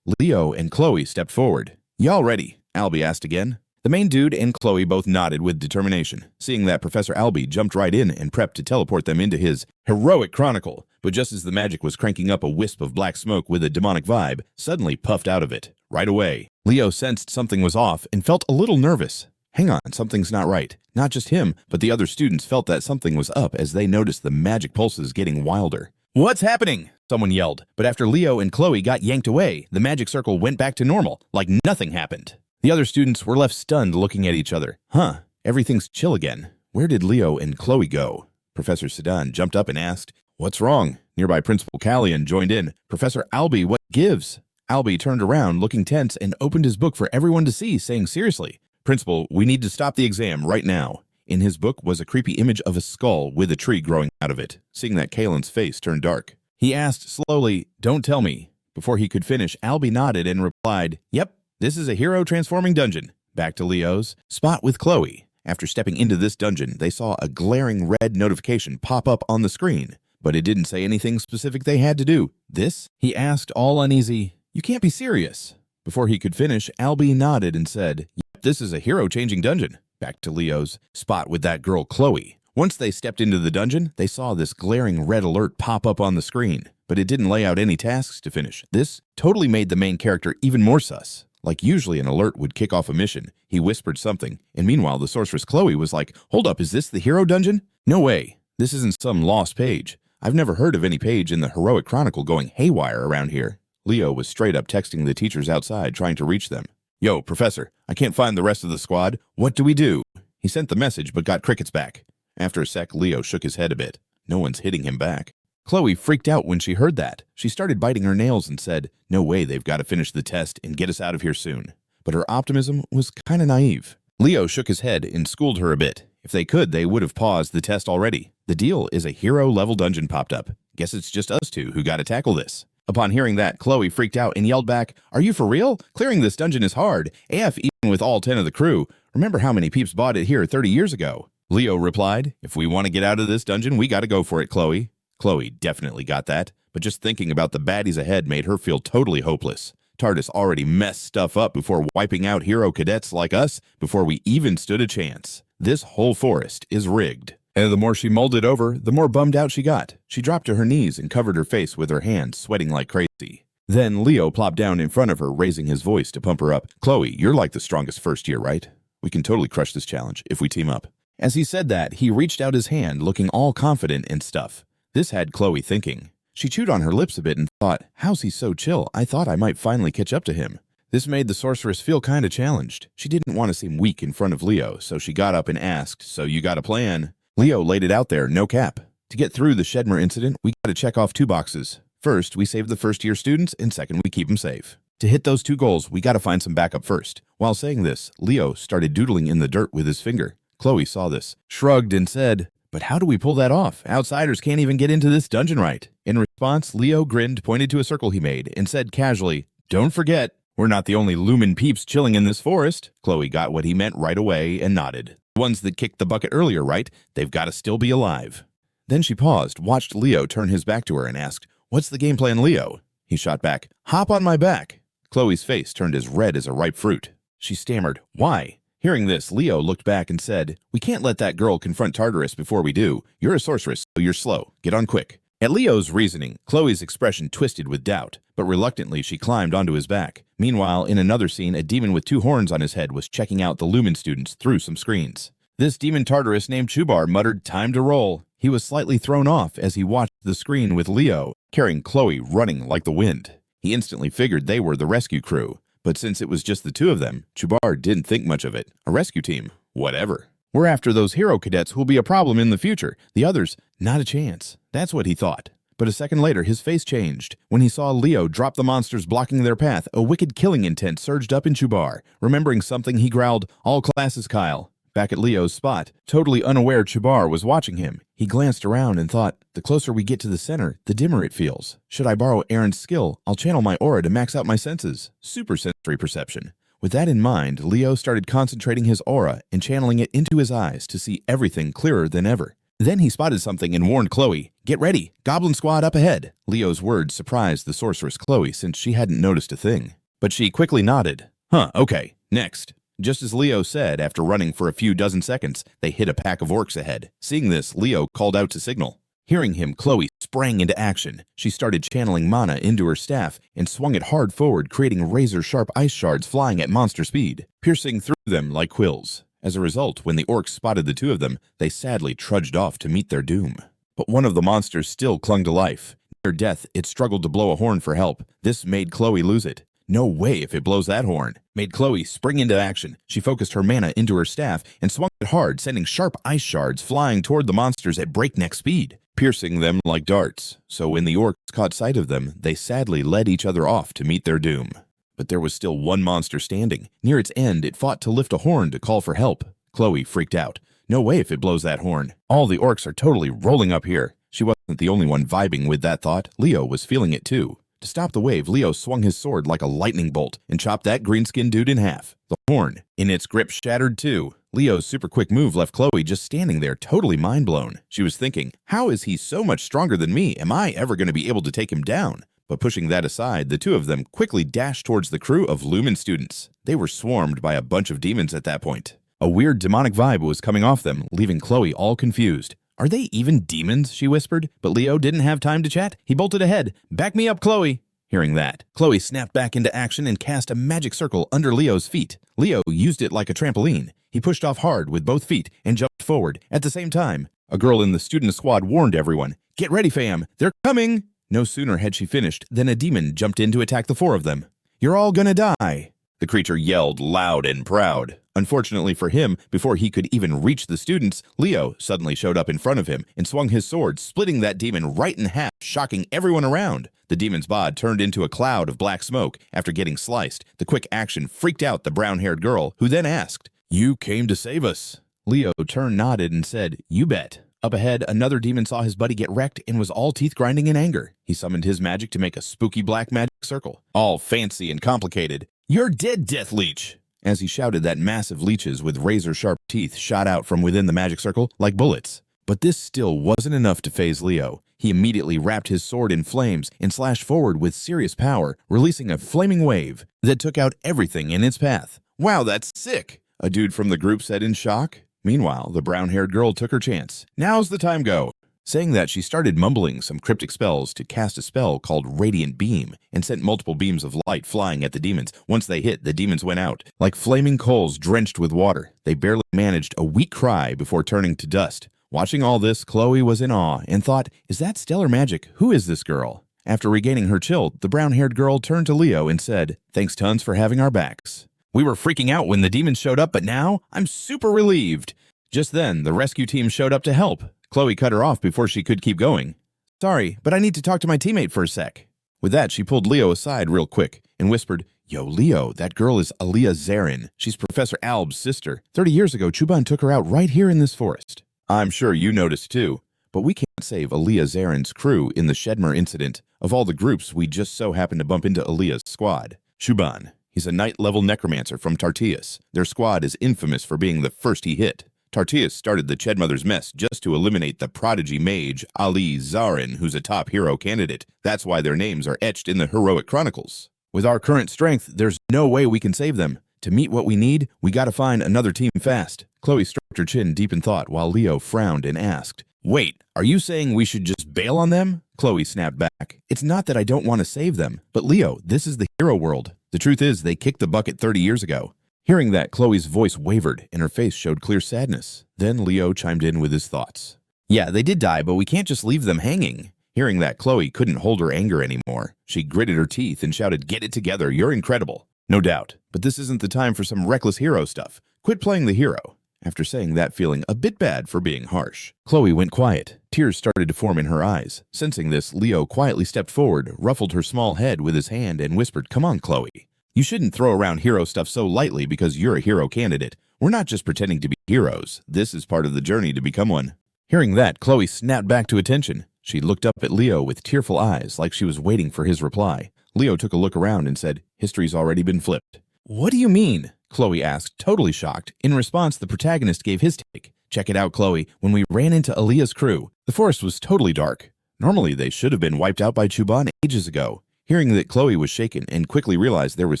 Leo and Chloe stepped forward. "Y'all ready?" Albie asked again. The main dude and Chloe both nodded with determination, seeing that Professor Albie jumped right in and prepped to teleport them into his heroic chronicle. But just as the magic was cranking up a wisp of black smoke with a demonic vibe, suddenly puffed out of it. Right away, Leo sensed something was off and felt a little nervous. Hang on, something's not right. Not just him, but the other students felt that something was up as they noticed the magic pulses getting wilder. "What's happening?" someone yelled. But after Leo and Chloe got yanked away, the magic circle went back to normal, like nothing happened. The other students were left stunned looking at each other. Huh, everything's chill again. Where did Leo and Chloe go? Professor Sedan jumped up and asked, "What's wrong?" Nearby Principal Kalian joined in. "Professor Albie, what gives?" Albie turned around, looking tense, and opened his book for everyone to see, saying seriously, "Principal, we need to stop the exam right now." In his book was a creepy image of a skull with a tree growing out of it. Seeing that, Kalen's face turned dark. He asked slowly, "Don't tell me." Before he could finish, Albie nodded and replied, "Yep, this is a hero transforming dungeon." Back to Leo's spot with Chloe. After stepping into this dungeon, they saw a glaring red notification pop up on the screen, but it didn't say anything specific they had to do. "This?" he asked, all uneasy. "You can't be serious." Before he could finish, Albie nodded and said, "Yep, this is a hero-changing dungeon." Back to Leo's spot with that girl, Chloe. Once they stepped into the dungeon, they saw this glaring red alert pop up on the screen, but it didn't lay out any tasks to finish. This totally made the main character even more sus. Like usually an alert would kick off a mission, he whispered something, and meanwhile the sorceress Chloe was like, "Hold up, is this the hero dungeon? No way, this isn't some lost page. I've never heard of any page in the heroic chronicle going haywire around here." Leo was straight up texting the teachers outside, trying to reach them. "Yo, Professor, I can't find the rest of the squad. What do we do?" He sent the message but got crickets back. After a sec, Leo shook his head a bit. No one's hitting him back. Chloe freaked out when she heard that. She started biting her nails and said, "No way, they've got to finish the test and get us out of here soon." But her optimism was kinda naive. Leo shook his head and schooled her a bit. If they could, they would have paused the test already. The deal is a hero-level dungeon popped up. Guess it's just us two who gotta tackle this. Upon hearing that, Chloe freaked out and yelled back, "Are you for real? Clearing this dungeon is hard. AF even with all 10 of the crew. Remember how many peeps bought it here 30 years ago?" Leo replied, "If we want to get out of this dungeon, we gotta go for it, Chloe." Chloe definitely got that, but just thinking about the baddies ahead made her feel totally hopeless. TARDIS already messed stuff up before wiping out hero cadets like us before we even stood a chance. This whole forest is rigged. And the more she mulled it over, the more bummed out she got. She dropped to her knees and covered her face with her hands, sweating like crazy. Then Leo plopped down in front of her, raising his voice to pump her up. "Chloe, you're like the strongest first year, right? We can totally crush this challenge if we team up." As he said that, he reached out his hand, looking all confident and stuff. This had Chloe thinking. She chewed on her lips a bit and thought, "How's he so chill? I thought I might finally catch up to him." This made the sorceress feel kinda challenged. She didn't want to seem weak in front of Leo, so she got up and asked, "So you got a plan?" Leo laid it out there, no cap. To get through the Shedmer incident, we gotta check off 2 boxes. First, we save the first-year students, and second, we keep them safe. To hit those 2 goals, we gotta find some backup first. While saying this, Leo started doodling in the dirt with his finger. Chloe saw this, shrugged, and said, "But how do we pull that off? Outsiders can't even get into this dungeon right." In response, Leo grinned, pointed to a circle he made, and said casually, "Don't forget, we're not the only Lumen peeps chilling in this forest." Chloe got what he meant right away and nodded. "The ones that kicked the bucket earlier, right? They've got to still be alive." Then she paused, watched Leo turn his back to her, and asked, "What's the game plan, Leo?" He shot back, "Hop on my back." Chloe's face turned as red as a ripe fruit. She stammered, "Why?" Hearing this, Leo looked back and said, "We can't let that girl confront Tartarus before we do. You're a sorceress, so you're slow. Get on quick." At Leo's reasoning, Chloe's expression twisted with doubt, but reluctantly she climbed onto his back. Meanwhile, in another scene, a demon with 2 horns on his head was checking out the Lumen students through some screens. This demon Tartarus named Chubar muttered, "Time to roll." He was slightly thrown off as he watched the screen with Leo, carrying Chloe running like the wind. He instantly figured they were the rescue crew, but since it was just the 2 of them, Chubar didn't think much of it. A rescue team? Whatever. We're after those hero cadets who'll be a problem in the future. The others, not a chance. That's what he thought. But a second later, his face changed. When he saw Leo drop the monsters blocking their path, a wicked killing intent surged up in Chubar. Remembering something, he growled, "All classes, Kyle." Back at Leo's spot, totally unaware Chubar was watching him. He glanced around and thought, the closer we get to the center, the dimmer it feels. Should I borrow Aaron's skill? I'll channel my aura to max out my senses. Super sensory perception. With that in mind, Leo started concentrating his aura and channeling it into his eyes to see everything clearer than ever. Then he spotted something and warned Chloe, "Get ready, Goblin Squad up ahead." Leo's words surprised the sorceress Chloe since she hadn't noticed a thing. But she quickly nodded. Okay, next." Just as Leo said, after running for a few dozen seconds, they hit a pack of orcs ahead. Seeing this, Leo called out to signal. Hearing him, Chloe sprang into action. She started channeling mana into her staff and swung it hard forward, creating razor-sharp ice shards flying at monster speed, piercing through them like quills. As a result, when the orcs spotted the 2 of them, they sadly trudged off to meet their doom. But one of the monsters still clung to life. Near death, it struggled to blow a horn for help. This made Chloe lose it. No way if it blows that horn. Made Chloe spring into action. She focused her mana into her staff and swung it hard, sending sharp ice shards flying toward the monsters at breakneck speed, piercing them like darts. So when the orcs caught sight of them, they sadly led each other off to meet their doom. But there was still one monster standing. Near its end, it fought to lift a horn to call for help. Chloe freaked out. No way if it blows that horn. All the orcs are totally rolling up here. She wasn't the only one vibing with that thought. Leo was feeling it too. To stop the wave, Leo swung his sword like a lightning bolt and chopped that green-skinned dude in half. The horn, in its grip, shattered too. Leo's super quick move left Chloe just standing there, totally mind-blown. She was thinking, how is he so much stronger than me? Am I ever going to be able to take him down? But pushing that aside, the 2 of them quickly dashed towards the crew of Lumen students. They were swarmed by a bunch of demons at that point. A weird demonic vibe was coming off them, leaving Chloe all confused. "Are they even demons?" she whispered, but Leo didn't have time to chat. He bolted ahead. "Back me up, Chloe." Hearing that, Chloe snapped back into action and cast a magic circle under Leo's feet. Leo used it like a trampoline. He pushed off hard with both feet and jumped forward. At the same time, a girl in the student squad warned everyone, "Get ready, fam, they're coming!" No sooner had she finished than a demon jumped in to attack the 4 of them. "You're all gonna die," the creature yelled loud and proud. Unfortunately for him, before he could even reach the students, Leo suddenly showed up in front of him and swung his sword, splitting that demon right in half, shocking everyone around. The demon's bod turned into a cloud of black smoke after getting sliced. The quick action freaked out the brown-haired girl, who then asked, "You came to save us?" Leo turned, nodded, and said, "You bet." Up ahead, another demon saw his buddy get wrecked and was all teeth grinding in anger. He summoned his magic to make a spooky black magic circle, all fancy and complicated. "You're dead, Death Leech!" As he shouted that, massive leeches with razor-sharp teeth shot out from within the magic circle like bullets. But this still wasn't enough to faze Leo. He immediately wrapped his sword in flames and slashed forward with serious power, releasing a flaming wave that took out everything in its path. "Wow, that's sick!" a dude from the group said in shock. Meanwhile, the brown-haired girl took her chance. "Now's the time, go!" Saying that, she started mumbling some cryptic spells to cast a spell called Radiant Beam and sent multiple beams of light flying at the demons. Once they hit, the demons went out. Like flaming coals drenched with water, they barely managed a weak cry before turning to dust. Watching all this, Chloe was in awe and thought, "Is that stellar magic? Who is this girl?" After regaining her chill, the brown-haired girl turned to Leo and said, "Thanks tons for having our backs. We were freaking out when the demons showed up, but now I'm super relieved." Just then, the rescue team showed up to help. Chloe cut her off before she could keep going. "Sorry, but I need to talk to my teammate for a sec." With that, she pulled Leo aside real quick and whispered, "Yo, Leo, that girl is Aliyah Zarin. She's Professor Alb's sister. 30 years ago, Chuban took her out right here in this forest. I'm sure you noticed too. But we can't save Aliyah Zarin's crew in the Shedmer incident. Of all the groups, we just so happened to bump into Aliyah's squad. Chuban. He's a knight-level necromancer from Tartius. Their squad is infamous for being the first he hit. Tartius started the Chedmother's mess just to eliminate the prodigy mage Ali Zarin, who's a top hero candidate. That's why their names are etched in the heroic chronicles. With our current strength, there's no way we can save them. To meet what we need, we gotta find another team fast. Chloe stroked her chin deep in thought while Leo frowned and asked, "Wait, are you saying we should just bail on them?" Chloe snapped back. "It's not that I don't want to save them, but Leo, this is the hero world. The truth is, they kicked the bucket 30 years ago." Hearing that, Chloe's voice wavered and her face showed clear sadness. Then Leo chimed in with his thoughts. "Yeah, they did die, but we can't just leave them hanging." Hearing that, Chloe couldn't hold her anger anymore. She gritted her teeth and shouted, "Get it together, you're incredible." "No doubt, but this isn't the time for some reckless hero stuff. Quit playing the hero." After saying that, feeling a bit bad for being harsh, Chloe went quiet. Tears started to form in her eyes. Sensing this, Leo quietly stepped forward, ruffled her small head with his hand, and whispered, "Come on, Chloe. You shouldn't throw around hero stuff so lightly because you're a hero candidate. We're not just pretending to be heroes. This is part of the journey to become one." Hearing that, Chloe snapped back to attention. She looked up at Leo with tearful eyes like she was waiting for his reply. Leo took a look around and said, "History's already been flipped." "What do you mean?" Chloe asked, totally shocked. In response, the protagonist gave his take. "Check it out, Chloe. When we ran into Aaliyah's crew, the forest was totally dark. Normally, they should have been wiped out by Chuban ages ago." Hearing that, Chloe was shaken and quickly realized there was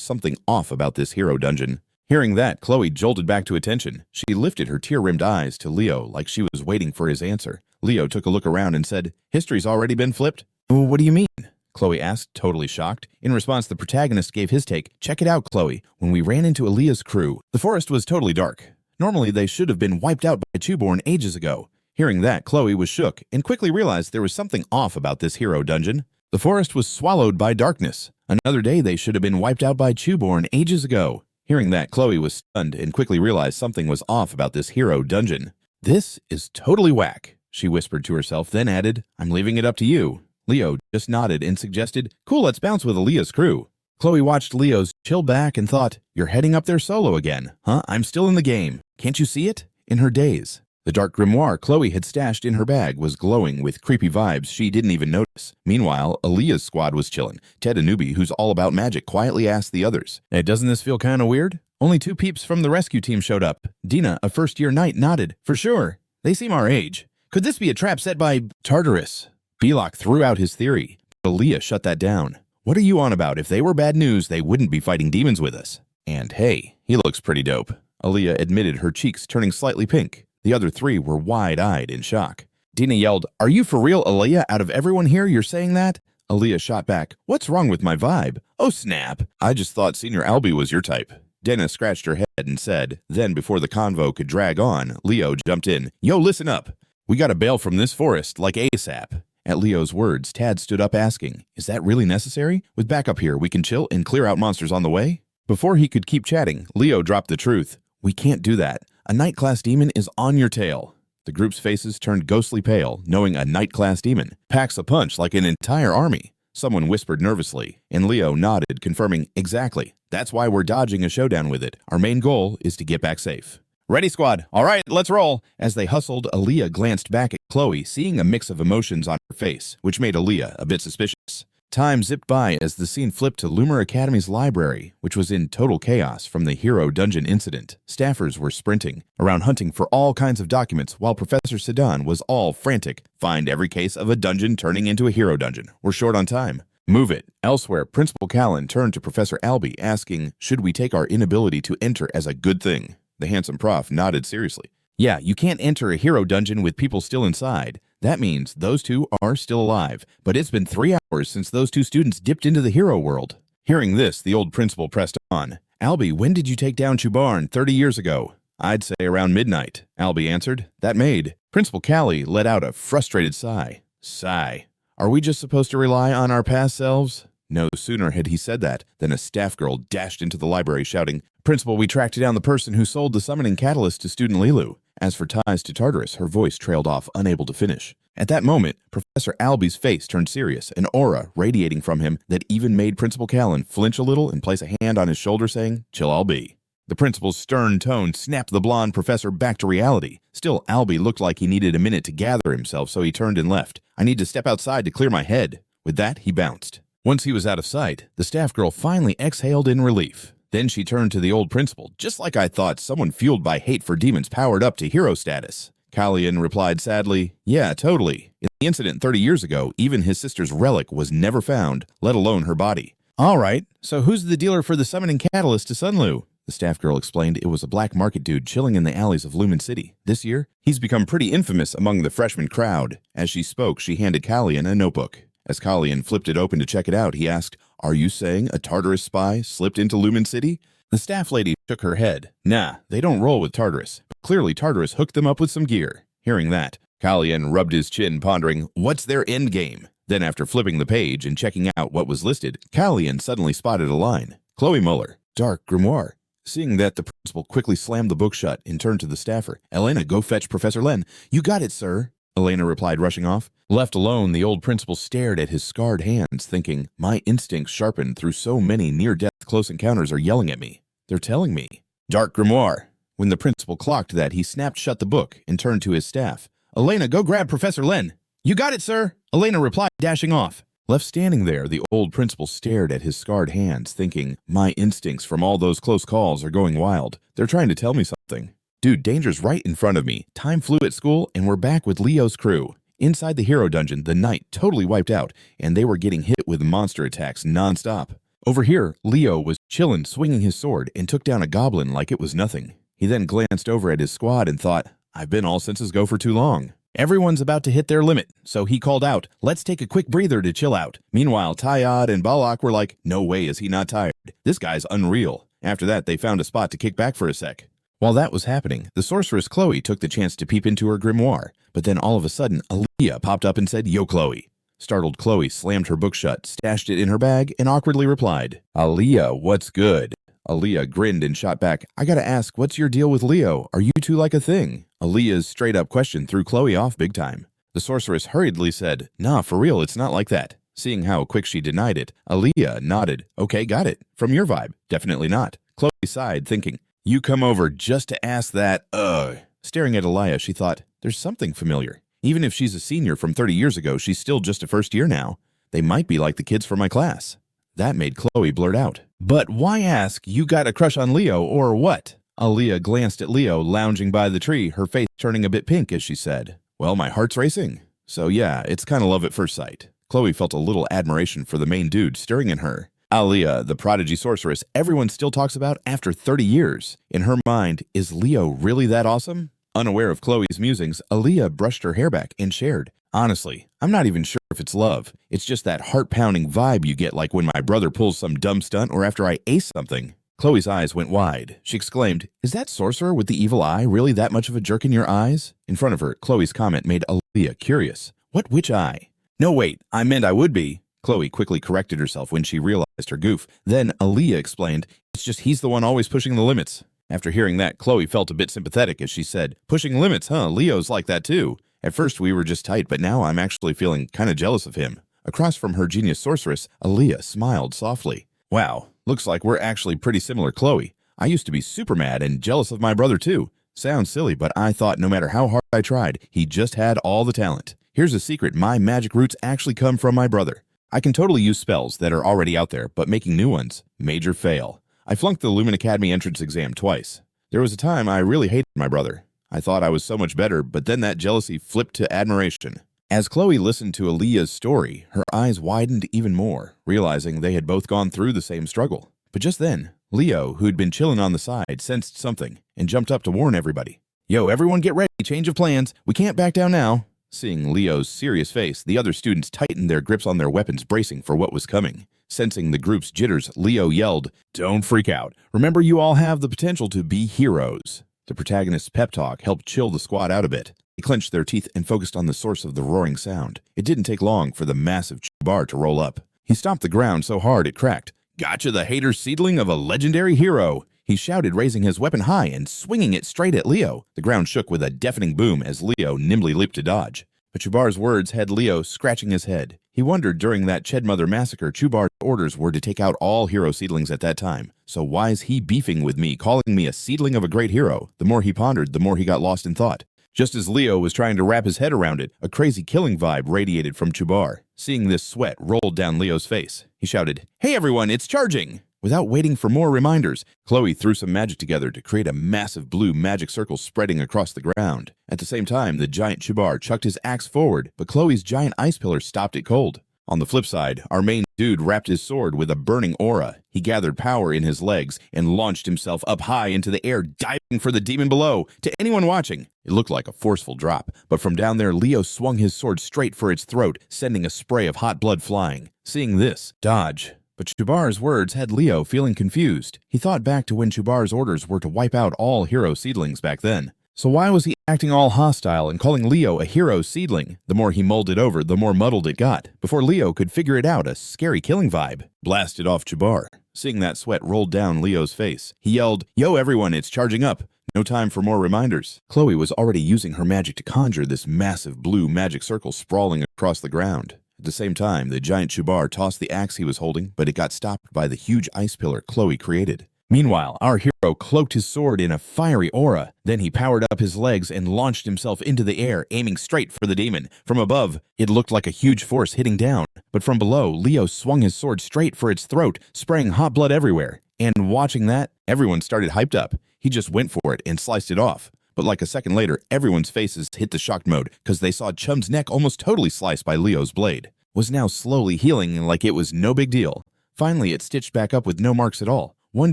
something off about this hero dungeon. Hearing that, Chloe jolted back to attention. She lifted her tear-rimmed eyes to Leo like she was waiting for his answer. Leo took a look around and said, "History's already been flipped?" "What do you mean?" Chloe asked, totally shocked. In response, the protagonist gave his take. "Check it out, Chloe. When we ran into Aaliyah's crew, the forest was totally dark. Normally, they should have been wiped out by Chuborn ages ago." Hearing that, Chloe was shook and quickly realized there was something off about this hero dungeon. The forest was swallowed by darkness. Another day, they should have been wiped out by Chuborn ages ago. Hearing that, Chloe was stunned and quickly realized something was off about this hero dungeon. "This is totally whack," she whispered to herself, then added, "I'm leaving it up to you." Leo just nodded and suggested, "Cool, let's bounce with Aaliyah's crew." Chloe watched Leo's chill back and thought, "You're heading up there solo again, huh? I'm still in the game. Can't you see it?" In her daze, the dark grimoire Chloe had stashed in her bag was glowing with creepy vibes she didn't even notice. Meanwhile, Aaliyah's squad was chillin'. Ted, a newbie who's all about magic, quietly asked the others, "Hey, doesn't this feel kinda weird?" Only 2 peeps from the rescue team showed up. Dina, a first-year knight, nodded. "For sure. They seem our age. Could this be a trap set by Tartarus?" Belok threw out his theory, but Aaliyah shut that down. "What are you on about? If they were bad news, they wouldn't be fighting demons with us." "And hey, he looks pretty dope." Aaliyah admitted, her cheeks turning slightly pink. The other 3 were wide-eyed in shock. Dina yelled, "Are you for real, Aaliyah? Out of everyone here, you're saying that?" Aaliyah shot back, "What's wrong with my vibe?" "Oh, snap. I just thought Senior Albie was your type." Dana scratched her head and said, then before the convo could drag on, Leo jumped in. "Yo, listen up. We gotta bail from this forest, like ASAP." At Leo's words, Tad stood up asking, "Is that really necessary? With backup here, we can chill and clear out monsters on the way?" Before he could keep chatting, Leo dropped the truth. "We can't do that. A Knight-class demon is on your tail." The group's faces turned ghostly pale, knowing a Knight-class demon packs a punch like an entire army. Someone whispered nervously, and Leo nodded, confirming, "Exactly. That's why we're dodging a showdown with it. Our main goal is to get back safe." "Ready, squad? All right, let's roll." As they hustled, Aaliyah glanced back at Chloe, seeing a mix of emotions on her face, which made Aaliyah a bit suspicious. Time zipped by as the scene flipped to Lumen Academy's library, which was in total chaos from the hero dungeon incident. Staffers were sprinting around hunting for all kinds of documents, while Professor Sedan was all frantic. "Find every case of a dungeon turning into a hero dungeon. We're short on time. Move it." Elsewhere, Principal Callan turned to Professor Albie, asking, "Should we take our inability to enter as a good thing?" The handsome prof nodded seriously. "Yeah, you can't enter a hero dungeon with people still inside. That means those 2 are still alive, but it's been 3 hours since those 2 students dipped into the hero world." Hearing this, the old principal pressed on. "Albie, when did you take down Chubarn 30 years ago?" "I'd say around midnight," Albie answered. That made Principal Callie let out a frustrated sigh. Sigh. Are we just supposed to rely on our past selves? No sooner had he said that than a staff girl dashed into the library shouting, "Principal, we tracked down the person who sold the summoning catalyst to student Lilu." As for ties to Tartarus, her voice trailed off, unable to finish. At that moment, Professor Albie's face turned serious, an aura radiating from him that even made Principal Callan flinch a little and place a hand on his shoulder, saying, "Chill, Albie." The principal's stern tone snapped the blonde professor back to reality. Still, Albie looked like he needed a minute to gather himself, so he turned and left. "I need to step outside to clear my head." With that, he bounced. Once he was out of sight, the staff girl finally exhaled in relief. Then she turned to the old principal, just like I thought, someone fueled by hate for demons powered up to hero status. Kallian replied sadly, yeah, totally. In the incident 30 years ago, even his sister's relic was never found, let alone her body. All right, so who's the dealer for the summoning catalyst to Sunlu? The staff girl explained it was a black market dude chilling in the alleys of Lumen City. This year, he's become pretty infamous among the freshman crowd. As she spoke, she handed Kallian a notebook. As Kallian flipped it open to check it out, he asked, are you saying a Tartarus spy slipped into Lumen City? The staff lady shook her head. Nah, they don't roll with Tartarus. But clearly Tartarus hooked them up with some gear. Hearing that, Kallian rubbed his chin, pondering, what's their end game? Then after flipping the page and checking out what was listed, Kallian suddenly spotted a line. Chloe Muller, Dark Grimoire. Seeing that, the principal quickly slammed the book shut and turned to the staffer. Elena, go fetch Professor Len. You got it, sir. Elena replied, rushing off. Left alone, the old principal stared at his scarred hands, thinking, my instincts sharpened through so many near-death close encounters are yelling at me. They're telling me. Dark Grimoire. When the principal clocked that, he snapped shut the book and turned to his staff. Elena, go grab Professor Len. You got it, sir. Elena replied, dashing off. Left standing there, the old principal stared at his scarred hands, thinking, my instincts from all those close calls are going wild. They're trying to tell me something. Dude, danger's right in front of me. Time flew at school, and we're back with Leo's crew. Inside the hero dungeon, the knight totally wiped out, and they were getting hit with monster attacks nonstop. Over here, Leo was chillin', swinging his sword, and took down a goblin like it was nothing. He then glanced over at his squad and thought, I've been all senses go for too long. Everyone's about to hit their limit, so he called out, let's take a quick breather to chill out. Meanwhile, Tyad and Balak were like, no way is he not tired. This guy's unreal. After that, they found a spot to kick back for a sec. While that was happening, the sorceress Chloe took the chance to peep into her grimoire, but then all of a sudden, Aaliyah popped up and said, yo, Chloe. Startled Chloe slammed her book shut, stashed it in her bag, and awkwardly replied, Aaliyah, what's good? Aaliyah grinned and shot back, I gotta ask, what's your deal with Leo? Are you two like a thing? Aaliyah's straight-up question threw Chloe off big time. The sorceress hurriedly said, nah, for real, it's not like that. Seeing how quick she denied it, Aaliyah nodded, okay, got it. From your vibe, definitely not. Chloe sighed, thinking, you come over just to ask that, ugh. Staring at Aaliyah, she thought, there's something familiar. Even if she's a senior from 30 years ago, she's still just a first year now. They might be like the kids from my class. That made Chloe blurt out, but why ask, you got a crush on Leo or what? Aaliyah glanced at Leo lounging by the tree, her face turning a bit pink as she said, well, my heart's racing. So yeah, it's kind of love at first sight. Chloe felt a little admiration for the main dude stirring in her. Aaliyah, the prodigy sorceress everyone still talks about after 30 years. In her mind, is Leo really that awesome? Unaware of Chloe's musings, Aaliyah brushed her hair back and shared, honestly, I'm not even sure if it's love. It's just that heart-pounding vibe you get like when my brother pulls some dumb stunt or after I ace something. Chloe's eyes went wide. She exclaimed, is that sorcerer with the evil eye really that much of a jerk in your eyes? In front of her, Chloe's comment made Aaliyah curious. What which eye? No, wait, I meant I would be. Chloe quickly corrected herself when she realized her goof. Then Aaliyah explained, it's just he's the one always pushing the limits. After hearing that, Chloe felt a bit sympathetic as she said, pushing limits, huh? Leo's like that too. At first we were just tight, but now I'm actually feeling kind of jealous of him. Across from her genius sorceress, Aaliyah smiled softly. Wow, looks like we're actually pretty similar, Chloe. I used to be super mad and jealous of my brother too. Sounds silly, but I thought no matter how hard I tried, he just had all the talent. Here's a secret, my magic roots actually come from my brother. I can totally use spells that are already out there, but making new ones, major fail. I flunked the Lumen Academy entrance exam twice. There was a time I really hated my brother. I thought I was so much better, but then that jealousy flipped to admiration. As Chloe listened to Aaliyah's story, her eyes widened even more, realizing they had both gone through the same struggle. But just then, Leo, who'd been chilling on the side, sensed something and jumped up to warn everybody. Yo, everyone get ready, change of plans. We can't back down now. Seeing Leo's serious face, the other students tightened their grips on their weapons, bracing for what was coming. Sensing the group's jitters, Leo yelled, don't freak out. Remember, you all have the potential to be heroes. The protagonist's pep talk helped chill the squad out a bit. They clenched their teeth and focused on the source of the roaring sound. It didn't take long for the massive bar to roll up. He stomped the ground so hard it cracked. Gotcha, the hater seedling of a legendary hero. He shouted, raising his weapon high and swinging it straight at Leo. The ground shook with a deafening boom as Leo nimbly leaped to dodge. But Chubar's words had Leo scratching his head. He wondered during that Chedmother massacre, Chubar's orders were to take out all hero seedlings at that time. So why is he beefing with me, calling me a seedling of a great hero? The more he pondered, the more he got lost in thought. Just as Leo was trying to wrap his head around it, a crazy killing vibe radiated from Chubar. Seeing this, sweat rolled down Leo's face. He shouted, hey everyone, it's charging! Without waiting for more reminders, Chloe threw some magic together to create a massive blue magic circle spreading across the ground. At the same time, the giant Chubar chucked his axe forward, but Chloe's giant ice pillar stopped it cold. On the flip side, our main dude wrapped his sword with a burning aura. He gathered power in his legs and launched himself up high into the air, diving for the demon below. To anyone watching, it looked like a forceful drop, but from down there, Leo swung his sword straight for its throat, sending a spray of hot blood flying. Seeing this, dodge. But Chubar's words had Leo feeling confused. He thought back to when Chubar's orders were to wipe out all hero seedlings back then. So why was he acting all hostile and calling Leo a hero seedling? The more he mulled it over, the more muddled it got. Before Leo could figure it out, a scary killing vibe blasted off Chubar. Seeing that sweat rolled down Leo's face, he yelled, "Yo everyone, it's charging up. No time for more reminders." Chloe was already using her magic to conjure this massive blue magic circle sprawling across the ground. At the same time, the giant Chubar tossed the axe he was holding, but it got stopped by the huge ice pillar Chloe created. Meanwhile, our hero cloaked his sword in a fiery aura. Then he powered up his legs and launched himself into the air, aiming straight for the demon. From above, it looked like a huge force hitting down, but from below, Leo swung his sword straight for its throat, spraying hot blood everywhere. And watching that, everyone started hyped up. He just went for it and sliced it off. But like a second later, everyone's faces hit the shocked mode because they saw Chum's neck almost totally sliced by Leo's blade. Was now slowly healing like it was no big deal. Finally, it stitched back up with no marks at all. One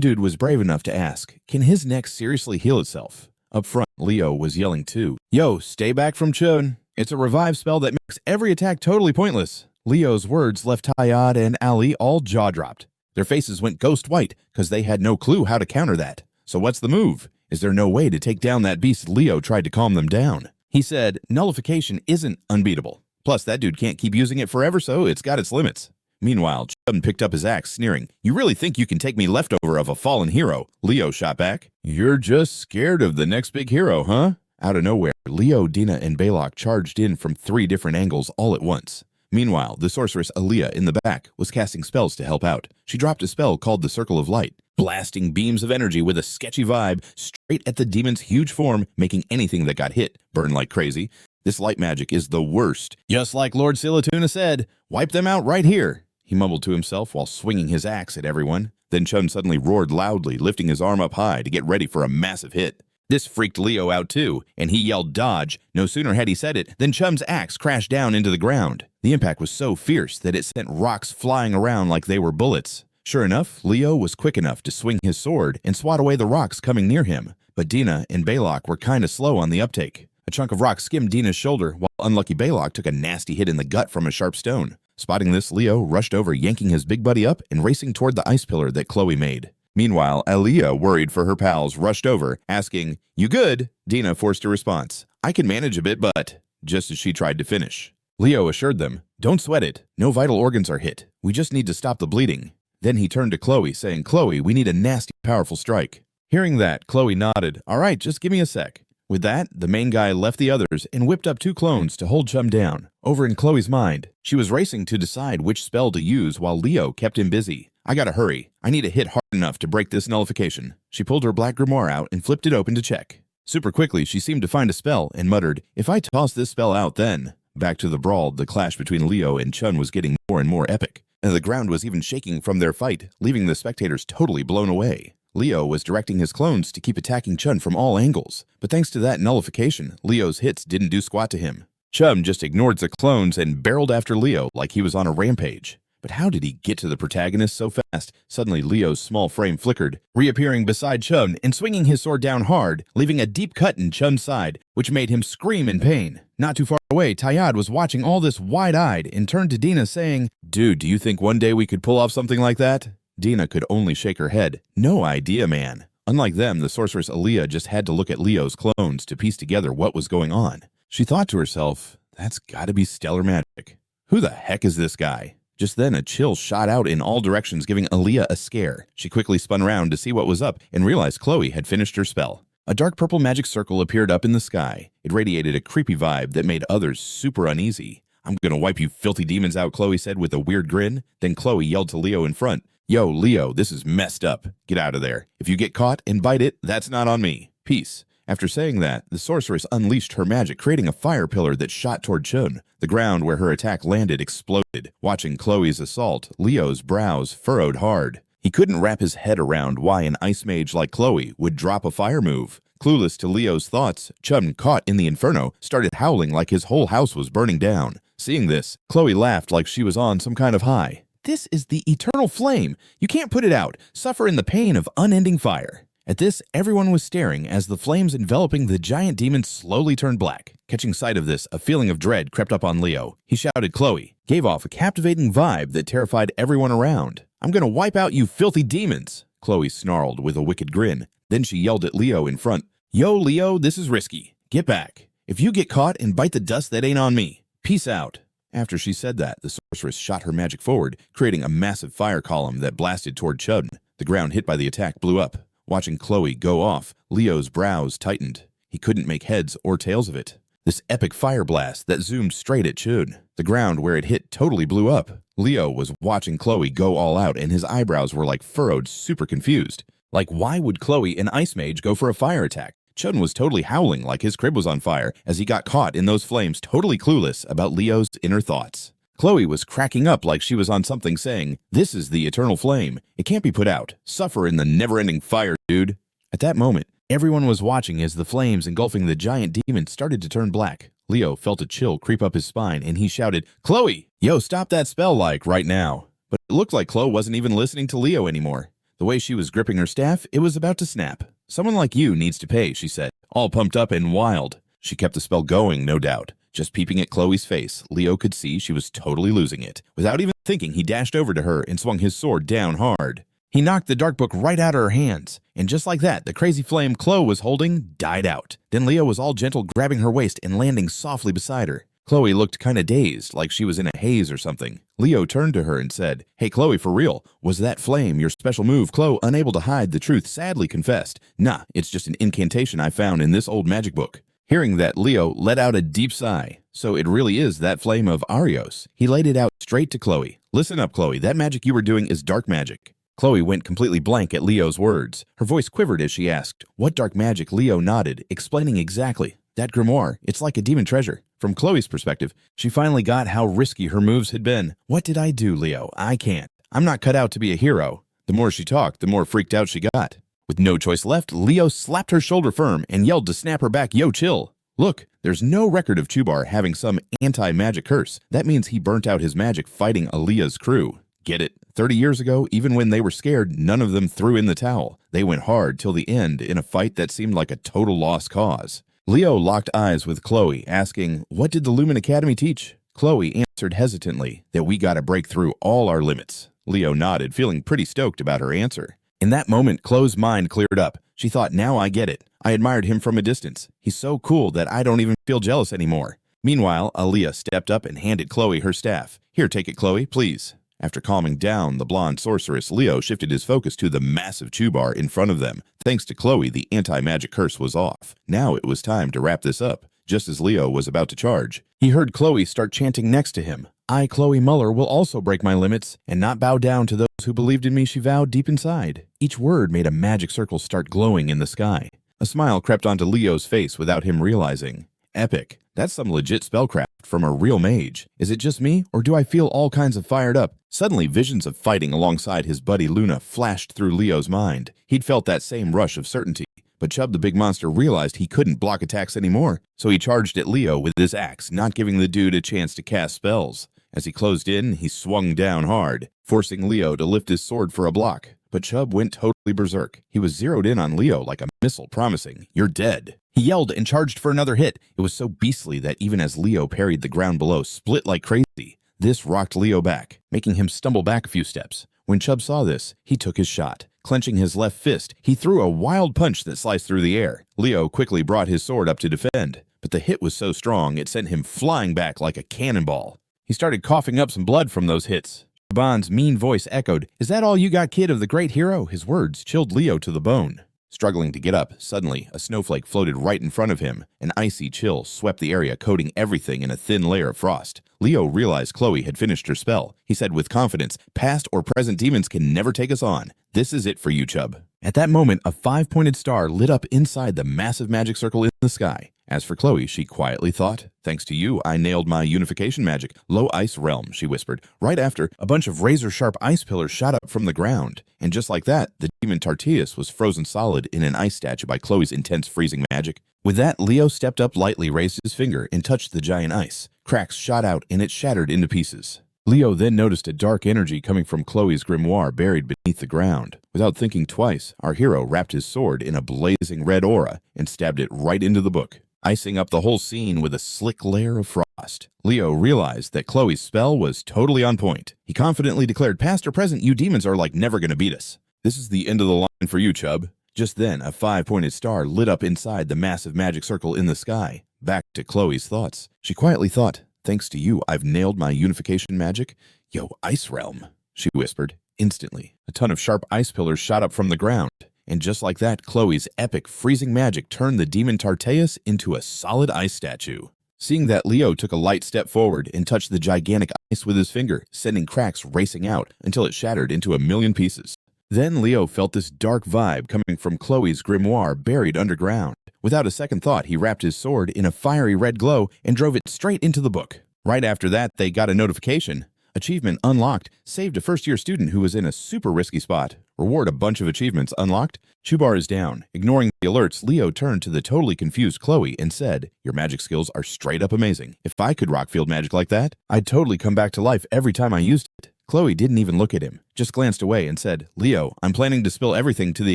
dude was brave enough to ask, can his neck seriously heal itself? Up front, Leo was yelling too. Yo, stay back from Chun. It's a revive spell that makes every attack totally pointless. Leo's words left Tayad and Ali all jaw-dropped. Their faces went ghost white because they had no clue how to counter that. So what's the move? Is there no way to take down that beast? Leo tried to calm them down. He said, nullification isn't unbeatable. Plus, that dude can't keep using it forever, so it's got its limits. Meanwhile, Chum picked up his axe, sneering. You really think you can take me leftover of a fallen hero? Leo shot back. You're just scared of the next big hero, huh? Out of nowhere, Leo, Dina, and Balok charged in from 3 different angles all at once. Meanwhile, the sorceress Aaliyah in the back was casting spells to help out. She dropped a spell called the Circle of Light, blasting beams of energy with a sketchy vibe straight at the demon's huge form, making anything that got hit burn like crazy. This light magic is the worst. Just like Lord Silatuna said, wipe them out right here. He mumbled to himself while swinging his axe at everyone. Then Chun suddenly roared loudly, lifting his arm up high to get ready for a massive hit. This freaked Leo out too, and he yelled dodge. No sooner had he said it than Chum's axe crashed down into the ground. The impact was so fierce that it sent rocks flying around like they were bullets. Sure enough, Leo was quick enough to swing his sword and swat away the rocks coming near him, but Dina and Balok were kinda slow on the uptake. A chunk of rock skimmed Dina's shoulder, while unlucky Balok took a nasty hit in the gut from a sharp stone. Spotting this, Leo rushed over, yanking his big buddy up and racing toward the ice pillar that Chloe made. Meanwhile, Aaliyah, worried for her pals, rushed over, asking, You good? Dina forced a response. I can manage a bit, but... just as she tried to finish. Leo assured them, Don't sweat it. No vital organs are hit. We just need to stop the bleeding. Then he turned to Chloe, saying, Chloe, we need a nasty, powerful strike. Hearing that, Chloe nodded. All right, just give me a sec. With that, the main guy left the others and whipped up 2 clones to hold Chum down. Over in Chloe's mind, she was racing to decide which spell to use while Leo kept him busy. I gotta hurry. I need to hit hard enough to break this nullification. She pulled her black grimoire out and flipped it open to check. Super quickly, she seemed to find a spell and muttered, If I toss this spell out then... Back to the brawl, the clash between Leo and Chun was getting more and more epic. And the ground was even shaking from their fight, leaving the spectators totally blown away. Leo was directing his clones to keep attacking Chun from all angles, but thanks to that nullification, Leo's hits didn't do squat to him. Chum just ignored the clones and barreled after Leo like he was on a rampage. But how did he get to the protagonist so fast? Suddenly, Leo's small frame flickered, reappearing beside Chun and swinging his sword down hard, leaving a deep cut in Chun's side, which made him scream in pain. Not too far away, Tayad was watching all this wide-eyed and turned to Dina saying, Dude, do you think one day we could pull off something like that? Dina could only shake her head. No idea, man. Unlike them, the sorceress Aaliyah just had to look at Leo's clones to piece together what was going on. She thought to herself, that's gotta be stellar magic. Who the heck is this guy? Just then, a chill shot out in all directions, giving Aaliyah a scare. She quickly spun around to see what was up and realized Chloe had finished her spell. A dark purple magic circle appeared up in the sky. It radiated a creepy vibe that made others super uneasy. I'm gonna wipe you filthy demons out, Chloe said with a weird grin. Then Chloe yelled to Leo in front, Yo, Leo, this is messed up. Get out of there. If you get caught and bite it, that's not on me. Peace. After saying that, the sorceress unleashed her magic, creating a fire pillar that shot toward Chun. The ground where her attack landed exploded. Watching Chloe's assault, Leo's brows furrowed hard. He couldn't wrap his head around why an ice mage like Chloe would drop a fire move. Clueless to Leo's thoughts, Chum, caught in the inferno, started howling like his whole house was burning down. Seeing this, Chloe laughed like she was on some kind of high. "This is the eternal flame. You can't put it out. Suffer in the pain of unending fire." At this, everyone was staring as the flames enveloping the giant demon slowly turned black. Catching sight of this, a feeling of dread crept up on Leo. He shouted Chloe, gave off a captivating vibe that terrified everyone around. "I'm gonna wipe out you filthy demons!" Chloe snarled with a wicked grin. Then she yelled at Leo in front, "Yo, Leo, this is risky. Get back. If you get caught and bite the dust, that ain't on me. Peace out." After she said that, the sorceress shot her magic forward, creating a massive fire column that blasted toward Chud. The ground hit by the attack blew up. Watching Chloe go off, Leo's brows tightened. He couldn't make heads or tails of it. This epic fire blast that zoomed straight at Chud. The ground where it hit totally blew up. Leo was watching Chloe go all out and his eyebrows were like furrowed, super confused. Like, why would Chloe, an ice mage, go for a fire attack? Chud was totally howling like his crib was on fire as he got caught in those flames, totally clueless about Leo's inner thoughts. Chloe was cracking up like she was on something, saying, "This is the eternal flame. It can't be put out. Suffer in the never-ending fire, dude." At that moment, everyone was watching as the flames engulfing the giant demon started to turn black. Leo felt a chill creep up his spine and he shouted, "Chloe, yo, stop that spell right now." But it looked like Chloe wasn't even listening to Leo anymore. The way she was gripping her staff, it was about to snap. "Someone like you needs to pay," she said, all pumped up and wild. She kept the spell going, no doubt. Just peeping at Chloe's face, Leo could see she was totally losing it. Without even thinking, he dashed over to her and swung his sword down hard. He knocked the dark book right out of her hands, and just like that, the crazy flame Chloe was holding died out. Then Leo was all gentle, grabbing her waist and landing softly beside her. Chloe looked kinda dazed, like she was in a haze or something. Leo turned to her and said, "Hey Chloe, for real, was that flame your special move?" Chloe, unable to hide the truth, sadly confessed, "Nah, it's just an incantation I found in this old magic book." Hearing that, Leo let out a deep sigh. "So it really is that flame of Aribos." He laid it out straight to Chloe. "Listen up, Chloe, that magic you were doing is dark magic." Chloe went completely blank at Leo's words. Her voice quivered as she asked, "What dark magic?" Leo nodded, explaining exactly. "That grimoire, it's like a demon treasure." From Chloe's perspective, she finally got how risky her moves had been. "What did I do, Leo? I can't. I'm not cut out to be a hero." The more she talked, the more freaked out she got. With no choice left, Leo slapped her shoulder firm and yelled to snap her back, "Yo, chill. Look, there's no record of Chubar having some anti-magic curse. That means he burnt out his magic fighting Aaliyah's crew. Get it? 30 years ago, even when they were scared, none of them threw in the towel. They went hard till the end in a fight that seemed like a total lost cause." Leo locked eyes with Chloe, asking, "What did the Lumen Academy teach?" Chloe answered hesitantly, "That we gotta break through all our limits." Leo nodded, feeling pretty stoked about her answer. In that moment, Chloe's mind cleared up. She thought, "Now I get it. I admired him from a distance. He's so cool that I don't even feel jealous anymore." Meanwhile, Aaliyah stepped up and handed Chloe her staff. "Here, take it, Chloe, please." After calming down the blonde sorceress, Leo shifted his focus to the massive Chubar in front of them. Thanks to Chloe, the anti-magic curse was off. Now it was time to wrap this up. Just as Leo was about to charge, he heard Chloe start chanting next to him. "I, Chloe Muller, will also break my limits and not bow down to those who believed in me," she vowed deep inside. Each word made a magic circle start glowing in the sky. A smile crept onto Leo's face without him realizing. Epic. That's some legit spellcraft from a real mage. Is it just me, or do I feel all kinds of fired up? Suddenly, visions of fighting alongside his buddy Luna flashed through Leo's mind. He'd felt that same rush of certainty. But Chub the big monster realized he couldn't block attacks anymore, so he charged at Leo with his axe, not giving the dude a chance to cast spells. As he closed in, he swung down hard, forcing Leo to lift his sword for a block. But Chub went totally berserk. He was zeroed in on Leo like a missile, promising, "You're dead." He yelled and charged for another hit. It was so beastly that even as Leo parried, the ground below split like crazy. This rocked Leo back, making him stumble back a few steps. When Chub saw this, he took his shot. Clenching his left fist, he threw a wild punch that sliced through the air. Leo quickly brought his sword up to defend, but the hit was so strong it sent him flying back like a cannonball. He started coughing up some blood from those hits. Shaban's mean voice echoed, "Is that all you got, kid of the great hero?" His words chilled Leo to the bone. Struggling to get up, suddenly, a snowflake floated right in front of him. An icy chill swept the area, coating everything in a thin layer of frost. Leo realized Chloe had finished her spell. He said with confidence, "Past or present demons can never take us on. This is it for you, Chub." At that moment, a 5-pointed star lit up inside the massive magic circle in the sky. As for Chloe, she quietly thought, thanks to you, I nailed my unification magic. Low ice realm, she whispered. Right after, a bunch of razor-sharp ice pillars shot up from the ground. And just like that, the demon Tartius was frozen solid in an ice statue by Chloe's intense freezing magic. With that, Leo stepped up lightly, raised his finger, and touched the giant ice. Cracks shot out, and it shattered into pieces. Leo then noticed a dark energy coming from Chloe's grimoire buried beneath the ground. Without thinking twice, our hero wrapped his sword in a blazing red aura and stabbed it right into the book, icing up the whole scene with a slick layer of frost. Leo realized that Chloe's spell was totally on point. He confidently declared, past or present, you demons are like never gonna beat us. This is the end of the line for you, Chub. Just then, a 5-pointed star lit up inside the massive magic circle in the sky. Back to Chloe's thoughts. She quietly thought, thanks to you, I've nailed my unification magic. Yo, ice realm, she whispered. Instantly, a ton of sharp ice pillars shot up from the ground. And just like that, Chloe's epic freezing magic turned the demon Tartius into a solid ice statue. Seeing that, Leo took a light step forward and touched the gigantic ice with his finger, sending cracks racing out until it shattered into a million pieces. Then Leo felt this dark vibe coming from Chloe's grimoire buried underground. Without a second thought, he wrapped his sword in a fiery red glow and drove it straight into the book. Right after that, they got a notification. Achievement unlocked. Saved a first-year student who was in a super risky spot. Reward a bunch of achievements unlocked. Chubar is down. Ignoring the alerts, Leo turned to the totally confused Chloe and said, your magic skills are straight up amazing. If I could rock field magic like that, I'd totally come back to life every time I used it. Chloe didn't even look at him, just glanced away and said, Leo, I'm planning to spill everything to the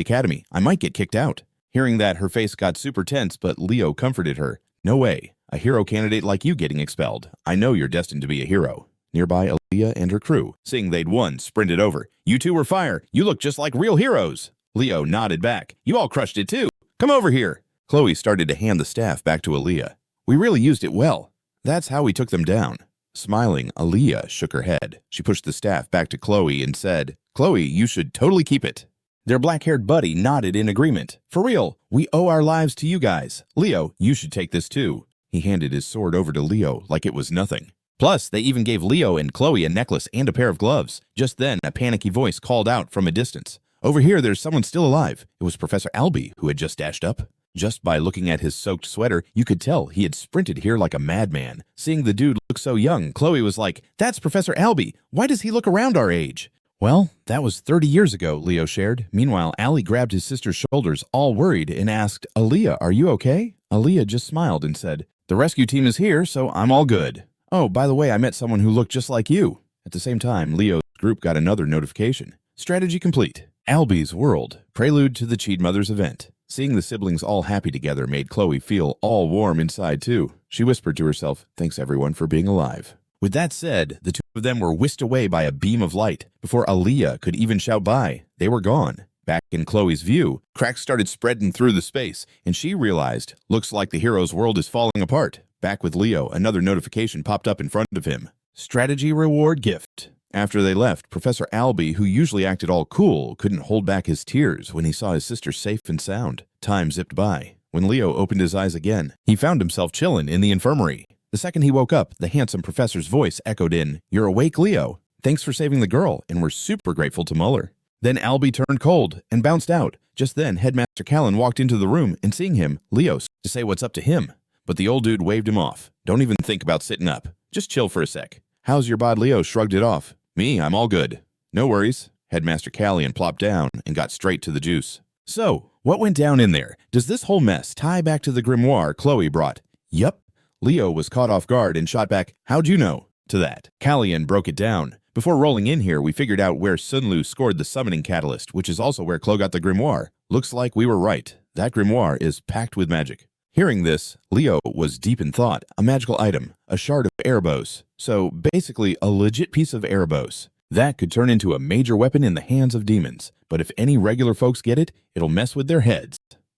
academy. I might get kicked out. Hearing that, her face got super tense, but Leo comforted her. No way. A hero candidate like you getting expelled. I know you're destined to be a hero. Nearby, Aaliyah and her crew, seeing they'd won, sprinted over. You two were fire. You look just like real heroes. Leo nodded back. You all crushed it too. Come over here. Chloe started to hand the staff back to Aaliyah. We really used it well. That's how we took them down. Smiling, Aaliyah shook her head. She pushed the staff back to Chloe and said, Chloe, you should totally keep it. Their black-haired buddy nodded in agreement. For real, we owe our lives to you guys. Leo, you should take this too. He handed his sword over to Leo like it was nothing. Plus, they even gave Leo and Chloe a necklace and a pair of gloves. Just then, a panicky voice called out from a distance. Over here, there's someone still alive. It was Professor Albie, who had just dashed up. Just by looking at his soaked sweater, you could tell he had sprinted here like a madman. Seeing the dude look so young, Chloe was like, that's Professor Albie. Why does he look around our age? Well, that was 30 years ago, Leo shared. Meanwhile, Allie grabbed his sister's shoulders, all worried, and asked, Aaliyah, are you okay? Aaliyah just smiled and said, the rescue team is here, so I'm all good. Oh, by the way, I met someone who looked just like you. At the same time, Leo's group got another notification. Strategy complete. Albie's World, prelude to the Cheat Mothers event. Seeing the siblings all happy together made Chloe feel all warm inside too. She whispered to herself, thanks everyone for being alive. With that said, the two of them were whisked away by a beam of light. Before Aaliyah could even shout bye, they were gone. Back in Chloe's view, cracks started spreading through the space, and she realized, looks like the hero's world is falling apart. Back with Leo, another notification popped up in front of him. Strategy reward gift. After they left, Professor Albie, who usually acted all cool, couldn't hold back his tears when he saw his sister safe and sound. Time zipped by. When Leo opened his eyes again, he found himself chilling in the infirmary. The second he woke up, the handsome professor's voice echoed in, You're awake, Leo. Thanks for saving the girl, and we're super grateful to Muller. Then Albie turned cold and bounced out. Just then, Headmaster Callan walked into the room, and seeing him, Leo started to say what's up to him. But the old dude waved him off. Don't even think about sitting up. Just chill for a sec. How's your bod? Leo shrugged it off. Me, I'm all good. No worries. Headmaster Callan plopped down and got straight to the juice. So, what went down in there? Does this whole mess tie back to the grimoire Chloe brought? Yup. Leo was caught off guard and shot back, how'd you know? To that. Callan broke it down. Before rolling in here, we figured out where Sunlu scored the summoning catalyst, which is also where Chloe got the grimoire. Looks like we were right. That grimoire is packed with magic. Hearing this, Leo was deep in thought. A magical item, a shard of Aribos. So basically a legit piece of Aribos. That could turn into a major weapon in the hands of demons. But if any regular folks get it, it'll mess with their heads.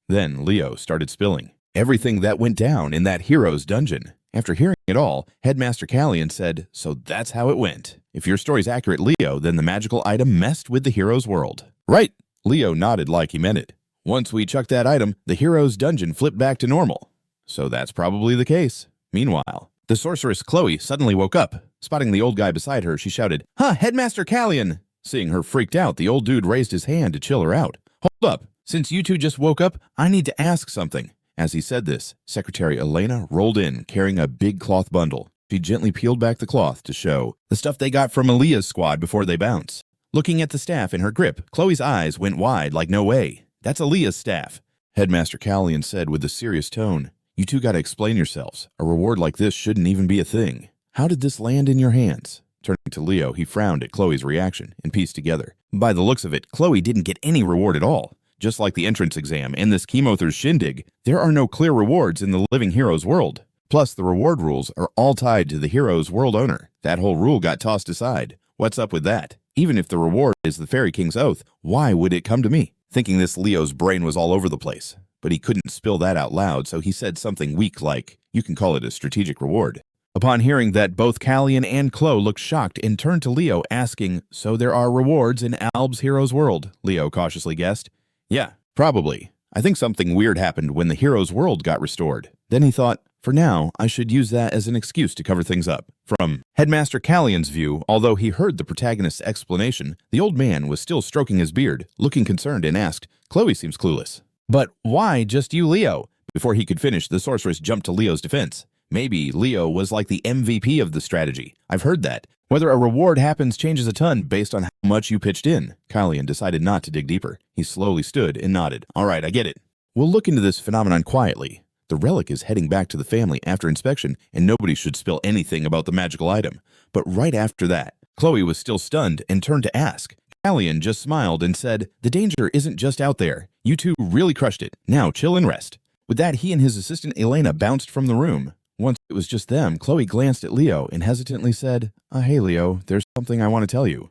Then Leo started spilling everything that went down in that hero's dungeon. After hearing it all, Headmaster Callan said, so that's how it went. If your story's accurate, Leo, then the magical item messed with the hero's world. Right. Leo nodded like he meant it. Once we chucked that item, the hero's dungeon flipped back to normal. So that's probably the case. Meanwhile, the sorceress Chloe suddenly woke up. Spotting the old guy beside her, she shouted, Huh, Headmaster Callan! Seeing her freaked out, the old dude raised his hand to chill her out. Hold up. Since you two just woke up, I need to ask something. As he said this, Secretary Elena rolled in, carrying a big cloth bundle. She gently peeled back the cloth to show the stuff they got from Elia's squad before they bounce. Looking at the staff in her grip, Chloe's eyes went wide like no way. That's Elia's staff. Headmaster Callian said with a serious tone, "You two gotta explain yourselves. A reward like this shouldn't even be a thing. How did this land in your hands?" Turning to Leo, he frowned at Chloe's reaction and pieced together. By the looks of it, Chloe didn't get any reward at all. Just like the entrance exam and this Chemother's shindig, there are no clear rewards in the living hero's world. Plus, the reward rules are all tied to the hero's world owner. That whole rule got tossed aside. What's up with that? Even if the reward is the Fairy King's oath, why would it come to me? Thinking this, Leo's brain was all over the place. But he couldn't spill that out loud, so he said something weak like, "You can call it a strategic reward." Upon hearing that, both Callian and Chloe looked shocked and turned to Leo asking, "So there are rewards in Alb's hero's world?" Leo cautiously guessed. "Yeah, probably. I think something weird happened when the hero's world got restored." Then he thought, "For now, I should use that as an excuse to cover things up." From Headmaster Callian's view, although he heard the protagonist's explanation, the old man was still stroking his beard, looking concerned, and asked, "Chloe seems clueless." "But why just you, Leo?" Before he could finish, the sorceress jumped to Leo's defense. "Maybe Leo was like the MVP of the strategy. I've heard that. Whether a reward happens changes a ton based on how much you pitched in." Callian decided not to dig deeper. He slowly stood and nodded. "All right, I get it. We'll look into this phenomenon quietly. The relic is heading back to the family after inspection, and nobody should spill anything about the magical item." But right after that, Chloe was still stunned and turned to ask. Callian just smiled and said, "The danger isn't just out there. You two really crushed it. Now chill and rest." With that, he and his assistant Elena bounced from the room. Once it was just them, Chloe glanced at Leo and hesitantly said, "Hey Leo, there's something I want to tell you."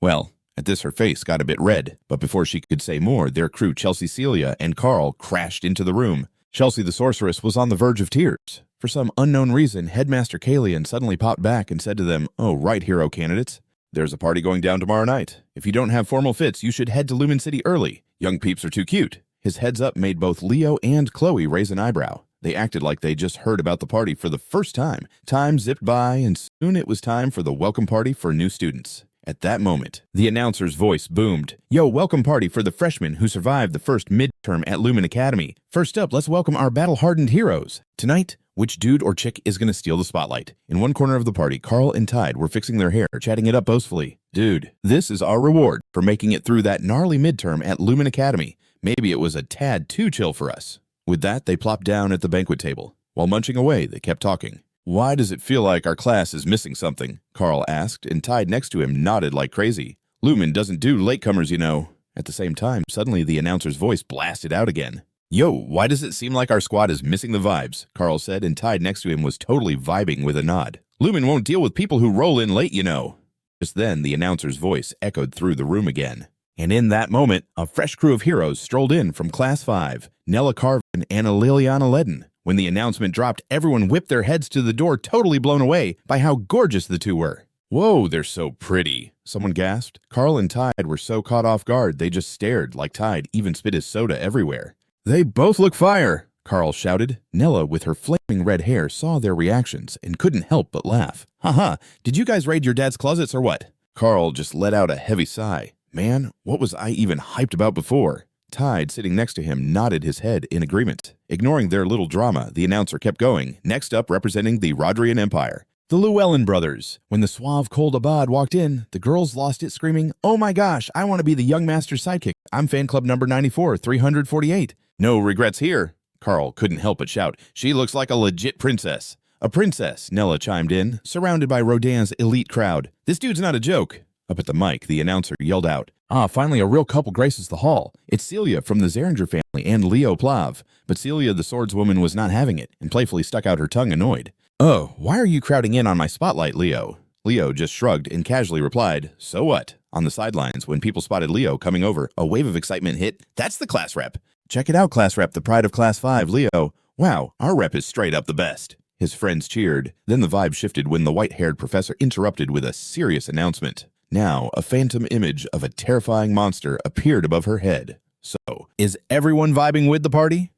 Well, at this her face got a bit red, but before she could say more, their crew Chelsea, Celia, and Carl crashed into the room. Chelsea the sorceress was on the verge of tears. For some unknown reason, Headmaster Callian suddenly popped back and said to them, "Oh, right, hero candidates. There's a party going down tomorrow night. If you don't have formal fits, you should head to Lumen City early. Young peeps are too cute." His heads up made both Leo and Chloe raise an eyebrow. They acted like they just heard about the party for the first time. Time zipped by, and soon it was time for the welcome party for new students. At that moment, the announcer's voice boomed. "Yo, welcome party for the freshmen who survived the first midterm at Lumen Academy. First up, let's welcome our battle-hardened heroes. Tonight, which dude or chick is going to steal the spotlight?" In one corner of the party, Carl and Tide were fixing their hair, chatting it up boastfully. "Dude, this is our reward for making it through that gnarly midterm at Lumen Academy. Maybe it was a tad too chill for us." With that, they plopped down at the banquet table. While munching away, they kept talking. "Why does it feel like our class is missing something?" Carl asked, and Tide next to him nodded like crazy. "Lumen doesn't do latecomers, you know." At the same time, suddenly the announcer's voice blasted out again. "Yo, why does it seem like our squad is missing the vibes?" Carl said, and Tide next to him was totally vibing with a nod. "Lumen won't deal with people who roll in late, you know." Just then, the announcer's voice echoed through the room again. And in that moment, a fresh crew of heroes strolled in from Class 5, Nella Carvin and Liliana Ledden. When the announcement dropped, everyone whipped their heads to the door, totally blown away by how gorgeous the two were. "Whoa, they're so pretty," someone gasped. Carl and Tide were so caught off guard, they just stared, like Tide even spit his soda everywhere. "They both look fire," Carl shouted. Nella, with her flaming red hair, saw their reactions and couldn't help but laugh. "Haha, did you guys raid your dad's closets or what?" Carl just let out a heavy sigh. "Man, what was I even hyped about before?" Tide, sitting next to him, nodded his head in agreement. Ignoring their little drama, the announcer kept going. Next up, representing the Rodrian Empire, the Llewellyn brothers. When the suave cold Abad walked in, the girls lost it, screaming, "Oh my gosh, I want to be the young master's sidekick. I'm fan club number 94, 348. "No regrets here." Carl couldn't help but shout, "She looks like a legit princess." "A princess," Nella chimed in, surrounded by Rodin's elite crowd. "This dude's not a joke." Up at the mic, the announcer yelled out, Finally a real couple graces the hall. It's Celia from the Xaringer family and Leo Plav." But Celia the swordswoman was not having it, and playfully stuck out her tongue annoyed. "Oh, why are you crowding in on my spotlight, Leo?" Leo just shrugged and casually replied, "So what?" On the sidelines, when people spotted Leo coming over, a wave of excitement hit. "That's the class rep. Check it out, class rep, the pride of Class 5, Leo. Wow, our rep is straight up the best." His friends cheered. Then the vibe shifted when the white-haired professor interrupted with a serious announcement. Now, a phantom image of a terrifying monster appeared above her head. So, is everyone vibing with the party?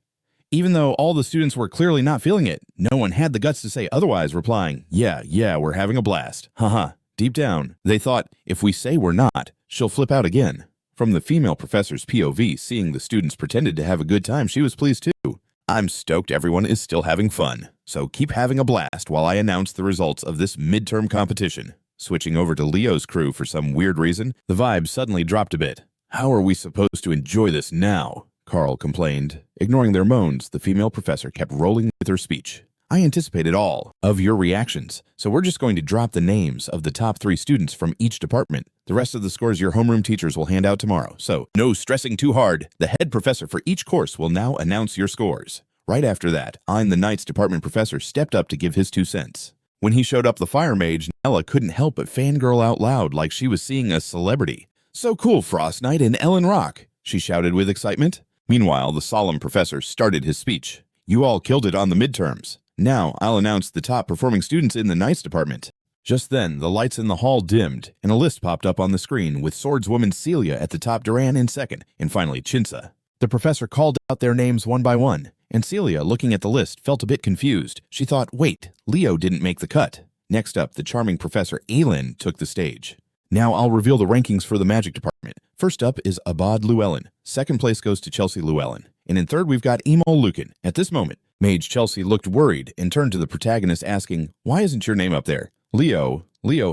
Even though all the students were clearly not feeling it, no one had the guts to say otherwise, replying, Yeah, we're having a blast. Haha. Deep down, they thought, if we say we're not, she'll flip out again. From the female professor's POV, seeing the students pretended to have a good time, she was pleased too. I'm stoked everyone is still having fun, so keep having a blast while I announce the results of this midterm competition. Switching over to Leo's crew for some weird reason, the vibe suddenly dropped a bit. How are we supposed to enjoy this now? Carl complained. Ignoring their moans, the female professor kept rolling with her speech. I anticipated all of your reactions, so we're just going to drop the names of the top 3 students from each department. The rest of the scores your homeroom teachers will hand out tomorrow, so no stressing too hard. The head professor for each course will now announce your scores. Right after that, the Knights department professor stepped up to give his 2 cents. When he showed up, the fire mage, Nella, couldn't help but fangirl out loud like she was seeing a celebrity. "So cool, Frost Knight and Ellen Rock," she shouted with excitement. Meanwhile, the solemn professor started his speech. "You all killed it on the midterms. Now, I'll announce the top-performing students in the Knights department." Just then, the lights in the hall dimmed, and a list popped up on the screen with swordswoman Celia at the top, Duran in second, and finally Chinsa. The professor called out their names one by one, and Celia, looking at the list, felt a bit confused. She thought, wait, Leo didn't make the cut. Next up, the charming Professor Aelin took the stage. "Now I'll reveal the rankings for the magic department. First up is Abad Llewellyn. Second place goes to Chelsea Llewellyn. And in third, we've got Emo Lucan." At this moment, Mage Chelsea looked worried and turned to the protagonist asking, "Why isn't your name up there?" Leo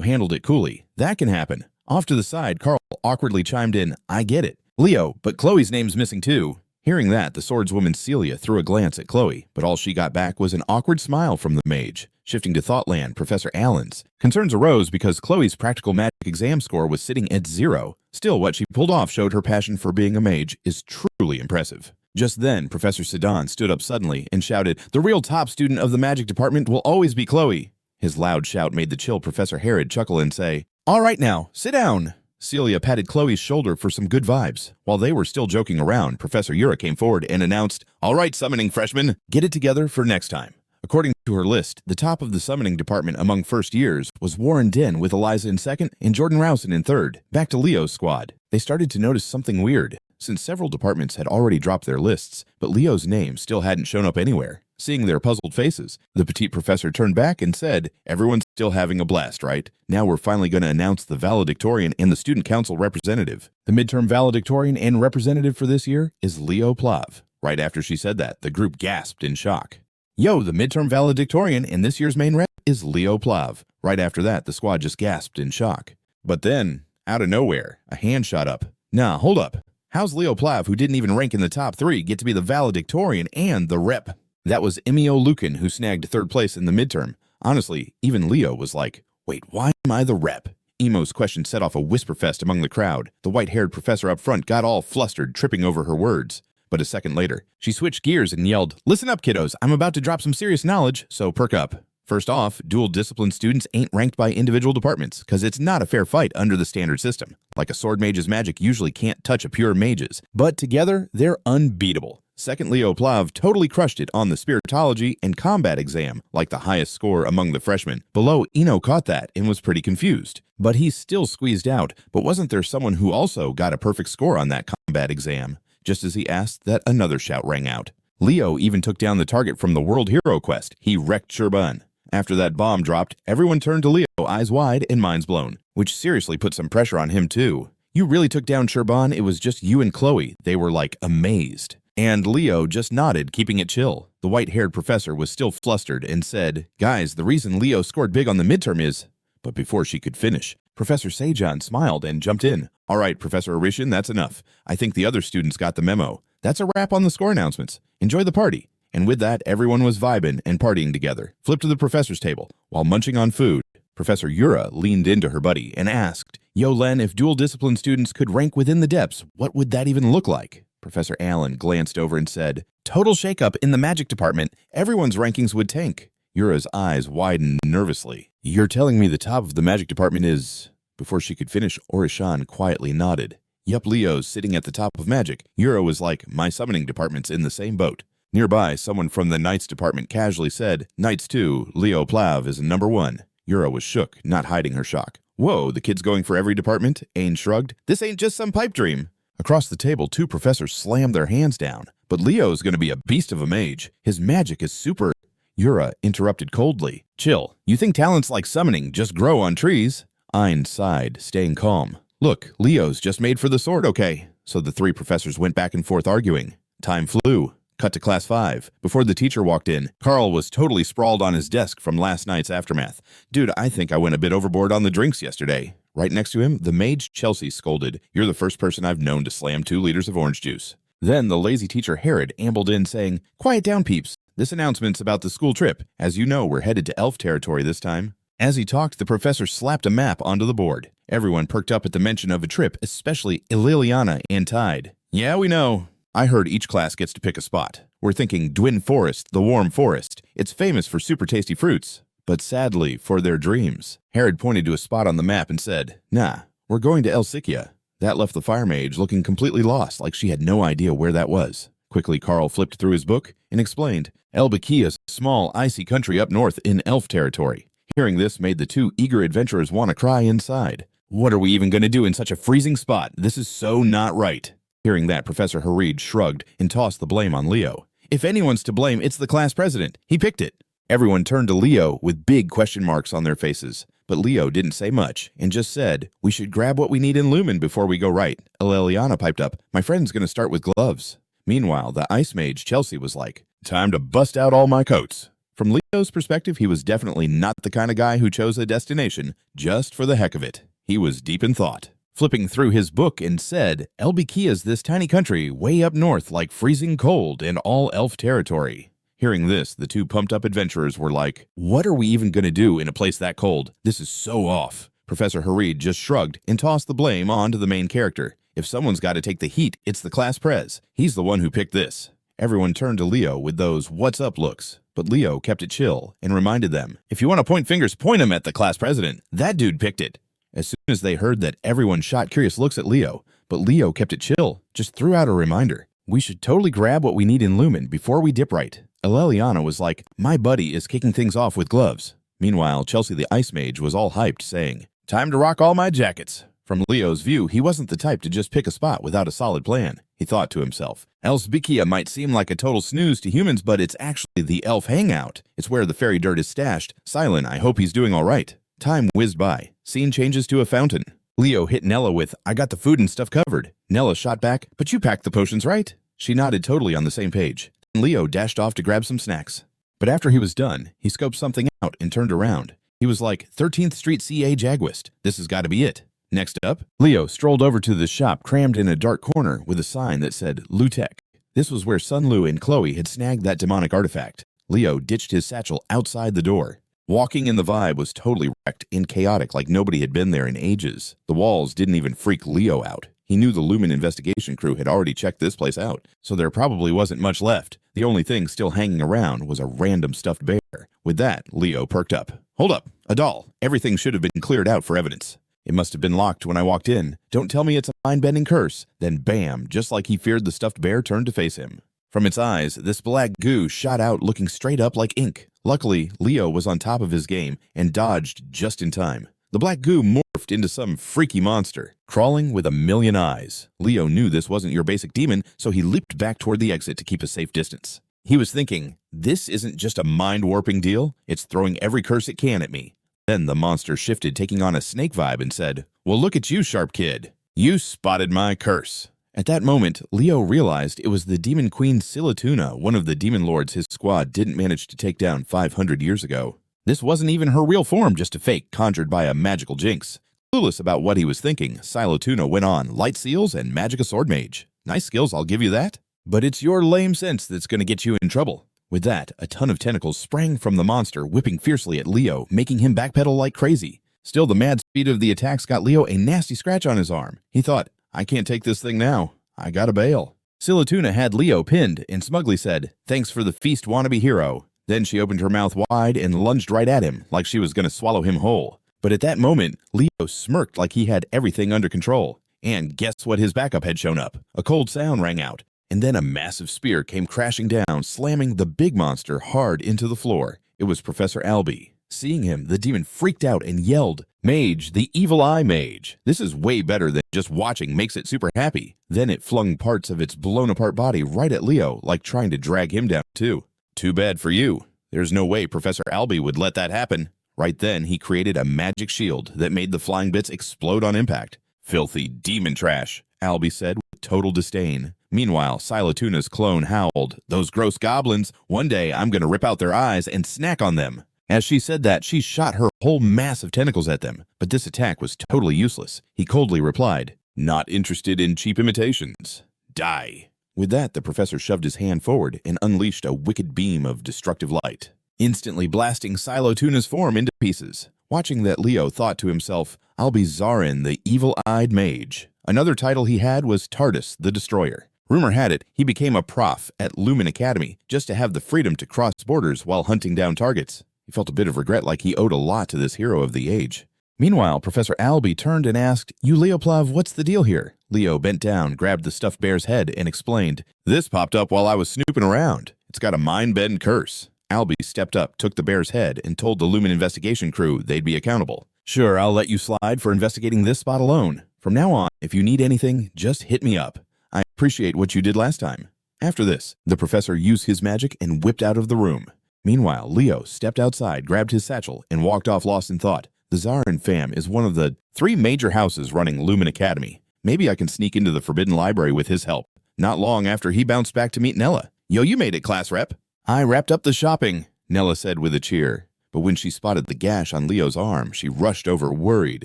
handled it coolly. "That can happen." Off to the side, Carl awkwardly chimed in, "I get it." "Leo, but Chloe's name's missing too." Hearing that, the swordswoman Celia threw a glance at Chloe, but all she got back was an awkward smile from the mage. Shifting to Thoughtland, Professor Allen's concerns arose because Chloe's practical magic exam score was sitting at 0. Still, what she pulled off showed her passion for being a mage is truly impressive. Just then, Professor Sedan stood up suddenly and shouted, "The real top student of the magic department will always be Chloe." His loud shout made the chill Professor Herod chuckle and say, "All right now, sit down." Celia patted Chloe's shoulder for some good vibes. While they were still joking around, Professor Yura came forward and announced, "All right, summoning freshmen, get it together for next time." According to her list, the top of the summoning department among first years was Warren Den with Eliza in second and Jordan Rowson in third. Back to Leo's squad. They started to notice something weird, since several departments had already dropped their lists, but Leo's name still hadn't shown up anywhere. Seeing their puzzled faces, the petite professor turned back and said, "Everyone's still having a blast, right? Now we're finally going to announce the valedictorian and the student council representative. The midterm valedictorian and representative for this year is Leo Plav." Right after she said that, the group gasped in shock. "Yo, the midterm valedictorian and this year's main rep is Leo Plav." Right after that, the squad just gasped in shock. But then, out of nowhere, a hand shot up. "Nah, hold up. How's Leo Plav, who didn't even rank in the top 3, get to be the valedictorian and the rep?" That was Emio Lucan, who snagged third place in the midterm. Honestly, even Leo was like, "Wait, why am I the rep?" Emo's question set off a whisper fest among the crowd. The white-haired professor up front got all flustered, tripping over her words. But a second later, she switched gears and yelled, "Listen up, kiddos. I'm about to drop some serious knowledge, so perk up." First off, dual discipline students ain't ranked by individual departments, because it's not a fair fight under the standard system. Like a sword mage's magic usually can't touch a pure mage's, but together, they're unbeatable. Second, Leo Plav totally crushed it on the spiritology and combat exam, like the highest score among the freshmen. Below, Eno caught that and was pretty confused. But he still squeezed out, but wasn't there someone who also got a perfect score on that combat exam? Just as he asked that, another shout rang out. Leo even took down the target from the World Hero quest. He wrecked Sherban. After that bomb dropped, everyone turned to Leo, eyes wide and minds blown, which seriously put some pressure on him too. "You really took down Sherban? It was just you and Chloe." They were like amazed. And Leo just nodded, keeping it chill. The white-haired professor was still flustered and said, "Guys, the reason Leo scored big on the midterm is..." But before she could finish, Professor Sejan smiled and jumped in. "All right, Professor Arishan, that's enough. I think the other students got the memo. That's a wrap on the score announcements. Enjoy the party." And with that, everyone was vibing and partying together. Flipped to the professor's table. While munching on food, Professor Yura leaned into her buddy and asked, "Yo, Len, if dual discipline students could rank within the depths, what would that even look like?" Professor Allen glanced over and said, "Total shakeup in the magic department. Everyone's rankings would tank." Yura's eyes widened nervously. "You're telling me the top of the magic department is..." Before she could finish, Orishan quietly nodded. "Yup, Leo's sitting at the top of magic." Yura was like, "My summoning department's in the same boat." Nearby, someone from the Knights department casually said, "Knights 2, Leo Plav is number 1. Yura was shook, not hiding her shock. "Whoa, the kid's going for every department?" Ain shrugged. "This ain't just some pipe dream." Across the table, 2 professors slammed their hands down. "But Leo's gonna be a beast of a mage. His magic is super..." Yura interrupted coldly. "Chill. You think talents like summoning just grow on trees?" Ain sighed, staying calm. "Look, Leo's just made for the sword, okay?" So the 3 professors went back and forth arguing. Time flew. Cut to class 5. Before the teacher walked in, Carl was totally sprawled on his desk from last night's aftermath. Dude, I think I went a bit overboard on the drinks yesterday. Right next to him, the mage Chelsea scolded, "You're the first person I've known to slam 2 liters of orange juice." Then the lazy teacher Herod ambled in saying, "Quiet down, peeps. This announcement's about the school trip. As you know, we're headed to elf territory this time." As he talked, the professor slapped a map onto the board. Everyone perked up at the mention of a trip, especially Liliana and Tide. "Yeah, we know. I heard each class gets to pick a spot. We're thinking Dwin Forest, the warm forest. It's famous for super tasty fruits, but sadly for their dreams." Herod pointed to a spot on the map and said, "Nah, we're going to Elsikia." That left the fire mage looking completely lost, like she had no idea where that was. Quickly, Carl flipped through his book and explained, "Elbikia's a small, icy country up north in elf territory." Hearing this made the 2 eager adventurers want to cry inside. "What are we even going to do in such a freezing spot? This is so not right." Hearing that, Professor Harid shrugged and tossed the blame on Leo. "If anyone's to blame, it's the class president. He picked it." Everyone turned to Leo with big question marks on their faces. But Leo didn't say much and just said, "We should grab what we need in Lumen before we go right." Liliana piped up, "My friend's going to start with gloves." Meanwhile, the ice mage Chelsea was like, "Time to bust out all my coats." From Leo's perspective, he was definitely not the kind of guy who chose a destination just for the heck of it. He was deep in thought, flipping through his book and said, "Elbikia's this tiny country way up north like freezing cold in all elf territory." Hearing this, the 2 pumped-up adventurers were like, "What are we even going to do in a place that cold? This is so off." Professor Harid just shrugged and tossed the blame on to the main character. "If someone's got to take the heat, it's the class prez. He's the one who picked this." Everyone turned to Leo with those "what's up" looks, but Leo kept it chill and reminded them, "If you want to point fingers, point them at the class president. That dude picked it." As soon as they heard that, everyone shot curious looks at Leo, but Leo kept it chill, just threw out a reminder. "We should totally grab what we need in Lumen before we dip right." Liliana was like, "My buddy is kicking things off with gloves." Meanwhile, Chelsea the ice mage was all hyped, saying, "Time to rock all my jackets." From Leo's view, he wasn't the type to just pick a spot without a solid plan. He thought to himself, "Elsbikia might seem like a total snooze to humans, but it's actually the elf hangout. It's where the fairy dirt is stashed. Silent, I hope he's doing all right." Time whizzed by. Scene changes to a fountain. Leo hit Nella with, "I got the food and stuff covered." Nella shot back, "But you packed the potions, right?" She nodded, totally on the same page. Leo dashed off to grab some snacks. But after he was done, he scoped something out and turned around. He was like, 13th Street CA Jaguist. This has got to be it. Next up, Leo strolled over to the shop crammed in a dark corner with a sign that said Lutech. This was where Sun Lu and Chloe had snagged that demonic artifact. Leo ditched his satchel outside the door. Walking in the vibe was totally wrecked and chaotic, like nobody had been there in ages. The walls didn't even freak Leo out. He knew the Lumen investigation crew had already checked this place out, so there probably wasn't much left. The only thing still hanging around was a random stuffed bear. With that, Leo perked up. "Hold up, a doll. Everything should have been cleared out for evidence. It must have been locked when I walked in. Don't tell me it's a mind-bending curse." Then bam, just like he feared, the stuffed bear turned to face him. From its eyes, this black goo shot out looking straight up like ink. Luckily, Leo was on top of his game and dodged just in time. The black goo morphed into some freaky monster, crawling with a million eyes. Leo knew this wasn't your basic demon, so he leaped back toward the exit to keep a safe distance. He was thinking, this isn't just a mind-warping deal, it's throwing every curse it can at me. Then the monster shifted, taking on a snake vibe, and said, "Well, look at you, sharp kid. You spotted my curse." At that moment, Leo realized it was the demon queen Silituna, one of the demon lords his squad didn't manage to take down 500 years ago. This wasn't even her real form, just a fake conjured by a magical jinx. Clueless about what he was thinking, Silituna went on, light seals and magic a sword mage. Nice skills, I'll give you that. But it's your lame sense that's going to get you in trouble. With that, a ton of tentacles sprang from the monster, whipping fiercely at Leo, making him backpedal like crazy. Still, the mad speed of the attacks got Leo a nasty scratch on his arm. He thought, I can't take this thing now. I gotta bail. Silituna had Leo pinned and smugly said, "Thanks for the feast, wannabe hero." Then she opened her mouth wide and lunged right at him, like she was going to swallow him whole. But at that moment, Leo smirked like he had everything under control. And guess what his backup had shown up? A cold sound rang out, and then a massive spear came crashing down, slamming the big monster hard into the floor. It was Professor Albie. Seeing him, the demon freaked out and yelled, "Mage, the evil eye mage. This is way better than just watching makes it super happy." Then it flung parts of its blown-apart body right at Leo, like trying to drag him down too. Too bad for you. There's no way Professor Albie would let that happen. Right then, he created a magic shield that made the flying bits explode on impact. "Filthy demon trash," Albie said with total disdain. Meanwhile, Silotuna's clone howled, "Those gross goblins, one day I'm gonna rip out their eyes and snack on them." As she said that, she shot her whole mass of tentacles at them, but this attack was totally useless. He coldly replied, "Not interested in cheap imitations. Die." With that, the professor shoved his hand forward and unleashed a wicked beam of destructive light, instantly blasting Silotuna's form into pieces. Watching that, Leo thought to himself, "I'll be Zarin, the evil-eyed mage." Another title he had was Tardis, the Destroyer. Rumor had it he became a prof at Lumen Academy just to have the freedom to cross borders while hunting down targets. He felt a bit of regret, like he owed a lot to this hero of the age. Meanwhile, Professor Albee turned and asked, "You Leo Plav, what's the deal here?" Leo bent down, grabbed the stuffed bear's head, and explained, "This popped up while I was snooping around. It's got a mind-bend curse." Albee stepped up, took the bear's head, and told the Lumen investigation crew they'd be accountable. "Sure, I'll let you slide for investigating this spot alone. From now on, if you need anything, just hit me up. I appreciate what you did last time." After this, the professor used his magic and whipped out of the room. Meanwhile, Leo stepped outside, grabbed his satchel, and walked off lost in thought. The Zarin fam is one of the 3 major houses running Lumen Academy. Maybe I can sneak into the Forbidden Library with his help. Not long after he bounced back to meet Nella. "Yo, you made it, class rep." "I wrapped up the shopping," Nella said with a cheer. But when she spotted the gash on Leo's arm, she rushed over worried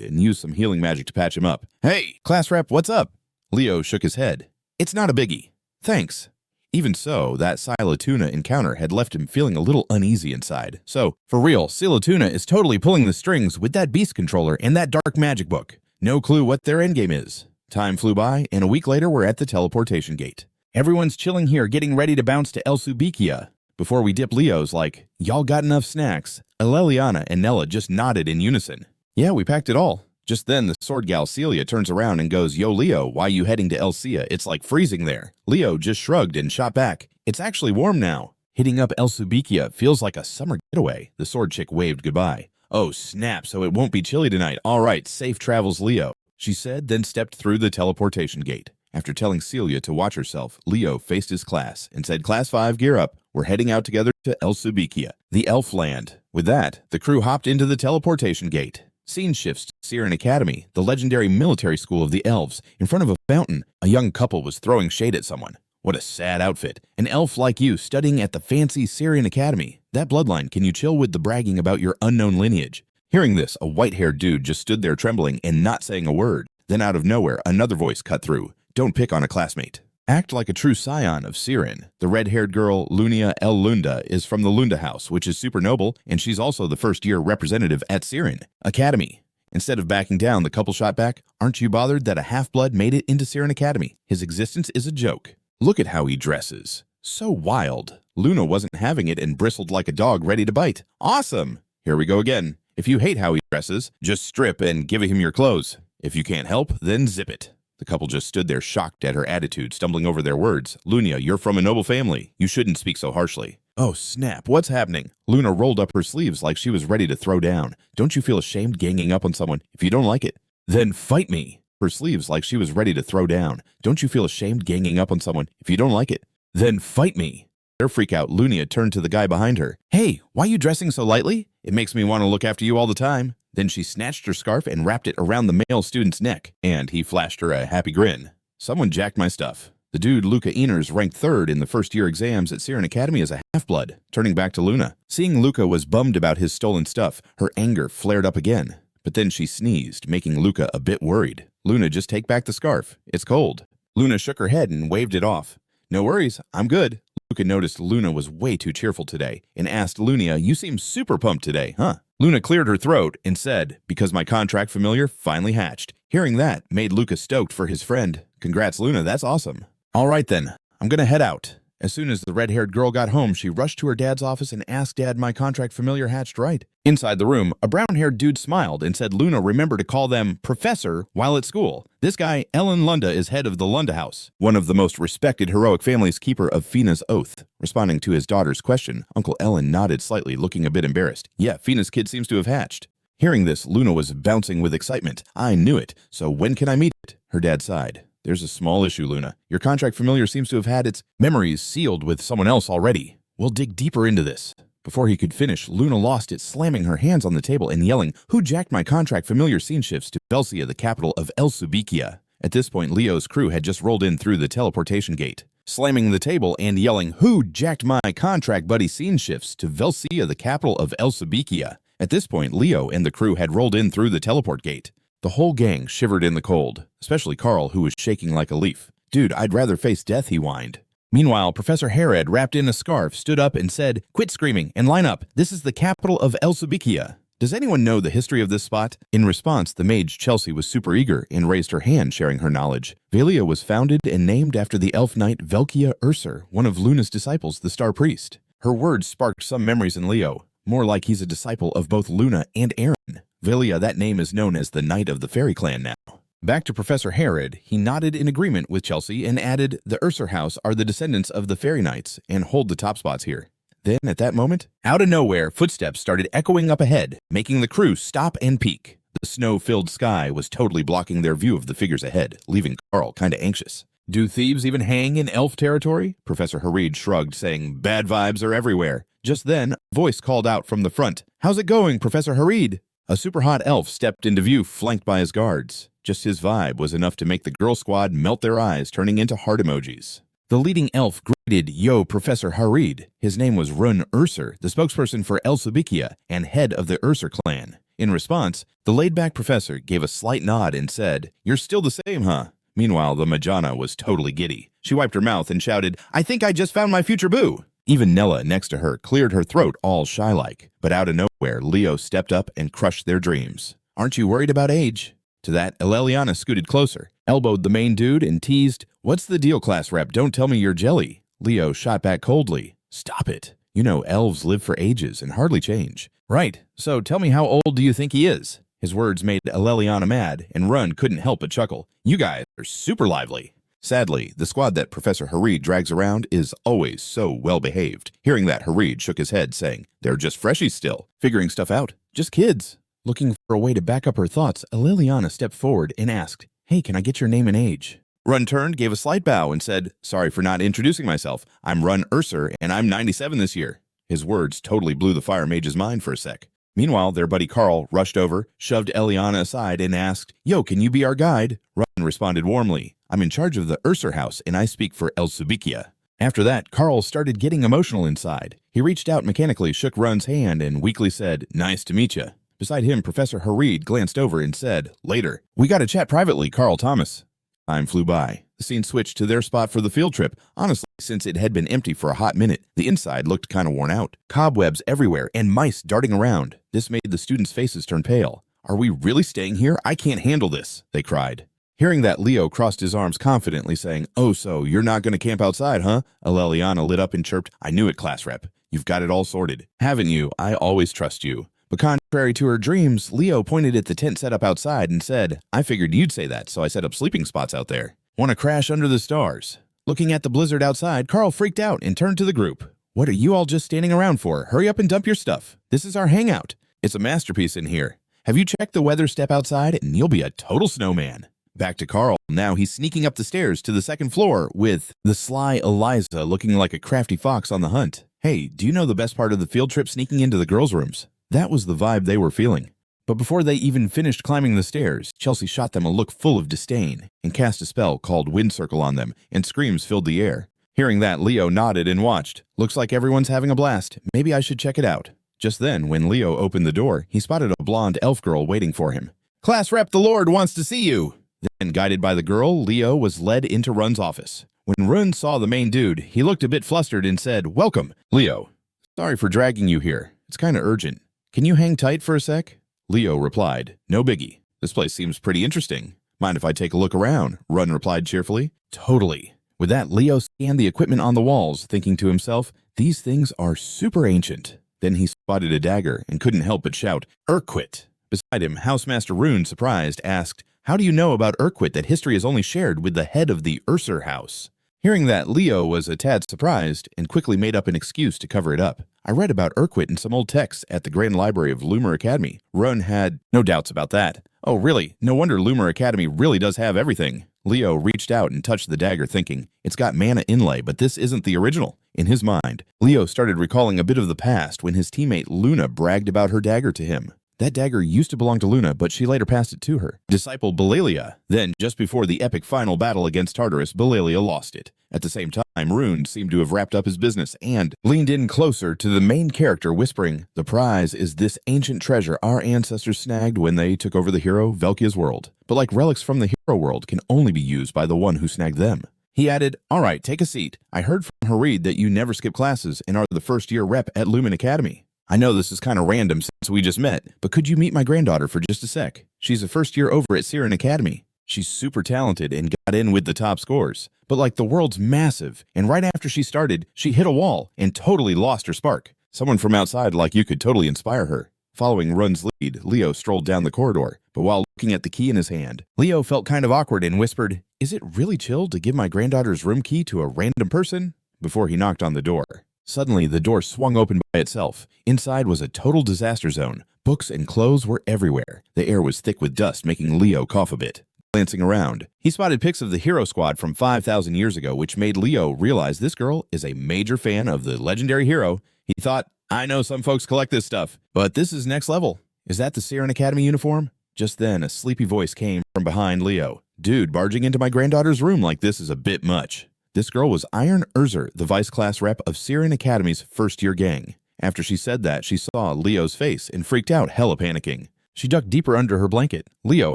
and used some healing magic to patch him up. "Hey, class rep, what's up?" Leo shook his head. "It's not a biggie. Thanks." Even so, that Silotuna encounter had left him feeling a little uneasy inside. So, for real, Silotuna is totally pulling the strings with that beast controller and that dark magic book. No clue what their endgame is. Time flew by, and a week later we're at the teleportation gate. Everyone's chilling here, getting ready to bounce to El Subikia. Before we dip, Leo's like, "Y'all got enough snacks?" Aleliana and Nella just nodded in unison. "Yeah, we packed it all." Just then, the sword gal Celia turns around and goes, "Yo, Leo, why you heading to Elsia? It's like freezing there." Leo just shrugged and shot back, "It's actually warm now." Hitting up El Subikia feels like a summer getaway. The sword chick waved goodbye. "Oh, snap, so it won't be chilly tonight. All right, safe travels, Leo," she said, then stepped through the teleportation gate. After telling Celia to watch herself, Leo faced his class and said, "Class 5, gear up. We're heading out together to El Subikia, the elf land." With that, the crew hopped into the teleportation gate. Scene shifts to Xaringer Academy, the legendary military school of the elves. In front of a fountain, a young couple was throwing shade at someone. What a sad outfit. An elf like you studying at the fancy Xaringer Academy. That bloodline, can you chill with the bragging about your unknown lineage? Hearing this, a white-haired dude just stood there trembling and not saying a word. Then out of nowhere, another voice cut through. "Don't pick on a classmate. Act like a true scion of Sirin." The red-haired girl, Lunia El Lunda, is from the Lunda house, which is super noble, and she's also the first-year representative at Xaringer Academy. Instead of backing down, the couple shot back, "Aren't you bothered that a half-blood made it into Xaringer Academy? His existence is a joke. Look at how he dresses. So wild." Luna wasn't having it and bristled like a dog ready to bite. "Awesome! Here we go again. If you hate how he dresses, just strip and give him your clothes. If you can't help, then zip it." The couple just stood there shocked at her attitude, stumbling over their words. "Lunia, you're from a noble family. You shouldn't speak so harshly." "Oh, snap, what's happening?" Luna rolled up her sleeves like she was ready to throw down. "Don't you feel ashamed ganging up on someone? If you don't like it, then fight me." Her sleeves like she was ready to throw down. "Don't you feel ashamed ganging up on someone? If you don't like it, then fight me." Their freak out, Lunia turned to the guy behind her. "Hey, why are you dressing so lightly? It makes me want to look after you all the time." Then she snatched her scarf and wrapped it around the male student's neck, and he flashed her a happy grin. "Someone jacked my stuff." The dude, Luca Eners, ranked 3rd in the first-year exams at Xaringer Academy as a half-blood. Turning back to Luna. Seeing Luca was bummed about his stolen stuff, her anger flared up again. But then she sneezed, making Luca a bit worried. "Luna, just take back the scarf. It's cold." Luna shook her head and waved it off. "No worries, I'm good." Luca noticed Luna was way too cheerful today and asked Lunia, "You seem super pumped today, huh?" Luna cleared her throat and said, "Because my contract familiar finally hatched." Hearing that made Luca stoked for his friend. "Congrats, Luna, that's awesome." "All right then, I'm gonna head out." As soon as the red-haired girl got home, she rushed to her dad's office and asked Dad, "My contract familiar hatched right?" Inside the room, a brown-haired dude smiled and said Luna remember to call them Professor while at school. This guy, Ellen Lunda, is head of the Lunda house, one of the most respected heroic families, keeper of Fina's oath. Responding to his daughter's question, Uncle Ellen nodded slightly, looking a bit embarrassed. "Yeah, Fina's kid seems to have hatched." Hearing this, Luna was bouncing with excitement. "I knew it. So when can I meet it?" Her dad sighed. "There's a small issue, Luna. Your contract familiar seems to have had its memories sealed with someone else already. We'll dig deeper into this." Before he could finish, Luna lost it, slamming her hands on the table and yelling, "Who jacked my contract familiar scene shifts to Belsia, the capital of El Subikia?" At this point, Leo's crew had just rolled in through the teleportation gate, slamming the table and yelling, "Who jacked my contract, buddy?" Scene shifts to Velcia, the capital of Elsabekia. At this point, Leo and the crew had rolled in through the teleport gate. The whole gang shivered in the cold, especially Carl, who was shaking like a leaf. "Dude, I'd rather face death," he whined. Meanwhile, Professor Herod, wrapped in a scarf, stood up and said, "Quit screaming and line up. This is the capital of Elsabekia. Does anyone know the history of this spot?" In response, the mage Chelsea was super eager and raised her hand, sharing her knowledge. Velia was founded and named after the elf knight Velkia Ursur, one of Luna's disciples, the Star Priest. Her words sparked some memories in Leo, more like he's a disciple of both Luna and Aaron. Velia, that name is known as the Knight of the Fairy Clan now. Back to Professor Herod, he nodded in agreement with Chelsea and added, "The Ursur house are the descendants of the Fairy Knights and hold the top spots here." Then, at that moment, out of nowhere, footsteps started echoing up ahead, making the crew stop and peek. The snow-filled sky was totally blocking their view of the figures ahead, leaving Carl kinda anxious. "Do thieves even hang in elf territory?" Professor Harid shrugged, saying, "Bad vibes are everywhere." Just then, a voice called out from the front, "How's it going, Professor Harid?" A super-hot elf stepped into view, flanked by his guards. Just his vibe was enough to make the girl squad melt their eyes, turning into heart emojis. The leading elf greeted, "Yo, Professor Harid." His name was Run Ursur, the spokesperson for Elsabekia and head of the Ursur clan. In response, the laid-back professor gave a slight nod and said, "You're still the same, huh?" Meanwhile, the Majana was totally giddy. She wiped her mouth and shouted, "I think I just found my future boo." Even Nella next to her cleared her throat all shy-like. But out of nowhere, Leo stepped up and crushed their dreams. "Aren't you worried about age?" To that, Eleliana scooted closer, elbowed the main dude, and teased, "What's the deal, class rep? Don't tell me you're jelly." Leo shot back coldly, "Stop it. You know elves live for ages and hardly change." "Right, so tell me, how old do you think he is?" His words made Eleliana mad, and Run couldn't help but chuckle. "You guys are super lively." Sadly, the squad that Professor Harid drags around is always so well-behaved. Hearing that, Harid shook his head, saying, "They're just freshies still, figuring stuff out. Just kids." Looking for a way to back up her thoughts, Liliana stepped forward and asked, "Hey, can I get your name and age?" Run turned, gave a slight bow, and said, "Sorry for not introducing myself. I'm Run Ursur, and I'm 97 this year." His words totally blew the fire mage's mind for a sec. Meanwhile, their buddy Carl rushed over, shoved Eliana aside, and asked, "Yo, can you be our guide?" Run responded warmly, "I'm in charge of the Ursur house, and I speak for Elsabekia." After that, Carl started getting emotional inside. He reached out mechanically, shook Run's hand, and weakly said, "Nice to meet you." Beside him, Professor Harid glanced over and said, "Later. We gotta chat privately, Carl Thomas." Time flew by. The scene switched to their spot for the field trip. Honestly, since it had been empty for a hot minute, the inside looked kinda worn out. Cobwebs everywhere and mice darting around. This made the students' faces turn pale. "Are we really staying here? I can't handle this," they cried. Hearing that, Leo crossed his arms confidently, saying, "Oh, so you're not gonna camp outside, huh?" Eleliana lit up and chirped, "I knew it, class rep. You've got it all sorted. Haven't you? I always trust you." But contrary to her dreams, Leo pointed at the tent set up outside and said, "I figured you'd say that, so I set up sleeping spots out there. Want to crash under the stars?" Looking at the blizzard outside, Carl freaked out and turned to the group. "What are you all just standing around for? Hurry up and dump your stuff. This is our hangout. It's a masterpiece in here. Have you checked the weather? Step outside and you'll be a total snowman." Back to Carl. Now he's sneaking up the stairs to the second floor with the sly Eliza looking like a crafty fox on the hunt. "Hey, do you know the best part of the field trip? Sneaking into the girls' rooms." That was the vibe they were feeling. But before they even finished climbing the stairs, Chelsea shot them a look full of disdain and cast a spell called Wind Circle on them, and screams filled the air. Hearing that, Leo nodded and watched. "Looks like everyone's having a blast. Maybe I should check it out." Just then, when Leo opened the door, he spotted a blonde elf girl waiting for him. "Class rep, the Lord wants to see you." Then, guided by the girl, Leo was led into Run's office. When Run saw the main dude, he looked a bit flustered and said, "Welcome, Leo. Sorry for dragging you here. It's kinda urgent. Can you hang tight for a sec?" Leo replied, "No biggie. This place seems pretty interesting. Mind if I take a look around?" Run replied cheerfully. "Totally." With that, Leo scanned the equipment on the walls, thinking to himself, "These things are super ancient." Then he spotted a dagger and couldn't help but shout, "Urquit!" Beside him, Housemaster Rune, surprised, asked, "How do you know about Urquit that history is only shared with the head of the Ursur house?" Hearing that, Leo was a tad surprised and quickly made up an excuse to cover it up. "I read about Urquit in some old texts at the Grand Library of Lumen Academy. Run had no doubts about that." "Oh, really? No wonder Lumen Academy really does have everything." Leo reached out and touched the dagger, thinking, "It's got mana inlay, but this isn't the original." In his mind, Leo started recalling a bit of the past when his teammate Luna bragged about her dagger to him. That dagger used to belong to Luna, but she later passed it to her disciple Belalia. Then, just before the epic final battle against Tartarus, Belalia lost it. At the same time, Rune seemed to have wrapped up his business and leaned in closer to the main character, whispering, "The prize is this ancient treasure our ancestors snagged when they took over the hero Velkia's world. But like relics from the hero world can only be used by the one who snagged them." He added, "All right, take a seat. I heard from Harid that you never skip classes and are the first-year rep at Lumen Academy. I know this is kind of random since we just met, but could you meet my granddaughter for just a sec? She's a first year over at Xaringer Academy. She's super talented and got in with the top scores. But like the world's massive, and right after she started, she hit a wall and totally lost her spark. Someone from outside like you could totally inspire her." Following Run's lead, Leo strolled down the corridor, but while looking at the key in his hand, Leo felt kind of awkward and whispered, "Is it really chill to give my granddaughter's room key to a random person?" before he knocked on the door. Suddenly, the door swung open by itself. Inside was a total disaster zone. Books and clothes were everywhere. The air was thick with dust, making Leo cough a bit. Glancing around, he spotted pics of the hero squad from 5,000 years ago, which made Leo realize this girl is a major fan of the legendary hero. He thought, "I know some folks collect this stuff, but this is next level. Is that the Xaringer Academy uniform?" Just then, a sleepy voice came from behind Leo. "Dude, barging into my granddaughter's room like this is a bit much." This girl was Iron Urzer, the vice class rep of Xaringer Academy's first-year gang. After she said that, she saw Leo's face and freaked out, hella panicking. She ducked deeper under her blanket. Leo,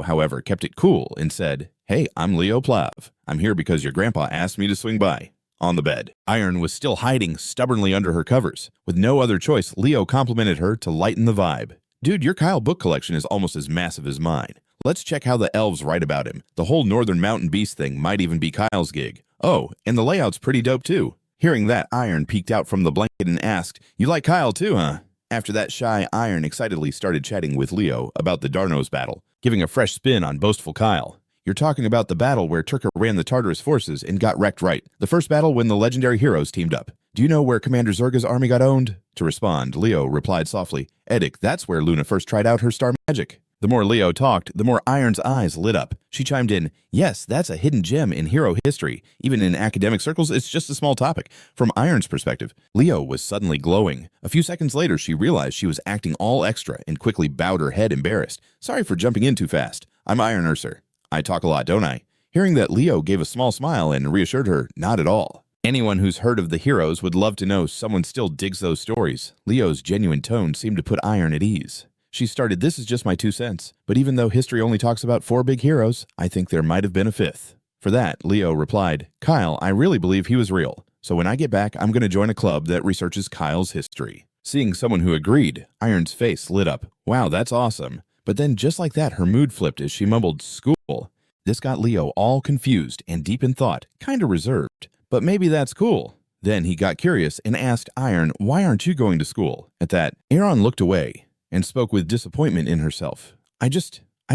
however, kept it cool and said, "Hey, I'm Leo Plav. I'm here because your grandpa asked me to swing by." On the bed, Iron was still hiding stubbornly under her covers. With no other choice, Leo complimented her to lighten the vibe. "Dude, your Kyle book collection is almost as massive as mine. Let's check how the elves write about him. The whole Northern Mountain Beast thing might even be Kyle's gig. Oh, and the layout's pretty dope too." Hearing that, Iron peeked out from the blanket and asked, "You like Kyle too, huh?" After that, shy Iron excitedly started chatting with Leo about the Darnos battle, giving a fresh spin on boastful Kyle. "You're talking about the battle where Turka ran the Tartarus forces and got wrecked, right? The first battle when the legendary heroes teamed up. Do you know where Commander Zerga's army got owned?" To respond, Leo replied softly, "Edic, that's where Luna first tried out her star magic." The more Leo talked, the more Iron's eyes lit up. She chimed in, "Yes, that's a hidden gem in hero history. Even in academic circles, it's just a small topic." From Iron's perspective, Leo was suddenly glowing. A few seconds later, she realized she was acting all extra and quickly bowed her head embarrassed. "Sorry for jumping in too fast. I'm Iron Urzer. I talk a lot, don't I?" Hearing that, Leo gave a small smile and reassured her, "Not at all. Anyone who's heard of the heroes would love to know someone still digs those stories." Leo's genuine tone seemed to put Iron at ease. She started, "This is just my 2 cents, but even though history only talks about 4 big heroes, I think there might have been a 5th. For that, Leo replied, "Kyle, I really believe he was real. So when I get back, I'm going to join a club that researches Kyle's history." Seeing someone who agreed, Iron's face lit up. "Wow, that's awesome." But then just like that, her mood flipped as she mumbled, "School." This got Leo all confused and deep in thought, kind of reserved. But maybe that's cool. Then he got curious and asked Iron, "Why aren't you going to school?" At that, Aaron looked away and spoke with disappointment in herself. I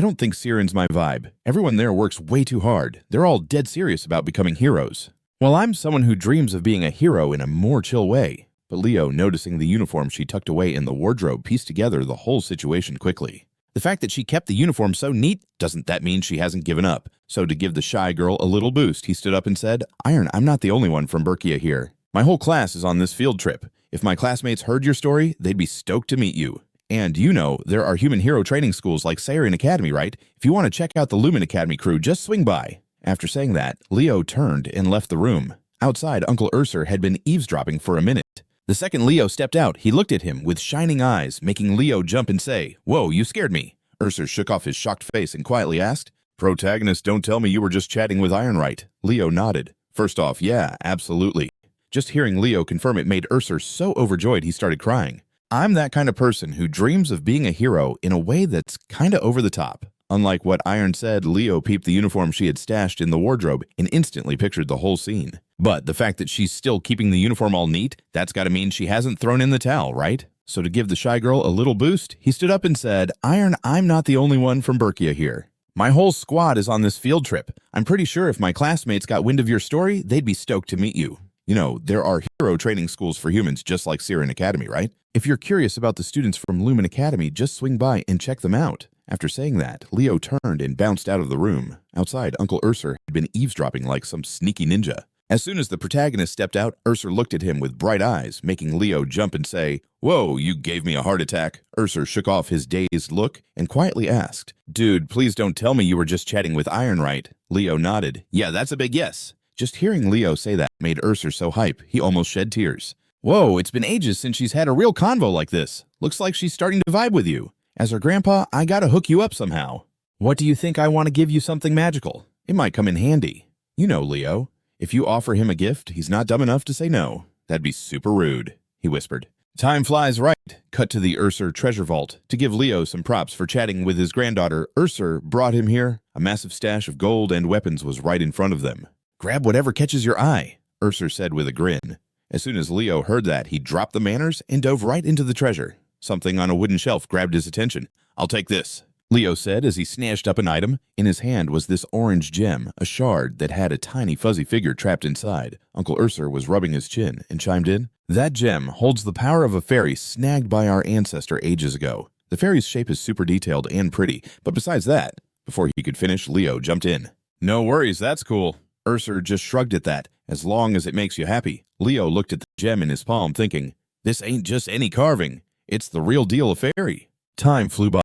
don't think Siren's my vibe. Everyone there works way too hard. They're all dead serious about becoming heroes. While I'm someone who dreams of being a hero in a more chill way." But Leo, noticing the uniform she tucked away in the wardrobe, pieced together the whole situation quickly. The fact that she kept the uniform so neat, doesn't that mean she hasn't given up? So to give the shy girl a little boost, he stood up and said, "Iron, I'm not the only one from Berkia here. My whole class is on this field trip. If my classmates heard your story, they'd be stoked to meet you. And you know, there are human hero training schools like Xaringer Academy, right? If you want to check out the Lumen Academy crew, just swing by." After saying that, Leo turned and left the room. Outside, Uncle Urzer had been eavesdropping for a minute. The second Leo stepped out, he looked at him with shining eyes, making Leo jump and say, "Whoa, you scared me." Urzer shook off his shocked face and quietly asked, "Protagonist, don't tell me you were just chatting with Iron, right?" Leo nodded. "First off, yeah, absolutely." Just hearing Leo confirm it made Urzer so overjoyed he started crying. "I'm that kind of person who dreams of being a hero in a way that's kinda over the top." Unlike what Iron said, Leo peeped the uniform she had stashed in the wardrobe and instantly pictured the whole scene. But the fact that she's still keeping the uniform all neat, that's gotta mean she hasn't thrown in the towel, right? So to give the shy girl a little boost, he stood up and said, "Iron, I'm not the only one from Berkia here. My whole squad is on this field trip. I'm pretty sure if my classmates got wind of your story, they'd be stoked to meet you. You know, there are hero training schools for humans just like Xaringer Academy, right? If you're curious about the students from Lumen Academy, just swing by and check them out." After saying that, Leo turned and bounced out of the room. Outside, Uncle Urzer had been eavesdropping like some sneaky ninja. As soon as the protagonist stepped out, Ursa looked at him with bright eyes, making Leo jump and say, "Whoa, you gave me a heart attack." Ursa shook off his dazed look and quietly asked, "Dude, please don't tell me you were just chatting with Iron, right?" Leo nodded. "Yeah, that's a big yes." Just hearing Leo say that made Ursa so hype, he almost shed tears. "Whoa, it's been ages since she's had a real convo like this. Looks like she's starting to vibe with you. As her grandpa, I gotta hook you up somehow. What do you think? I want to give you something magical. It might come in handy. You know, Leo. If you offer him a gift, he's not dumb enough to say no. That'd be super rude," he whispered. Time flies right. Cut to the Ursa treasure vault. To give Leo some props for chatting with his granddaughter, Ursa brought him here. A massive stash of gold and weapons was right in front of them. "Grab whatever catches your eye," Ursa said with a grin. As soon as Leo heard that, he dropped the manners and dove right into the treasure. Something on a wooden shelf grabbed his attention. "I'll take this," Leo said as he snatched up an item. In his hand was this orange gem, a shard that had a tiny fuzzy figure trapped inside. Uncle Ursa was rubbing his chin and chimed in, "That gem holds the power of a fairy snagged by our ancestor ages ago. The fairy's shape is super detailed and pretty, but besides that..." Before he could finish, Leo jumped in. "No worries, that's cool." Ursa just shrugged at that. "As long as it makes you happy." Leo looked at the gem in his palm thinking, "This ain't just any carving. It's the real deal of fairy." Time flew by.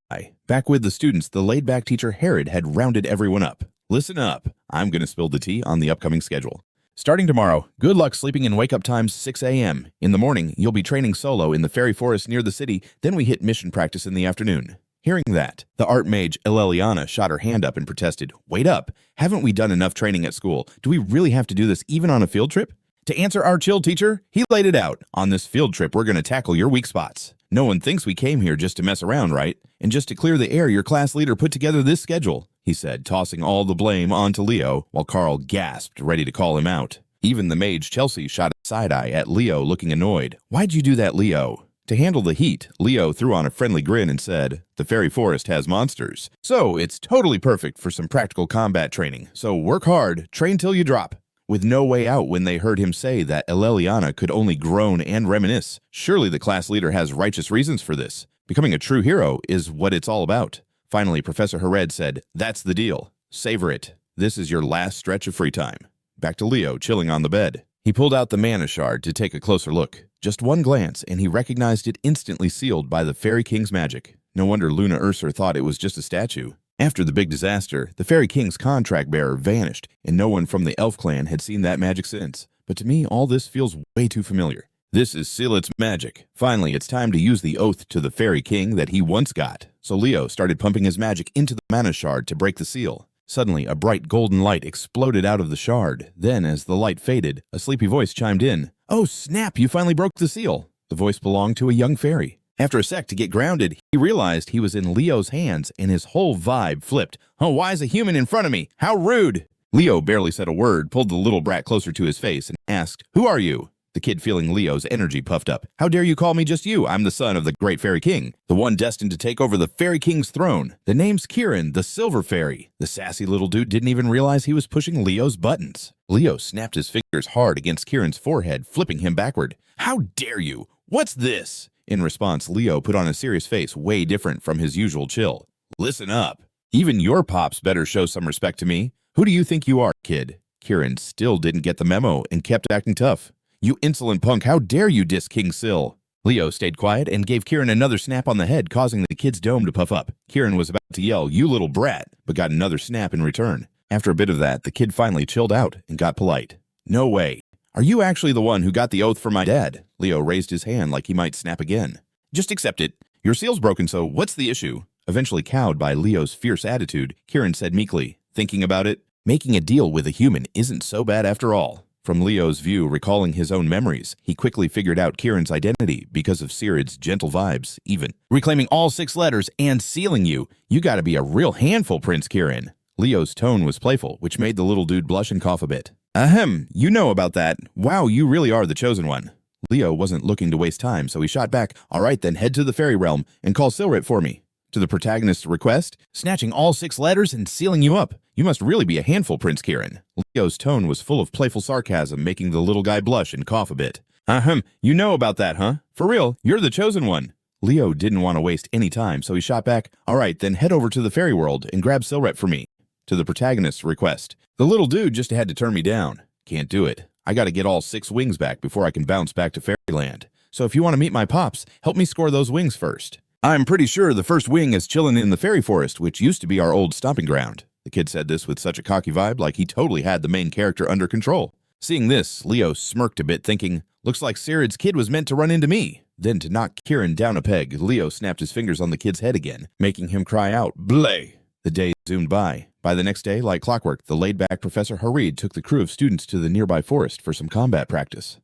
Back with the students, the laid-back teacher Herod had rounded everyone up. "Listen up. I'm going to spill the tea on the upcoming schedule. Starting tomorrow, good luck sleeping in wake-up times 6 a.m. In the morning, you'll be training solo in the fairy forest near the city, then we hit mission practice in the afternoon." Hearing that, the art mage Eleliana shot her hand up and protested, "Wait up. Haven't we done enough training at school? Do we really have to do this even on a field trip?" To answer our chill teacher, he laid it out. "On this field trip, we're going to tackle your weak spots. No one thinks we came here just to mess around, right? And just to clear the air, your class leader put together this schedule," he said, tossing all the blame onto Leo, while Carl gasped, ready to call him out. Even the mage Chelsea shot a side-eye at Leo, looking annoyed. "Why'd you do that, Leo?" To handle the heat, Leo threw on a friendly grin and said, "The fairy forest has monsters, so it's totally perfect for some practical combat training. So work hard, train till you drop." With no way out when they heard him say that Eleliana could only groan and reminisce. Surely the class leader has righteous reasons for this. Becoming a true hero is what it's all about. Finally, Professor Herod said, "That's the deal. Savor it. This is your last stretch of free time." Back to Leo, chilling on the bed. He pulled out the mana shard to take a closer look. Just one glance, and he recognized it instantly sealed by the Fairy King's magic. No wonder Luna Ursa thought it was just a statue. After the big disaster, the Fairy King's contract bearer vanished, and no one from the Elf clan had seen that magic since. But to me, all this feels way too familiar. This is Sealit's magic. Finally, it's time to use the oath to the Fairy King that he once got. So Leo started pumping his magic into the mana shard to break the seal. Suddenly, a bright golden light exploded out of the shard. Then, as the light faded, a sleepy voice chimed in. "Oh snap, you finally broke the seal." The voice belonged to a young fairy. After a sec to get grounded, he realized he was in Leo's hands and his whole vibe flipped. "Oh, why is a human in front of me? How rude!" Leo barely said a word, pulled the little brat closer to his face and asked, "Who are you?" The kid, feeling Leo's energy, puffed up. "How dare you call me just you? I'm the son of the great Fairy King, the one destined to take over the Fairy King's throne. The name's Kieran, the Silver Fairy." The sassy little dude didn't even realize he was pushing Leo's buttons. Leo snapped his fingers hard against Kieran's forehead, flipping him backward. "How dare you? What's this?" In response, Leo put on a serious face way different from his usual chill. "Listen up. Even your pops better show some respect to me. Who do you think you are, kid?" Kieran still didn't get the memo and kept acting tough. "You insolent punk, how dare you diss King Sil?" Leo stayed quiet and gave Kieran another snap on the head, causing the kid's dome to puff up. Kieran was about to yell, "You little brat," but got another snap in return. After a bit of that, the kid finally chilled out and got polite. "No way. Are you actually the one who got the oath from my dad?" Leo raised his hand like he might snap again. "Just accept it. Your seal's broken, so what's the issue?" Eventually cowed by Leo's fierce attitude, Kieran said meekly, "Thinking about it, making a deal with a human isn't so bad after all." From Leo's view, recalling his own memories, he quickly figured out Kieran's identity because of Sirid's gentle vibes, even. "Reclaiming all 6 letters and sealing you. You gotta be a real handful, Prince Kieran." Leo's tone was playful, which made the little dude blush and cough a bit. "Ahem, you know about that. Wow, you really are the chosen one." Leo wasn't looking to waste time, so he shot back, "All right, then head to the fairy realm and call Silrit for me." To the protagonist's request, "Snatching all 6 letters and sealing you up. You must really be a handful, Prince Kieran." Leo's tone was full of playful sarcasm, making the little guy blush and cough a bit. "Ahem, you know about that, huh? For real, you're the chosen one." Leo didn't want to waste any time, so he shot back, "All right, then head over to the fairy world and grab Silret for me." To the protagonist's request, "The little dude just had to turn me down. Can't do it. I gotta get all 6 wings back before I can bounce back to fairyland. So if you want to meet my pops, help me score those wings first. I'm pretty sure the first wing is chillin' in the fairy forest, which used to be our old stomping ground. The kid said this with such a cocky vibe, like he totally had the main character under control. Seeing this, Leo smirked a bit, thinking, looks like Sarid's kid was meant to run into me. Then to knock Kieran down a peg, Leo snapped his fingers on the kid's head again, making him cry out, "Blay!" The day zoomed by. By the next day, like clockwork, the laid-back Professor Harid took the crew of students to the nearby forest for some combat practice.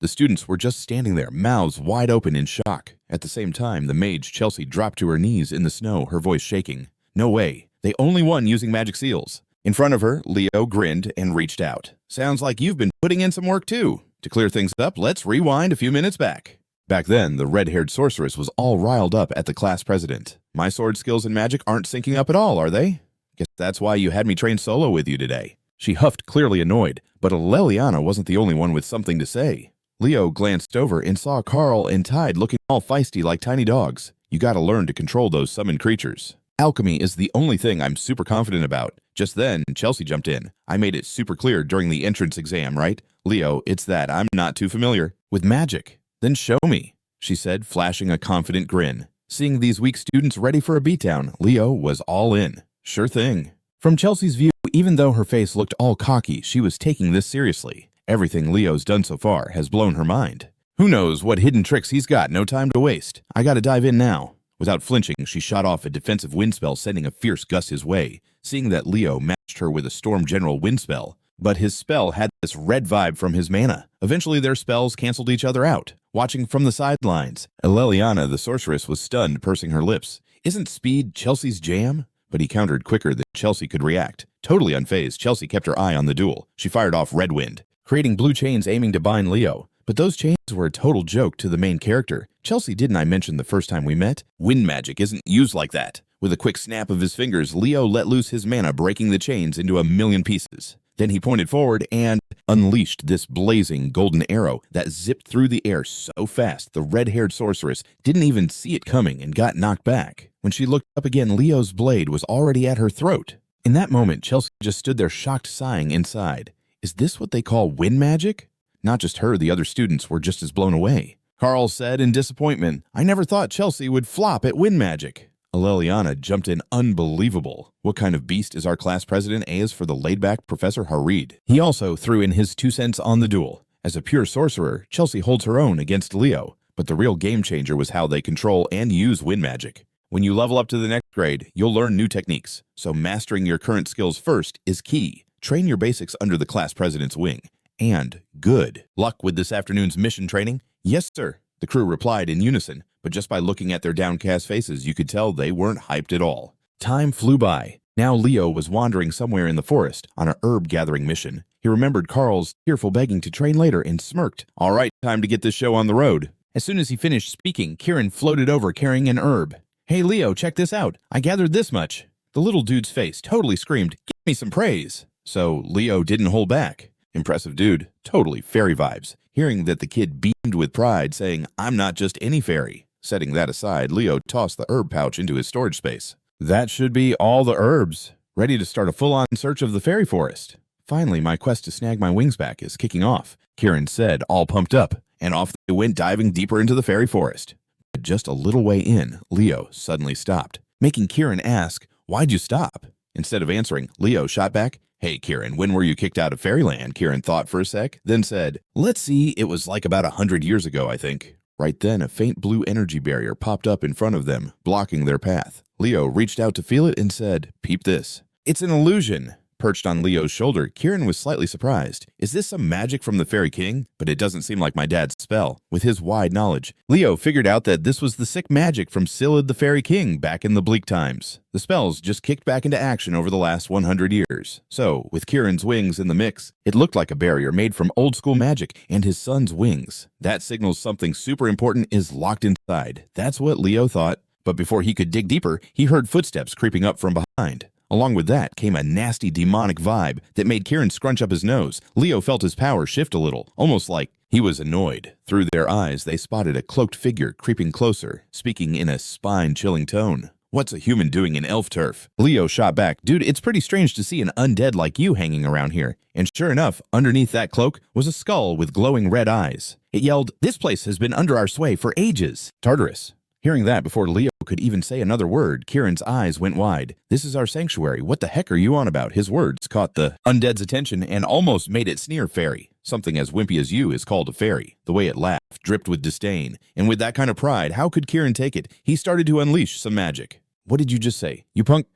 The students were just standing there, mouths wide open in shock. At the same time, the mage Chelsea dropped to her knees in the snow, her voice shaking. No way. They only won using magic seals. In front of her, Leo grinned and reached out. Sounds like you've been putting in some work too. To clear things up, let's rewind a few minutes back. Back then, the red-haired sorceress was all riled up at the class president. My sword skills and magic aren't syncing up at all, are they? Guess that's why you had me train solo with you today. She huffed, clearly annoyed, but Leliana wasn't the only one with something to say. Leo glanced over and saw Carl and Tide looking all feisty like tiny dogs. You gotta learn to control those summoned creatures. Alchemy is the only thing I'm super confident about. Just then, Chelsea jumped in. I made it super clear during the entrance exam, right? Leo, it's that I'm not too familiar with magic. Then show me, she said, flashing a confident grin. Seeing these weak students ready for a beatdown, Leo was all in. Sure thing. From Chelsea's view, even though her face looked all cocky, she was taking this seriously. Everything Leo's done so far has blown her mind. Who knows what hidden tricks he's got, no time to waste. I gotta dive in now. Without flinching, she shot off a defensive wind spell, sending a fierce gust his way, seeing that Leo matched her with a Storm General wind spell. But his spell had this red vibe from his mana. Eventually their spells canceled each other out. Watching from the sidelines, Leliana, the sorceress, was stunned, pursing her lips. Isn't speed Chelsea's jam? But he countered quicker than Chelsea could react. Totally unfazed, Chelsea kept her eye on the duel. She fired off Red Wind, creating blue chains aiming to bind Leo. But those chains were a total joke to the main character. Chelsea, didn't I mention the first time we met? Wind magic isn't used like that. With a quick snap of his fingers, Leo let loose his mana, breaking the chains into a million pieces. Then he pointed forward and unleashed this blazing golden arrow that zipped through the air so fast the red-haired sorceress didn't even see it coming and got knocked back. When she looked up again, Leo's blade was already at her throat. In that moment, Chelsea just stood there shocked, sighing inside. Is this what they call wind magic? Not just her, the other students were just as blown away. Carl said in disappointment, I never thought Chelsea would flop at wind magic. Leliana jumped in, unbelievable. What kind of beast is our class president as for the laid-back Professor Harid? He also threw in his 2 cents on the duel. As a pure sorcerer, Chelsea holds her own against Leo, but the real game changer was how they control and use wind magic. When you level up to the next grade, you'll learn new techniques, so mastering your current skills first is key. Train your basics under the class president's wing. And good luck with this afternoon's mission training. Yes, sir, the crew replied in unison, but just by looking at their downcast faces, you could tell they weren't hyped at all. Time flew by. Now Leo was wandering somewhere in the forest on a herb-gathering mission. He remembered Carl's tearful begging to train later and smirked. All right, time to get this show on the road. As soon as he finished speaking, Kieran floated over carrying an herb. Hey, Leo, check this out. I gathered this much. The little dude's face totally screamed, give me some praise. So Leo didn't hold back. Impressive dude, totally fairy vibes. Hearing that the kid beamed with pride, saying, I'm not just any fairy. Setting that aside, Leo tossed the herb pouch into his storage space. That should be all the herbs. Ready to start a full-on search of the fairy forest. Finally, my quest to snag my wings back is kicking off, Kieran said, all pumped up, and off they went diving deeper into the fairy forest. But just a little way in, Leo suddenly stopped, making Kieran ask, why'd you stop? Instead of answering, Leo shot back, hey, Kieran, when were you kicked out of fairyland? Kieran thought for a sec, then said, let's see, it was like about 100 years ago, I think. Right then, a faint blue energy barrier popped up in front of them, blocking their path. Leo reached out to feel it and said, peep this. It's an illusion. Perched on Leo's shoulder, Kieran was slightly surprised. Is this some magic from the Fairy King? But it doesn't seem like my dad's spell. With his wide knowledge, Leo figured out that this was the sick magic from Silid the Fairy King back in the bleak times. The spells just kicked back into action over the last 100 years. So, with Kieran's wings in the mix, it looked like a barrier made from old-school magic and his son's wings. That signals something super important is locked inside. That's what Leo thought. But before he could dig deeper, he heard footsteps creeping up from behind. Along with that came a nasty demonic vibe that made Kieran scrunch up his nose. Leo felt his power shift a little, almost like he was annoyed. Through their eyes, they spotted a cloaked figure creeping closer, speaking in a spine-chilling tone. What's a human doing in elf turf? Leo shot back, dude, it's pretty strange to see an undead like you hanging around here. And sure enough, underneath that cloak was a skull with glowing red eyes. It yelled, "This place has been under our sway for ages." Tartarus. Hearing that before Leo could even say another word, Kieran's eyes went wide. "This is our sanctuary. What the heck are you on about?" His words caught the undead's attention and almost made it sneer fairy. Something as wimpy as you is called a fairy. The way it laughed dripped with disdain. And with that kind of pride, how could Kieran take it? He started to unleash some magic. "What did you just say? You punk?"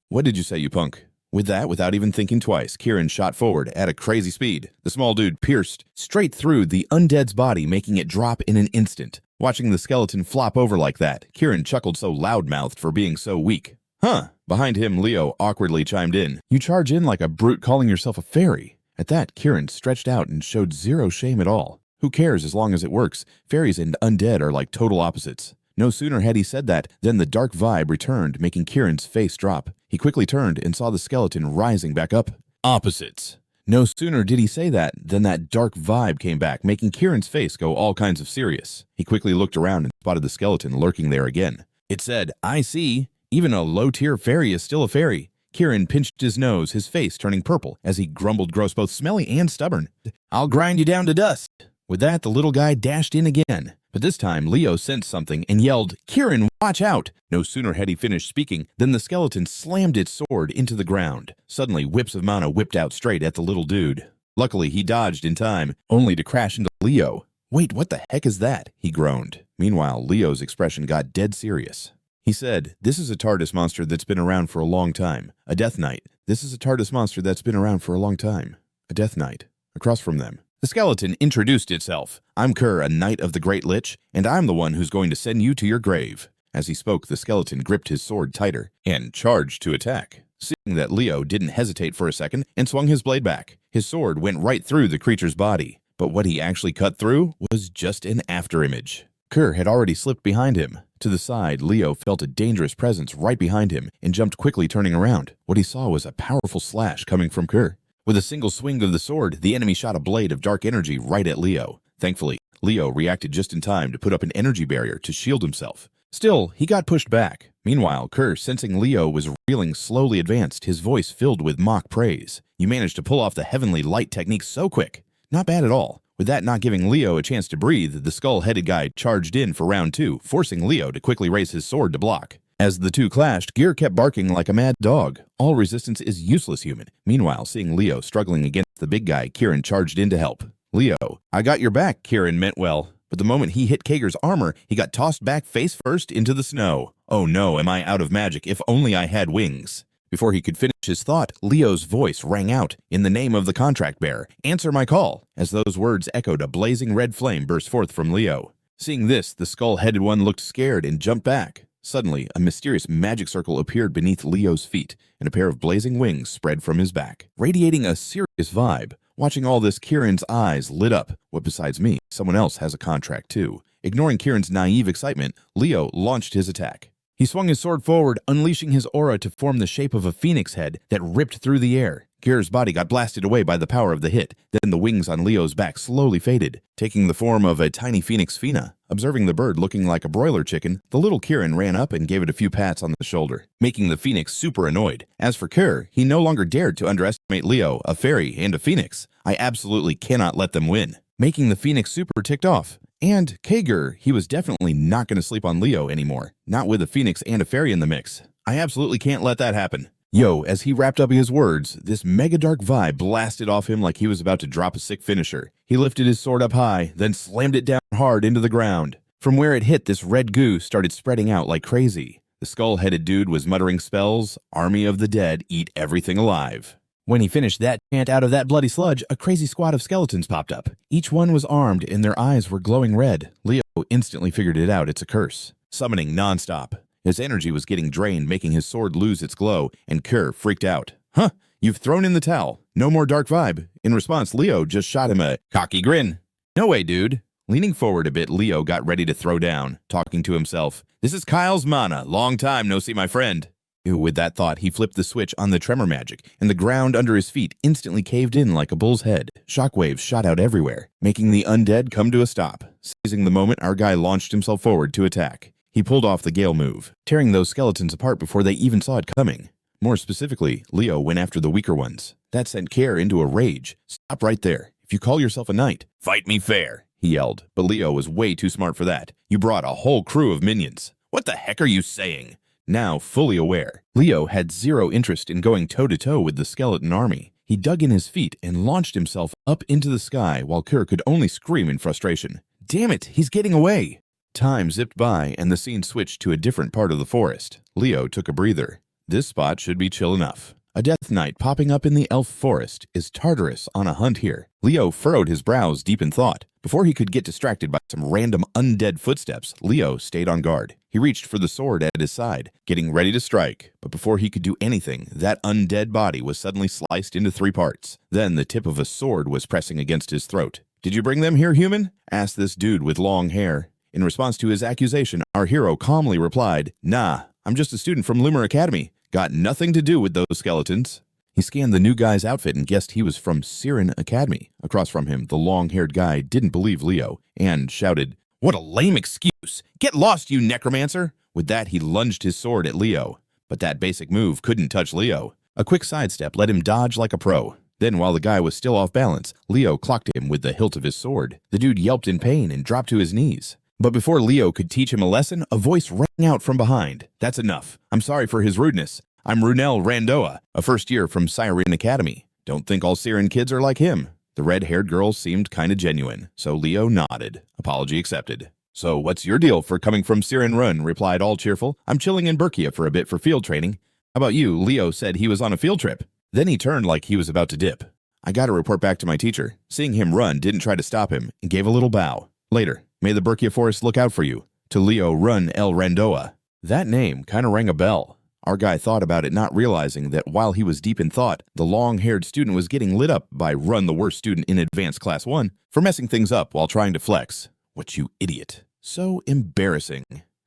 "What did you say, you punk?" With that, without even thinking twice, Kieran shot forward at a crazy speed. The small dude pierced straight through the undead's body, making it drop in an instant. Watching the skeleton flop over like that, Kieran chuckled so loud-mouthed for being so weak. "Huh." Behind him, Leo awkwardly chimed in. "You charge in like a brute calling yourself a fairy." At that, Kieran stretched out and showed zero shame at all. Who cares as long as it works? Fairies and undead are like total opposites. No sooner had he said that than the dark vibe returned, making Kieran's face drop. He quickly turned and saw the skeleton rising back up. Opposites. No sooner did he say that than that dark vibe came back, making Kieran's face go all kinds of serious. He quickly looked around and spotted the skeleton lurking there again. It said, "I see. Even a low-tier fairy is still a fairy." Kieran pinched his nose, his face turning purple, as he grumbled, gross, both smelly and stubborn. "I'll grind you down to dust." With that, the little guy dashed in again. But this time, Leo sensed something and yelled, "Kieran, watch out!" No sooner had he finished speaking than the skeleton slammed its sword into the ground. Suddenly, whips of mana whipped out straight at the little dude. Luckily, he dodged in time, only to crash into Leo. "Wait, what the heck is that?" he groaned. Meanwhile, Leo's expression got dead serious. He said, "This is a TARDIS monster that's been around for a long time. A Death Knight. This is a TARDIS monster that's been around for a long time. A Death Knight." Across from them, the skeleton introduced itself. "I'm Kerr, a knight of the Great Lich, and I'm the one who's going to send you to your grave." As he spoke, the skeleton gripped his sword tighter and charged to attack. Seeing that, Leo didn't hesitate for a second and swung his blade back. His sword went right through the creature's body, but what he actually cut through was just an afterimage. Kerr had already slipped behind him. To the side, Leo felt a dangerous presence right behind him and jumped quickly, turning around. What he saw was a powerful slash coming from Kerr. With a single swing of the sword, the enemy shot a blade of dark energy right at Leo. Thankfully, Leo reacted just in time to put up an energy barrier to shield himself. Still, he got pushed back. Meanwhile, Kerr, sensing Leo was reeling, slowly advanced, his voice filled with mock praise. "You managed to pull off the heavenly light technique so quick. Not bad at all." With that not giving Leo a chance to breathe, the skull-headed guy charged in for round two, forcing Leo to quickly raise his sword to block. As the two clashed, Gear kept barking like a mad dog. All resistance is useless, human. Meanwhile, seeing Leo struggling against the big guy, Kieran charged in to help. "Leo, I got your back," Kieran meant well. But the moment he hit Kager's armor, he got tossed back face first into the snow. "Oh no, am I out of magic? If only I had wings." Before he could finish his thought, Leo's voice rang out, "In the name of the contract bearer, answer my call." As those words echoed, a blazing red flame burst forth from Leo. Seeing this, the skull-headed one looked scared and jumped back. Suddenly, a mysterious magic circle appeared beneath Leo's feet, and a pair of blazing wings spread from his back, radiating a serious vibe. Watching all this, Kieran's eyes lit up. What besides me? Someone else has a contract too. Ignoring Kieran's naive excitement, Leo launched his attack. He swung his sword forward, unleashing his aura to form the shape of a phoenix head that ripped through the air. Kier's body got blasted away by the power of the hit. Then the wings on Leo's back slowly faded, taking the form of a tiny phoenix Fina. Observing the bird looking like a broiler chicken, the little Kieran ran up and gave it a few pats on the shoulder, making the phoenix super annoyed. As for Kier, he no longer dared to underestimate Leo, a fairy, and a phoenix. "I absolutely cannot let them win." Making the phoenix super ticked off. And Kager, he was definitely not going to sleep on Leo anymore. Not with a phoenix and a fairy in the mix. "I absolutely can't let that happen." Yo, as he wrapped up his words, this mega dark vibe blasted off him like he was about to drop a sick finisher. He lifted his sword up high, then slammed it down hard into the ground. From where it hit, this red goo started spreading out like crazy. The skull-headed dude was muttering spells, "Army of the dead, eat everything alive." When he finished that chant out of that bloody sludge, a crazy squad of skeletons popped up. Each one was armed and their eyes were glowing red. Leo instantly figured it out. It's a curse. Summoning nonstop. His energy was getting drained, making his sword lose its glow, and Kerr freaked out. "Huh, you've thrown in the towel. No more dark vibe." In response, Leo just shot him a cocky grin. "No way, dude." Leaning forward a bit, Leo got ready to throw down, talking to himself. "This is Kyle's mana. Long time no see my friend." With that thought, he flipped the switch on the tremor magic, and the ground under his feet instantly caved in like a bull's head. Shockwaves shot out everywhere, making the undead come to a stop. Seizing the moment, our guy launched himself forward to attack. He pulled off the Gale move, tearing those skeletons apart before they even saw it coming. More specifically, Leo went after the weaker ones. That sent Care into a rage. Stop right there. If you call yourself a knight, fight me fair, he yelled. But Leo was way too smart for that. You brought a whole crew of minions. What the heck are you saying? Now fully aware, Leo had zero interest in going toe-to-toe with the skeleton army. He dug in his feet and launched himself up into the sky while Kerr could only scream in frustration. Damn it, he's getting away! Time zipped by and the scene switched to a different part of the forest. Leo took a breather. This spot should be chill enough. A death knight popping up in the elf forest. Is Tartarus on a hunt here? Leo furrowed his brows deep in thought. Before he could get distracted by some random undead footsteps, Leo stayed on guard. He reached for the sword at his side, getting ready to strike. But before he could do anything, that undead body was suddenly sliced into 3 parts. Then the tip of a sword was pressing against his throat. "Did you bring them here, human?" asked this dude with long hair. In response to his accusation, our hero calmly replied, "Nah, I'm just a student from Lumen Academy. Got nothing to do with those skeletons." He scanned the new guy's outfit and guessed he was from Xaringer Academy. Across from him, the long-haired guy didn't believe Leo and shouted, "What a lame excuse! Get lost, you necromancer!" With that, he lunged his sword at Leo. But that basic move couldn't touch Leo. A quick sidestep let him dodge like a pro. Then, while the guy was still off balance, Leo clocked him with the hilt of his sword. The dude yelped in pain and dropped to his knees. But before Leo could teach him a lesson, a voice rang out from behind. "That's enough. I'm sorry for his rudeness. I'm Runel Randoa, a first year from Xaringer Academy. Don't think all Siren kids are like him." The red-haired girl seemed kinda genuine, so Leo nodded. Apology accepted. "So what's your deal for coming from Siren Run?" replied all cheerful. "I'm chilling in Berkia for a bit for field training." "How about you?" Leo said he was on a field trip. Then he turned like he was about to dip. "I gotta report back to my teacher." Seeing him run didn't try to stop him and gave a little bow. "Later. May the Berkia Forest look out for you." To Leo Run El Randoa. That name kinda rang a bell. Our guy thought about it, not realizing that while he was deep in thought, the long-haired student was getting lit up by Run, the worst student in Advanced Class 1, for messing things up while trying to flex. What you idiot. So embarrassing.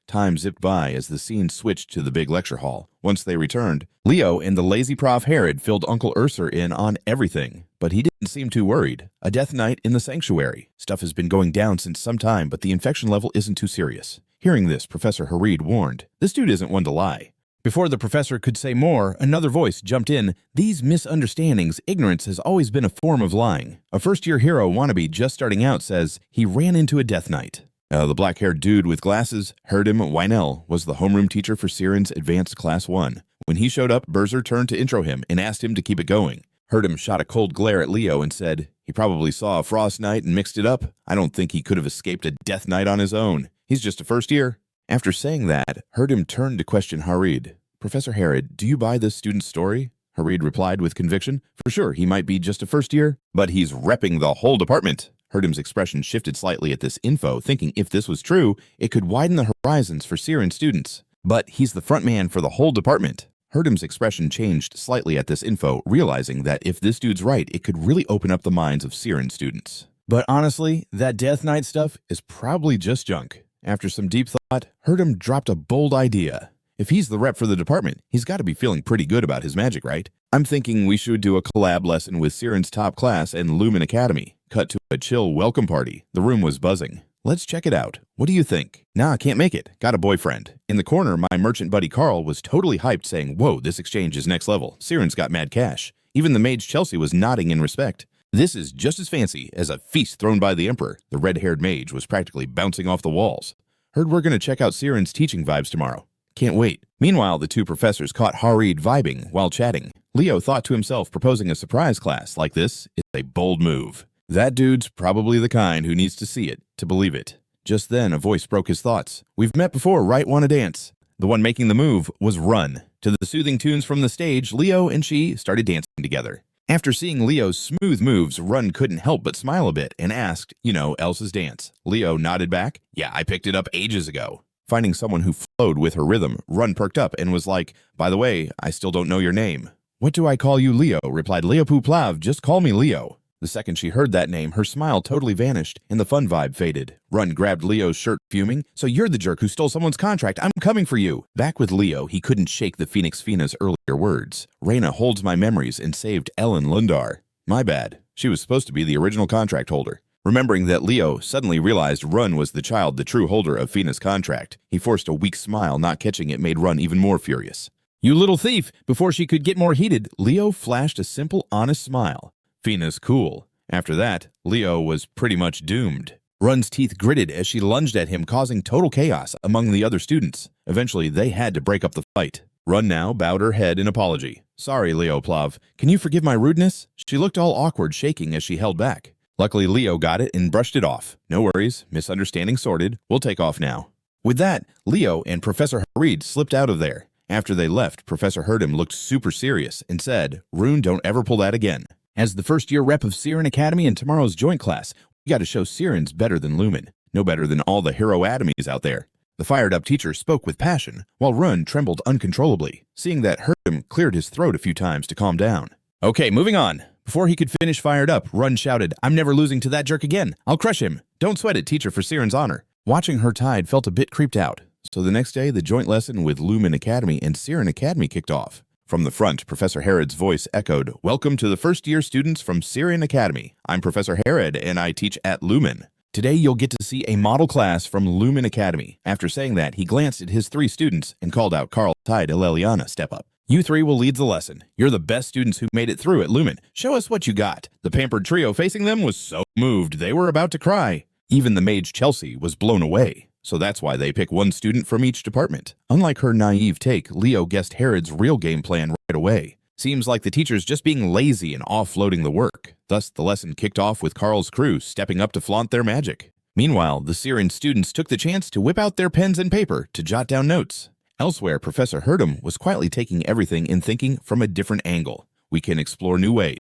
Time zipped by as the scene switched to the big lecture hall. Once they returned, Leo and the lazy Prof Herod filled Uncle Urser in on everything, but he didn't seem too worried. A death knight in the sanctuary. Stuff has been going down since some time, but the infection level isn't too serious. Hearing this, Professor Harid warned, "This dude isn't one to lie." Before the professor could say more, another voice jumped in. "These misunderstandings, ignorance has always been a form of lying." A first-year hero wannabe just starting out says he ran into a death knight. The black-haired dude with glasses, Herdim Weinel, was the homeroom teacher for Siren's Advanced Class 1. When he showed up, Berzer turned to intro him and asked him to keep it going. Herdim shot a cold glare at Leo and said, "He probably saw a frost knight and mixed it up. I don't think he could have escaped a death knight on his own. He's just a first year." After saying that, Herdim turned to question Harid. "Professor Herod, do you buy this student's story?" Harid replied with conviction. "For sure, he might be just a first year, but he's repping the whole department." Herdim's expression shifted slightly at this info, thinking if this was true, it could widen the horizons for Siren students. But he's the front man for the whole department. Herdim's expression changed slightly at this info, realizing that if this dude's right, it could really open up the minds of Siren students. But honestly, that Death Knight stuff is probably just junk. After some deep thought, Herdim dropped a bold idea. If he's the rep for the department, he's got to be feeling pretty good about his magic, right? "I'm thinking we should do a collab lesson with Siren's top class and Lumen Academy." Cut to a chill welcome party. The room was buzzing. "Let's check it out. What do you think?" "Nah, can't make it. Got a boyfriend." In the corner, my merchant buddy Carl was totally hyped, saying, "Whoa, this exchange is next level. Siren's got mad cash." Even the mage Chelsea was nodding in respect. "This is just as fancy as a feast thrown by the Emperor." The red-haired mage was practically bouncing off the walls. "Heard we're gonna check out Siren's teaching vibes tomorrow. Can't wait." Meanwhile, the two professors caught Harid vibing while chatting. Leo thought to himself, proposing a surprise class like this is a bold move. That dude's probably the kind who needs to see it to believe it. Just then, a voice broke his thoughts. "We've met before, right? Wanna dance?" The one making the move was Run. To the soothing tunes from the stage, Leo and she started dancing together. After seeing Leo's smooth moves, Run couldn't help but smile a bit and asked, Elsa's dance. Leo nodded back. "Yeah, I picked it up ages ago." Finding someone who flowed with her rhythm, Run perked up and was like, "By the way, I still don't know your name." "What do I call you, Leo?" replied Leo Plav. "Just call me Leo." The second she heard that name, her smile totally vanished and the fun vibe faded. Run grabbed Leo's shirt, fuming. "So you're the jerk who stole someone's contract. I'm coming for you." Back with Leo, he couldn't shake the Phoenix Fina's earlier words. "Reyna holds my memories and saved Ellen Lundar." My bad. She was supposed to be the original contract holder. Remembering that Leo suddenly realized Run was the child, the true holder of Fina's contract, he forced a weak smile. Not catching it made Run even more furious. "You little thief!" Before she could get more heated, Leo flashed a simple, honest smile. Fina's cool. After that, Leo was pretty much doomed. Run's teeth gritted as she lunged at him, causing total chaos among the other students. Eventually, they had to break up the fight. Run now bowed her head in apology. "Sorry, Leo Plav. Can you forgive my rudeness?" She looked all awkward, shaking as she held back. Luckily, Leo got it and brushed it off. "No worries. Misunderstanding sorted. We'll take off now." With that, Leo and Professor Harid slipped out of there. After they left, Professor Herdem looked super serious and said, "Rune, don't ever pull that again. As the first-year rep of Xaringer Academy in tomorrow's joint class, we got to show Xaringers better than Lumen. No better than all the hero academies out there." The fired-up teacher spoke with passion, while Run trembled uncontrollably, seeing that Herdem cleared his throat a few times to calm down. "Okay, moving on." Before he could finish fired up, Run shouted, "I'm never losing to that jerk again. I'll crush him. Don't sweat it, teacher, for Siren's honor." Watching her tide felt a bit creeped out. So the next day, the joint lesson with Lumen Academy and Xaringer Academy kicked off. From the front, Professor Herod's voice echoed, "Welcome to the first-year students from Xaringer Academy. I'm Professor Herod, and I teach at Lumen. Today, you'll get to see a model class from Lumen Academy." After saying that, he glanced at his 3 students and called out Carl, Tide, and Leliana, "Step up. You 3 will lead the lesson. You're the best students who made it through at Lumen. Show us what you got." The pampered trio facing them was so moved they were about to cry. Even the mage Chelsea was blown away. So that's why they pick 1 student from each department. Unlike her naive take, Leo guessed Herod's real game plan right away. Seems like the teacher's just being lazy and offloading the work. Thus, the lesson kicked off with Carl's crew stepping up to flaunt their magic. Meanwhile, the Xaringer students took the chance to whip out their pens and paper to jot down notes. Elsewhere, Professor Herdem was quietly taking everything and thinking from a different angle. We can explore new ways.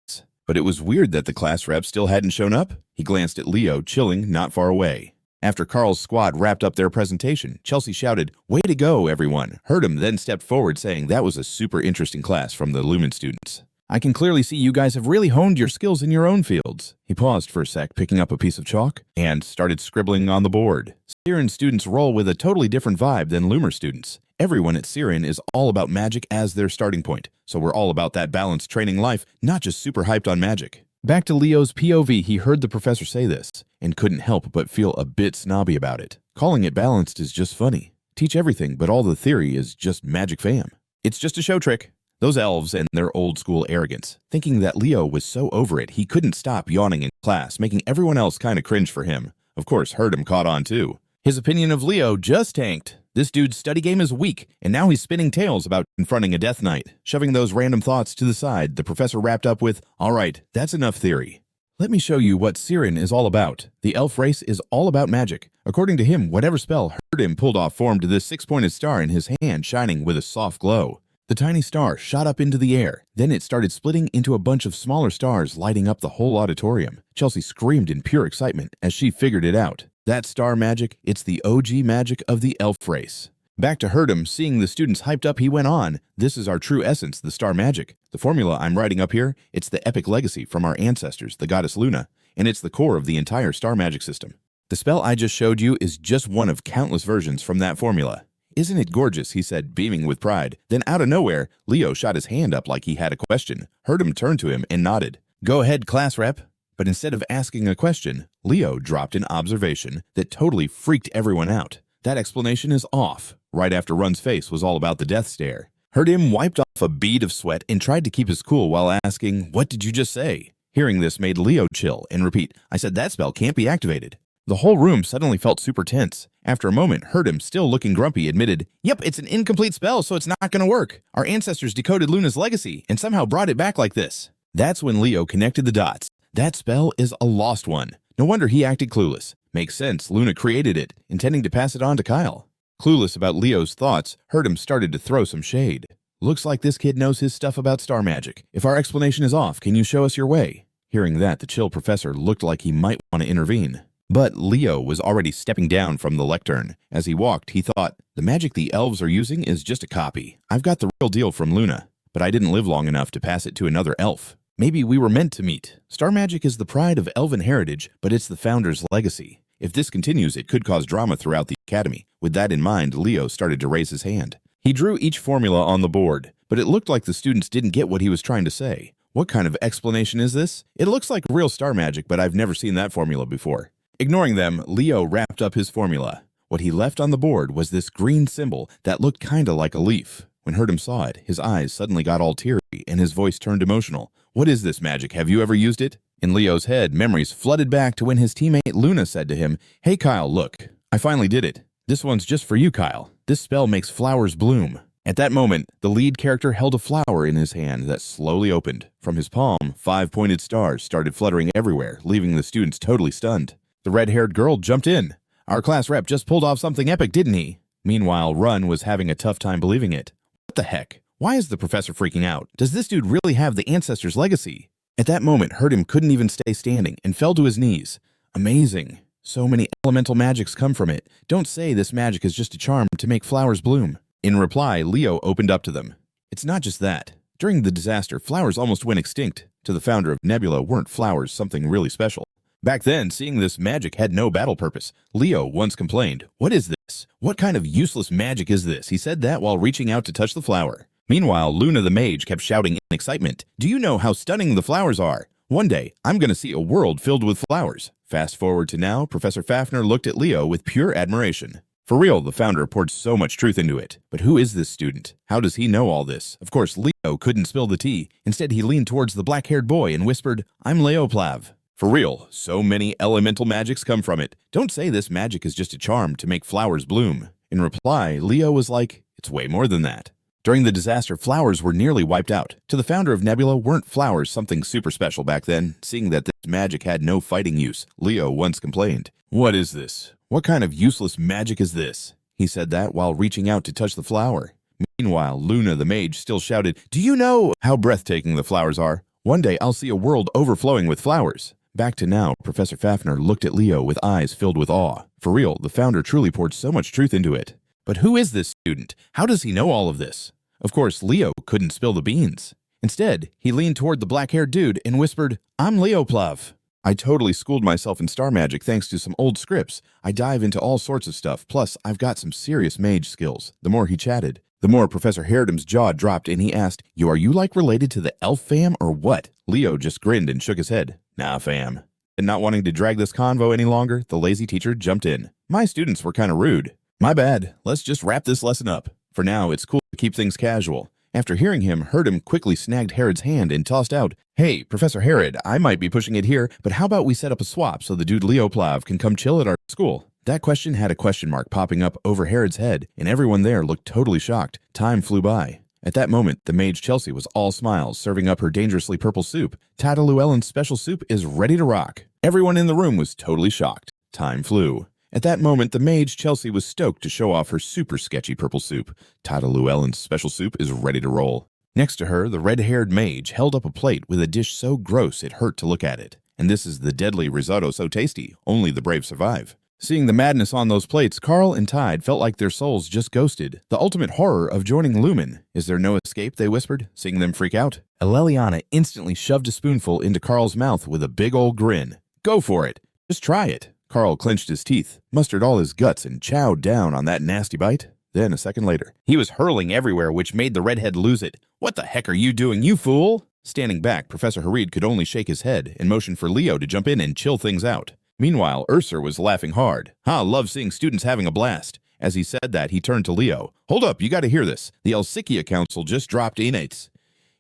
But it was weird that the class rep still hadn't shown up. He glanced at Leo, chilling not far away. After Carl's squad wrapped up their presentation, Chelsea shouted, "Way to go, everyone." Herdem then stepped forward, saying that was a super interesting class from the Lumen students. "I can clearly see you guys have really honed your skills in your own fields." He paused for a sec, picking up a piece of chalk, and started scribbling on the board. Xaringer students roll with a totally different vibe than Lumen students. Everyone at Xaringer is all about magic as their starting point, so we're all about that balanced training life, not just super hyped on magic. Back to Leo's POV, he heard the professor say this, and couldn't help but feel a bit snobby about it. Calling it balanced is just funny. Teach everything, but all the theory is just magic fam. It's just a show trick. Those elves and their old-school arrogance. Thinking that Leo was so over it, he couldn't stop yawning in class, making everyone else kind of cringe for him. Of course, Herdem caught on too. His opinion of Leo just tanked. This dude's study game is weak, and now he's spinning tales about confronting a death knight. Shoving those random thoughts to the side, the professor wrapped up with, "All right, that's enough theory. Let me show you what Xaringer is all about. The elf race is all about magic." According to him, whatever spell Herdem pulled off formed this 6-pointed star in his hand, shining with a soft glow. The tiny star shot up into the air. Then it started splitting into a bunch of smaller stars, lighting up the whole auditorium. Chelsea screamed in pure excitement as she figured it out. That star magic, it's the OG magic of the elf race. Back to Herdem, seeing the students hyped up, he went on, "This is our true essence, the star magic. The formula I'm writing up here, it's the epic legacy from our ancestors, the goddess Luna, and it's the core of the entire star magic system. The spell I just showed you is just one of countless versions from that formula. Isn't it gorgeous?" he said, beaming with pride. Then out of nowhere, Leo shot his hand up like he had a question. Herdem turned to him and nodded. "Go ahead, class rep." But instead of asking a question, Leo dropped an observation that totally freaked everyone out. That explanation is off. Right after Run's face was all about the death stare. Herdem wiped off a bead of sweat and tried to keep his cool while asking, "What did you just say?" Hearing this made Leo chill and repeat, "I said that spell can't be activated." The whole room suddenly felt super tense. After a moment, Herdem, still looking grumpy, admitted, "Yep, it's an incomplete spell, so it's not gonna work. Our ancestors decoded Luna's legacy and somehow brought it back like this." That's when Leo connected the dots. That spell is a lost one. No wonder he acted clueless. Makes sense, Luna created it, intending to pass it on to Kyle. Clueless about Leo's thoughts, Herdem started to throw some shade. "Looks like this kid knows his stuff about star magic. If our explanation is off, can you show us your way?" Hearing that, the chill professor looked like he might want to intervene. But Leo was already stepping down from the lectern. As he walked, he thought, "The magic the elves are using is just a copy. I've got the real deal from Luna, but I didn't live long enough to pass it to another elf. Maybe we were meant to meet. Star magic is the pride of elven heritage, but it's the founder's legacy. If this continues, it could cause drama throughout the academy." With that in mind, Leo started to raise his hand. He drew each formula on the board, but it looked like the students didn't get what he was trying to say. What kind of explanation is this? It looks like real star magic, but I've never seen that formula before. Ignoring them, Leo wrapped up his formula. What he left on the board was this green symbol that looked kinda like a leaf. When Herdem saw it, his eyes suddenly got all teary and his voice turned emotional. What is this magic? Have you ever used it? In Leo's head, memories flooded back to when his teammate Luna said to him, "Hey Kyle, look, I finally did it. This one's just for you, Kyle. This spell makes flowers bloom." At that moment, the lead character held a flower in his hand that slowly opened. From his palm, 5 pointed stars started fluttering everywhere, leaving the students totally stunned. The red-haired girl jumped in. "Our class rep just pulled off something epic, didn't he?" Meanwhile, Run was having a tough time believing it. What the heck? Why is the professor freaking out? Does this dude really have the ancestors' legacy? At that moment, Herdem couldn't even stay standing and fell to his knees. Amazing. So many elemental magics come from it. Don't say this magic is just a charm to make flowers bloom. In reply, Leo opened up to them. It's not just that. During the disaster, flowers almost went extinct. To the founder of Nebula, weren't flowers something really special? Back then, seeing this magic had no battle purpose. Leo once complained, "What is this? What kind of useless magic is this?" He said that while reaching out to touch the flower. Meanwhile, Luna the mage kept shouting in excitement, "Do you know how stunning the flowers are? One day, I'm going to see a world filled with flowers." Fast forward to now, Professor Fafner looked at Leo with pure admiration. For real, the founder poured so much truth into it. But who is this student? How does he know all this? Of course, Leo couldn't spill the tea. Instead, he leaned towards the black-haired boy and whispered, "I'm Leo Plav." For real, so many elemental magics come from it. Don't say this magic is just a charm to make flowers bloom. In reply, Leo was like, "It's way more than that." During the disaster, flowers were nearly wiped out. To the founder of Nebula, weren't flowers something super special back then? Seeing that this magic had no fighting use, Leo once complained, "What is this? What kind of useless magic is this?" He said that while reaching out to touch the flower. Meanwhile, Luna the mage still shouted, "Do you know how breathtaking the flowers are? One day I'll see a world overflowing with flowers." Back to now, Professor Fafner looked at Leo with eyes filled with awe. For real, the founder truly poured so much truth into it. But who is this student? How does he know all of this? Of course, Leo couldn't spill the beans. Instead, he leaned toward the black-haired dude and whispered, "I'm Leo Plav. I totally schooled myself in star magic thanks to some old scripts. I dive into all sorts of stuff, plus I've got some serious mage skills." The more he chatted, the more Professor Herdem's jaw dropped and he asked, Are you like related to the elf fam or what?" Leo just grinned and shook his head. "Nah, fam." And not wanting to drag this convo any longer, the lazy teacher jumped in. "My students were kind of rude. My bad. Let's just wrap this lesson up. For now, it's cool to keep things casual." After hearing him, Herdem quickly snagged Herod's hand and tossed out, "Hey, Professor Herod, I might be pushing it here, but how about we set up a swap so the dude Leo Plav can come chill at our school?" That question had a question mark popping up over Herod's head, and everyone there looked totally shocked. Time flew by. At that moment, the mage Chelsea was all smiles, serving up her dangerously purple soup. Tata Llewellyn's special soup is ready to rock. Everyone in the room was totally shocked. Time flew. At that moment, the mage Chelsea was stoked to show off her super sketchy purple soup. Tata Llewellyn's special soup is ready to roll. Next to her, the red-haired mage held up a plate with a dish so gross it hurt to look at it. And this is the deadly risotto so tasty, only the brave survive. Seeing the madness on those plates, Carl and Tide felt like their souls just ghosted. The ultimate horror of joining Lumen. "Is there no escape?" they whispered, seeing them freak out. Eleliana instantly shoved a spoonful into Carl's mouth with a big old grin. "Go for it. Just try it." Carl clenched his teeth, mustered all his guts, and chowed down on that nasty bite. Then, a second later, he was hurling everywhere, which made the redhead lose it. "What the heck are you doing, you fool?" Standing back, Professor Harid could only shake his head and motion for Leo to jump in and chill things out. Meanwhile, Urser was laughing hard. Love seeing students having a blast." As he said that, he turned to Leo. "Hold up, you gotta hear this. The Elsikia Council just dropped in its...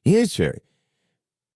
Yes, sir."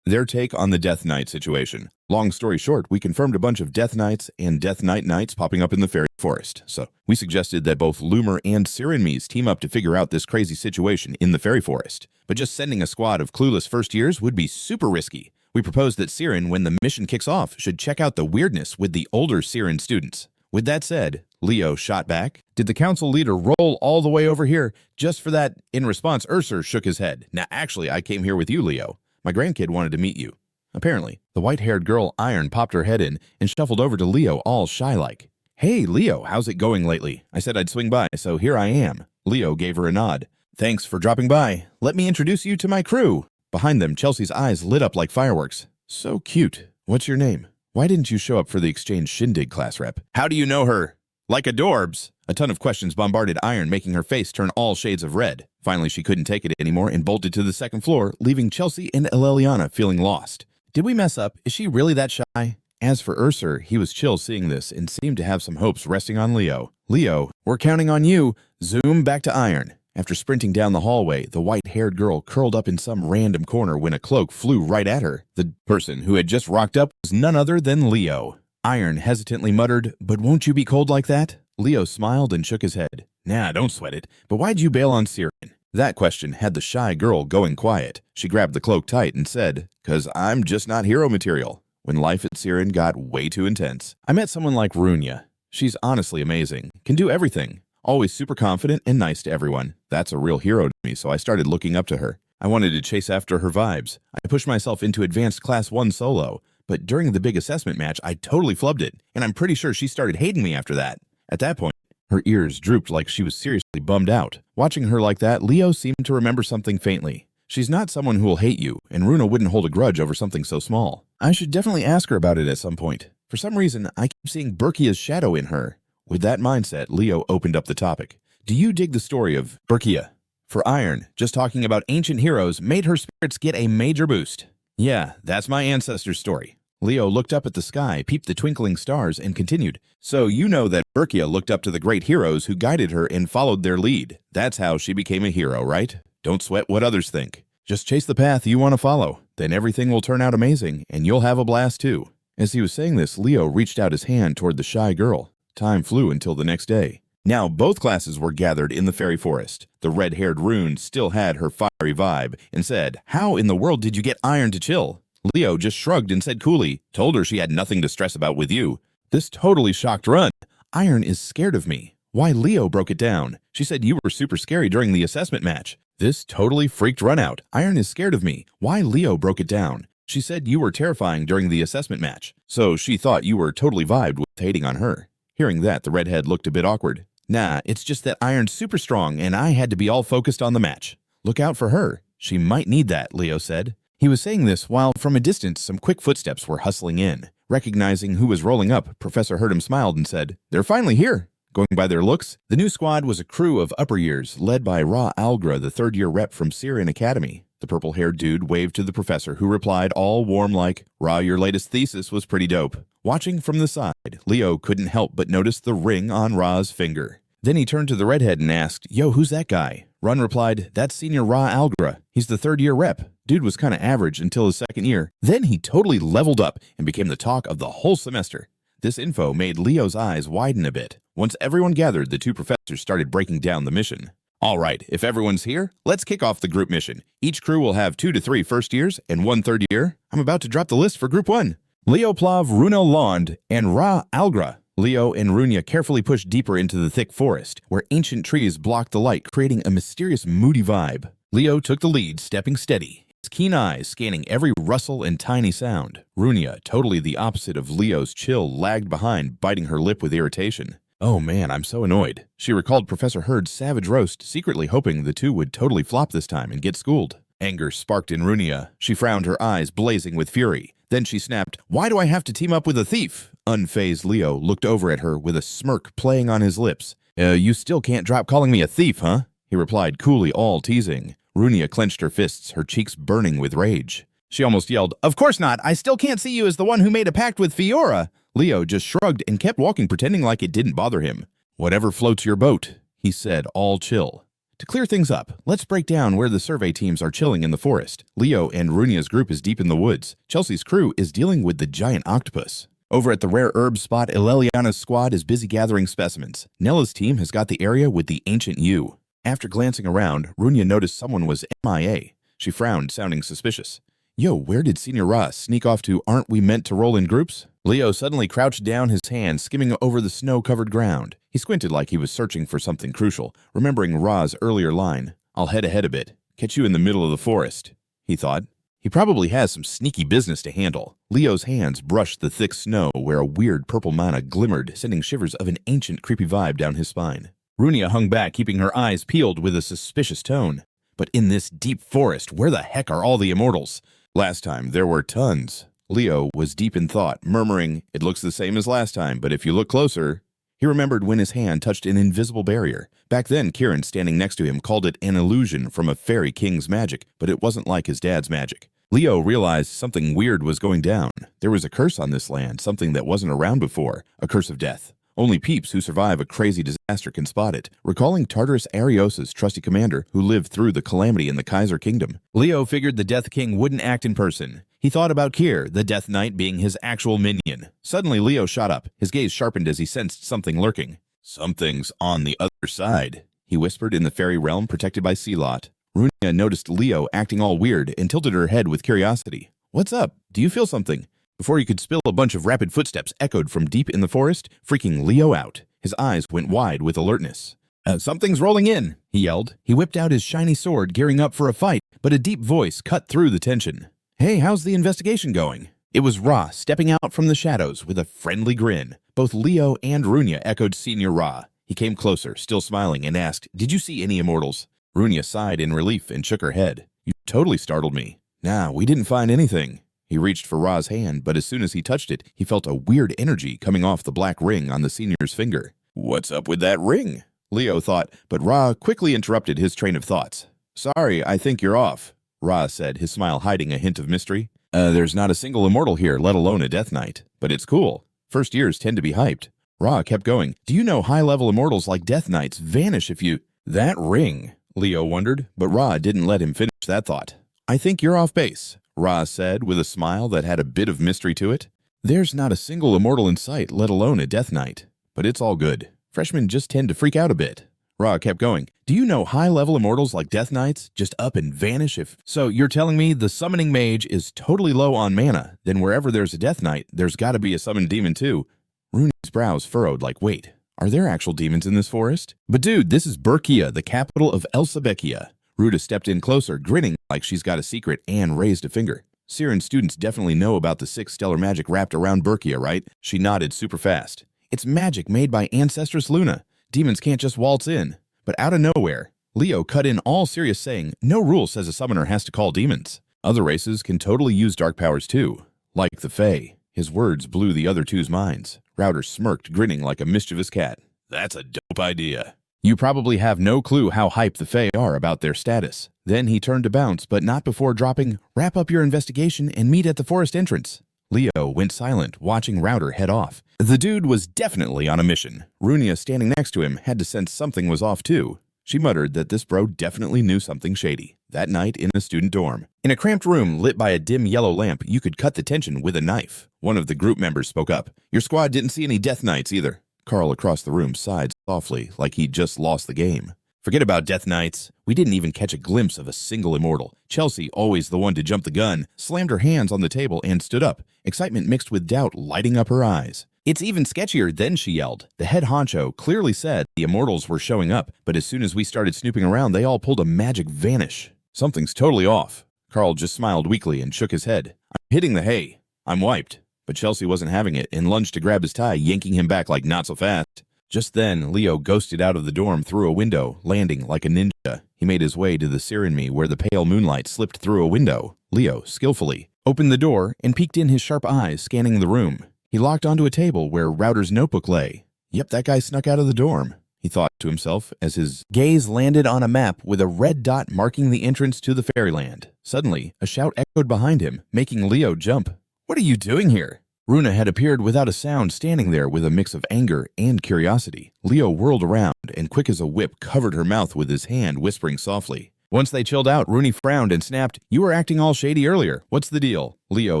Their take on the Death Knight situation. Long story short, we confirmed a bunch of Death Knights and Death Knight Knights popping up in the fairy forest. So, we suggested that both Lumer and Sirenmes team up to figure out this crazy situation in the fairy forest. But just sending a squad of clueless first years would be super risky. We proposed that Siren, when the mission kicks off, should check out the weirdness with the older Siren students. With that said, Leo shot back. "Did the council leader roll all the way over here just for that?" In response, Urser shook his head. "Now, actually, I came here with you, Leo. My grandkid wanted to meet you." Apparently, the white-haired girl Iron popped her head in and shuffled over to Leo all shy-like. "Hey, Leo, how's it going lately? I said I'd swing by, so here I am." Leo gave her a nod. "Thanks for dropping by. Let me introduce you to my crew." Behind them, Chelsea's eyes lit up like fireworks. "So cute. What's your name? Why didn't you show up for the exchange shindig, class rep?" "How do you know her?" "Like adorbs. A ton of questions bombarded Iron, making her face turn all shades of red. Finally, she couldn't take it anymore and bolted to the second floor, leaving Chelsea and Eleliana feeling lost. Did we mess up? Is she really that shy? As for Urser, he was chill seeing this and seemed to have some hopes resting on Leo. Leo, we're counting on you. Zoom back to Iron. After sprinting down the hallway, the white-haired girl curled up in some random corner when a cloak flew right at her. The person who had just rocked up was none other than Leo. Iron hesitantly muttered, "But won't you be cold like that?" Leo smiled and shook his head. "Nah, don't sweat it. But why'd you bail on Syrian?" That question had the shy girl going quiet. She grabbed the cloak tight and said, "'Cause I'm just not hero material." When life at Syrian got way too intense. I met someone like Runya. She's honestly amazing, can do everything. Always super confident and nice to everyone. That's a real hero to me, so I started looking up to her. I wanted to chase after her vibes. I pushed myself into advanced class 1 solo, but during the big assessment match, I totally flubbed it, and I'm pretty sure she started hating me after that. At that point, her ears drooped like she was seriously bummed out. Watching her like that, Leo seemed to remember something faintly. She's not someone who will hate you, and Runa wouldn't hold a grudge over something so small. I should definitely ask her about it at some point. For some reason, I keep seeing Berkia's shadow in her. With that mindset, Leo opened up the topic. Do you dig the story of Berkia? For Iron, just talking about ancient heroes made her spirits get a major boost. Yeah, that's my ancestor's story. Leo looked up at the sky, peeped the twinkling stars, and continued. So you know that Berkia looked up to the great heroes who guided her and followed their lead. That's how she became a hero, right? Don't sweat what others think. Just chase the path you want to follow. Then everything will turn out amazing, and you'll have a blast too. As he was saying this, Leo reached out his hand toward the shy girl. Time flew until the next day. Now both classes were gathered in the fairy forest. The red-haired Rune still had her fiery vibe and said, "How in the world did you get Iron to chill?" Leo just shrugged and said coolly, "Told her she had nothing to stress about with you." This totally shocked Run. "Iron is scared of me." Why, Leo broke it down. She said you were super scary during the assessment match. This totally freaked Run out. Iron is scared of me. Why, Leo broke it down. She said you were terrifying during the assessment match. So she thought you were totally vibed with hating on her. Hearing that, the redhead looked a bit awkward. Nah, it's just that Iron's super strong and I had to be all focused on the match. Look out for her. She might need that, Leo said. He was saying this while from a distance some quick footsteps were hustling in. Recognizing who was rolling up, Professor Hurdum smiled and said, "They're finally here." Going by their looks, the new squad was a crew of upper years led by Ra Algra, the third-year rep from Syrian Academy. The purple-haired dude waved to the professor, who replied all warm like, "Ra, your latest thesis was pretty dope." Watching from the side, Leo couldn't help but notice the ring on Ra's finger. Then he turned to the redhead and asked, "Yo, who's that guy?" Run replied, "That's Senior Ra Algra. He's the third-year rep." Dude was kinda average until his second year. Then he totally leveled up and became the talk of the whole semester. This info made Leo's eyes widen a bit. Once everyone gathered, the two professors started breaking down the mission. All right, if everyone's here, let's kick off the group mission. Each crew will have 2 to 3 first years and 1 third year. I'm about to drop the list for group 1. Leo Plav, Runo Lond, and Ra Algra. Leo and Runya carefully pushed deeper into the thick forest, where ancient trees blocked the light, creating a mysterious, moody vibe. Leo took the lead, stepping steady, his keen eyes scanning every rustle and tiny sound. Runya, totally the opposite of Leo's chill, lagged behind, biting her lip with irritation. Oh man, I'm so annoyed. She recalled Professor Hurd's savage roast, secretly hoping the two would totally flop this time and get schooled. Anger sparked in Runya. She frowned, her eyes blazing with fury. Then she snapped, "Why do I have to team up with a thief?" Unfazed Leo looked over at her with a smirk playing on his lips. You still can't drop calling me a thief, huh?" He replied coolly, all teasing. Runya clenched her fists, her cheeks burning with rage. She almost yelled, "Of course not! I still can't see you as the one who made a pact with Fiora!" Leo just shrugged and kept walking, pretending like it didn't bother him. "Whatever floats your boat," he said, all chill. To clear things up, let's break down where the survey teams are chilling in the forest. Leo and Runya's group is deep in the woods. Chelsea's crew is dealing with the giant octopus. Over at the rare herb spot, Eleliana's squad is busy gathering specimens. Nella's team has got the area with the ancient yew. After glancing around, Runya noticed someone was MIA. She frowned, sounding suspicious. Yo, where did Senior Ra sneak off to? Aren't we meant to roll in groups? Leo suddenly crouched down, his hand skimming over the snow-covered ground. He squinted like he was searching for something crucial, remembering Ra's earlier line. "I'll head ahead a bit. Catch you in the middle of the forest," he thought. He probably has some sneaky business to handle. Leo's hands brushed the thick snow where a weird purple mana glimmered, sending shivers of an ancient creepy vibe down his spine. Runya hung back, keeping her eyes peeled with a suspicious tone. But in this deep forest, where the heck are all the immortals? Last time, there were tons. Leo was deep in thought, murmuring, "It looks the same as last time, but if you look closer..." He He remembered when his hand touched an invisible barrier. Back then, Kieran, standing next to him, called it an illusion from a fairy king's magic, but it wasn't like his dad's magic. Leo realized something weird was going down. There was a curse on this land, something that wasn't around before, a curse of death. Only peeps who survive a crazy disaster can spot it, recalling Tartarus Arios' trusty commander who lived through the calamity in the Kaiser Kingdom. Leo figured the Death King wouldn't act in person. He thought about Kier, the Death Knight, being his actual minion. Suddenly, Leo shot up, his gaze sharpened as he sensed something lurking. "Something's on the other side," he whispered in the fairy realm protected by Sea-Lot. Runia noticed Leo acting all weird and tilted her head with curiosity. "What's up? Do you feel something?" Before he could spill, a bunch of rapid footsteps echoed from deep in the forest, freaking Leo out. His eyes went wide with alertness. Something's rolling in," he yelled. He whipped out his shiny sword, gearing up for a fight, but a deep voice cut through the tension. "Hey, how's the investigation going?" It was Ra, stepping out from the shadows with a friendly grin. Both Leo and Runia echoed Senior Ra. He came closer, still smiling, and asked, "Did you see any immortals?" Runia sighed in relief and shook her head. "You totally startled me." "Nah, we didn't find anything." He reached for Ra's hand, but as soon as he touched it, he felt a weird energy coming off the black ring on the senior's finger. "What's up with that ring?" Leo thought, but Ra quickly interrupted his train of thoughts. "Sorry, I think you're off," Ra said, his smile hiding a hint of mystery. There's not a single immortal here, let alone a Death Knight. But it's cool. First years tend to be hyped." Ra kept going. "Do you know high-level immortals like Death Knights vanish if you—" "That ring," Leo wondered, but Ra didn't let him finish that thought. "I think you're off base," Ra said with a smile that had a bit of mystery to it. "There's not a single immortal in sight, let alone a Death Knight. But it's all good. Freshmen just tend to freak out a bit." Ra kept going. "Do you know high-level immortals like Death Knights just up and vanish if—" "So you're telling me the summoning mage is totally low on mana, then wherever there's a Death Knight, there's gotta be a summoned demon too?" Rooney's brows furrowed like, wait, are there actual demons in this forest? "But dude, this is Berkia, the capital of Elsabekia." Ruda stepped in closer, grinning like she's got a secret, and raised a finger. "Siren students definitely know about the 6 stellar magic wrapped around Berkia, right?" She nodded super fast. "It's magic made by Ancestress Luna. Demons can't just waltz in." But out of nowhere, Leo cut in all serious, saying, "No rule says a summoner has to call demons. Other races can totally use dark powers too, like the Fae." His words blew the other two's minds. Router smirked, grinning like a mischievous cat. "That's a dope idea. You probably have no clue how hyped the Fae are about their status." Then he turned to bounce, but not before dropping, "Wrap up your investigation and meet at the forest entrance." Leo went silent, watching Router head off. The dude was definitely on a mission. Runia, standing next to him, had to sense something was off too. She muttered that this bro definitely knew something shady. That night in a student dorm, in a cramped room lit by a dim yellow lamp, you could cut the tension with a knife. One of the group members spoke up. "Your squad didn't see any Death Knights either." Carl across the room sighed softly, like he'd just lost the game. "Forget about Death Knights. We didn't even catch a glimpse of a single immortal." Chelsea, always the one to jump the gun, slammed her hands on the table and stood up, excitement mixed with doubt lighting up her eyes. "It's even sketchier," then she yelled. The head honcho clearly said the immortals were showing up, but as soon as we started snooping around, they all pulled a magic vanish. "Something's totally off." Carl just smiled weakly and shook his head. "I'm hitting the hay. I'm wiped." But Chelsea wasn't having it and lunged to grab his tie, yanking him back like not so fast. Just then, Leo ghosted out of the dorm through a window, landing like a ninja. He made his way to the Sirenme where the pale moonlight slipped through a window. Leo, skillfully, opened the door and peeked in, his sharp eyes scanning the room. He locked onto a table where Router's notebook lay. "Yep, that guy snuck out of the dorm," he thought to himself as his gaze landed on a map with a red dot marking the entrance to the fairyland. Suddenly, a shout echoed behind him, making Leo jump. "What are you doing here?" Runa had appeared without a sound, standing there with a mix of anger and curiosity. Leo whirled around and, quick as a whip, covered her mouth with his hand, whispering softly. Once they chilled out, Rooney frowned and snapped, "You were acting all shady earlier. What's the deal?" Leo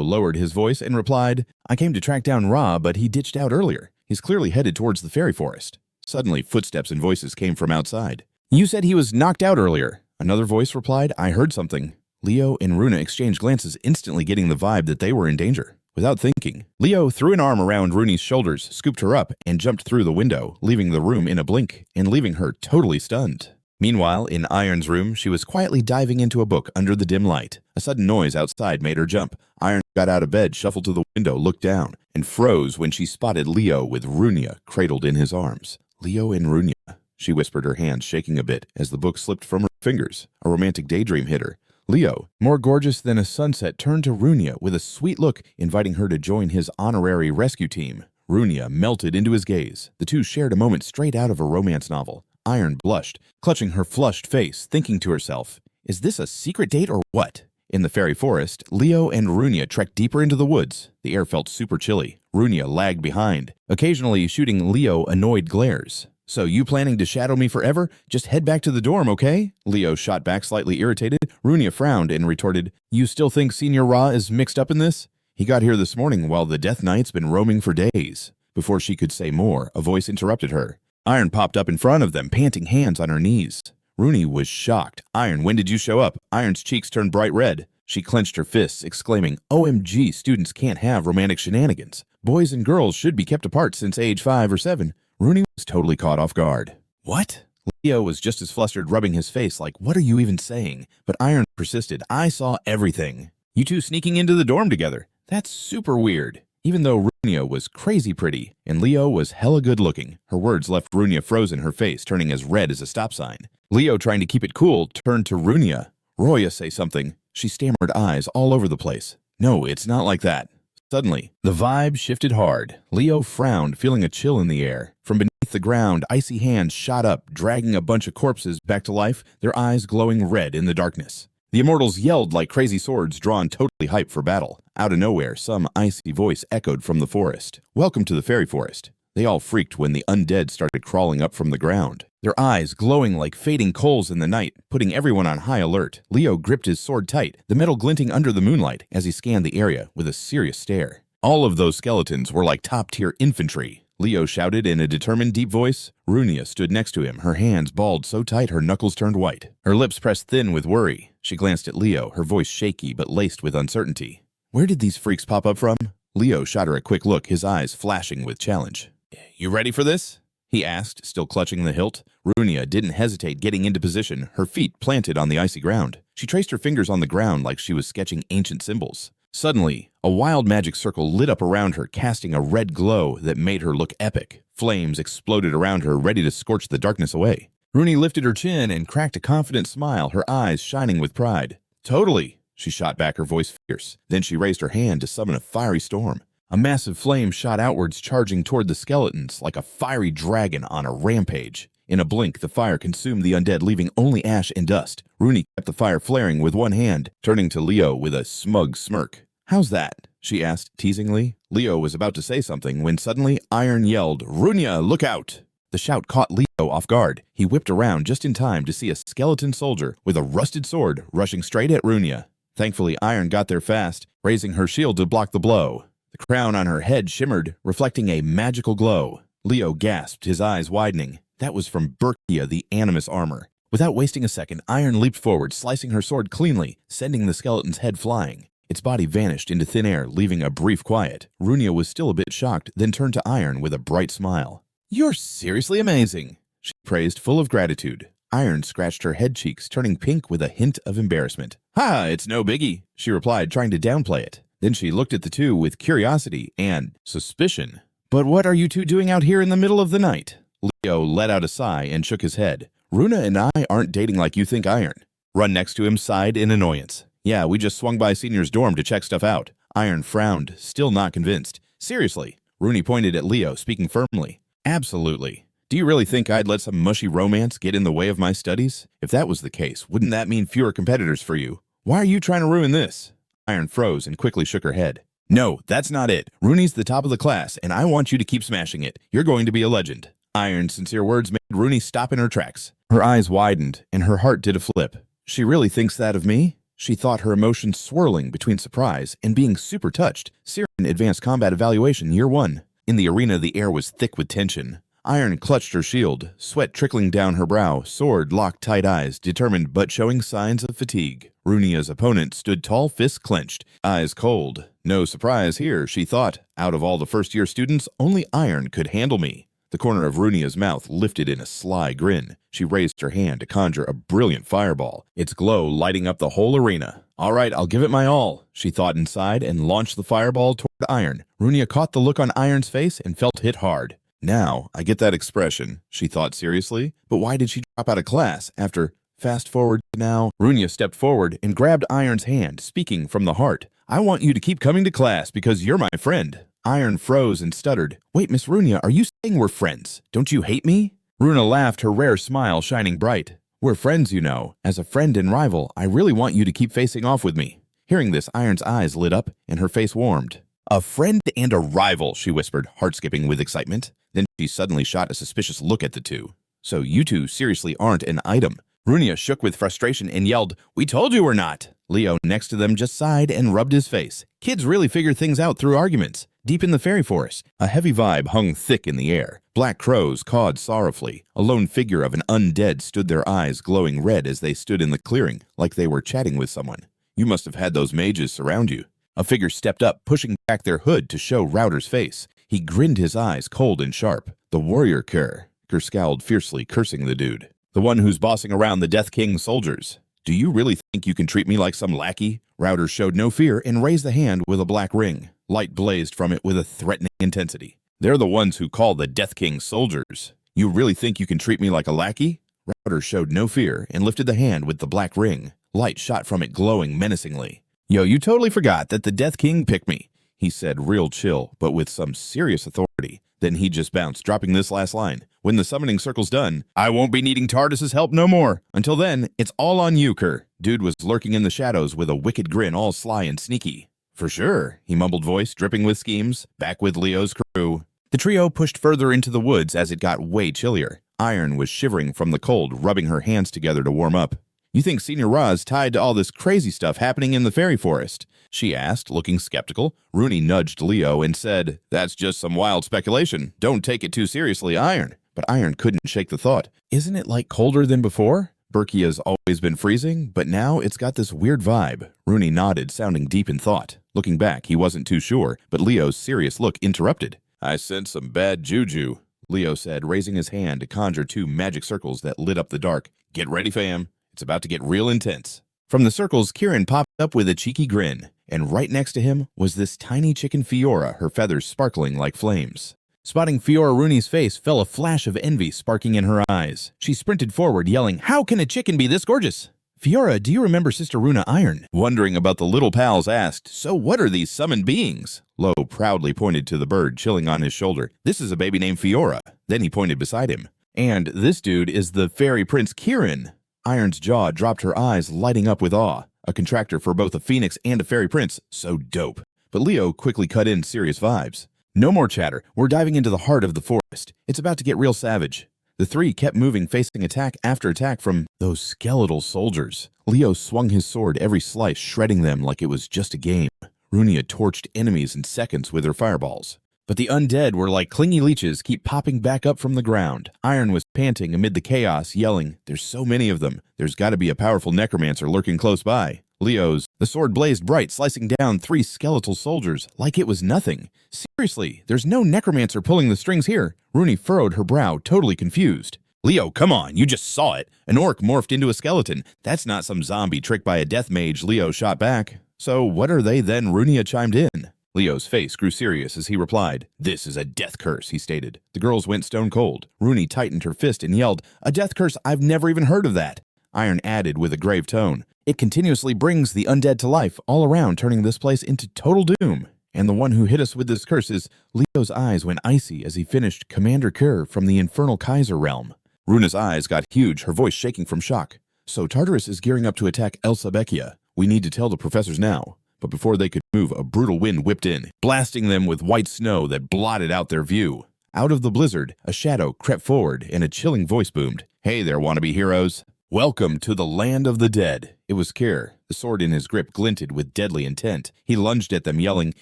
lowered his voice and replied, "I came to track down Ra, but he ditched out earlier. He's clearly headed towards the fairy forest." Suddenly, footsteps and voices came from outside. "You said he was knocked out earlier." Another voice replied, "I heard something." Leo and Runa exchanged glances, instantly getting the vibe that they were in danger. Without thinking, Leo threw an arm around Rooney's shoulders, scooped her up, and jumped through the window, leaving the room in a blink and leaving her totally stunned. Meanwhile, in Iron's room, she was quietly diving into a book under the dim light. A sudden noise outside made her jump. Iron got out of bed, shuffled to the window, looked down, and froze when she spotted Leo with Runia cradled in his arms. "Leo and Runia," she whispered, her hands shaking a bit as the book slipped from her fingers. A romantic daydream hit her. Leo, more gorgeous than a sunset, turned to Runia with a sweet look, inviting her to join his honorary rescue team. Runia melted into his gaze. The two shared a moment straight out of a romance novel. Iron blushed, clutching her flushed face, thinking to herself, "Is this a secret date or what?" In the fairy forest, Leo and Runia trekked deeper into the woods. The air felt super chilly. Runia lagged behind, occasionally shooting Leo annoyed glares. "So you planning to shadow me forever? Just head back to the dorm, okay?" Leo shot back slightly irritated. Runia frowned and retorted, "You still think Senior Ra is mixed up in this? He got here this morning while the Death Knight's been roaming for days." Before she could say more, a voice interrupted her. Iron popped up in front of them, panting, hands on her knees. Runia was shocked. "Iron, when did you show up?" Iron's cheeks turned bright red. She clenched her fists, exclaiming, "OMG, students can't have romantic shenanigans. Boys and girls should be kept apart since age 5 or 7. Runia was totally caught off guard. "What?" Leo was just as flustered, rubbing his face like, "What are you even saying?" But Iron persisted, "I saw everything. You two sneaking into the dorm together. That's super weird." Even though Runia was crazy pretty and Leo was hella good looking, her words left Runia frozen, her face turning as red as a stop sign. Leo, trying to keep it cool, turned to Runia. "Roya, say something." She stammered, eyes all over the place. "No, it's not like that." Suddenly, the vibe shifted hard. Leo frowned, feeling a chill in the air. From beneath the ground, icy hands shot up, dragging a bunch of corpses back to life, their eyes glowing red in the darkness. The immortals yelled like crazy swords drawn, totally hyped for battle. Out of nowhere, some icy voice echoed from the forest. "Welcome to the fairy forest." They all freaked when the undead started crawling up from the ground, their eyes glowing like fading coals in the night, putting everyone on high alert. Leo gripped his sword tight, the metal glinting under the moonlight as he scanned the area with a serious stare. All of those skeletons were like top-tier infantry. Leo shouted in a determined, deep voice. Runia stood next to him, her hands balled so tight her knuckles turned white. Her lips pressed thin with worry. She glanced at Leo, her voice shaky but laced with uncertainty. "Where did these freaks pop up from?" Leo shot her a quick look, his eyes flashing with challenge. "You ready for this?" he asked, still clutching the hilt. Runia didn't hesitate, getting into position, her feet planted on the icy ground. She traced her fingers on the ground like she was sketching ancient symbols. Suddenly, a wild magic circle lit up around her, casting a red glow that made her look epic. Flames exploded around her, ready to scorch the darkness away. Runia lifted her chin and cracked a confident smile, her eyes shining with pride. "Totally," she shot back, her voice fierce. Then she raised her hand to summon a fiery storm. A massive flame shot outwards, charging toward the skeletons like a fiery dragon on a rampage. In a blink, the fire consumed the undead, leaving only ash and dust. Runia kept the fire flaring with one hand, turning to Leo with a smug smirk. "How's that?" she asked teasingly. Leo was about to say something when suddenly Iron yelled, "Runia, look out!" The shout caught Leo off guard. He whipped around just in time to see a skeleton soldier with a rusted sword rushing straight at Runia. Thankfully, Iron got there fast, raising her shield to block the blow. The crown on her head shimmered, reflecting a magical glow. Leo gasped, his eyes widening. That was from Berkia, the Animus armor. Without wasting a second, Iron leaped forward, slicing her sword cleanly, sending the skeleton's head flying. Its body vanished into thin air, leaving a brief quiet. Runia was still a bit shocked, then turned to Iron with a bright smile. "You're seriously amazing," she praised, full of gratitude. Iron scratched her head cheeks, turning pink with a hint of embarrassment. "Ha, it's no biggie," she replied, trying to downplay it. Then she looked at the two with curiosity and suspicion. "But what are you two doing out here in the middle of the night?" Leo let out a sigh and shook his head. "Runa and I aren't dating like you think, Iron." Run next to him sighed in annoyance. "Yeah, we just swung by Senior's dorm to check stuff out." Iron frowned, still not convinced. "Seriously?" Rooney pointed at Leo, speaking firmly. "Absolutely. Do you really think I'd let some mushy romance get in the way of my studies? If that was the case, wouldn't that mean fewer competitors for you? Why are you trying to ruin this?" Iron froze and quickly shook her head. "No, that's not it. Rooney's the top of the class, and I want you to keep smashing it. You're going to be a legend." Iron's sincere words made Rooney stop in her tracks. Her eyes widened, and her heart did a flip. She really thinks that of me? She thought, her emotions swirling between surprise and being super touched. Syrian Advanced Combat Evaluation, Year 1. In the arena, the air was thick with tension. Iron clutched her shield, sweat trickling down her brow, sword locked tight eyes, determined but showing signs of fatigue. Runia's opponent stood tall, fists clenched, eyes cold. No surprise here, she thought. Out of all the first-year students, only Iron could handle me. The corner of Runia's mouth lifted in a sly grin. She raised her hand to conjure a brilliant fireball, its glow lighting up the whole arena. "All right, I'll give it my all," she thought inside, and launched the fireball toward Iron. Runia caught the look on Iron's face and felt hit hard. "Now, I get that expression," she thought seriously. But why did she drop out of class after... Fast forward to now. Runia stepped forward and grabbed Iron's hand, speaking from the heart. "I want you to keep coming to class because you're my friend." Iron froze and stuttered. Wait, Miss Runia, are you saying we're friends? Don't you hate me? Runa laughed, her rare smile shining bright. We're friends, you know. As a friend and rival, I really want you to keep facing off with me. Hearing this, Iron's eyes lit up and her face warmed. A friend and a rival, she whispered, heart-skipping with excitement. Then she suddenly shot a suspicious look at the two. So you two seriously aren't an item. Runia shook with frustration and yelled, We told you we're not. Leo next to them just sighed and rubbed his face. Kids really figure things out through arguments. Deep in the fairy forest, a heavy vibe hung thick in the air. Black crows cawed sorrowfully. A lone figure of an undead stood, their eyes glowing red as they stood in the clearing, like they were chatting with someone. You must have had those mages surround you. A figure stepped up, pushing back their hood to show Router's face. He grinned, his eyes cold and sharp. The warrior Kerr scowled fiercely, cursing the dude. The one who's bossing around the Death King's soldiers. Do you really think you can treat me like some lackey? Router showed no fear and raised a hand with a black ring. Light blazed from it with a threatening intensity. They're the ones who call the Death King's soldiers. You really think you can treat me like a lackey? Router showed no fear and lifted the hand with the black ring. Light shot from it, glowing menacingly. Yo, you totally forgot that the Death King picked me, he said, real chill, but with some serious authority. Then he just bounced, dropping this last line. When the summoning circle's done, I won't be needing TARDIS's help no more. Until then, it's all on you, Kerr. Dude was lurking in the shadows with a wicked grin, all sly and sneaky. For sure, he mumbled, voice dripping with schemes, back with Leo's crew. The trio pushed further into the woods as it got way chillier. Iron was shivering from the cold, rubbing her hands together to warm up. You think Senior Ra's tied to all this crazy stuff happening in the fairy forest? She asked, looking skeptical. Rooney nudged Leo and said, That's just some wild speculation. Don't take it too seriously, Iron. But Iron couldn't shake the thought. Isn't it like colder than before? Berkia's always been freezing, but now it's got this weird vibe. Rooney nodded, sounding deep in thought. Looking back, he wasn't too sure, but Leo's serious look interrupted. I sense some bad juju, Leo said, raising his hand to conjure two magic circles that lit up the dark. Get ready, fam. It's about to get real intense. From the circles, Kieran popped up with a cheeky grin, and right next to him was this tiny chicken Fiora, her feathers sparkling like flames. Spotting Fiora Rooney's face fell a flash of envy sparking in her eyes. She sprinted forward, yelling, How can a chicken be this gorgeous? Fiora, do you remember Sister Runa Iron? Wondering about the little pals asked, So what are these summoned beings? Lo proudly pointed to the bird chilling on his shoulder. This is a baby named Fiora. Then he pointed beside him. And this dude is the fairy prince Kieran. Iron's jaw dropped, her eyes lighting up with awe. A contractor for both a phoenix and a fairy prince. So dope. But Leo quickly cut in serious vibes. No more chatter. We're diving into the heart of the forest. It's about to get real savage. The three kept moving, facing attack after attack from those skeletal soldiers. Leo swung his sword, every slice shredding them like it was just a game. Runia torched enemies in seconds with her fireballs. But the undead were like clingy leeches, keep popping back up from the ground. Iron was panting amid the chaos, yelling, There's so many of them. There's got to be a powerful necromancer lurking close by. The sword blazed bright, slicing down three skeletal soldiers like it was nothing. Seriously, there's no necromancer pulling the strings here. Rooney furrowed her brow, totally confused. Leo, come on, you just saw it. An orc morphed into a skeleton. That's not some zombie tricked by a death mage, Leo shot back. So what are they then? Runia chimed in. Leo's face grew serious as he replied. This is a death curse, he stated. The girls went stone cold. Rooney tightened her fist and yelled, A death curse? I've never even heard of that. Iron added with a grave tone. It continuously brings the undead to life all around, turning this place into total doom. And the one who hit us with this curse is... Leo's eyes went icy as he finished Commander Kerr from the Infernal Kaiser realm. Runa's eyes got huge, her voice shaking from shock. So Tartarus is gearing up to attack El Sabekia. We need to tell the professors now. But before they could move, a brutal wind whipped in, blasting them with white snow that blotted out their view. Out of the blizzard, a shadow crept forward and a chilling voice boomed. Hey there, wannabe heroes. Welcome to the land of the dead. It was Kerr. The sword in his grip glinted with deadly intent. He lunged at them, yelling,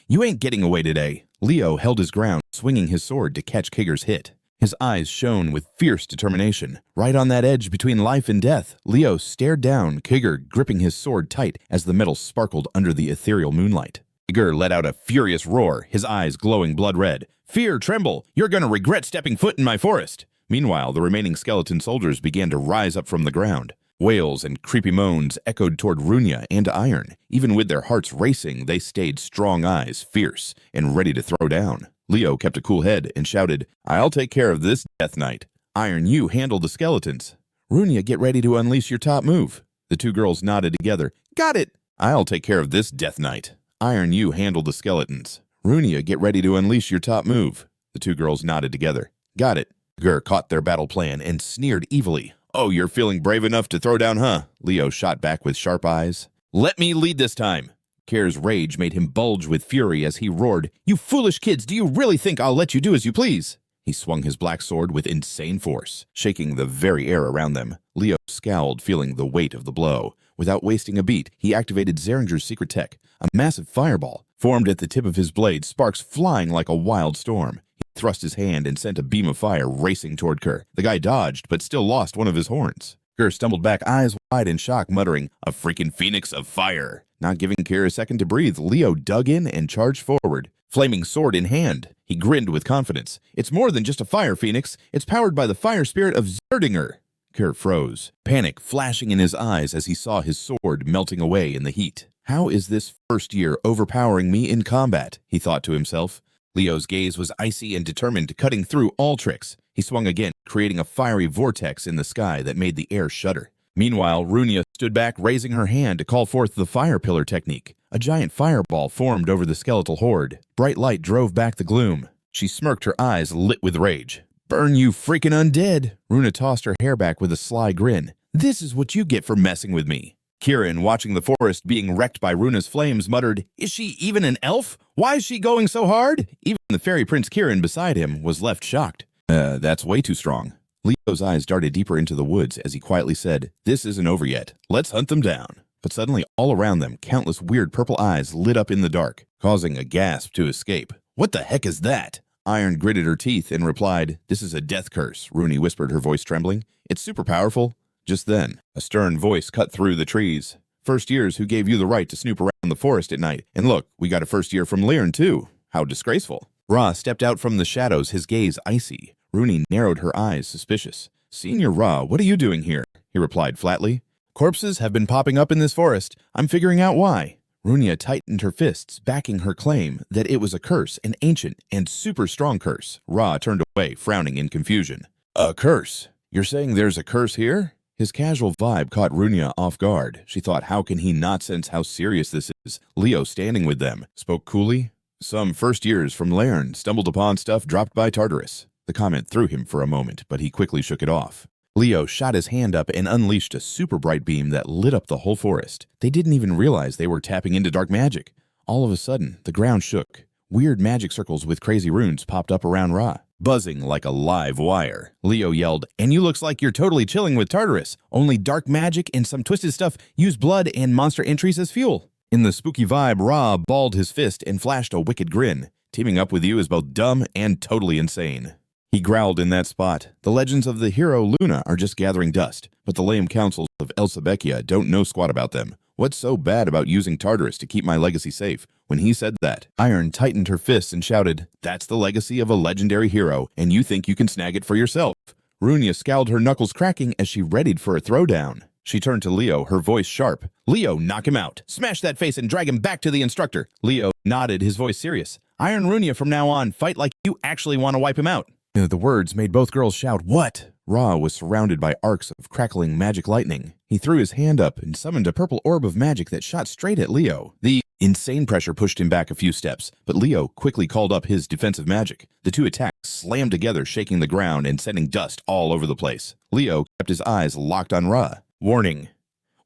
You ain't getting away today. Leo held his ground, swinging his sword to catch Kigger's hit. His eyes shone with fierce determination. Right on that edge between life and death, Leo stared down, Kigger gripping his sword tight as the metal sparkled under the ethereal moonlight. Kigger let out a furious roar, his eyes glowing blood red. Fear, tremble! You're gonna regret stepping foot in my forest! Meanwhile, the remaining skeleton soldiers began to rise up from the ground. Wails and creepy moans echoed toward Runia and Iron. Even with their hearts racing, they stayed strong eyes, fierce, and ready to throw down. Leo kept a cool head and shouted, I'll take care of this Death Knight. Iron, you handle the skeletons. Runia, get ready to unleash your top move. The two girls nodded together. Got it! I'll take care of this Death Knight. Iron, you handle the skeletons. Runia, get ready to unleash your top move. The two girls nodded together. Got it. Gur caught their battle plan and sneered evilly. Oh, you're feeling brave enough to throw down, huh? Leo shot back with sharp eyes. Let me lead this time. Kair's rage made him bulge with fury as he roared, You foolish kids, do you really think I'll let you do as you please? He swung his black sword with insane force, shaking the very air around them. Leo scowled, feeling the weight of the blow. Without wasting a beat, he activated Xaringer's secret tech, a massive fireball. Formed at the tip of his blade, sparks flying like a wild storm. He thrust his hand and sent a beam of fire racing toward Gur. The guy dodged, but still lost one of his horns. Gur stumbled back, eyes wide in shock, muttering, A freaking phoenix of fire. Not giving Kair a second to breathe, Leo dug in and charged forward, flaming sword in hand. He grinned with confidence. It's more than just a fire phoenix. It's powered by the fire spirit of Xaringer. Kair froze, panic flashing in his eyes as he saw his sword melting away in the heat. How is this first year overpowering me in combat? He thought to himself. Leo's gaze was icy and determined, cutting through all tricks. He swung again, creating a fiery vortex in the sky that made the air shudder. Meanwhile, Runia stood back, raising her hand to call forth the fire pillar technique. A giant fireball formed over the skeletal horde. Bright light drove back the gloom. She smirked, her eyes lit with rage. Burn, you freaking undead! Runa tossed her hair back with a sly grin. This is what you get for messing with me. Kieran, watching the forest being wrecked by Runa's flames, muttered, Is she even an elf? Why is she going so hard? Even the fairy prince Kieran beside him was left shocked. That's way too strong. Leo's eyes darted deeper into the woods as he quietly said, This isn't over yet. Let's hunt them down. But suddenly, all around them, countless weird purple eyes lit up in the dark, causing a gasp to escape. What the heck is that? Iron gritted her teeth and replied, This is a death curse, Rooney whispered, her voice trembling. It's super powerful. Just then, a stern voice cut through the trees. First years who gave you the right to snoop around the forest at night. And look, we got a first year from Liern, too. How disgraceful. Ra stepped out from the shadows, his gaze icy. Rooney narrowed her eyes, suspicious. Senior Ra, what are you doing here? He replied flatly. Corpses have been popping up in this forest. I'm figuring out why. Runia tightened her fists, backing her claim that it was a curse, an ancient and super strong curse. Ra turned away, frowning in confusion. A curse? You're saying there's a curse here? His casual vibe caught Runia off guard. She thought, how can he not sense how serious this is? Leo, standing with them, spoke coolly. Some first years from Lairn stumbled upon stuff dropped by Tartarus. The comment threw him for a moment, but he quickly shook it off. Leo shot his hand up and unleashed a super bright beam that lit up the whole forest. They didn't even realize they were tapping into dark magic. All of a sudden, the ground shook. Weird magic circles with crazy runes popped up around Ra, buzzing like a live wire. Leo yelled, And you looks like you're totally chilling with Tartarus. Only dark magic and some twisted stuff use blood and monster entries as fuel. In the spooky vibe, Ra balled his fist and flashed a wicked grin. Teaming up with you is both dumb and totally insane. He growled in that spot. The legends of the hero Luna are just gathering dust, but the lame councils of El Sabekia don't know squat about them. What's so bad about using Tartarus to keep my legacy safe? When he said that, Iron tightened her fists and shouted, That's the legacy of a legendary hero, and you think you can snag it for yourself. Runia scowled, her knuckles cracking as she readied for a throwdown. She turned to Leo, her voice sharp. Leo, knock him out. Smash that face and drag him back to the instructor. Leo nodded, his voice serious. Iron Runia from now on, fight like you actually want to wipe him out. The words made both girls shout, What? Ra was surrounded by arcs of crackling magic lightning. He threw his hand up and summoned a purple orb of magic that shot straight at Leo. The insane pressure pushed him back a few steps, but Leo quickly called up his defensive magic. The two attacks slammed together, shaking the ground and sending dust all over the place. Leo kept his eyes locked on Ra. Warning.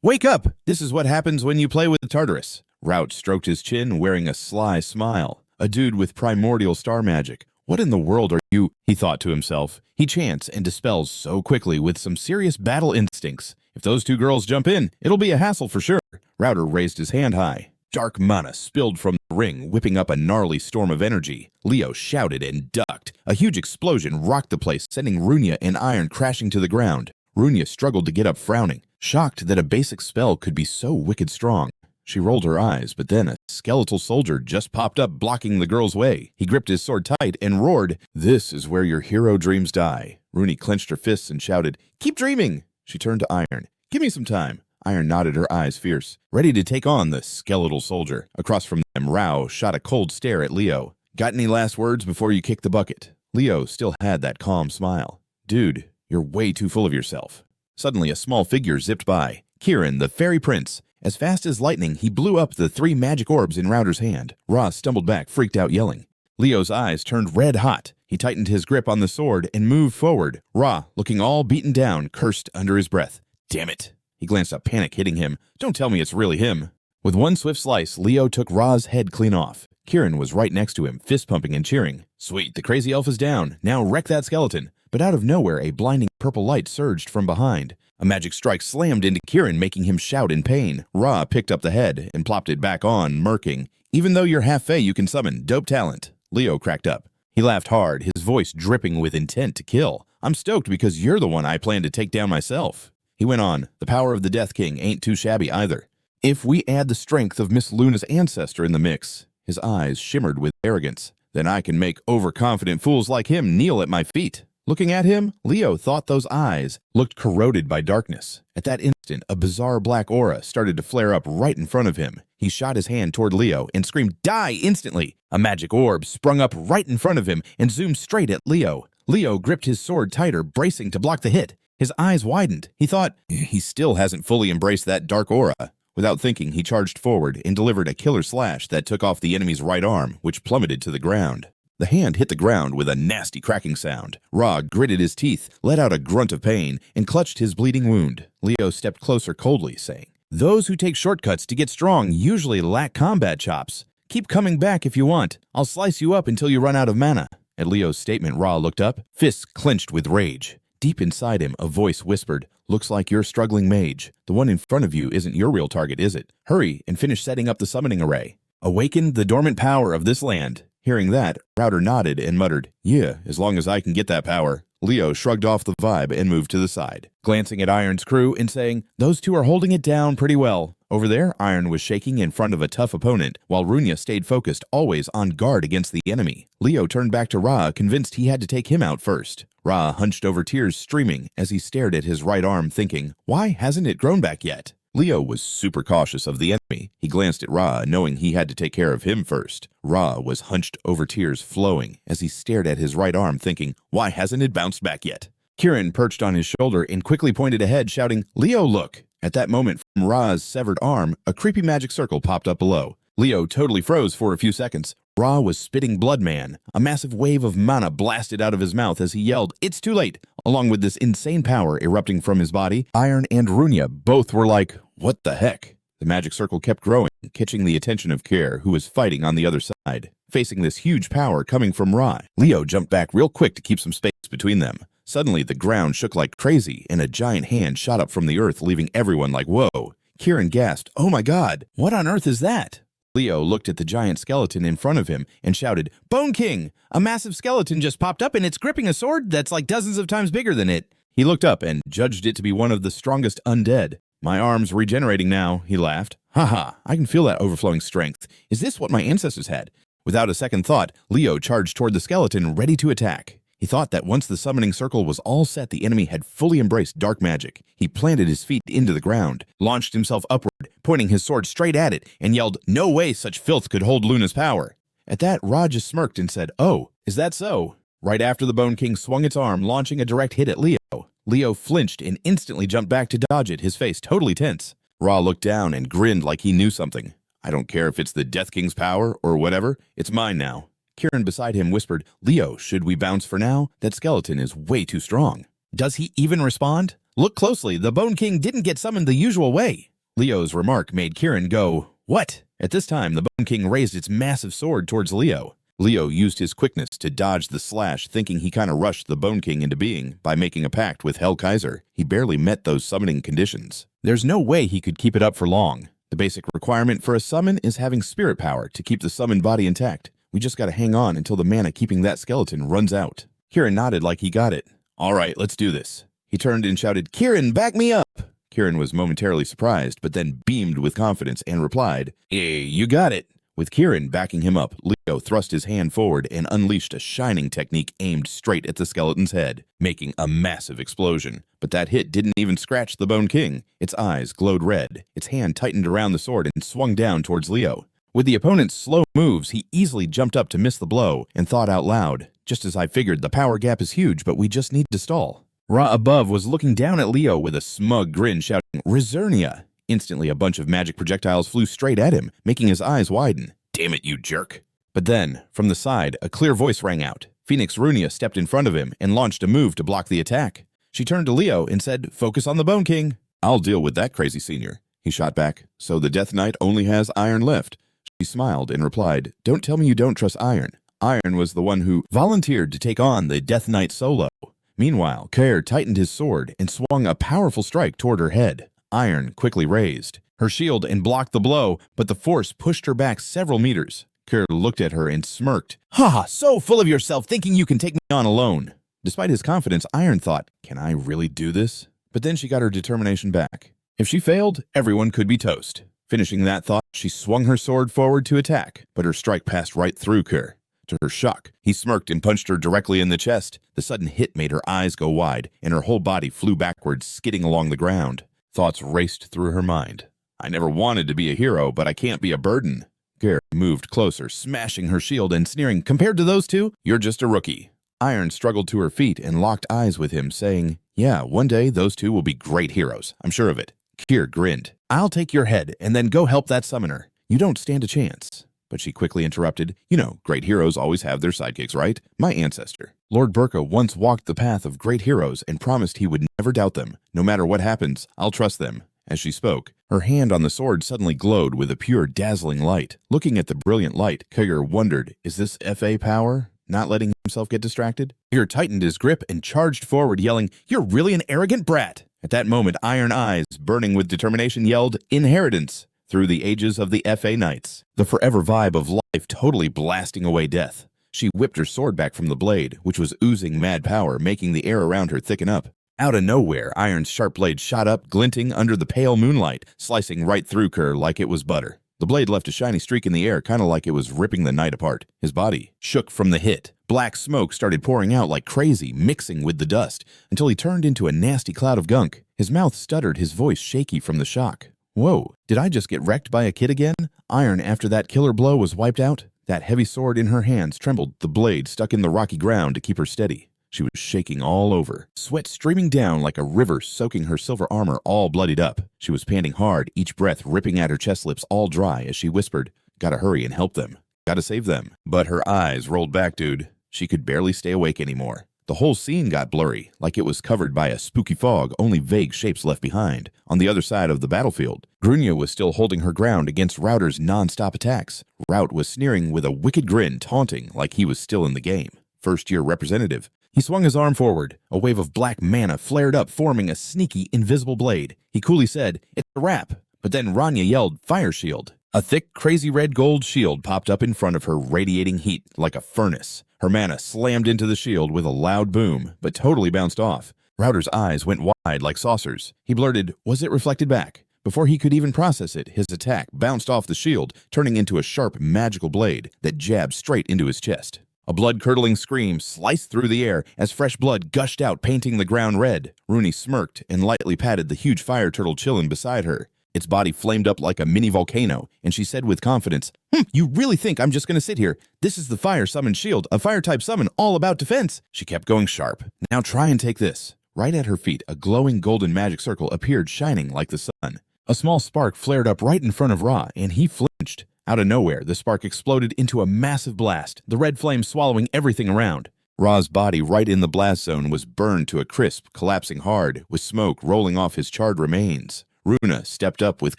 Wake up! This is what happens when you play with Tartarus. Rout stroked his chin, wearing a sly smile. A dude with primordial star magic. What in the world are you? He thought to himself. He chants and dispels so quickly with some serious battle instincts. If those two girls jump in, it'll be a hassle for sure. Router raised his hand high. Dark mana spilled from the ring, whipping up a gnarly storm of energy. Leo shouted and ducked. A huge explosion rocked the place, sending Runia and Iron crashing to the ground. Runia struggled to get up, frowning, shocked that a basic spell could be so wicked strong. She rolled her eyes, but then a skeletal soldier just popped up, blocking the girl's way. He gripped his sword tight and roared, This is where your hero dreams die. Rooney clenched her fists and shouted, Keep dreaming! She turned to Iron. Give me some time. Iron nodded, her eyes fierce, ready to take on the skeletal soldier. Across from them, Rao shot a cold stare at Leo. Got any last words before you kick the bucket? Leo still had that calm smile. Dude, you're way too full of yourself. Suddenly, a small figure zipped by. Kieran, the fairy prince. As fast as lightning, he blew up the 3 magic orbs in Router's hand. Ra stumbled back, freaked out, yelling. Leo's eyes turned red hot. He tightened his grip on the sword and moved forward. Ra, looking all beaten down, cursed under his breath. Damn it. He glanced up, panic hitting him. Don't tell me it's really him. With one swift slice, Leo took Ra's head clean off. Kieran was right next to him, fist-pumping and cheering. Sweet, the crazy elf is down. Now wreck that skeleton. But out of nowhere, a blinding purple light surged from behind. A magic strike slammed into Kieran, making him shout in pain. Ra picked up the head and plopped it back on, murking. Even though you're half Fey, you can summon. Dope talent. Leo cracked up. He laughed hard, his voice dripping with intent to kill. I'm stoked because you're the one I plan to take down myself. He went on. The power of the Death King ain't too shabby either. If we add the strength of Miss Luna's ancestor in the mix, his eyes shimmered with arrogance, then I can make overconfident fools like him kneel at my feet. Looking at him, Leo thought those eyes looked corroded by darkness. At that instant, a bizarre black aura started to flare up right in front of him. He shot his hand toward Leo and screamed, "Die!" instantly. A magic orb sprung up right in front of him and zoomed straight at Leo. Leo gripped his sword tighter, bracing to block the hit. His eyes widened. He thought, he still hasn't fully embraced that dark aura. Without thinking, he charged forward and delivered a killer slash that took off the enemy's right arm, which plummeted to the ground. The hand hit the ground with a nasty cracking sound. Ra gritted his teeth, let out a grunt of pain, and clutched his bleeding wound. Leo stepped closer coldly, saying, "Those who take shortcuts to get strong usually lack combat chops. Keep coming back if you want. I'll slice you up until you run out of mana." At Leo's statement, Ra looked up, fists clenched with rage. Deep inside him, a voice whispered, "Looks like you're struggling mage. The one in front of you isn't your real target, is it? Hurry and finish setting up the summoning array. Awaken the dormant power of this land." Hearing that, Router nodded and muttered, "Yeah, as long as I can get that power." Leo shrugged off the vibe and moved to the side, glancing at Iron's crew and saying, "Those two are holding it down pretty well." Over there, Iron was shaking in front of a tough opponent, while Runya stayed focused, always on guard against the enemy. Leo turned back to Ra, convinced he had to take him out first. Ra hunched over, tears streaming, as he stared at his right arm, thinking, why hasn't it grown back yet? Leo was super cautious of the enemy. He glanced at Ra, knowing he had to take care of him first. Ra was hunched over, tears flowing, as he stared at his right arm, thinking, why hasn't it bounced back yet? Kieran perched on his shoulder and quickly pointed ahead, shouting, "Leo, look!" At that moment, from Ra's severed arm, a creepy magic circle popped up below. Leo totally froze for a few seconds. Ra was spitting blood man. A massive wave of mana blasted out of his mouth as he yelled, "It's too late!" Along with this insane power erupting from his body, Iron and Runya both were like, what the heck? The magic circle kept growing, catching the attention of Kier, who was fighting on the other side. Facing this huge power coming from Ra, Leo jumped back real quick to keep some space between them. Suddenly, the ground shook like crazy, and a giant hand shot up from the earth, leaving everyone like, whoa. Kieran gasped, "Oh my god, what on earth is that?" Leo looked at the giant skeleton in front of him and shouted, "Bone King! A massive skeleton just popped up and it's gripping a sword that's like dozens of times bigger than it." He looked up and judged it to be one of the strongest undead. "My arm's regenerating now," he laughed. "Haha, I can feel that overflowing strength. Is this what my ancestors had?" Without a second thought, Leo charged toward the skeleton, ready to attack. He thought that once the summoning circle was all set, the enemy had fully embraced dark magic. He planted his feet into the ground, launched himself upward, pointing his sword straight at it, and yelled, "No way such filth could hold Luna's power." At that, Ra just smirked and said, "Oh, is that so?" Right after the Bone King swung its arm, launching a direct hit at Leo. Leo flinched and instantly jumped back to dodge it, his face totally tense. Ra looked down and grinned like he knew something. "I don't care if it's the Death King's power or whatever, it's mine now." Kieran beside him whispered, "Leo, should we bounce for now? That skeleton is way too strong." "Does he even respond? Look closely, the Bone King didn't get summoned the usual way." Leo's remark made Kieran go, "What?" At this time, the Bone King raised its massive sword towards Leo. Leo used his quickness to dodge the slash, thinking he kinda rushed the Bone King into being by making a pact with Hell Kaiser. He barely met those summoning conditions. There's no way he could keep it up for long. The basic requirement for a summon is having spirit power to keep the summoned body intact. We just gotta hang on until the mana keeping that skeleton runs out. Kieran nodded like he got it. "All right, let's do this." He turned and shouted, "Kieran, back me up!" Kieran was momentarily surprised, but then beamed with confidence and replied, "Hey, you got it." With Kieran backing him up, Leo thrust his hand forward and unleashed a shining technique aimed straight at the skeleton's head, making a massive explosion. But that hit didn't even scratch the Bone King. Its eyes glowed red. Its hand tightened around the sword and swung down towards Leo. With the opponent's slow moves, he easily jumped up to miss the blow and thought out loud, "Just as I figured, the power gap is huge, but we just need to stall." Ra above was looking down at Leo with a smug grin, shouting, "Resernia!" Instantly, a bunch of magic projectiles flew straight at him, making his eyes widen. "Damn it, you jerk." But then, from the side, a clear voice rang out. Phoenix Runia stepped in front of him and launched a move to block the attack. She turned to Leo and said, "Focus on the Bone King." "I'll deal with that crazy senior," he shot back. "So the Death Knight only has iron left." She smiled and replied, "Don't tell me you don't trust iron." Iron was the one who volunteered to take on the Death Knight solo. Meanwhile, Kair tightened his sword and swung a powerful strike toward her head. Iron quickly raised her shield and blocked the blow, but the force pushed her back several meters. Kair looked at her and smirked. "Ha! So full of yourself, thinking you can take me on alone." Despite his confidence, Iron thought, "Can I really do this?" But then she got her determination back. If she failed, everyone could be toast. Finishing that thought, she swung her sword forward to attack, but her strike passed right through Kair. To her shock, he smirked and punched her directly in the chest. The sudden hit made her eyes go wide, and her whole body flew backwards, skidding along the ground. Thoughts raced through her mind. "I never wanted to be a hero, but I can't be a burden." Kair moved closer, smashing her shield and sneering, "Compared to those two, you're just a rookie." Iron struggled to her feet and locked eyes with him, saying, "Yeah, one day those two will be great heroes. I'm sure of it." Kair grinned. "I'll take your head and then go help that summoner. You don't stand a chance." But she quickly interrupted. "You know, great heroes always have their sidekicks, right? My ancestor, Lord Burka, once walked the path of great heroes and promised he would never doubt them. No matter what happens, I'll trust them." As she spoke, her hand on the sword suddenly glowed with a pure, dazzling light. Looking at the brilliant light, Kair wondered, is this FA power? Not letting himself get distracted? Kair tightened his grip and charged forward, yelling, "You're really an arrogant brat!" At that moment, Iron Eyes, burning with determination, yelled, "Inheritance!" through the ages of the FA Knights. The forever vibe of life totally blasting away death. She whipped her sword back from the blade, which was oozing mad power, making the air around her thicken up. Out of nowhere, Iron's sharp blade shot up, glinting under the pale moonlight, slicing right through Kair like it was butter. The blade left a shiny streak in the air, kind of like it was ripping the night apart. His body shook from the hit. Black smoke started pouring out like crazy, mixing with the dust, until he turned into a nasty cloud of gunk. His mouth stuttered, his voice shaky from the shock. "Whoa, did I just get wrecked by a kid again?" Iron, after that killer blow was wiped out, that heavy sword in her hands trembled, the blade stuck in the rocky ground to keep her steady. She was shaking all over, sweat streaming down like a river, soaking her silver armor all bloodied up. She was panting hard, each breath ripping at her chest lips all dry as she whispered, "Gotta hurry and help them. Gotta save them." But her eyes rolled back, dude. She could barely stay awake anymore. The whole scene got blurry, like it was covered by a spooky fog, only vague shapes left behind. On the other side of the battlefield, Grunia was still holding her ground against Router's non-stop attacks. Rout was sneering with a wicked grin, taunting like he was still in the game. First-year representative. He swung his arm forward. A wave of black mana flared up, forming a sneaky, invisible blade. He coolly said, "It's a wrap." But then Rania yelled, "Fire shield." A thick, crazy red gold shield popped up in front of her, radiating heat like a furnace. Her mana slammed into the shield with a loud boom, but totally bounced off. Router's eyes went wide like saucers. He blurted, "Was it reflected back?" Before he could even process it, his attack bounced off the shield, turning into a sharp, magical blade that jabbed straight into his chest. A blood-curdling scream sliced through the air as fresh blood gushed out, painting the ground red. Rooney smirked and lightly patted the huge fire turtle chillin' beside her. Its body flamed up like a mini volcano, and she said with confidence, "You really think I'm just going to sit here? This is the fire summon shield, a fire-type summon all about defense." She kept going sharp. "Now try and take this." Right at her feet, a glowing golden magic circle appeared, shining like the sun. A small spark flared up right in front of Ra, and he flinched. Out of nowhere, the spark exploded into a massive blast, the red flame swallowing everything around. Ra's body right in the blast zone was burned to a crisp, collapsing hard, with smoke rolling off his charred remains. Runa stepped up with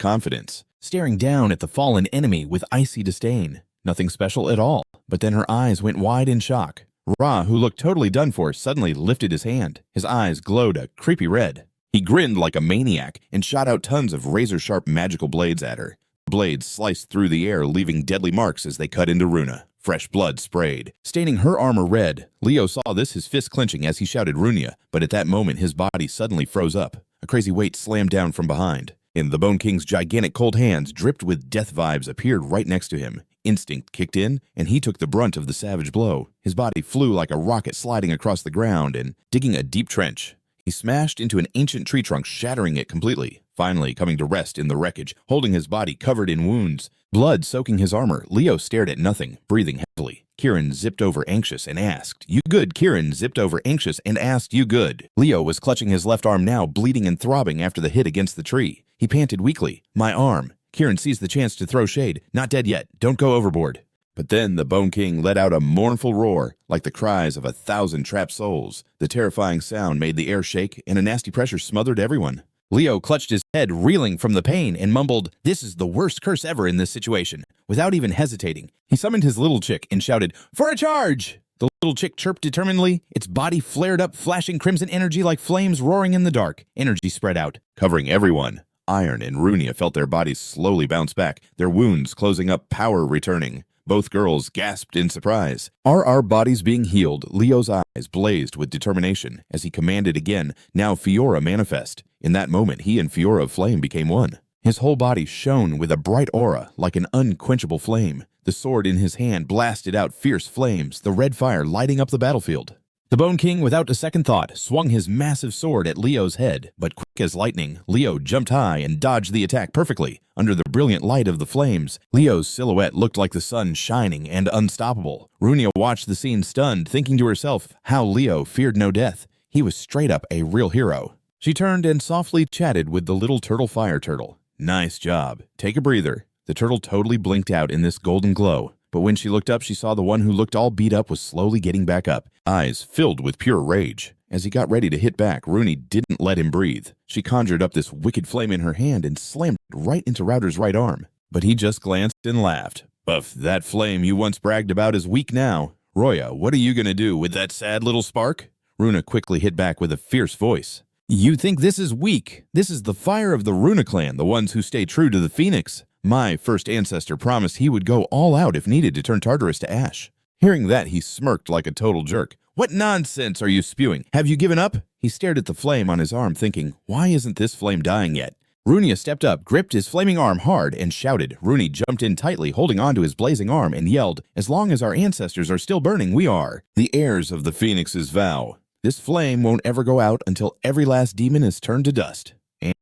confidence, staring down at the fallen enemy with icy disdain. Nothing special at all, but then her eyes went wide in shock. Ra, who looked totally done for, suddenly lifted his hand. His eyes glowed a creepy red. He grinned like a maniac and shot out tons of razor-sharp magical blades at her. The blades sliced through the air, leaving deadly marks as they cut into Runa. Fresh blood sprayed, staining her armor red. Leo saw this, his fist clenching as he shouted Runia, but at that moment his body suddenly froze up. A crazy weight slammed down from behind. The Bone King's gigantic cold hands, dripped with death vibes, appeared right next to him. Instinct kicked in, and he took the brunt of the savage blow. His body flew like a rocket, sliding across the ground and digging a deep trench. He smashed into an ancient tree trunk, shattering it completely. Finally coming to rest in the wreckage, holding his body covered in wounds. Blood soaking his armor, Leo stared at nothing, breathing heavily. Kieran zipped over anxious and asked, "You good?" Kieran zipped over anxious and asked, "You good?" Leo was clutching his left arm now, bleeding and throbbing after the hit against the tree. He panted weakly. My arm. Kieran seized the chance to throw shade. Not dead yet. Don't go overboard. But then the Bone King let out a mournful roar, like the cries of 1,000 trapped souls. The terrifying sound made the air shake, and a nasty pressure smothered everyone. Leo clutched his head, reeling from the pain, and mumbled, "This is the worst curse ever in this situation." Without even hesitating, he summoned his little chick and shouted, "For a charge!" The little chick chirped determinedly. Its body flared up, flashing crimson energy like flames roaring in the dark. Energy spread out, covering everyone. Iron and Runia felt their bodies slowly bounce back, their wounds closing up, power returning. Both girls gasped in surprise. Are our bodies being healed? Leo's eyes blazed with determination as he commanded again, "Now Fiora manifest." In that moment, he and Fiora of Flame became one. His whole body shone with a bright aura, like an unquenchable flame. The sword in his hand blasted out fierce flames, the red fire lighting up the battlefield. The Bone King, without a second thought, swung his massive sword at Leo's head, but quick as lightning, Leo jumped high and dodged the attack perfectly. Under the brilliant light of the flames, Leo's silhouette looked like the sun, shining and unstoppable. Runia watched the scene stunned, thinking to herself how Leo feared no death. He was straight up a real hero. She turned and softly chatted with the little turtle fire turtle. "Nice job. Take a breather." The turtle totally blinked out in this golden glow. But when she looked up, she saw the one who looked all beat up was slowly getting back up, eyes filled with pure rage. As he got ready to hit back, Rooney didn't let him breathe. She conjured up this wicked flame in her hand and slammed it right into Router's right arm. But he just glanced and laughed. "Buff, that flame you once bragged about is weak now. Roya, what are you gonna do with that sad little spark?" Runa quickly hit back with a fierce voice. "You think this is weak? This is the fire of the Runa clan, the ones who stay true to the Phoenix. My first ancestor promised he would go all out if needed to turn Tartarus to ash." Hearing that, he smirked like a total jerk. "What nonsense are you spewing? Have you given up?" He stared at the flame on his arm, thinking, why isn't this flame dying yet? Runia stepped up, gripped his flaming arm hard, and shouted. Rooney jumped in tightly, holding onto his blazing arm, and yelled, "As long as our ancestors are still burning, we are the heirs of the Phoenix's vow. This flame won't ever go out until every last demon is turned to dust.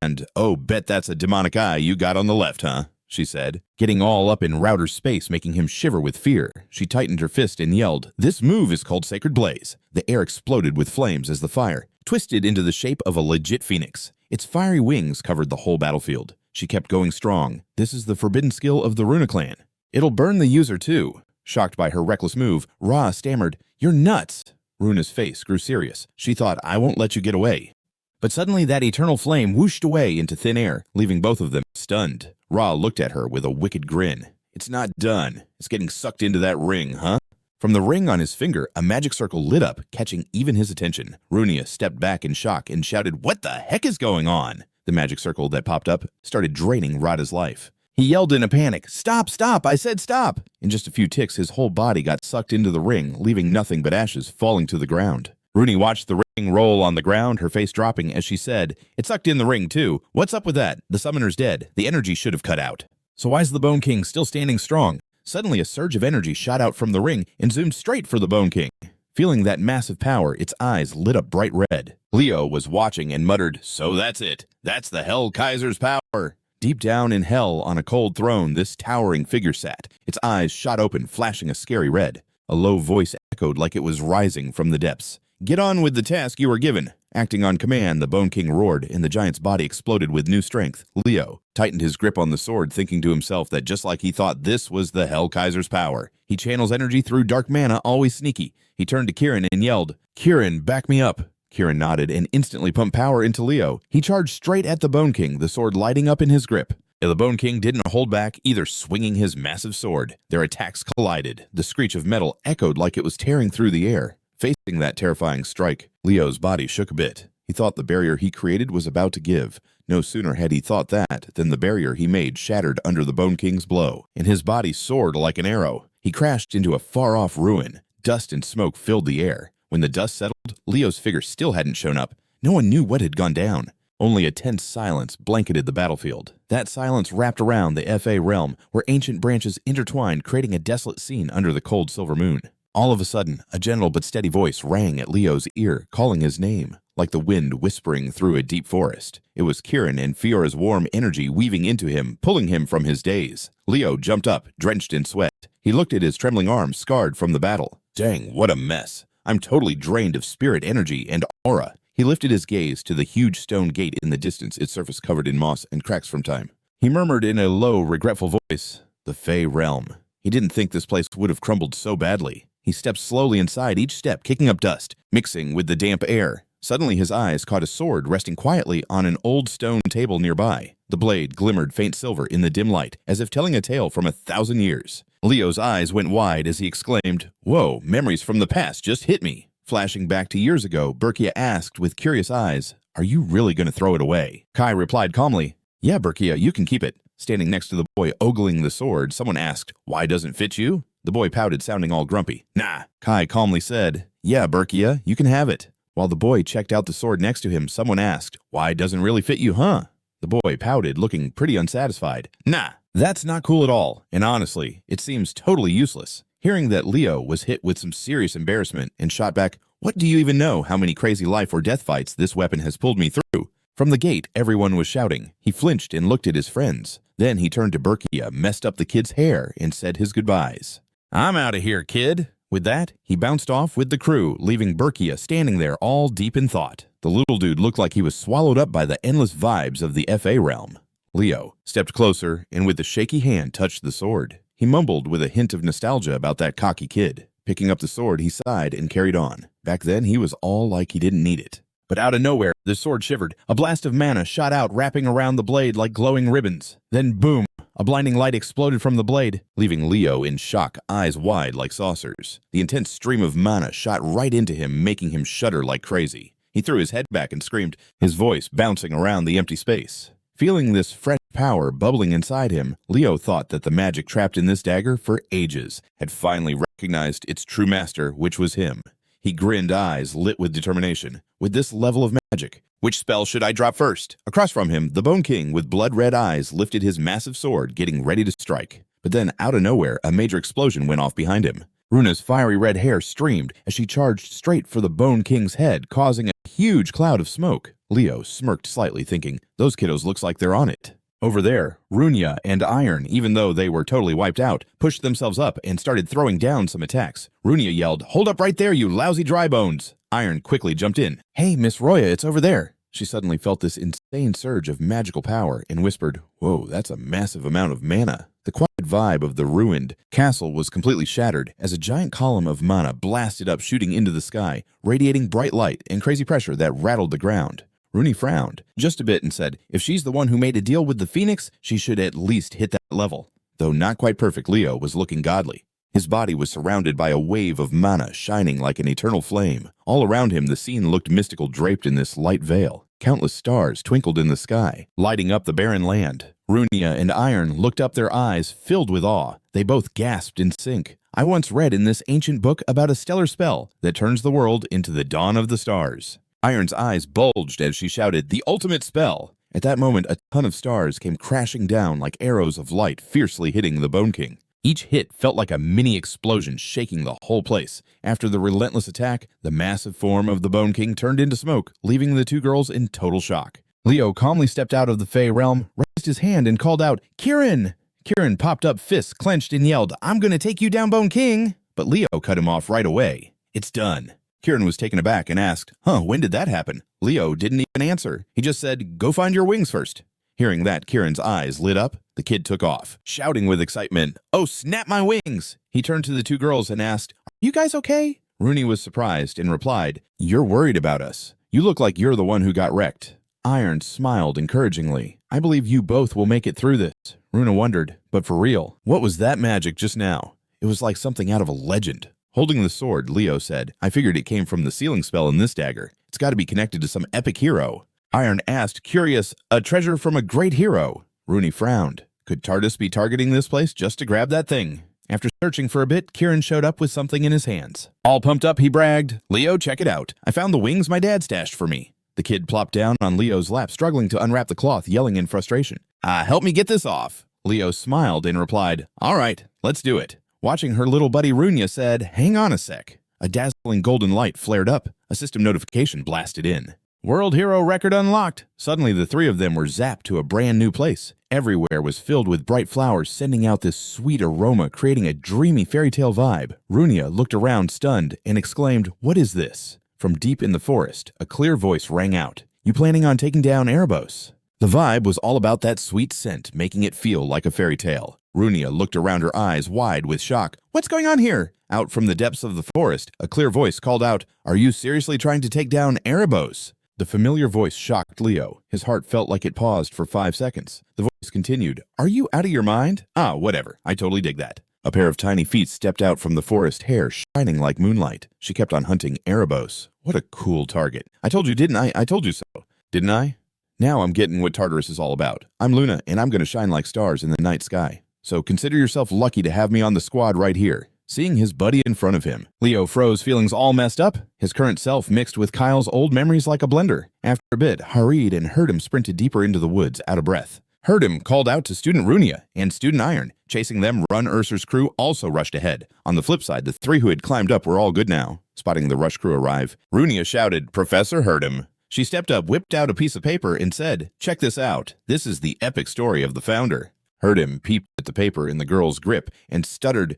And, oh, bet that's a demonic eye you got on the left, huh?" she said, getting all up in Router's space, making him shiver with fear. She tightened her fist and yelled, "This move is called Sacred Blaze." The air exploded with flames as the fire twisted into the shape of a legit phoenix. Its fiery wings covered the whole battlefield. She kept going strong. This is the forbidden skill of the Runa clan. It'll burn the user too. Shocked by her reckless move, Ra stammered, "You're nuts." Runa's face grew serious. She thought, "I won't let you get away." But suddenly that eternal flame whooshed away into thin air, leaving both of them stunned. Ra looked at her with a wicked grin. "It's not done. It's getting sucked into that ring, huh?" From the ring on his finger, a magic circle lit up, catching even his attention. Runia stepped back in shock and shouted, "What the heck is going on?" The magic circle that popped up started draining Rada's life. He yelled in a panic, "Stop, stop, I said stop!" In just a few ticks, his whole body got sucked into the ring, leaving nothing but ashes falling to the ground. Rooney watched the ring roll on the ground, her face dropping as she said, "It sucked in the ring too. What's up with that? The summoner's dead. The energy should have cut out." So why's the Bone King still standing strong? Suddenly a surge of energy shot out from the ring and zoomed straight for the Bone King. Feeling that massive power, its eyes lit up bright red. Leo was watching and muttered, "So that's it. That's the Hell Kaiser's power." Deep down in hell on a cold throne, this towering figure sat, its eyes shot open, flashing a scary red. A low voice echoed like it was rising from the depths. "Get on with the task you were given." Acting on command, the Bone King roared, and the giant's body exploded with new strength. Leo tightened his grip on the sword, thinking to himself that just like he thought this was the Hell Kaiser's power. He channels energy through dark mana, always sneaky. He turned to Kieran and yelled, "Kieran, back me up." Kieran nodded and instantly pumped power into Leo. He charged straight at the Bone King, the sword lighting up in his grip. The Bone King didn't hold back, either swinging his massive sword. Their attacks collided. The screech of metal echoed like it was tearing through the air. Facing that terrifying strike, Leo's body shook a bit. He thought the barrier he created was about to give. No sooner had he thought that than the barrier he made shattered under the Bone King's blow, and his body soared like an arrow. He crashed into a far-off ruin. Dust and smoke filled the air. When the dust settled, Leo's figure still hadn't shown up. No one knew what had gone down. Only a tense silence blanketed the battlefield. That silence wrapped around the FA realm, where ancient branches intertwined, creating a desolate scene under the cold silver moon. All of a sudden, a gentle but steady voice rang at Leo's ear, calling his name, like the wind whispering through a deep forest. It was Kieran and Fiora's warm energy weaving into him, pulling him from his daze. Leo jumped up, drenched in sweat. He looked at his trembling arm, scarred from the battle. "Dang, what a mess. I'm totally drained of spirit energy and aura." He lifted his gaze to the huge stone gate in the distance, its surface covered in moss and cracks from time. He murmured in a low, regretful voice, "The Fey Realm." He didn't think this place would have crumbled so badly. He stepped slowly inside, each step kicking up dust, mixing with the damp air. Suddenly his eyes caught a sword resting quietly on an old stone table nearby. The blade glimmered faint silver in the dim light, as if telling a tale from 1,000 years. Leo's eyes went wide as he exclaimed, "Whoa, memories from the past just hit me." Flashing back to years ago, Berkia asked with curious eyes, "Are you really going to throw it away?" Kai replied calmly, "Yeah, Berkia, you can keep it." Standing next to the boy ogling the sword, someone asked, "Why doesn't it fit you?" The boy pouted, sounding all grumpy. "Nah." Kai calmly said, "Yeah, Berkia, you can have it." While the boy checked out the sword next to him, someone asked, "Why doesn't it really fit you, huh?" The boy pouted, looking pretty unsatisfied. "Nah, that's not cool at all, and honestly, it seems totally useless." Hearing that Leo was hit with some serious embarrassment and shot back, "What do you even know how many crazy life or death fights this weapon has pulled me through?" From the gate, everyone was shouting. He flinched and looked at his friends. Then he turned to Berkia, messed up the kid's hair, and said his goodbyes. "I'm out of here, kid." With that, he bounced off with the crew, leaving Berkia standing there all deep in thought. The little dude looked like he was swallowed up by the endless vibes of the FA realm. Leo stepped closer and with a shaky hand touched the sword. He mumbled with a hint of nostalgia about that cocky kid. Picking up the sword, he sighed and carried on. Back then, he was all like he didn't need it. But out of nowhere, the sword shivered. A blast of mana shot out, wrapping around the blade like glowing ribbons. Then boom! A blinding light exploded from the blade, leaving Leo in shock, eyes wide like saucers. The intense stream of mana shot right into him, making him shudder like crazy. He threw his head back and screamed, his voice bouncing around the empty space. Feeling this fresh power bubbling inside him, Leo thought that the magic trapped in this dagger for ages had finally recognized its true master, which was him. He grinned, eyes lit with determination. With this level of magic, which spell should I drop first? Across from him, the Bone King with blood-red eyes lifted his massive sword, getting ready to strike. But then, out of nowhere, a major explosion went off behind him. Runa's fiery red hair streamed as she charged straight for the Bone King's head, causing a huge cloud of smoke. Leo smirked slightly, thinking, those kiddos looks like they're on it. Over there, Runia and Iron, even though they were totally wiped out, pushed themselves up and started throwing down some attacks. Runia yelled, "Hold up right there, you lousy dry bones!" Iron quickly jumped in. "Hey, Miss Roya, it's over there." She suddenly felt this insane surge of magical power and whispered, "Whoa, that's a massive amount of mana." The quiet vibe of the ruined castle was completely shattered as a giant column of mana blasted up, shooting into the sky, radiating bright light and crazy pressure that rattled the ground. Rooney frowned just a bit and said, if she's the one who made a deal with the Phoenix, she should at least hit that level. Though not quite perfect, Leo was looking godly. His body was surrounded by a wave of mana shining like an eternal flame. All around him, the scene looked mystical, draped in this light veil. Countless stars twinkled in the sky, lighting up the barren land. Runia and Iron looked up, their eyes filled with awe. They both gasped in sync. I once read in this ancient book about a stellar spell that turns the world into the dawn of the stars. Iron's eyes bulged as she shouted, "The ultimate spell!" At that moment, a ton of stars came crashing down like arrows of light, fiercely hitting the Bone King. Each hit felt like a mini explosion, shaking the whole place. After the relentless attack, the massive form of the Bone King turned into smoke, leaving the two girls in total shock. Leo calmly stepped out of the Fey realm, raised his hand, and called out, "Kieran!" Kieran popped up, fists clenched, and yelled, "I'm gonna take you down, Bone King!" But Leo cut him off right away. "It's done." Kieran was taken aback and asked, when did that happen? Leo didn't even answer. He just said, "Go find your wings first." Hearing that, Kieran's eyes lit up. The kid took off, shouting with excitement, "Oh, snap my wings!" He turned to the two girls and asked, "Are you guys okay?" Rooney was surprised and replied, "You're worried about us. You look like you're the one who got wrecked." Iron smiled encouragingly. "I believe you both will make it through this." Runa wondered, but for real, what was that magic just now? It was like something out of a legend. Holding the sword, Leo said, "I figured it came from the sealing spell in this dagger. It's got to be connected to some epic hero." Iron asked, curious, "A treasure from a great hero?" Rooney frowned. Could Tardis be targeting this place just to grab that thing? After searching for a bit, Kieran showed up with something in his hands. All pumped up, he bragged, "Leo, check it out. I found the wings my dad stashed for me." The kid plopped down on Leo's lap, struggling to unwrap the cloth, yelling in frustration. Help me get this off." Leo smiled and replied, "All right, let's do it." Watching her little buddy Runia said, "Hang on a sec." A dazzling golden light flared up. A system notification blasted in. World Hero Record unlocked. Suddenly, the three of them were zapped to a brand new place. Everywhere was filled with bright flowers, sending out this sweet aroma, creating a dreamy fairy tale vibe. Runia looked around stunned and exclaimed, "What is this?" From deep in the forest, a clear voice rang out. You planning on taking down Aribos? The vibe was all about that sweet scent, making it feel like a fairy tale. Runia looked around, her eyes wide with shock. What's going on here? Out from the depths of the forest, a clear voice called out, Are you seriously trying to take down Aribos? The familiar voice shocked Leo. His heart felt like it paused for 5 seconds. The voice continued, Are you out of your mind? Ah, whatever. I totally dig that. A pair of tiny feet stepped out from the forest, hair shining like moonlight. She kept on hunting Aribos. What a cool target. I told you, didn't I? I told you so. Didn't I? Now I'm getting what Tartarus is all about. I'm Luna, and I'm going to shine like stars in the night sky. So consider yourself lucky to have me on the squad right here. Seeing his buddy in front of him, Leo froze, feelings all messed up. His current self mixed with Kyle's old memories like a blender. After a bit, hurried and heard him sprinted deeper into the woods, out of breath. Heard him called out to Student Runia and Student Iron. Chasing them, Run Urser's crew also rushed ahead. On the flip side, the 3 who had climbed up were all good now. Spotting the rush crew arrive, Runia shouted, Professor heard him. She stepped up, whipped out a piece of paper, and said, Check this out. This is the epic story of the founder. Heard him peeped at the paper in the girl's grip and stuttered,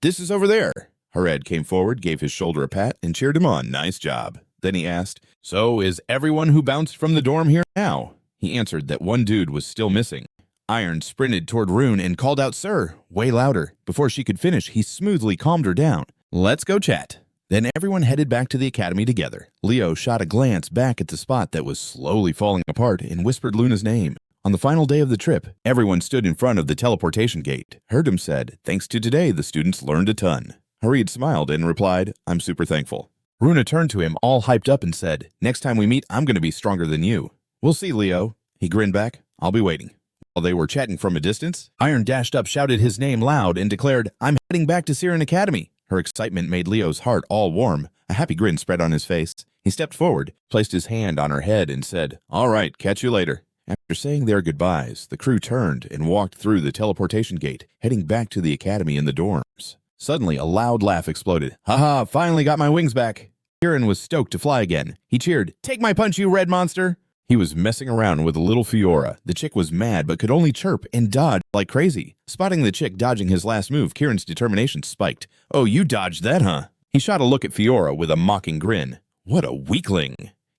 This is over there. Hared came forward, gave his shoulder a pat, and cheered him on. Nice job. Then he asked, So is everyone who bounced from the dorm here now? He answered that one dude was still missing. Iron sprinted toward Rune and called out, Sir, way louder. Before she could finish, he smoothly calmed her down. Let's go chat. Then everyone headed back to the academy together. Leo shot a glance back at the spot that was slowly falling apart and whispered Luna's name. On the final day of the trip, everyone stood in front of the teleportation gate. Herdum said, Thanks to today, the students learned a ton. Harid smiled and replied, I'm super thankful. Runa turned to him all hyped up and said, Next time we meet, I'm going to be stronger than you. We'll see, Leo. He grinned back. I'll be waiting. While they were chatting from a distance, Iron dashed up, shouted his name loud, and declared, I'm heading back to Xaringer Academy. Her excitement made Leo's heart all warm. A happy grin spread on his face. He stepped forward, placed his hand on her head, and said, All right, catch you later. After saying their goodbyes, the crew turned and walked through the teleportation gate, heading back to the academy in the dorms. Suddenly, a loud laugh exploded. Haha, finally got my wings back. Kieran was stoked to fly again. He cheered, Take my punch, you red monster. He was messing around with a little Fiora. The chick was mad but could only chirp and dodge like crazy. Spotting the chick dodging his last move, Kieran's determination spiked. Oh, you dodged that, huh? He shot a look at Fiora with a mocking grin. What a weakling.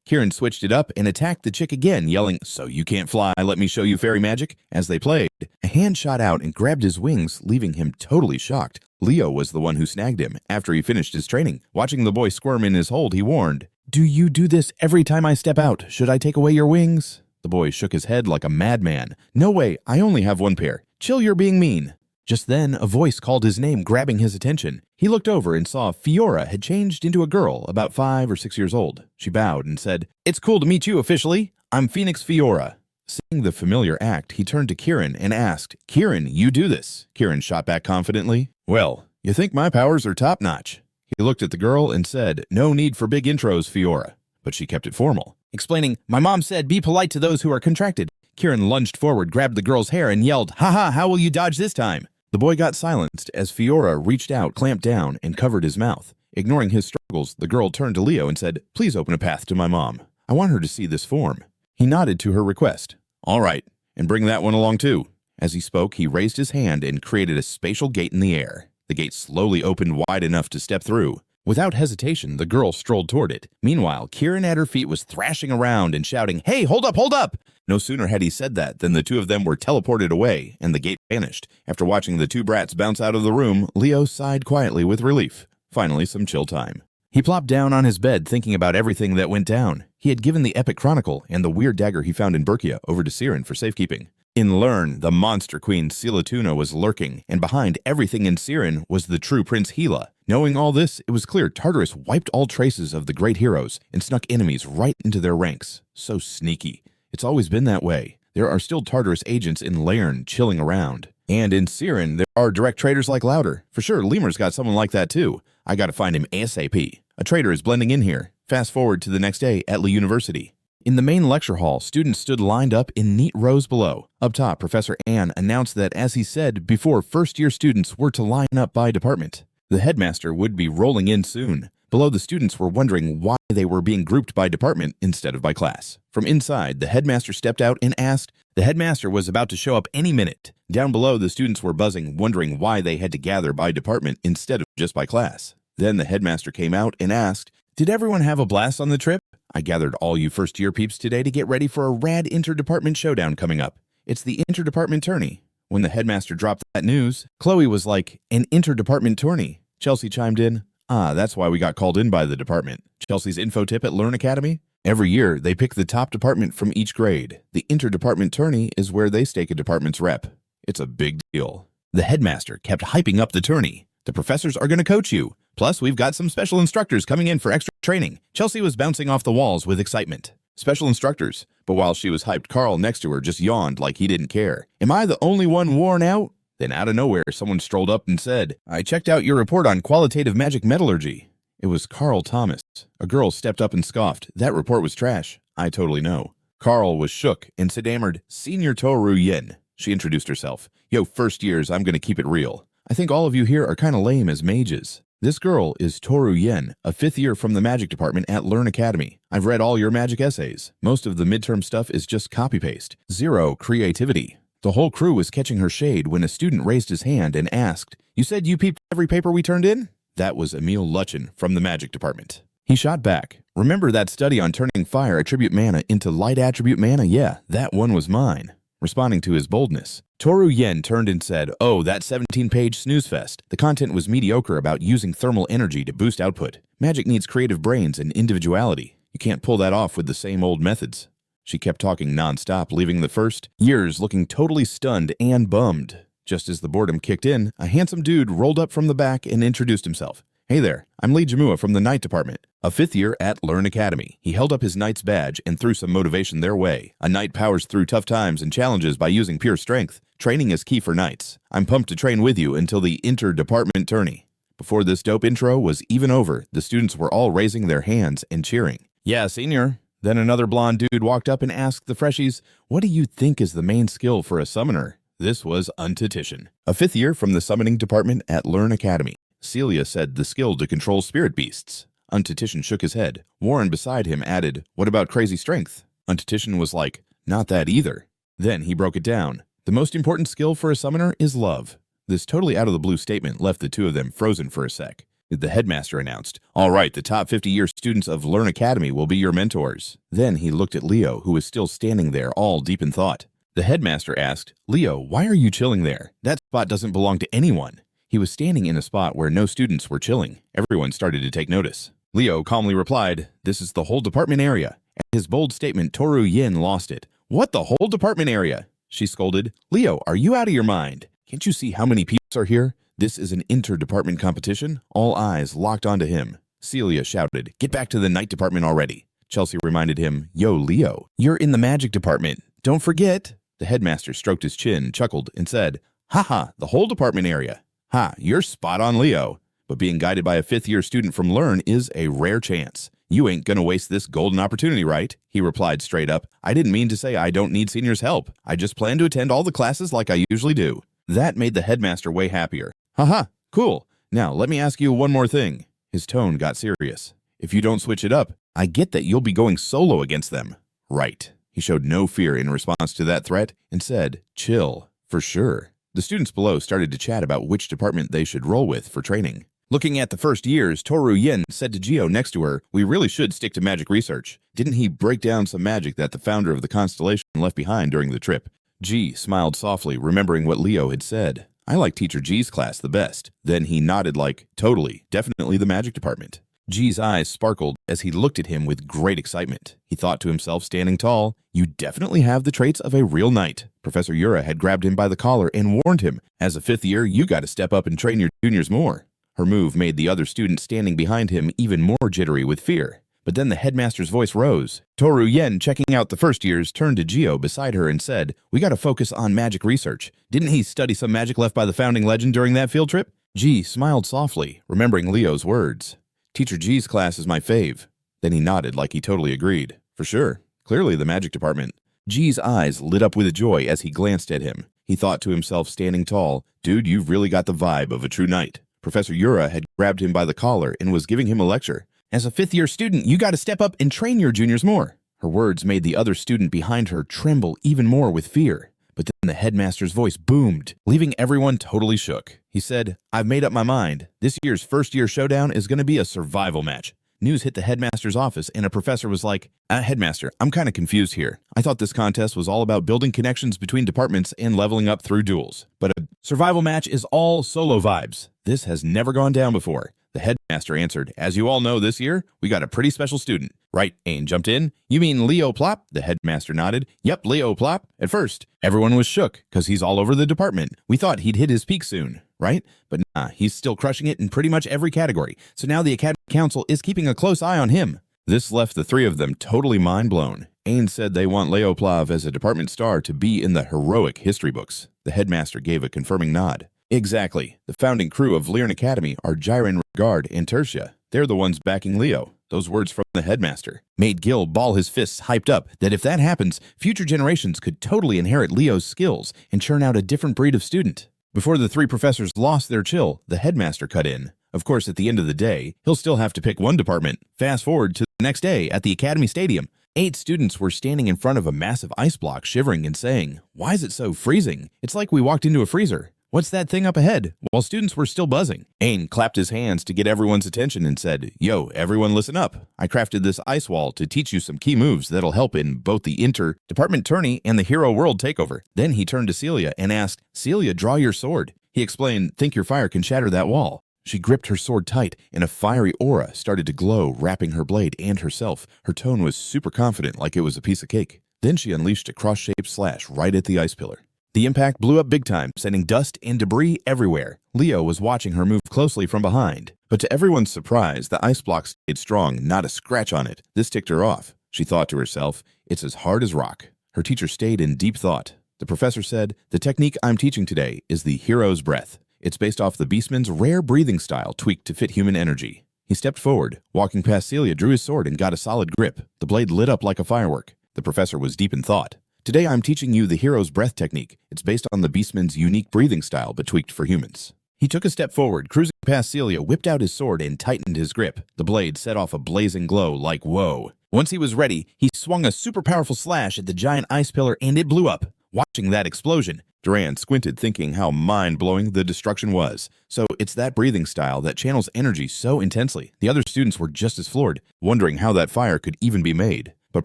Kieran switched it up and attacked the chick again, yelling, So you can't fly, let me show you fairy magic? As they played, a hand shot out and grabbed his wings, leaving him totally shocked. Leo was the one who snagged him after he finished his training. Watching the boy squirm in his hold, he warned, Do you do this every time I step out? Should I take away your wings? The boy shook his head like a madman. No way, I only have 1 pair. Chill, you're being mean. Just then, a voice called his name, grabbing his attention. He looked over and saw Fiora had changed into a girl about 5 or 6 years old. She bowed and said, It's cool to meet you officially. I'm Phoenix Fiora. Seeing the familiar act, he turned to Kieran and asked, Kieran, you do this. Kieran shot back confidently. Well, you think my powers are top-notch. He looked at the girl and said, No need for big intros, Fiora. But she kept it formal, explaining, My mom said be polite to those who are contracted. Kieran lunged forward, grabbed the girl's hair, and yelled, Haha, how will you dodge this time? The boy got silenced as Fiora reached out, clamped down, and covered his mouth. Ignoring his struggles, the girl turned to Leo and said, Please open a path to my mom. I want her to see this form. He nodded to her request. All right, and bring that one along too. As he spoke, he raised his hand and created a spatial gate in the air. The gate slowly opened wide enough to step through. Without hesitation, the girl strolled toward it. Meanwhile, Kieran at her feet was thrashing around and shouting, Hey, hold up, hold up! No sooner had he said that than the two of them were teleported away, and the gate vanished. After watching the 2 brats bounce out of the room, Leo sighed quietly with relief. Finally, some chill time. He plopped down on his bed, thinking about everything that went down. He had given the epic chronicle and the weird dagger he found in Berkia over to Siren for safekeeping. In Lern, the monster queen Silatuna was lurking, and behind everything in Siren was the true Prince Hela. Knowing all this, it was clear Tartarus wiped all traces of the great heroes and snuck enemies right into their ranks. So sneaky. It's always been that way. There are still Tartarus agents in Lern chilling around. And in Siren, there are direct traitors like Louder. For sure, Lemur's got someone like that too. I gotta find him ASAP. A traitor is blending in here. Fast forward to the next day at Lee University. In the main lecture hall, students stood lined up in neat rows below. Up top, Professor Ann announced that, as he said before, first-year students were to line up by department. The headmaster would be rolling in soon. Below, the students were wondering why they were being grouped by department instead of by class. From inside, the headmaster stepped out and asked. The headmaster was about to show up any minute. Down below, the students were buzzing, wondering why they had to gather by department instead of just by class. Then the headmaster came out and asked, Did everyone have a blast on the trip? I gathered all you first-year peeps today to get ready for a rad inter-department showdown coming up. It's the inter-department tourney. When the headmaster dropped that news, Chloe was like, an inter-department tourney. Chelsea chimed in, that's why we got called in by the department. Chelsea's info tip at Learn Academy? Every year, they pick the top department from each grade. The inter-department tourney is where they stake a department's rep. It's a big deal. The headmaster kept hyping up the tourney. The professors are going to coach you. Plus, we've got some special instructors coming in for extra training. Chelsea was bouncing off the walls with excitement. Special instructors. But while she was hyped, Carl next to her just yawned like he didn't care. Am I the only one worn out? Then out of nowhere, someone strolled up and said, I checked out your report on qualitative magic metallurgy. It was Carl Thomas. A girl stepped up and scoffed. That report was trash. I totally know. Carl was shook and stammered, Senior Toru Yen. She introduced herself. Yo, first years, I'm going to keep it real. I think all of you here are kind of lame as mages. This girl is Toru Yen, a 5th year from the magic department at Learn Academy. I've read all your magic essays. Most of the midterm stuff is just copy-paste. Zero creativity. The whole crew was catching her shade when a student raised his hand and asked, You said you peeped every paper we turned in? That was Emil Lutchen from the magic department. He shot back. Remember that study on turning fire attribute mana into light attribute mana? Yeah, that one was mine. Responding to his boldness, Toru Yen turned and said, Oh, that 17-page snooze fest. The content was mediocre about using thermal energy to boost output. Magic needs creative brains and individuality. You can't pull that off with the same old methods. She kept talking nonstop, leaving the first years looking totally stunned and bummed. Just as the boredom kicked in, a handsome dude rolled up from the back and introduced himself. Hey there, I'm Lee Jamua from the Night Department, a 5th year at Learn Academy. He held up his Knight's badge and threw some motivation their way. A Knight powers through tough times and challenges by using pure strength. Training is key for Knights. I'm pumped to train with you until the inter-department tourney. Before this dope intro was even over, the students were all raising their hands and cheering. Yeah, senior. Then another blonde dude walked up and asked the freshies, What do you think is the main skill for a summoner? This was Untitition, a 5th year from the summoning department at Learn Academy. Celia said the skill to control spirit beasts. Untitition shook his head. Warren beside him added, What about crazy strength? Untitition was like, Not that either. Then he broke it down. The most important skill for a summoner is love. This totally out of the blue statement left the two of them frozen for a sec. The headmaster announced, All right, the top 50-year students of Learn Academy will be your mentors. Then he looked at Leo, who was still standing there all deep in thought. The headmaster asked, Leo, why are you chilling there? That spot doesn't belong to anyone. He was standing in a spot where no students were chilling. Everyone started to take notice. Leo calmly replied, This is the whole department area. At his bold statement, Toru Yen lost it. What, the whole department area? She scolded. Leo, are you out of your mind? Can't you see how many peeps are here? This is an inter-department competition. All eyes locked onto him. Celia shouted, Get back to the night department already. Chelsea reminded him, Yo, Leo, you're in the magic department. Don't forget. The headmaster stroked his chin, chuckled, and said, Haha, the whole department area. Ha, you're spot on, Leo. But being guided by a 5th year student from Learn is a rare chance. You ain't gonna waste this golden opportunity, right? He replied straight up. I didn't mean to say I don't need seniors' help. I just plan to attend all the classes like I usually do. That made the headmaster way happier. Haha, cool. Now let me ask you one more thing. His tone got serious. If you don't switch it up, I get that you'll be going solo against them. Right. He showed no fear in response to that threat and said, Chill, for sure. The students below started to chat about which department they should roll with for training. Looking at the first years, Toru Yen said to Gio next to her, We really should stick to magic research. Didn't he break down some magic that the founder of the constellation left behind during the trip? G smiled softly, remembering what Leo had said. I like Teacher G's class the best. Then he nodded like, Totally, definitely the magic department. G's eyes sparkled as he looked at him with great excitement. He thought to himself, standing tall, You definitely have the traits of a real knight. Professor Yura had grabbed him by the collar and warned him, As a 5th year, you gotta step up and train your juniors more. Her move made the other student standing behind him even more jittery with fear. But then the headmaster's voice rose. Toru Yen, checking out the first years, turned to Gio beside her and said, We gotta focus on magic research. Didn't he study some magic left by the founding legend during that field trip? G smiled softly, remembering Leo's words. Teacher G's class is my fave. Then he nodded like he totally agreed. For sure. Clearly the magic department. G's eyes lit up with joy as he glanced at him. He thought to himself, standing tall, Dude, you've really got the vibe of a true knight. Professor Yura had grabbed him by the collar and was giving him a lecture. As a 5th year student, you gotta step up and train your juniors more. Her words made the other student behind her tremble even more with fear. But then the headmaster's voice boomed, leaving everyone totally shook. He said, I've made up my mind. This year's first year showdown is going to be a survival match. news hit the headmaster's office and a professor was like, Headmaster, I'm kind of confused here. I thought this contest was all about building connections between departments and leveling up through duels. But a survival match is all solo vibes. This has never gone down before. The headmaster answered, as you all know, this year, we got a pretty special student. Right, Ain jumped in. You mean Leo Plav? The headmaster nodded. Yep, Leo Plav. At first, everyone was shook because he's all over the department. We thought he'd hit his peak soon, right? But nah, he's still crushing it in pretty much every category. So now the Academy Council is keeping a close eye on him. This left the three of them totally mind-blown. Ain said they want Leo Plav as a department star to be in the heroic history books. The headmaster gave a confirming nod. Exactly. The founding crew of Leon Academy are Xaringer and Tertia. They're the ones backing Leo. Those words from the headmaster made Gil ball his fists hyped up that if that happens, future generations could totally inherit Leo's skills and churn out a different breed of student. Before the three professors lost their chill, the headmaster cut in. Of course, at the end of the day, he'll still have to pick one department. Fast forward to the next day at the Academy Stadium. 8 students were standing in front of a massive ice block shivering and saying, "Why is it so freezing? It's like we walked into a freezer. What's that thing up ahead?" While students were still buzzing, Ain clapped his hands to get everyone's attention and said, "Yo, everyone listen up. I crafted this ice wall to teach you some key moves that'll help in both the inter-department tourney and the hero world takeover." Then he turned to Celia and asked, "Celia, draw your sword." He explained, "Think your fire can shatter that wall." She gripped her sword tight, and a fiery aura started to glow, wrapping her blade and herself. Her tone was super confident, like it was a piece of cake. Then she unleashed a cross-shaped slash right at the ice pillar. The impact blew up big time, sending dust and debris everywhere. Leo was watching her move closely from behind. But to everyone's surprise, the ice block stayed strong, not a scratch on it. This ticked her off. She thought to herself, "It's as hard as rock." Her teacher stayed in deep thought. The professor said, "The technique I'm teaching today is the hero's breath. It's based off the beastman's rare breathing style tweaked to fit human energy." He stepped forward, walking past Celia, drew his sword, and got a solid grip. The blade lit up like a firework. The professor was deep in thought. "Today I'm teaching you the hero's breath technique. It's based on the beastman's unique breathing style, but tweaked for humans." He took a step forward, cruising past Celia, whipped out his sword, and tightened his grip. The blade set off a blazing glow like whoa. Once he was ready, he swung a super powerful slash at the giant ice pillar, and it blew up. Watching that explosion, Duran squinted, thinking how mind-blowing the destruction was. So it's that breathing style that channels energy so intensely. The other students were just as floored, wondering how that fire could even be made. But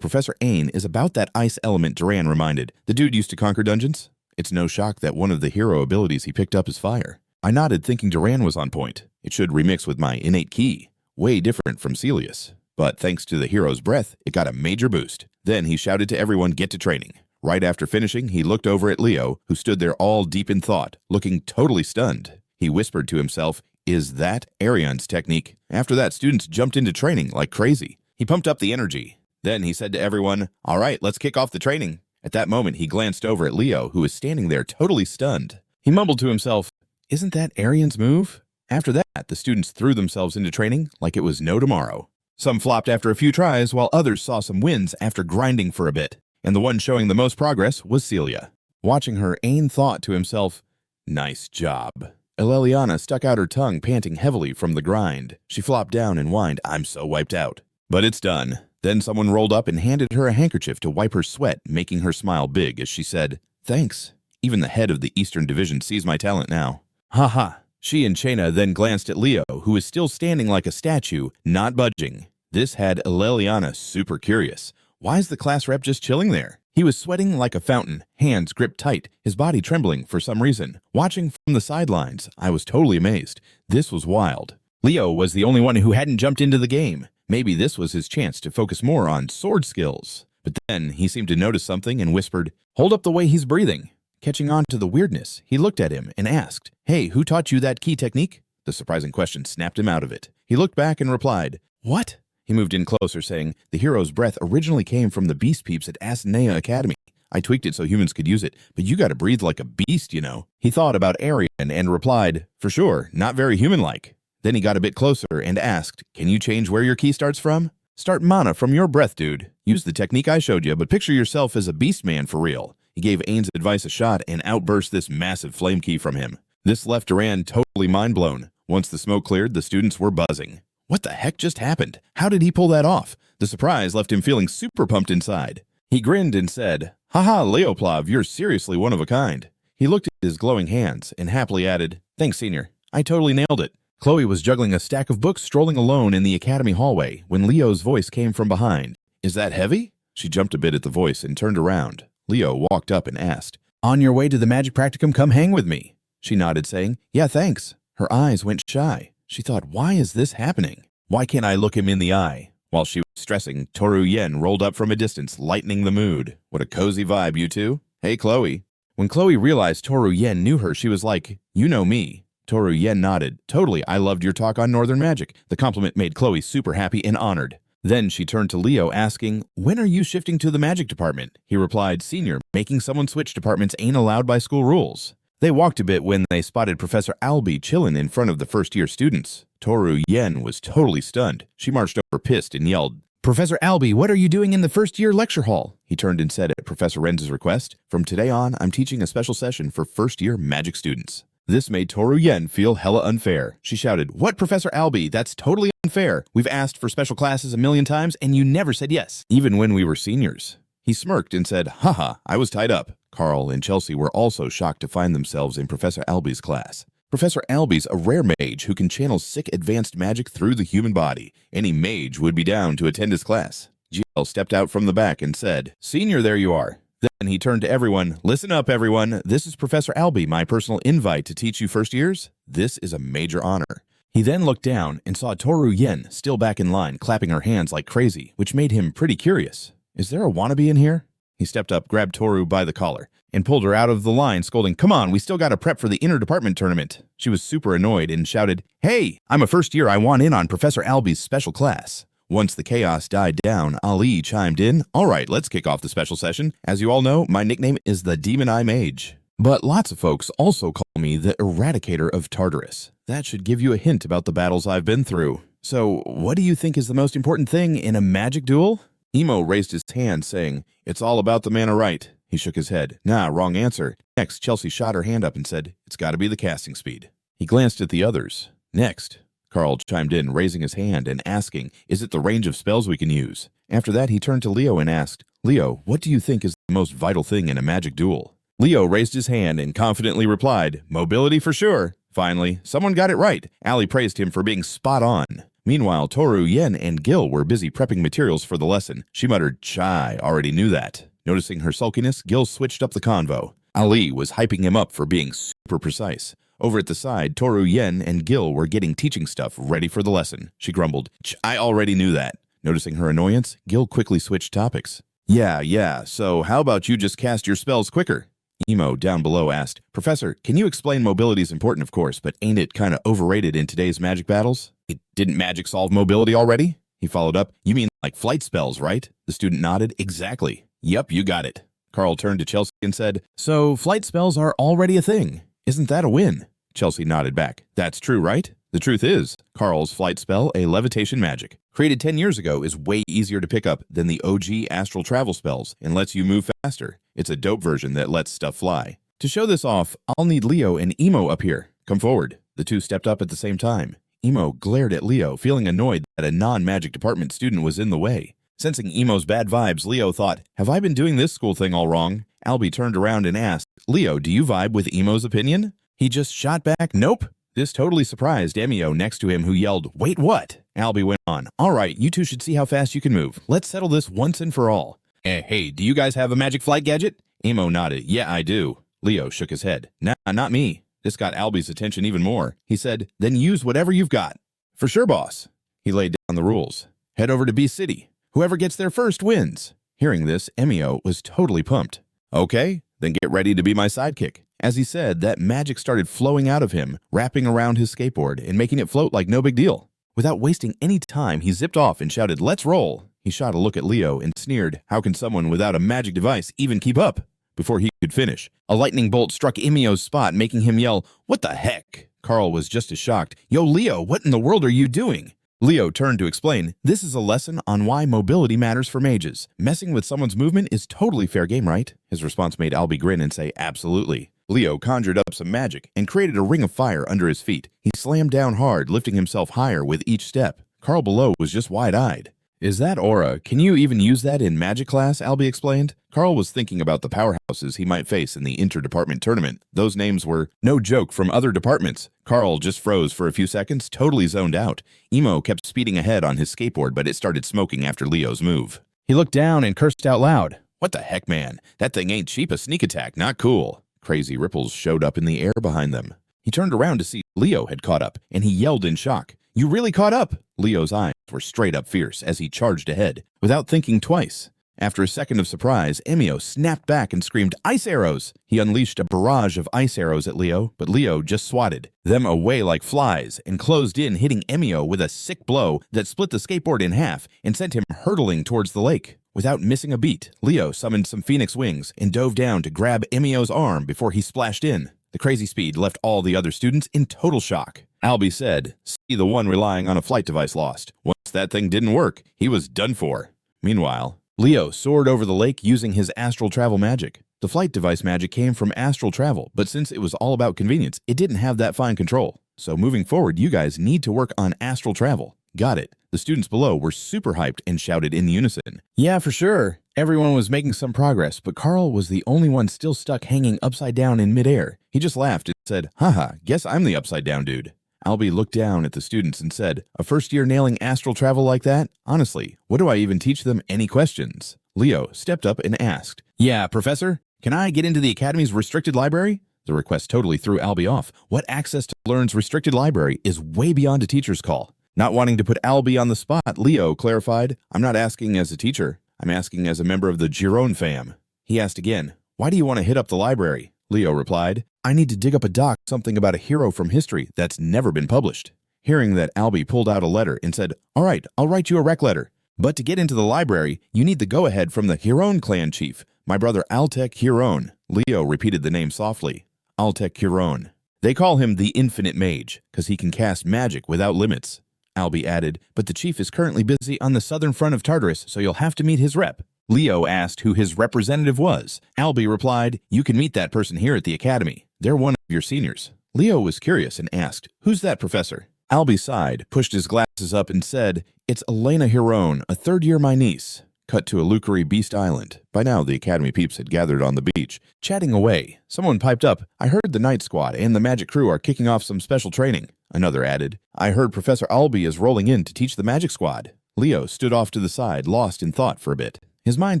Professor Ain is about that ice element, Duran reminded. The dude used to conquer dungeons. It's no shock that one of the hero abilities he picked up is fire. I nodded, thinking Duran was on point. It should remix with my innate ki. Way different from Celius. But thanks to the hero's breath, it got a major boost. Then he shouted to everyone, "Get to training." Right after finishing, he looked over at Leo, who stood there all deep in thought, looking totally stunned. He whispered to himself, "Is that Arion's technique?" After that, students jumped into training like crazy. He pumped up the energy. Then he said to everyone, "All right, let's kick off the training." At that moment, he glanced over at Leo, who was standing there totally stunned. He mumbled to himself, "Isn't that Arion's move?" After that, the students threw themselves into training like it was no tomorrow. Some flopped after a few tries, while others saw some wins after grinding for a bit. And the one showing the most progress was Celia. Watching her, Ain thought to himself, "Nice job." Eleliana stuck out her tongue, panting heavily from the grind. She flopped down and whined, "I'm so wiped out." But it's done. Then someone rolled up and handed her a handkerchief to wipe her sweat, making her smile big as she said, "Thanks. Even the head of the Eastern Division sees my talent now." Ha ha. She and Chaina then glanced at Leo, who was still standing like a statue, not budging. This had Eleliana super curious. Why is the class rep just chilling there? He was sweating like a fountain, hands gripped tight, his body trembling for some reason. Watching from the sidelines, I was totally amazed. This was wild. Leo was the only one who hadn't jumped into the game. Maybe this was his chance to focus more on sword skills. But then he seemed to notice something and whispered, "Hold up the way he's breathing." Catching on to the weirdness, he looked at him and asked, "Hey, who taught you that key technique?" The surprising question snapped him out of it. He looked back and replied, "What?" He moved in closer, saying, "The hero's breath originally came from the beast peeps at Asnea Academy. I tweaked it so humans could use it, but you gotta breathe like a beast, you know." He thought about Arion and replied, "For sure, not very human-like." Then he got a bit closer and asked, "Can you change where your ki starts from?" "Start mana from your breath, dude. Use the technique I showed you, but picture yourself as a beast man for real." He gave Ain's advice a shot and outburst this massive flame ki from him. This left Duran totally mind-blown. Once the smoke cleared, the students were buzzing. What the heck just happened? How did he pull that off? The surprise left him feeling super pumped inside. He grinned and said, "Haha, Leo Plav, you're seriously one of a kind." He looked at his glowing hands and happily added, "Thanks, senior. I totally nailed it." Chloe was juggling a stack of books strolling alone in the academy hallway when Leo's voice came from behind. "Is that heavy?" She jumped a bit at the voice and turned around. Leo walked up and asked, "On your way to the magic practicum, come hang with me." She nodded, saying, "Yeah, thanks." Her eyes went shy. She thought, why is this happening? Why can't I look him in the eye? While she was stressing, Toru Yen rolled up from a distance, lightening the mood. What a cozy vibe, you two. "Hey, Chloe." When Chloe realized Toru Yen knew her, she was like, "You know me." Toru Yen nodded. "Totally, I loved your talk on Northern Magic." The compliment made Chloe super happy and honored. Then she turned to Leo, asking, "When are you shifting to the magic department?" He replied, "Senior, making someone switch departments ain't allowed by school rules." They walked a bit when they spotted Professor Albee chillin' in front of the first-year students. Toru Yen was totally stunned. She marched over pissed and yelled, "Professor Albee, what are you doing in the first-year lecture hall?" He turned and said at Professor Renz's request, "From today on, I'm teaching a special session for first-year magic students." This made Toru Yen feel hella unfair. She shouted, "What, Professor Albee? That's totally unfair. We've asked for special classes a million times, and you never said yes, even when we were seniors." He smirked and said, "Haha, I was tied up." Carl and Chelsea were also shocked to find themselves in Professor Albee's class. Professor Albee's a rare mage who can channel sick advanced magic through the human body. Any mage would be down to attend his class. GL stepped out from the back and said, "Senior, there you are." Then he turned to everyone. "Listen up, everyone. This is Professor Albee, my personal invite to teach you first years. This is a major honor." He then looked down and saw Toru Yen still back in line, clapping her hands like crazy, which made him pretty curious. Is there a wannabe in here? He stepped up, grabbed Toru by the collar, and pulled her out of the line, scolding, "Come on, we still got to prep for the inter-department tournament." She was super annoyed and shouted, "Hey, I'm a first year. I want in on Professor Albee's special class." Once the chaos died down, Ali chimed in, "All right, let's kick off the special session. As you all know, my nickname is the Demon Eye Mage. But lots of folks also call me the Eradicator of Tartarus. That should give you a hint about the battles I've been through. So, what do you think is the most important thing in a magic duel?" Emo raised his hand, saying, "It's all about the mana right." He shook his head. "Nah, wrong answer." Next, Chelsea shot her hand up and said, "It's gotta be the casting speed." He glanced at the others. "Next." Carl chimed in, raising his hand and asking, "Is it the range of spells we can use?" After that, he turned to Leo and asked, "Leo, what do you think is the most vital thing in a magic duel?" Leo raised his hand and confidently replied, "Mobility for sure." Finally, someone got it right. Ali praised him for being spot on. Meanwhile, Toru Yen and Gil were busy prepping materials for the lesson. She muttered, "Chai, already knew that." Noticing her sulkiness, Gil switched up the convo. Ali was hyping him up for being super precise. Over at the side, Toru Yen and Gil were getting teaching stuff ready for the lesson. She grumbled, "I already knew that." Noticing her annoyance, Gil quickly switched topics. Yeah, so how about you just cast your spells quicker?" Emo, down below, asked, "Professor, can you explain mobility is important, of course, but ain't it kind of overrated in today's magic battles?" Didn't magic solve mobility already?" He followed up, "You mean like flight spells, right?" The student nodded, "Exactly." "Yep, you got it." Carl turned to Chelsea and said, "So flight spells are already a thing. Isn't that a win?" Chelsea nodded back. "That's true, right?" The truth is, Carl's flight spell, a levitation magic, created 10 years ago, is way easier to pick up than the OG astral travel spells and lets you move faster. It's a dope version that lets stuff fly. To show this off, I'll need Leo and Emo up here. Come forward. The two stepped up at the same time. Emo glared at Leo, feeling annoyed that a non-magic department student was in the way. Sensing Emo's bad vibes, Leo thought, "Have I been doing this school thing all wrong?" Albee turned around and asked, "Leo, do you vibe with Emo's opinion?" He just shot back, "Nope." This totally surprised Emio next to him, who yelled, "Wait, what?" Albee went on, "All right, you two should see how fast you can move. Let's settle this once and for all." Hey, do you guys have a magic flight gadget?" Emo nodded, "Yeah, I do." Leo shook his head. "Nah, not me." This got Albee's attention even more. He said, "Then use whatever you've got." "For sure, boss." He laid down the rules. "Head over to B City. Whoever gets there first wins." Hearing this, Emio was totally pumped. "Okay, then get ready to be my sidekick." As he said, that magic started flowing out of him, wrapping around his skateboard and making it float like no big deal. Without wasting any time, he zipped off and shouted, "Let's roll." He shot a look at Leo and sneered, "How can someone without a magic device even keep up?" Before he could finish, a lightning bolt struck Emio's spot, making him yell, "What the heck?" Carl was just as shocked. "Yo, Leo, what in the world are you doing?" Leo turned to explain, "This is a lesson on why mobility matters for mages. Messing with someone's movement is totally fair game, right?" His response made Albee grin and say, "Absolutely." Leo conjured up some magic and created a ring of fire under his feet. He slammed down hard, lifting himself higher with each step. Carl below was just wide-eyed. Is that aura? Can you even use that in magic class? Albie explained. Carl was thinking about the powerhouses he might face in the inter-department tournament. Those names were no joke from other departments. Carl just froze for a few seconds, totally zoned out. Emo kept speeding ahead on his skateboard, but it started smoking after Leo's move. He looked down and cursed out loud. What the heck, man? That thing ain't cheap, a sneak attack, not cool. Crazy ripples showed up in the air behind them. He turned around to see Leo had caught up, and he yelled in shock. You really caught up? Leo's eyes were straight up fierce as he charged ahead, without thinking twice. After a second of surprise, Emio snapped back and screamed, "Ice arrows!" He unleashed a barrage of ice arrows at Leo, but Leo just swatted them away like flies and closed in, hitting Emio with a sick blow that split the skateboard in half and sent him hurtling towards the lake. Without missing a beat, Leo summoned some phoenix wings and dove down to grab Emio's arm before he splashed in. The crazy speed left all the other students in total shock. Albie said, "See the one relying on a flight device lost. Once that thing didn't work, he was done for." Meanwhile, Leo soared over the lake using his astral travel magic. The flight device magic came from astral travel, but since it was all about convenience, it didn't have that fine control. So moving forward, you guys need to work on astral travel. Got it. The students below were super hyped and shouted in unison. Yeah, for sure. Everyone was making some progress, but Carl was the only one still stuck hanging upside down in midair. He just laughed and said, "Haha, guess I'm the upside down dude." Albie looked down at the students and said, "A first year nailing astral travel like that? Honestly, what do I even teach them any questions?" Leo stepped up and asked, "Yeah, Professor, can I get into the Academy's restricted library?" The request totally threw Albie off. What access to Learn's restricted library is way beyond a teacher's call. Not wanting to put Albie on the spot, Leo clarified, "I'm not asking as a teacher. I'm asking as a member of the Giron fam." He asked again, "Why do you want to hit up the library?" Leo replied, "I need to dig up a doc, something about a hero from history that's never been published." Hearing that, Albie pulled out a letter and said, "All right, I'll write you a rec letter. But to get into the library, you need the go-ahead from the Huron clan chief, my brother Altek Huron." Leo repeated the name softly. Altek Huron. "They call him the Infinite Mage, because he can cast magic without limits." Albie added, "But the chief is currently busy on the southern front of Tartarus, so you'll have to meet his rep." Leo asked who his representative was. Albie replied, "You can meet that person here at the academy. They're one of your seniors." Leo was curious and asked, "Who's that, Professor?" Albie sighed, pushed his glasses up and said, "It's Elena Huron, a third-year my niece." Cut to Alucari Beast Island. By now, the academy peeps had gathered on the beach, chatting away. Someone piped up, "I heard the Night Squad and the Magic Crew are kicking off some special training." Another added, "I heard Professor Albie is rolling in to teach the Magic Squad." Leo stood off to the side, lost in thought for a bit. His mind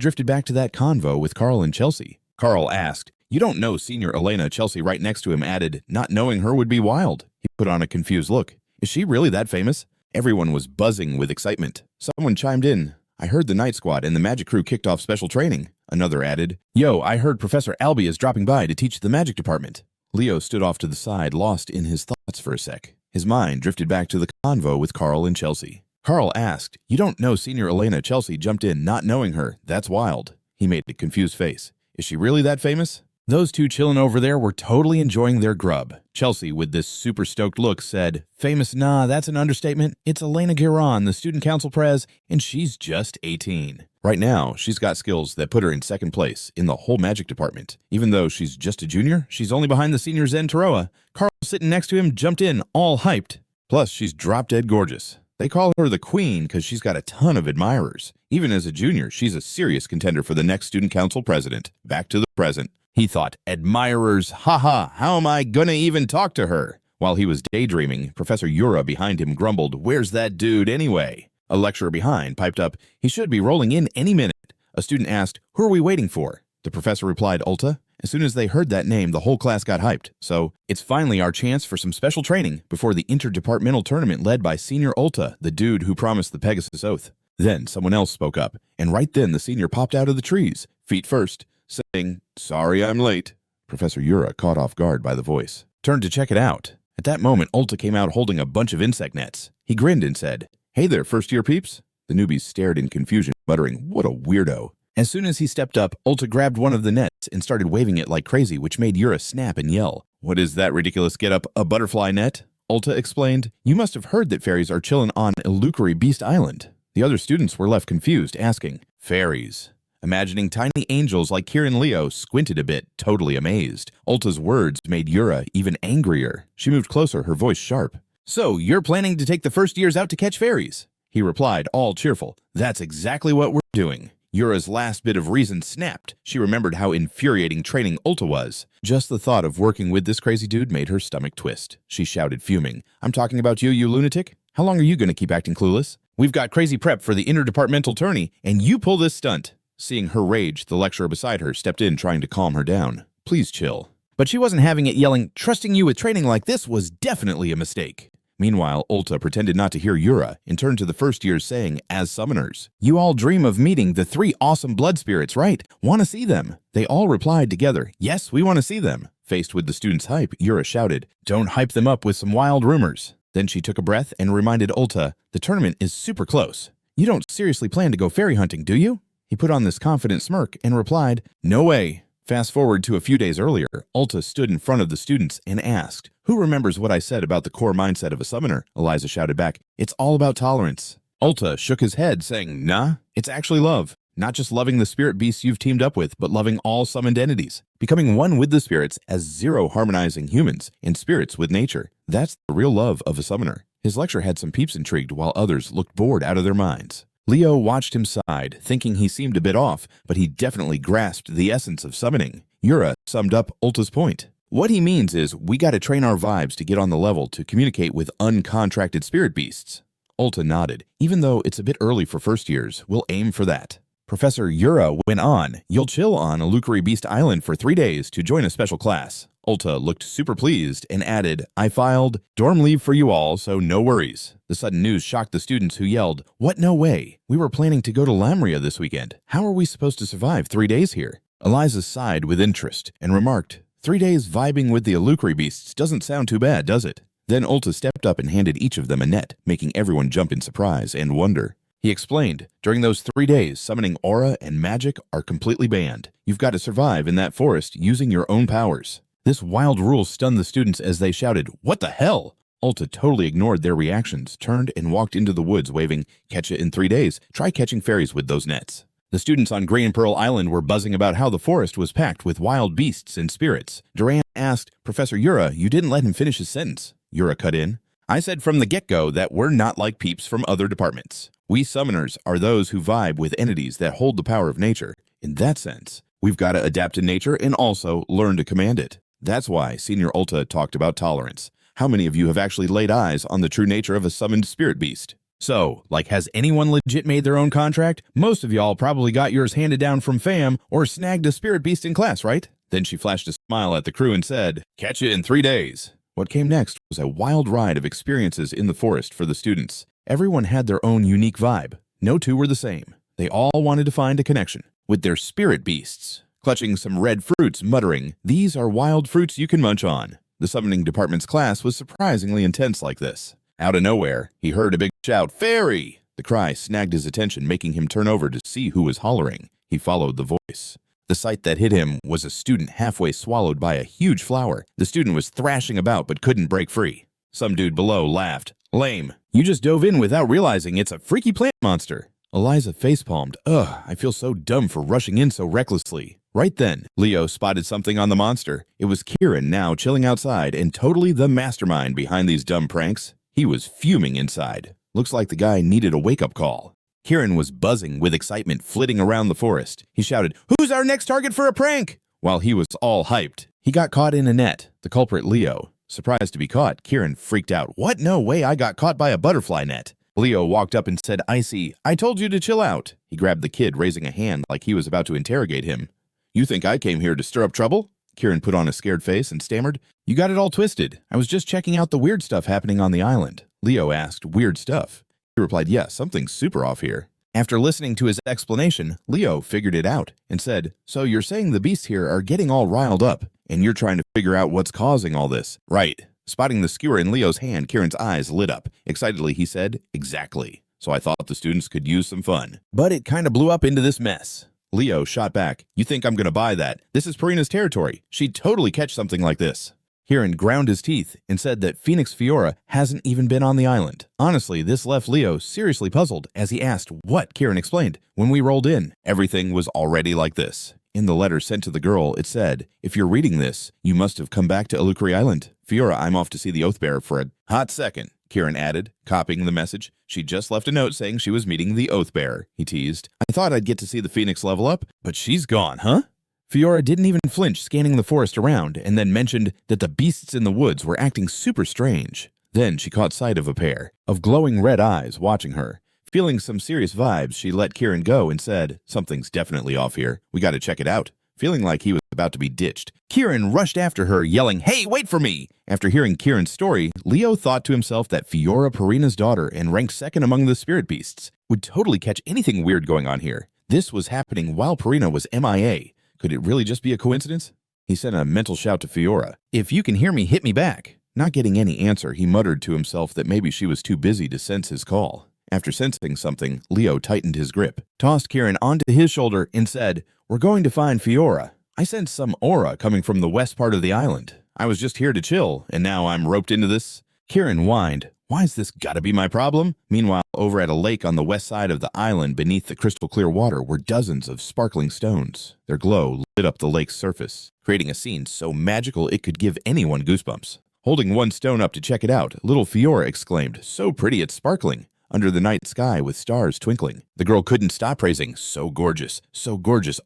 drifted back to that convo with Carl and Chelsea. Carl asked, "You don't know Senior Elena?" Chelsea, right next to him, added, "Not knowing her would be wild." He put on a confused look. "Is she really that famous?" Everyone was buzzing with excitement. Someone chimed in, "I heard the Night Squad and the Magic Crew kicked off special training." Another added, "Yo, I heard Professor Albie is dropping by to teach the Magic Department." Leo stood off to the side, lost in his thoughts for a sec. His mind drifted back to the convo with Carl and Chelsea. Carl asked, "You don't know Senior Elena?" Chelsea jumped in, not knowing her. "That's wild." He made a confused face. "Is she really that famous?" Those two chilling over there were totally enjoying their grub. Chelsea, with this super stoked look, said, "Famous? Nah, that's an understatement. It's Elena Giron, the student council prez, and she's just 18. Right now, she's got skills that put her in second place in the whole magic department. Even though she's just a junior, she's only behind the senior Zen Taroa." Carl, sitting next to him, jumped in, all hyped. "Plus, she's drop-dead gorgeous. They call her the queen because she's got a ton of admirers. Even as a junior, she's a serious contender for the next student council president." Back to the present. He thought, admirers, haha, how am I gonna even talk to her? While he was daydreaming, Professor Yura behind him grumbled, "Where's that dude anyway?" A lecturer behind piped up, "He should be rolling in any minute." A student asked, "Who are we waiting for?" The professor replied, "Ulta." As soon as they heard that name, the whole class got hyped. So, it's finally our chance for some special training before the inter-departmental tournament led by Senior Ulta, the dude who promised the Pegasus Oath. Then someone else spoke up, and right then the senior popped out of the trees, feet first, saying, "Sorry I'm late." Professor Yura, caught off guard by the voice, turned to check it out. At that moment, Ulta came out holding a bunch of insect nets. He grinned and said, "Hey there, first-year peeps." The newbies stared in confusion, muttering, "What a weirdo." As soon as he stepped up, Ulta grabbed one of the nets and started waving it like crazy, which made Yura snap and yell. "What is that ridiculous get-up, a butterfly net?" Ulta explained, "You must have heard that fairies are chillin' on Alucari Beast Island." The other students were left confused, asking, "Fairies?" Imagining tiny angels like Kieran Leo squinted a bit, totally amazed. Ulta's words made Yura even angrier. She moved closer, her voice sharp. "So, you're planning to take the first years out to catch fairies?" He replied, all cheerful. That's exactly what we're doing. Yura's last bit of reason snapped. She remembered how infuriating training Ulta was. Just the thought of working with this crazy dude made her stomach twist. She shouted, fuming, I'm talking about you, you lunatic. How long are you going to keep acting clueless? We've got crazy prep for the inter-departmental tourney, and you pull this stunt. Seeing her rage, the lecturer beside her stepped in trying to calm her down. Please chill. But she wasn't having it, yelling, trusting you with training like this was definitely a mistake. Meanwhile, Ulta pretended not to hear Yura and turned to the first years saying, as summoners, you all dream of meeting the 3 awesome blood spirits, right? Want to see them? They all replied together, yes, we want to see them. Faced with the students' hype, Yura shouted, don't hype them up with some wild rumors. Then she took a breath and reminded Ulta, the tournament is super close. You don't seriously plan to go fairy hunting, do you? He put on this confident smirk and replied, no way. Fast forward to a few days earlier, Ulta stood in front of the students and asked, who remembers what I said about the core mindset of a summoner? Eliza shouted back, it's all about tolerance. Ulta shook his head, saying, nah, it's actually love. Not just loving the spirit beasts you've teamed up with, but loving all summoned entities. Becoming one with the spirits as zero harmonizing humans and spirits with nature. That's the real love of a summoner. His lecture had some peeps intrigued while others looked bored out of their minds. Leo watched him sighed, thinking he seemed a bit off, but he definitely grasped the essence of summoning. Yura summed up Ulta's point. What he means is we gotta train our vibes to get on the level to communicate with uncontracted spirit beasts. Ulta nodded. Even though it's a bit early for first years, we'll aim for that. Professor Yura went on, you'll chill on Illusory Beast Island for 3 days to join a special class. Ulta looked super pleased and added, I filed dorm leave for you all, so no worries. The sudden news shocked the students who yelled, what, no way? We were planning to go to Lamria this weekend. How are we supposed to survive 3 days here? Eliza sighed with interest and remarked, 3 days vibing with the Illusory Beasts doesn't sound too bad, does it? Then Ulta stepped up and handed each of them a net, making everyone jump in surprise and wonder. He explained, during those 3 days, summoning aura and magic are completely banned. You've got to survive in that forest using your own powers. This wild rule stunned the students as they shouted, what the hell? Ulta totally ignored their reactions, turned and walked into the woods waving, catch it in 3 days, try catching fairies with those nets. The students on Grey and Pearl Island were buzzing about how the forest was packed with wild beasts and spirits. Duran asked, Professor Yura, you didn't let him finish his sentence. Yura cut in. I said from the get-go that we're not like peeps from other departments. We summoners are those who vibe with entities that hold the power of nature. In that sense, we've got to adapt to nature and also learn to command it. That's why Senior Ulta talked about tolerance. How many of you have actually laid eyes on the true nature of a summoned spirit beast? So, like, has anyone legit made their own contract? Most of y'all probably got yours handed down from fam or snagged a spirit beast in class, right? Then she flashed a smile at the crew and said, catch you in 3 days. What came next was a wild ride of experiences in the forest for the students. Everyone had their own unique vibe. No two were the same. They all wanted to find a connection with their spirit beasts. Clutching some red fruits, muttering, these are wild fruits you can munch on. The summoning department's class was surprisingly intense like this. Out of nowhere, he heard a big shout, fairy! The cry snagged his attention, making him turn over to see who was hollering. He followed the voice. The sight that hit him was a student halfway swallowed by a huge flower. The student was thrashing about but couldn't break free. Some dude below laughed. Lame. You just dove in without realizing it's a freaky plant monster. Eliza facepalmed. Ugh, I feel so dumb for rushing in so recklessly. Right then, Leo spotted something on the monster. It was Kieran, now chilling outside and totally the mastermind behind these dumb pranks. He was fuming inside. Looks like the guy needed a wake-up call. Kieran was buzzing with excitement, flitting around the forest. He shouted, who's our next target for a prank? While he was all hyped, he got caught in a net. The culprit, Leo. Surprised to be caught, Kieran freaked out. What? No way, I got caught by a butterfly net. Leo walked up and said, Icy, I told you to chill out. He grabbed the kid, raising a hand like he was about to interrogate him. You think I came here to stir up trouble? Kieran put on a scared face and stammered. You got it all twisted. I was just checking out the weird stuff happening on the island. Leo asked, weird stuff? He replied, yes, something's super off here. After listening to his explanation, Leo figured it out and said, so you're saying the beasts here are getting all riled up, and you're trying to figure out what's causing all this, right? Spotting the skewer in Leo's hand, Kieran's eyes lit up. Excitedly, he said, exactly. So I thought the students could use some fun. But it kind of blew up into this mess. Leo shot back. You think I'm going to buy that? This is Purina's territory. She'd totally catch something like this. Kieran ground his teeth and said that Phoenix Fiora hasn't even been on the island. Honestly, this left Leo seriously puzzled as he asked what. Kieran explained. When we rolled in, everything was already like this. In the letter sent to the girl, it said, if you're reading this, you must have come back to Illusory Island. Fiora, I'm off to see the Oathbearer for a hot second. Kieran added, copying the message. She just left a note saying she was meeting the Oathbearer, he teased. I thought I'd get to see the Phoenix level up, but she's gone, huh? Fiora didn't even flinch, scanning the forest around, and then mentioned that the beasts in the woods were acting super strange. Then she caught sight of a pair of glowing red eyes watching her. Feeling some serious vibes, she let Kieran go and said, something's definitely off here. We gotta check it out. Feeling like he was about to be ditched, Kieran rushed after her, yelling, "Hey, wait for me!" After hearing Kieran's story, Leo thought to himself that Fiora, Purina's daughter and ranked second among the spirit beasts, would totally catch anything weird going on here. This was happening while Purina was MIA. Could it really just be a coincidence? He sent a mental shout to Fiora. "If you can hear me, hit me back." Not getting any answer, he muttered to himself that maybe she was too busy to sense his call. After sensing something, Leo tightened his grip, tossed Kieran onto his shoulder, and said, "We're going to find Fiora. I sense some aura coming from the west part of the island. I was just here to chill, and now I'm roped into this." Kieran whined, "Why's this gotta be my problem?" Meanwhile, over at a lake on the west side of the island beneath the crystal clear water were dozens of sparkling stones. Their glow lit up the lake's surface, creating a scene so magical it could give anyone goosebumps. Holding one stone up to check it out, little Fiora exclaimed, "So pretty it's sparkling," under the night sky with stars twinkling. The girl couldn't stop praising, so gorgeous,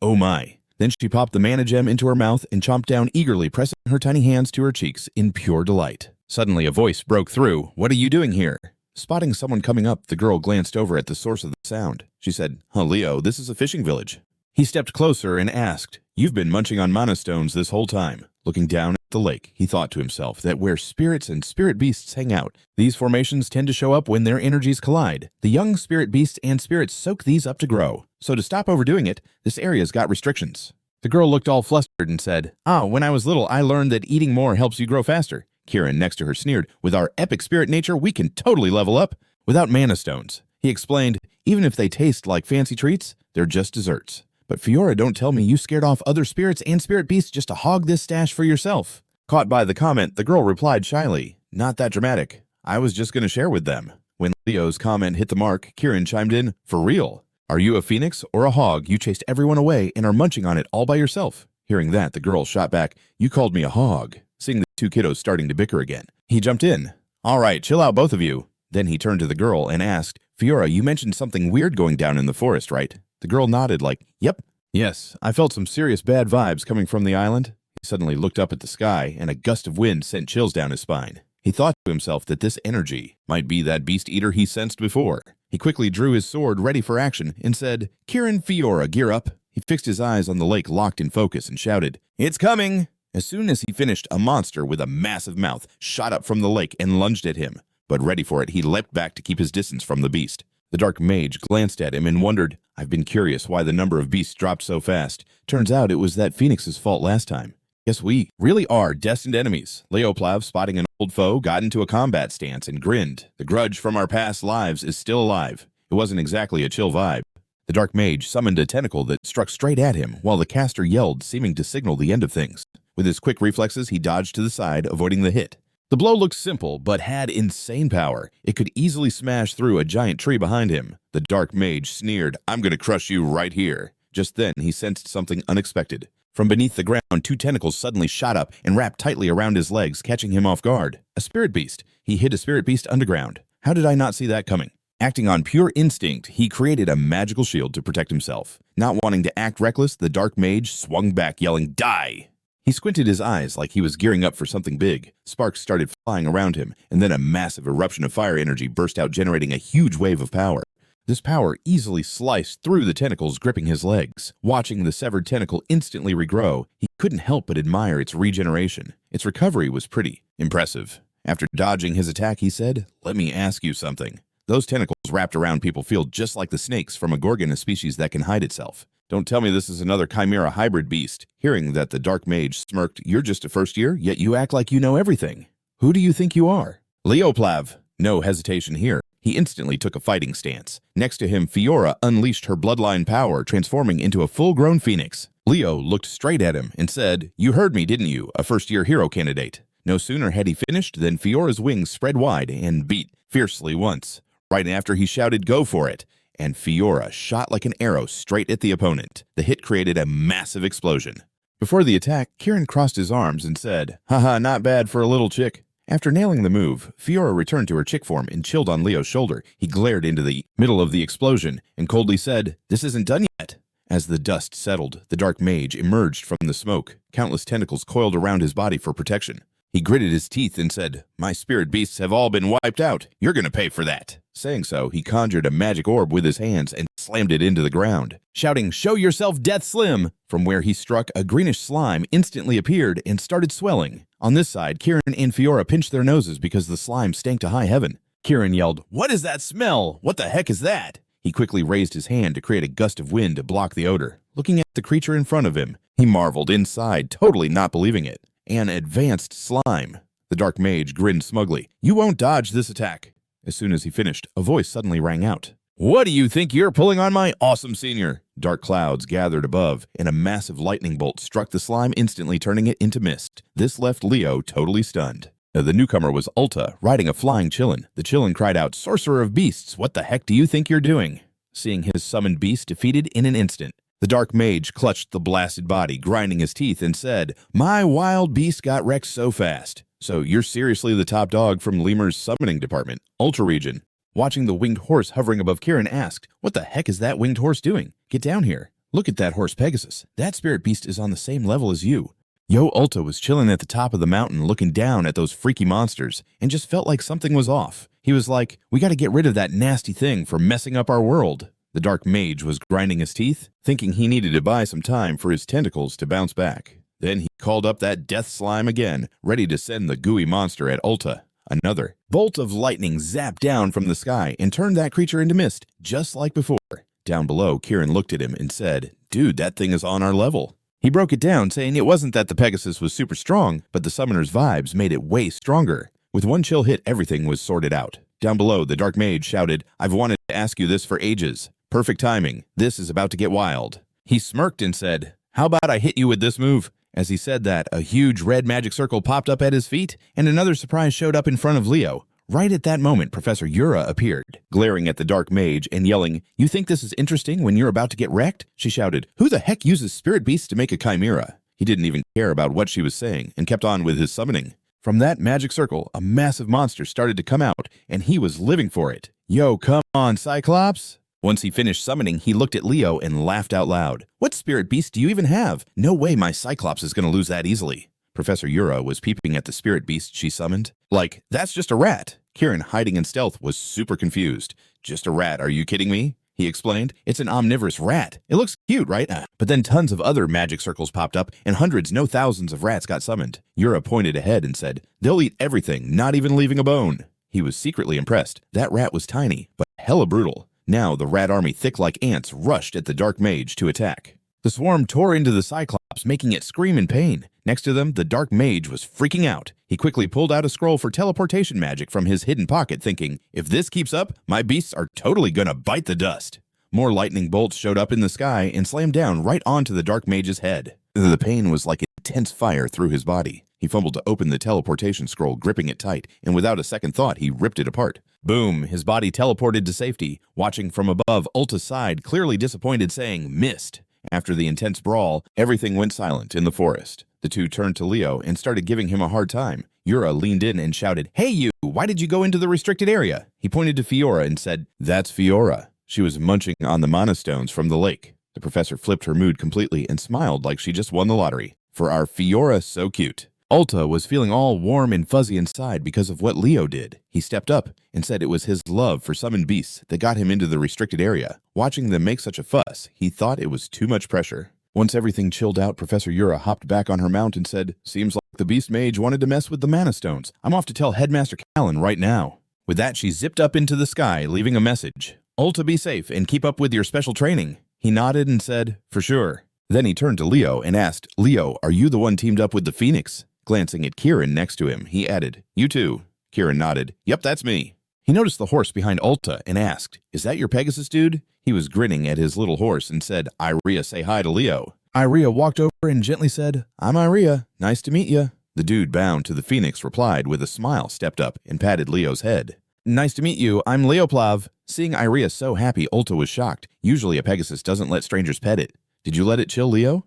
oh my." Then she popped the mana gem into her mouth and chomped down eagerly, pressing her tiny hands to her cheeks in pure delight. Suddenly a voice broke through. "What are you doing here?" Spotting someone coming up, the girl glanced over at the source of the sound. She said, Leo, this is a fishing village." He stepped closer and asked, "You've been munching on mana stones this whole time." Looking down at the lake, he thought to himself that where spirits and spirit beasts hang out, these formations tend to show up when their energies collide. The young spirit beasts and spirits soak these up to grow. So to stop overdoing it, this area's got restrictions. The girl looked all flustered and said, "When I was little, I learned that eating more helps you grow faster." Kieran, next to her, sneered, "With our epic spirit nature, we can totally level up without mana stones." He explained, "Even if they taste like fancy treats, they're just desserts." "But Fiora, don't tell me you scared off other spirits and spirit beasts just to hog this stash for yourself." Caught by the comment, the girl replied shyly, "Not that dramatic. I was just going to share with them." When Leo's comment hit the mark, Kieran chimed in, "For real? Are you a phoenix or a hog? You chased everyone away and are munching on it all by yourself." Hearing that, the girl shot back, "You called me a hog." Seeing the two kiddos starting to bicker again, he jumped in. "All right, chill out, both of you." Then he turned to the girl and asked, "Fiora, you mentioned something weird going down in the forest, right?" The girl nodded like, "Yep." "Yes, I felt some serious bad vibes coming from the island." He suddenly looked up at the sky, and a gust of wind sent chills down his spine. He thought to himself that this energy might be that beast eater he sensed before. He quickly drew his sword ready for action and said, "Kieran, Fiora, gear up." He fixed his eyes on the lake locked in focus and shouted, "It's coming!" As soon as he finished, a monster with a massive mouth shot up from the lake and lunged at him. But ready for it, he leapt back to keep his distance from the beast. The dark mage glanced at him and wondered, "I've been curious why the number of beasts dropped so fast. Turns out it was that Phoenix's fault last time. Guess we really are destined enemies." Leo Plav, spotting an old foe, got into a combat stance and grinned. "The grudge from our past lives is still alive." It wasn't exactly a chill vibe. The dark mage summoned a tentacle that struck straight at him while the caster yelled, seeming to signal the end of things. With his quick reflexes, he dodged to the side, avoiding the hit. The blow looked simple, but had insane power. It could easily smash through a giant tree behind him. The dark mage sneered, "I'm gonna crush you right here." Just then, he sensed something unexpected. From beneath the ground, two tentacles suddenly shot up and wrapped tightly around his legs, catching him off guard. A spirit beast. He hid a spirit beast underground. How did I not see that coming? Acting on pure instinct, he created a magical shield to protect himself. Not wanting to act reckless, the dark mage swung back, yelling, "Die!" He squinted his eyes like he was gearing up for something big. Sparks started flying around him, and then a massive eruption of fire energy burst out, generating a huge wave of power. This power easily sliced through the tentacles gripping his legs. Watching the severed tentacle instantly regrow, he couldn't help but admire its regeneration. Its recovery was pretty impressive. After dodging his attack, he said, "Let me ask you something. Those tentacles wrapped around people feel just like the snakes from a gorgon, a species that can hide itself. Don't tell me this is another chimera hybrid beast." Hearing that, the dark mage smirked, "You're just a first year, yet you act like you know everything. Who do you think you are?" "Leo Plav." No hesitation here. He instantly took a fighting stance. Next to him, Fiora unleashed her bloodline power, transforming into a full-grown phoenix. Leo looked straight at him and said, "You heard me, didn't you? A first-year hero candidate." No sooner had he finished than Fiora's wings spread wide and beat fiercely once. Right after, he shouted, "Go for it!" And Fiora shot like an arrow straight at the opponent. The hit created a massive explosion. Before the attack, Kieran crossed his arms and said, "Haha, not bad for a little chick." After nailing the move, Fiora returned to her chick form and chilled on Leo's shoulder. He glared into the middle of the explosion and coldly said, "This isn't done yet." As the dust settled, the dark mage emerged from the smoke. Countless tentacles coiled around his body for protection. He gritted his teeth and said, "My spirit beasts have all been wiped out. You're gonna pay for that." Saying so, he conjured a magic orb with his hands and slammed it into the ground, shouting, "Show yourself, Death Slim!" From where he struck, a greenish slime instantly appeared and started swelling. On this side, Kieran and Fiora pinched their noses because the slime stank to high heaven. Kieran yelled, "What is that smell? What the heck is that?" He quickly raised his hand to create a gust of wind to block the odor. Looking at the creature in front of him, he marveled inside, totally not believing it. An advanced slime. The dark mage grinned smugly. "You won't dodge this attack." As soon as he finished, a voice suddenly rang out. "What do you think you're pulling on my awesome senior?" Dark clouds gathered above, and a massive lightning bolt struck the slime, instantly turning it into mist. This left Leo totally stunned. The newcomer was Ulta, riding a flying Chillin. The Chillin cried out, "Sorcerer of beasts, what the heck do you think you're doing?" Seeing his summoned beast defeated in an instant, the dark mage clutched the blasted body, grinding his teeth, and said, "My wild beast got wrecked so fast. So you're seriously the top dog from Lemur's summoning department, Ultra Region." Watching the winged horse hovering above, Kieran asked, "What the heck is that winged horse doing? Get down here. Look at that horse Pegasus. That spirit beast is on the same level as you." Yo Ulta was chilling at the top of the mountain looking down at those freaky monsters and just felt like something was off. He was like, "We gotta get rid of that nasty thing for messing up our world." The dark mage was grinding his teeth, thinking he needed to buy some time for his tentacles to bounce back. Then he called up that death slime again, ready to send the gooey monster at Ulta. Another bolt of lightning zapped down from the sky and turned that creature into mist, just like before. Down below, Kieran looked at him and said, "Dude, that thing is on our level." He broke it down, saying it wasn't that the Pegasus was super strong, but the summoner's vibes made it way stronger. With one chill hit, everything was sorted out. Down below, the dark mage shouted, "I've wanted to ask you this for ages. Perfect timing. This is about to get wild." He smirked and said, "How about I hit you with this move?" As he said that, a huge red magic circle popped up at his feet, and another surprise showed up in front of Leo. Right at that moment, Professor Yura appeared, glaring at the dark mage and yelling, "You think this is interesting when you're about to get wrecked?" She shouted, "Who the heck uses spirit beasts to make a chimera?" He didn't even care about what she was saying and kept on with his summoning. From that magic circle, a massive monster started to come out, and he was living for it. "Yo, come on, Cyclops." Once he finished summoning, he looked at Leo and laughed out loud. "What spirit beast do you even have? No way my Cyclops is going to lose that easily." Professor Yura was peeping at the spirit beast she summoned. Like, "That's just a rat." Kieran, hiding in stealth, was super confused. "Just a rat, are you kidding me?" He explained. "It's an omnivorous rat. It looks cute, right?" But then tons of other magic circles popped up, and hundreds, no thousands of rats got summoned. Yura pointed ahead and said, "They'll eat everything, not even leaving a bone." He was secretly impressed. That rat was tiny, but hella brutal. Now the rat army, thick like ants, rushed at the dark mage to attack. The swarm tore into the Cyclops, making it scream in pain. Next to them, the dark mage was freaking out. He quickly pulled out a scroll for teleportation magic from his hidden pocket, thinking, "If this keeps up, my beasts are totally gonna bite the dust." More lightning bolts showed up in the sky and slammed down right onto the dark mage's head. The pain was like intense fire through his body. He fumbled to open the teleportation scroll, gripping it tight, and without a second thought, he ripped it apart. Boom! His body teleported to safety. Watching from above, Ulta's side, clearly disappointed, saying, "Missed." After the intense brawl, everything went silent in the forest. The two turned to Leo and started giving him a hard time. Yura leaned in and shouted, "Hey you, why did you go into the restricted area?" He pointed to Fiora and said, "That's Fiora." She was munching on the mana stones from the lake. The professor flipped her mood completely and smiled like she just won the lottery. For our Fiora so cute. Ulta was feeling all warm and fuzzy inside because of what Leo did. He stepped up and said it was his love for summoned beasts that got him into the restricted area. Watching them make such a fuss, he thought it was too much pressure. Once everything chilled out, Professor Yura hopped back on her mount and said, "Seems like the beast mage wanted to mess with the mana stones. I'm off to tell Headmaster Callan right now." With that, she zipped up into the sky, leaving a message. "Ulta, be safe and keep up with your special training." He nodded and said, "For sure." Then he turned to Leo and asked, "Leo, are you the one teamed up with the Phoenix?" Glancing at Kieran next to him, he added, "You too." Kieran nodded. "Yep, that's me." He noticed the horse behind Ulta and asked, "Is that your Pegasus dude?" He was grinning at his little horse and said, "Iria, say hi to Leo." Iria walked over and gently said, "I'm Iria. Nice to meet ya." The dude bound to the Phoenix replied with a smile, stepped up and patted Leo's head. "Nice to meet you. I'm Leo Plav." Seeing Iria so happy, Ulta was shocked. Usually a Pegasus doesn't let strangers pet it. "Did you let it chill, Leo?"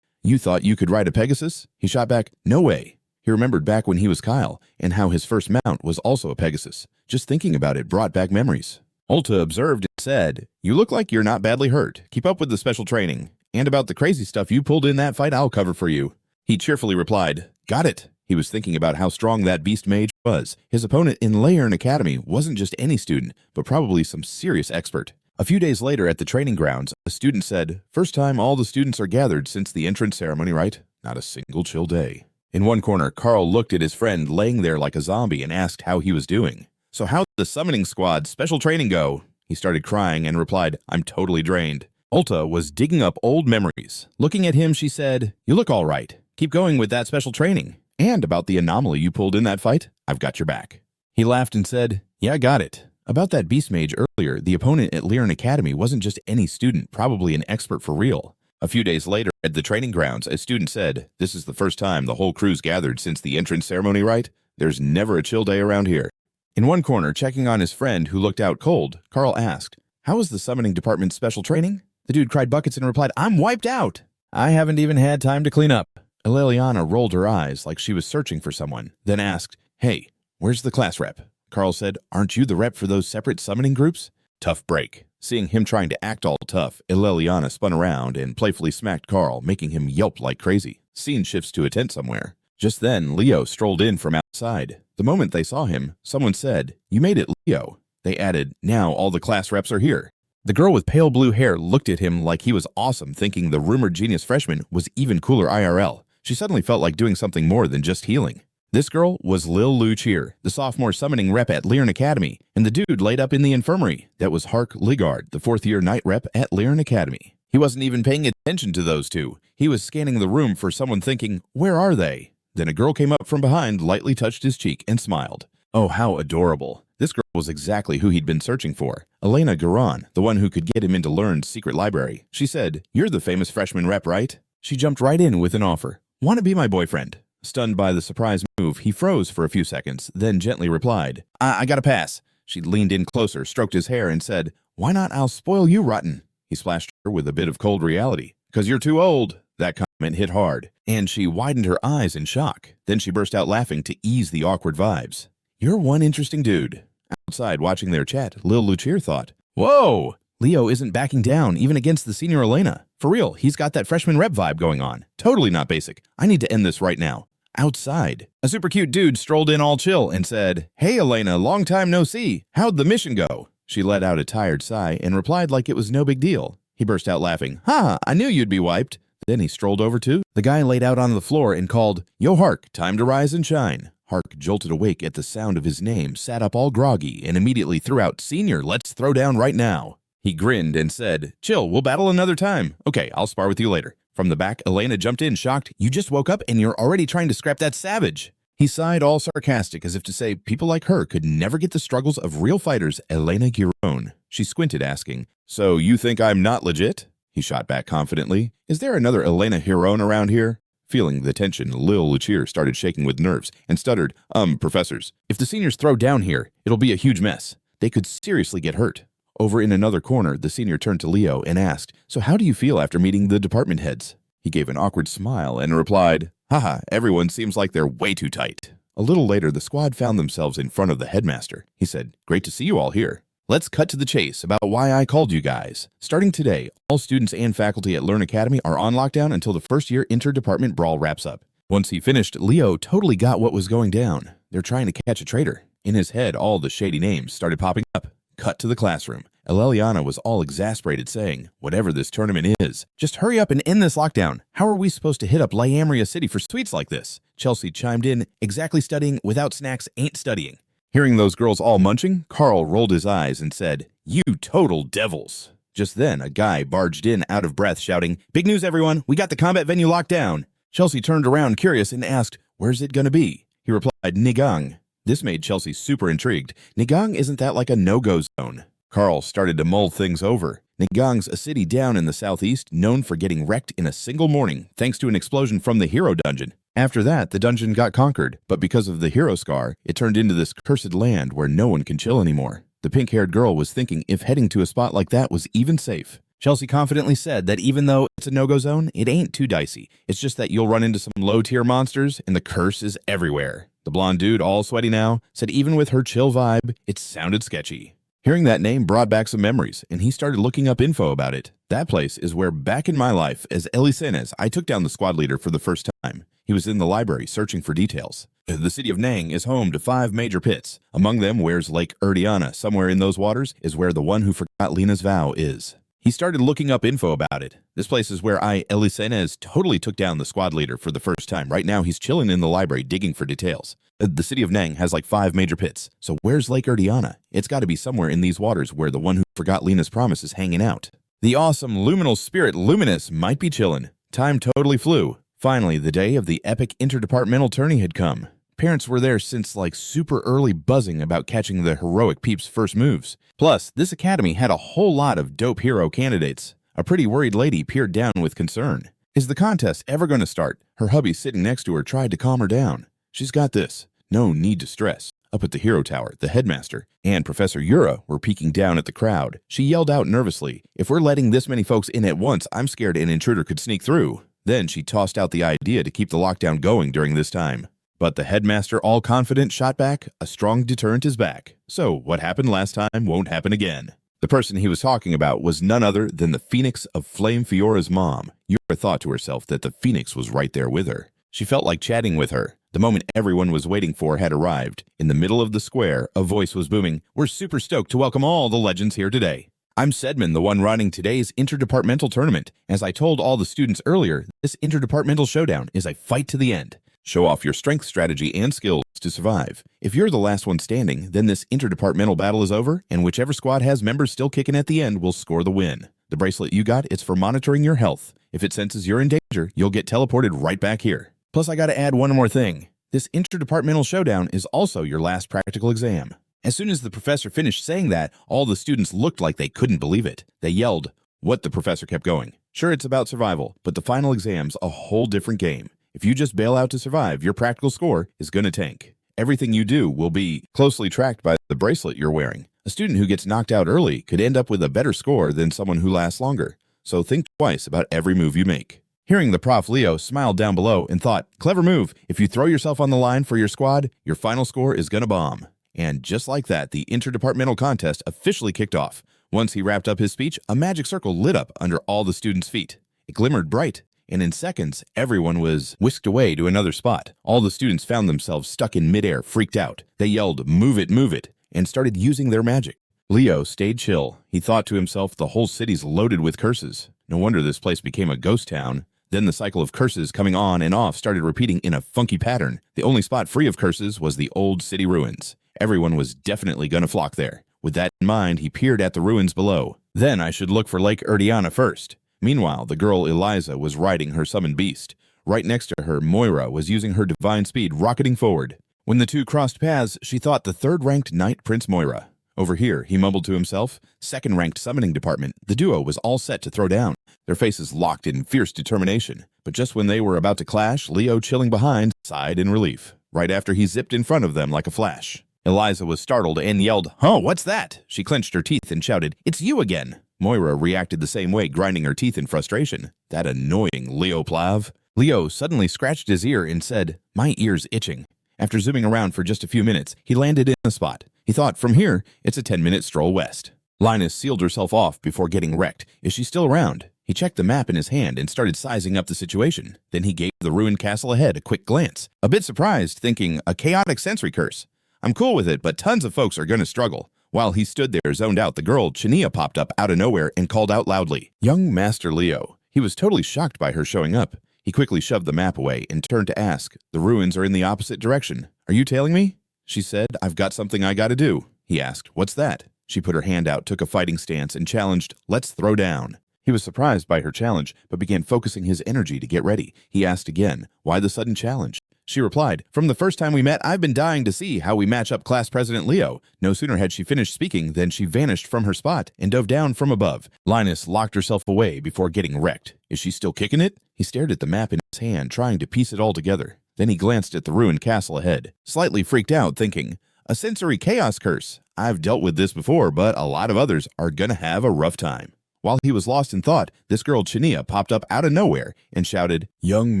"You thought you could ride a Pegasus?" He shot back, "No way." He remembered back when he was Kyle, and how his first mount was also a Pegasus. Just thinking about it brought back memories. Ulta observed and said, "You look like you're not badly hurt. Keep up with the special training. And about the crazy stuff you pulled in that fight, I'll cover for you." He cheerfully replied, "Got it." He was thinking about how strong that beast mage was. His opponent in Leo Academy wasn't just any student, but probably some serious expert. A few days later at the training grounds, a student said, "First time all the students are gathered since the entrance ceremony, right? Not a single chill day." In one corner, Carl looked at his friend laying there like a zombie and asked how he was doing. "So how'd the summoning squad special training go?" He started crying and replied, "I'm totally drained." Ulta was digging up old memories. Looking at him, she said, "You look all right. Keep going with that special training. And about the anomaly you pulled in that fight, I've got your back." He laughed and said, "Yeah, I got it. About that beast mage earlier, the opponent at Leo Academy wasn't just any student, probably an expert for real." A few days later, at the training grounds, a student said, "This is the first time the whole crew's gathered since the entrance ceremony, right? There's never a chill day around here." In one corner, checking on his friend who looked out cold, Carl asked, "How was the summoning department's special training?" The dude cried buckets and replied, "I'm wiped out. I haven't even had time to clean up." Liliana rolled her eyes like she was searching for someone, then asked, "Hey, where's the class rep?" Carl said, "Aren't you the rep for those separate summoning groups?" Tough break. Seeing him trying to act all tough, Liliana spun around and playfully smacked Carl, making him yelp like crazy. Scene shifts to a tent somewhere. Just then, Leo strolled in from outside. The moment they saw him, someone said, "You made it, Leo." They added, "Now all the class reps are here." The girl with pale blue hair looked at him like he was awesome, thinking the rumored genius freshman was even cooler IRL. She suddenly felt like doing something more than just healing. This girl was Lil Lu Cheer, the sophomore summoning rep at Leo Academy, and the dude laid up in the infirmary. That was Hark Ligard, the fourth-year night rep at Leo Academy. He wasn't even paying attention to those two. He was scanning the room for someone thinking, "Where are they?" Then a girl came up from behind, lightly touched his cheek, and smiled. Oh, how adorable. This girl was exactly who he'd been searching for. Elena Garan, the one who could get him into Learn's secret library. She said, "You're the famous freshman rep, right?" She jumped right in with an offer. "Want to be my boyfriend?" Stunned by the surprise move, he froze for a few seconds, then gently replied, I gotta pass." She leaned in closer, stroked his hair, and said, "Why not? I'll spoil you rotten." He splashed her with a bit of cold reality. "'Cause you're too old." That comment hit hard, and she widened her eyes in shock. Then she burst out laughing to ease the awkward vibes. "You're one interesting dude." Outside, watching their chat, Lil Lucier thought, "Whoa! Leo isn't backing down, even against the senior Elena. For real, he's got that freshman rep vibe going on. Totally not basic. I need to end this right now." Outside, a super cute dude strolled in all chill and said, "Hey Elena, long time no see. How'd the mission go?" She let out a tired sigh and replied like it was no big deal. He burst out laughing. "Ha, I knew you'd be wiped." Then he strolled over to the guy laid out on the floor and called, "Yo Hark, time to rise and shine." Hark jolted awake at the sound of his name, sat up all groggy, and immediately threw out, "Senior, let's throw down right now." He grinned and said, "Chill, we'll battle another time. Okay, I'll spar with you later." From the back, Elena jumped in, shocked. "You just woke up and you're already trying to scrap that savage." He sighed all sarcastic as if to say people like her could never get the struggles of real fighters Elena Giron. She squinted, asking, "So you think I'm not legit?" He shot back confidently. "Is there another Elena Giron around here?" Feeling the tension, Lil Lucier started shaking with nerves and stuttered, Professors, if the seniors throw down here, it'll be a huge mess. They could seriously get hurt." Over in another corner, the senior turned to Leo and asked, "So how do you feel after meeting the department heads?" He gave an awkward smile and replied, "Haha, everyone seems like they're way too tight." A little later, the squad found themselves in front of the headmaster. He said, "Great to see you all here. Let's cut to the chase about why I called you guys. Starting today, all students and faculty at Leo Academy are on lockdown until the first-year inter-department brawl wraps up." Once he finished, Leo totally got what was going down. They're trying to catch a traitor. In his head, all the shady names started popping up. Cut to the classroom. Eleliana was all exasperated, saying, "Whatever this tournament is, just hurry up and end this lockdown. How are we supposed to hit up Lyamria City for sweets like this?" Chelsea chimed in, "Exactly studying without snacks ain't studying." Hearing those girls all munching, Carl rolled his eyes and said, "You total devils." Just then, a guy barged in out of breath, shouting, "Big news, everyone. We got the combat venue locked down." Chelsea turned around curious and asked, "Where's it gonna be?" He replied, "Nigang." This made Chelsea super intrigued. Nigang, isn't that like a no-go zone? Carl started to mull things over. Nigang's a city down in the southeast known for getting wrecked in a single morning thanks to an explosion from the hero dungeon. After that, the dungeon got conquered, but because of the hero scar, it turned into this cursed land where no one can chill anymore. The pink-haired girl was thinking if heading to a spot like that was even safe. Chelsea confidently said that even though it's a no-go zone, it ain't too dicey. It's just that you'll run into some low-tier monsters, and the curse is everywhere. The blonde dude, all sweaty now, said even with her chill vibe, it sounded sketchy. Hearing that name brought back some memories, and he started looking up info about it. That place is where, back in my life as Elisenes, I took down the squad leader for the first time. He was in the library searching for details. The city of Nang is home to 5 major pits. Among them, where's Lake Erdiana. Somewhere in those waters is where the one who forgot Lena's vow is. He started looking up info about it. This place is where Elisenes totally took down the squad leader for the first time. Right now, he's chilling in the library digging for details. The city of Nang has like 5 major pits. So where's Lake Erdiana? It's got to be somewhere in these waters where the one who forgot Lena's promise is hanging out. The awesome luminal spirit Luminous might be chillin'. Time totally flew. Finally, the day of the epic interdepartmental tourney had come. Parents were there since like super early buzzing about catching the heroic peeps' first moves. Plus, this academy had a whole lot of dope hero candidates. A pretty worried lady peered down with concern. Is the contest ever going to start? Her hubby sitting next to her tried to calm her down. She's got this. No need to stress. Up at the hero tower, the headmaster and Professor Yura were peeking down at the crowd. She yelled out nervously, "If we're letting this many folks in at once, I'm scared an intruder could sneak through." Then she tossed out the idea to keep the lockdown going during this time. But the headmaster, all confident, shot back, "A strong deterrent is back. So what happened last time won't happen again." The person he was talking about was none other than the Phoenix of Flame Fiora's mom. Yura thought to herself that the Phoenix was right there with her. She felt like chatting with her. The moment everyone was waiting for had arrived. In the middle of the square, a voice was booming, "We're super stoked to welcome all the legends here today. I'm Sedman, the one running today's interdepartmental tournament. As I told all the students earlier, this interdepartmental showdown is a fight to the end. Show off your strength, strategy, and skills to survive. If you're the last one standing, then this interdepartmental battle is over, and whichever squad has members still kicking at the end will score the win. The bracelet you got, it's for monitoring your health. If it senses you're in danger, you'll get teleported right back here. Plus, I gotta add one more thing. This interdepartmental showdown is also your last practical exam." As soon as the professor finished saying that, all the students looked like they couldn't believe it. They yelled, "What?" The professor kept going. "Sure, it's about survival, but the final exam's a whole different game. If you just bail out to survive, your practical score is gonna tank. Everything you do will be closely tracked by the bracelet you're wearing. A student who gets knocked out early could end up with a better score than someone who lasts longer. So think twice about every move you make." Hearing the Prof, Leo smiled down below and thought, "Clever move. If you throw yourself on the line for your squad, your final score is gonna bomb." And just like that, the interdepartmental contest officially kicked off. Once he wrapped up his speech, a magic circle lit up under all the students' feet. It glimmered bright, and in seconds, everyone was whisked away to another spot. All the students found themselves stuck in midair, freaked out. They yelled, move it," and started using their magic. Leo stayed chill. He thought to himself, the whole city's loaded with curses. No wonder this place became a ghost town. Then the cycle of curses coming on and off started repeating in a funky pattern. The only spot free of curses was the old city ruins. Everyone was definitely gonna flock there. With that in mind, he peered at the ruins below. Then I should look for Lake Erdiana first. Meanwhile, the girl Eliza was riding her summoned beast. Right next to her, Moira was using her divine speed, rocketing forward. When the two crossed paths, she thought the third-ranked Knight Prince Moira. Over here, he mumbled to himself, second-ranked summoning department. The duo was all set to throw down, their faces locked in fierce determination. But just when they were about to clash, Leo, chilling behind, sighed in relief, right after he zipped in front of them like a flash. Eliza was startled and yelled, "Oh, what's that?" She clenched her teeth and shouted, "It's you again!" Moira reacted the same way, grinding her teeth in frustration. That annoying Leo Plav. Leo suddenly scratched his ear and said, "My ear's itching." After zooming around for just a few minutes, he landed in a spot. He thought, from here, it's a 10-minute stroll west. Linus sealed herself off before getting wrecked. Is she still around? He checked the map in his hand and started sizing up the situation. Then he gave the ruined castle ahead a quick glance. A bit surprised, thinking, a chaotic sensory curse. I'm cool with it, but tons of folks are going to struggle. While he stood there zoned out, the girl, Chania, popped up out of nowhere and called out loudly, "Young Master Leo." He was totally shocked by her showing up. He quickly shoved the map away and turned to ask, "The ruins are in the opposite direction. Are you tailing me?" She said, "I've got something I gotta do." He asked, "What's that?" She put her hand out, took a fighting stance, and challenged, "Let's throw down." He was surprised by her challenge, but began focusing his energy to get ready. He asked again, "Why the sudden challenge?" She replied, "From the first time we met, I've been dying to see how we match up Class President Leo." No sooner had she finished speaking than she vanished from her spot and dove down from above. Linus locked herself away before getting wrecked. Is she still kicking it? He stared at the map in his hand, trying to piece it all together. Then he glanced at the ruined castle ahead, slightly freaked out, thinking, a sensory chaos curse. I've dealt with this before, but a lot of others are gonna have a rough time. While he was lost in thought, this girl Celia popped up out of nowhere and shouted, "Young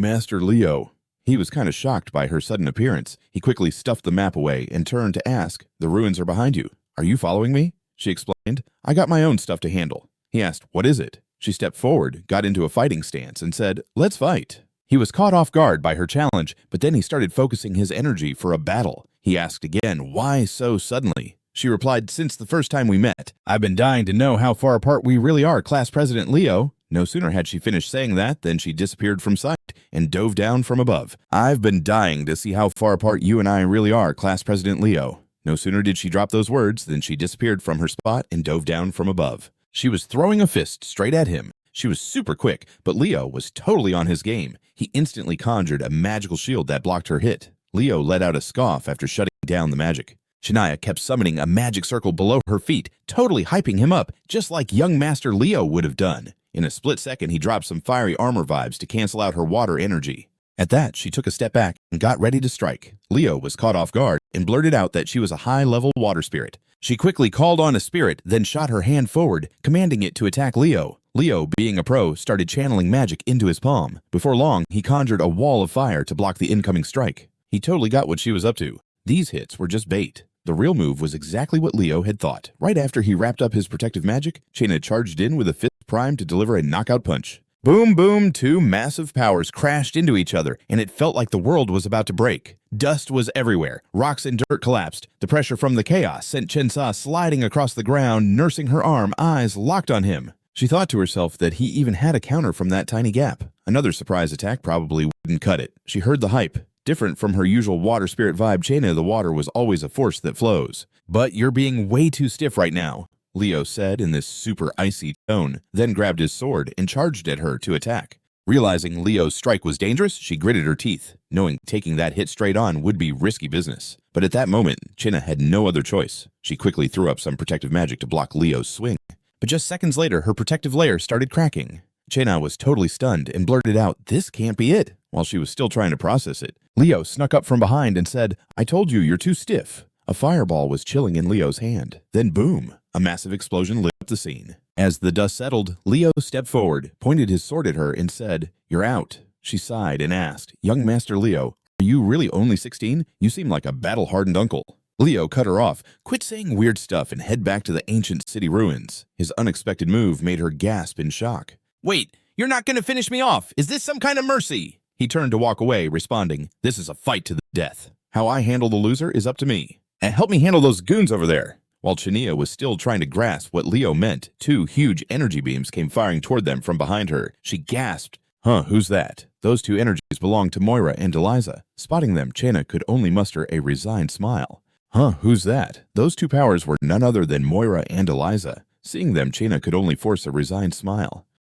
Master Leo." He was kind of shocked by her sudden appearance. He quickly stuffed the map away and turned to ask, "The ruins are behind you. Are you following me?" She explained, "I got my own stuff to handle." He asked, "What is it?" She stepped forward, got into a fighting stance, and said, "Let's fight." He was caught off guard by her challenge, but then he started focusing his energy for a battle. He asked again, "Why so suddenly?" She replied, "Since the first time we met, I've been dying to know how far apart we really are, Class President Leo." No sooner had she finished saying that than she disappeared from sight and dove down from above. "I've been dying to see how far apart you and I really are, Class President Leo." No sooner did she drop those words than she disappeared from her spot and dove down from above. She was throwing a fist straight at him. She was super quick, but Leo was totally on his game. He instantly conjured a magical shield that blocked her hit. Leo let out a scoff after shutting down the magic. Shania kept summoning a magic circle below her feet, totally hyping him up, just like young Master Leo would have done. In a split second, he dropped some fiery armor vibes to cancel out her water energy. At that, she took a step back and got ready to strike. Leo was caught off guard and blurted out that she was a high-level water spirit. She quickly called on a spirit, then shot her hand forward, commanding it to attack Leo. Leo, being a pro, started channeling magic into his palm. Before long, he conjured a wall of fire to block the incoming strike. He totally got what she was up to. These hits were just bait. The real move was exactly what Leo had thought. Right after he wrapped up his protective magic, Celia charged in with a fist prime to deliver a knockout punch. Boom, boom, two massive powers crashed into each other, and it felt like the world was about to break. Dust was everywhere. Rocks and dirt collapsed. The pressure from the chaos sent Chensa sliding across the ground, nursing her arm, eyes locked on him. She thought to herself that he even had a counter from that tiny gap. Another surprise attack probably wouldn't cut it. She heard the hype. Different from her usual water spirit vibe, Celia the water was always a force that flows. "But you're being way too stiff right now," Leo said in this super icy tone, then grabbed his sword and charged at her to attack. Realizing Leo's strike was dangerous, she gritted her teeth, knowing taking that hit straight on would be risky business. But at that moment, Celia had no other choice. She quickly threw up some protective magic to block Leo's swing. But just seconds later, her protective layer started cracking. Celia was totally stunned and blurted out, "This can't be it." While she was still trying to process it, Leo snuck up from behind and said, "I told you, you're too stiff." A fireball was chilling in Leo's hand. Then boom, a massive explosion lit up the scene. As the dust settled, Leo stepped forward, pointed his sword at her, and said, "You're out." She sighed and asked, "Young Master Leo, are you really only 16? You seem like a battle-hardened uncle." Leo cut her off, "Quit saying weird stuff and head back to the ancient city ruins." His unexpected move made her gasp in shock. "Wait, you're not going to finish me off. Is this some kind of mercy?" He turned to walk away, responding, "This is a fight to the death. How I handle the loser is up to me. And help me handle those goons over there." While Celia was still trying to grasp what Leo meant, two huge energy beams came firing toward them from behind her. She gasped, "Huh, who's that?" Those two energies belonged to Moira and Eliza. Spotting them, Celia could only muster a resigned smile. "Huh, who's that?" Those two powers were none other than Moira and Eliza. Seeing them, Celia could only force a resigned smile.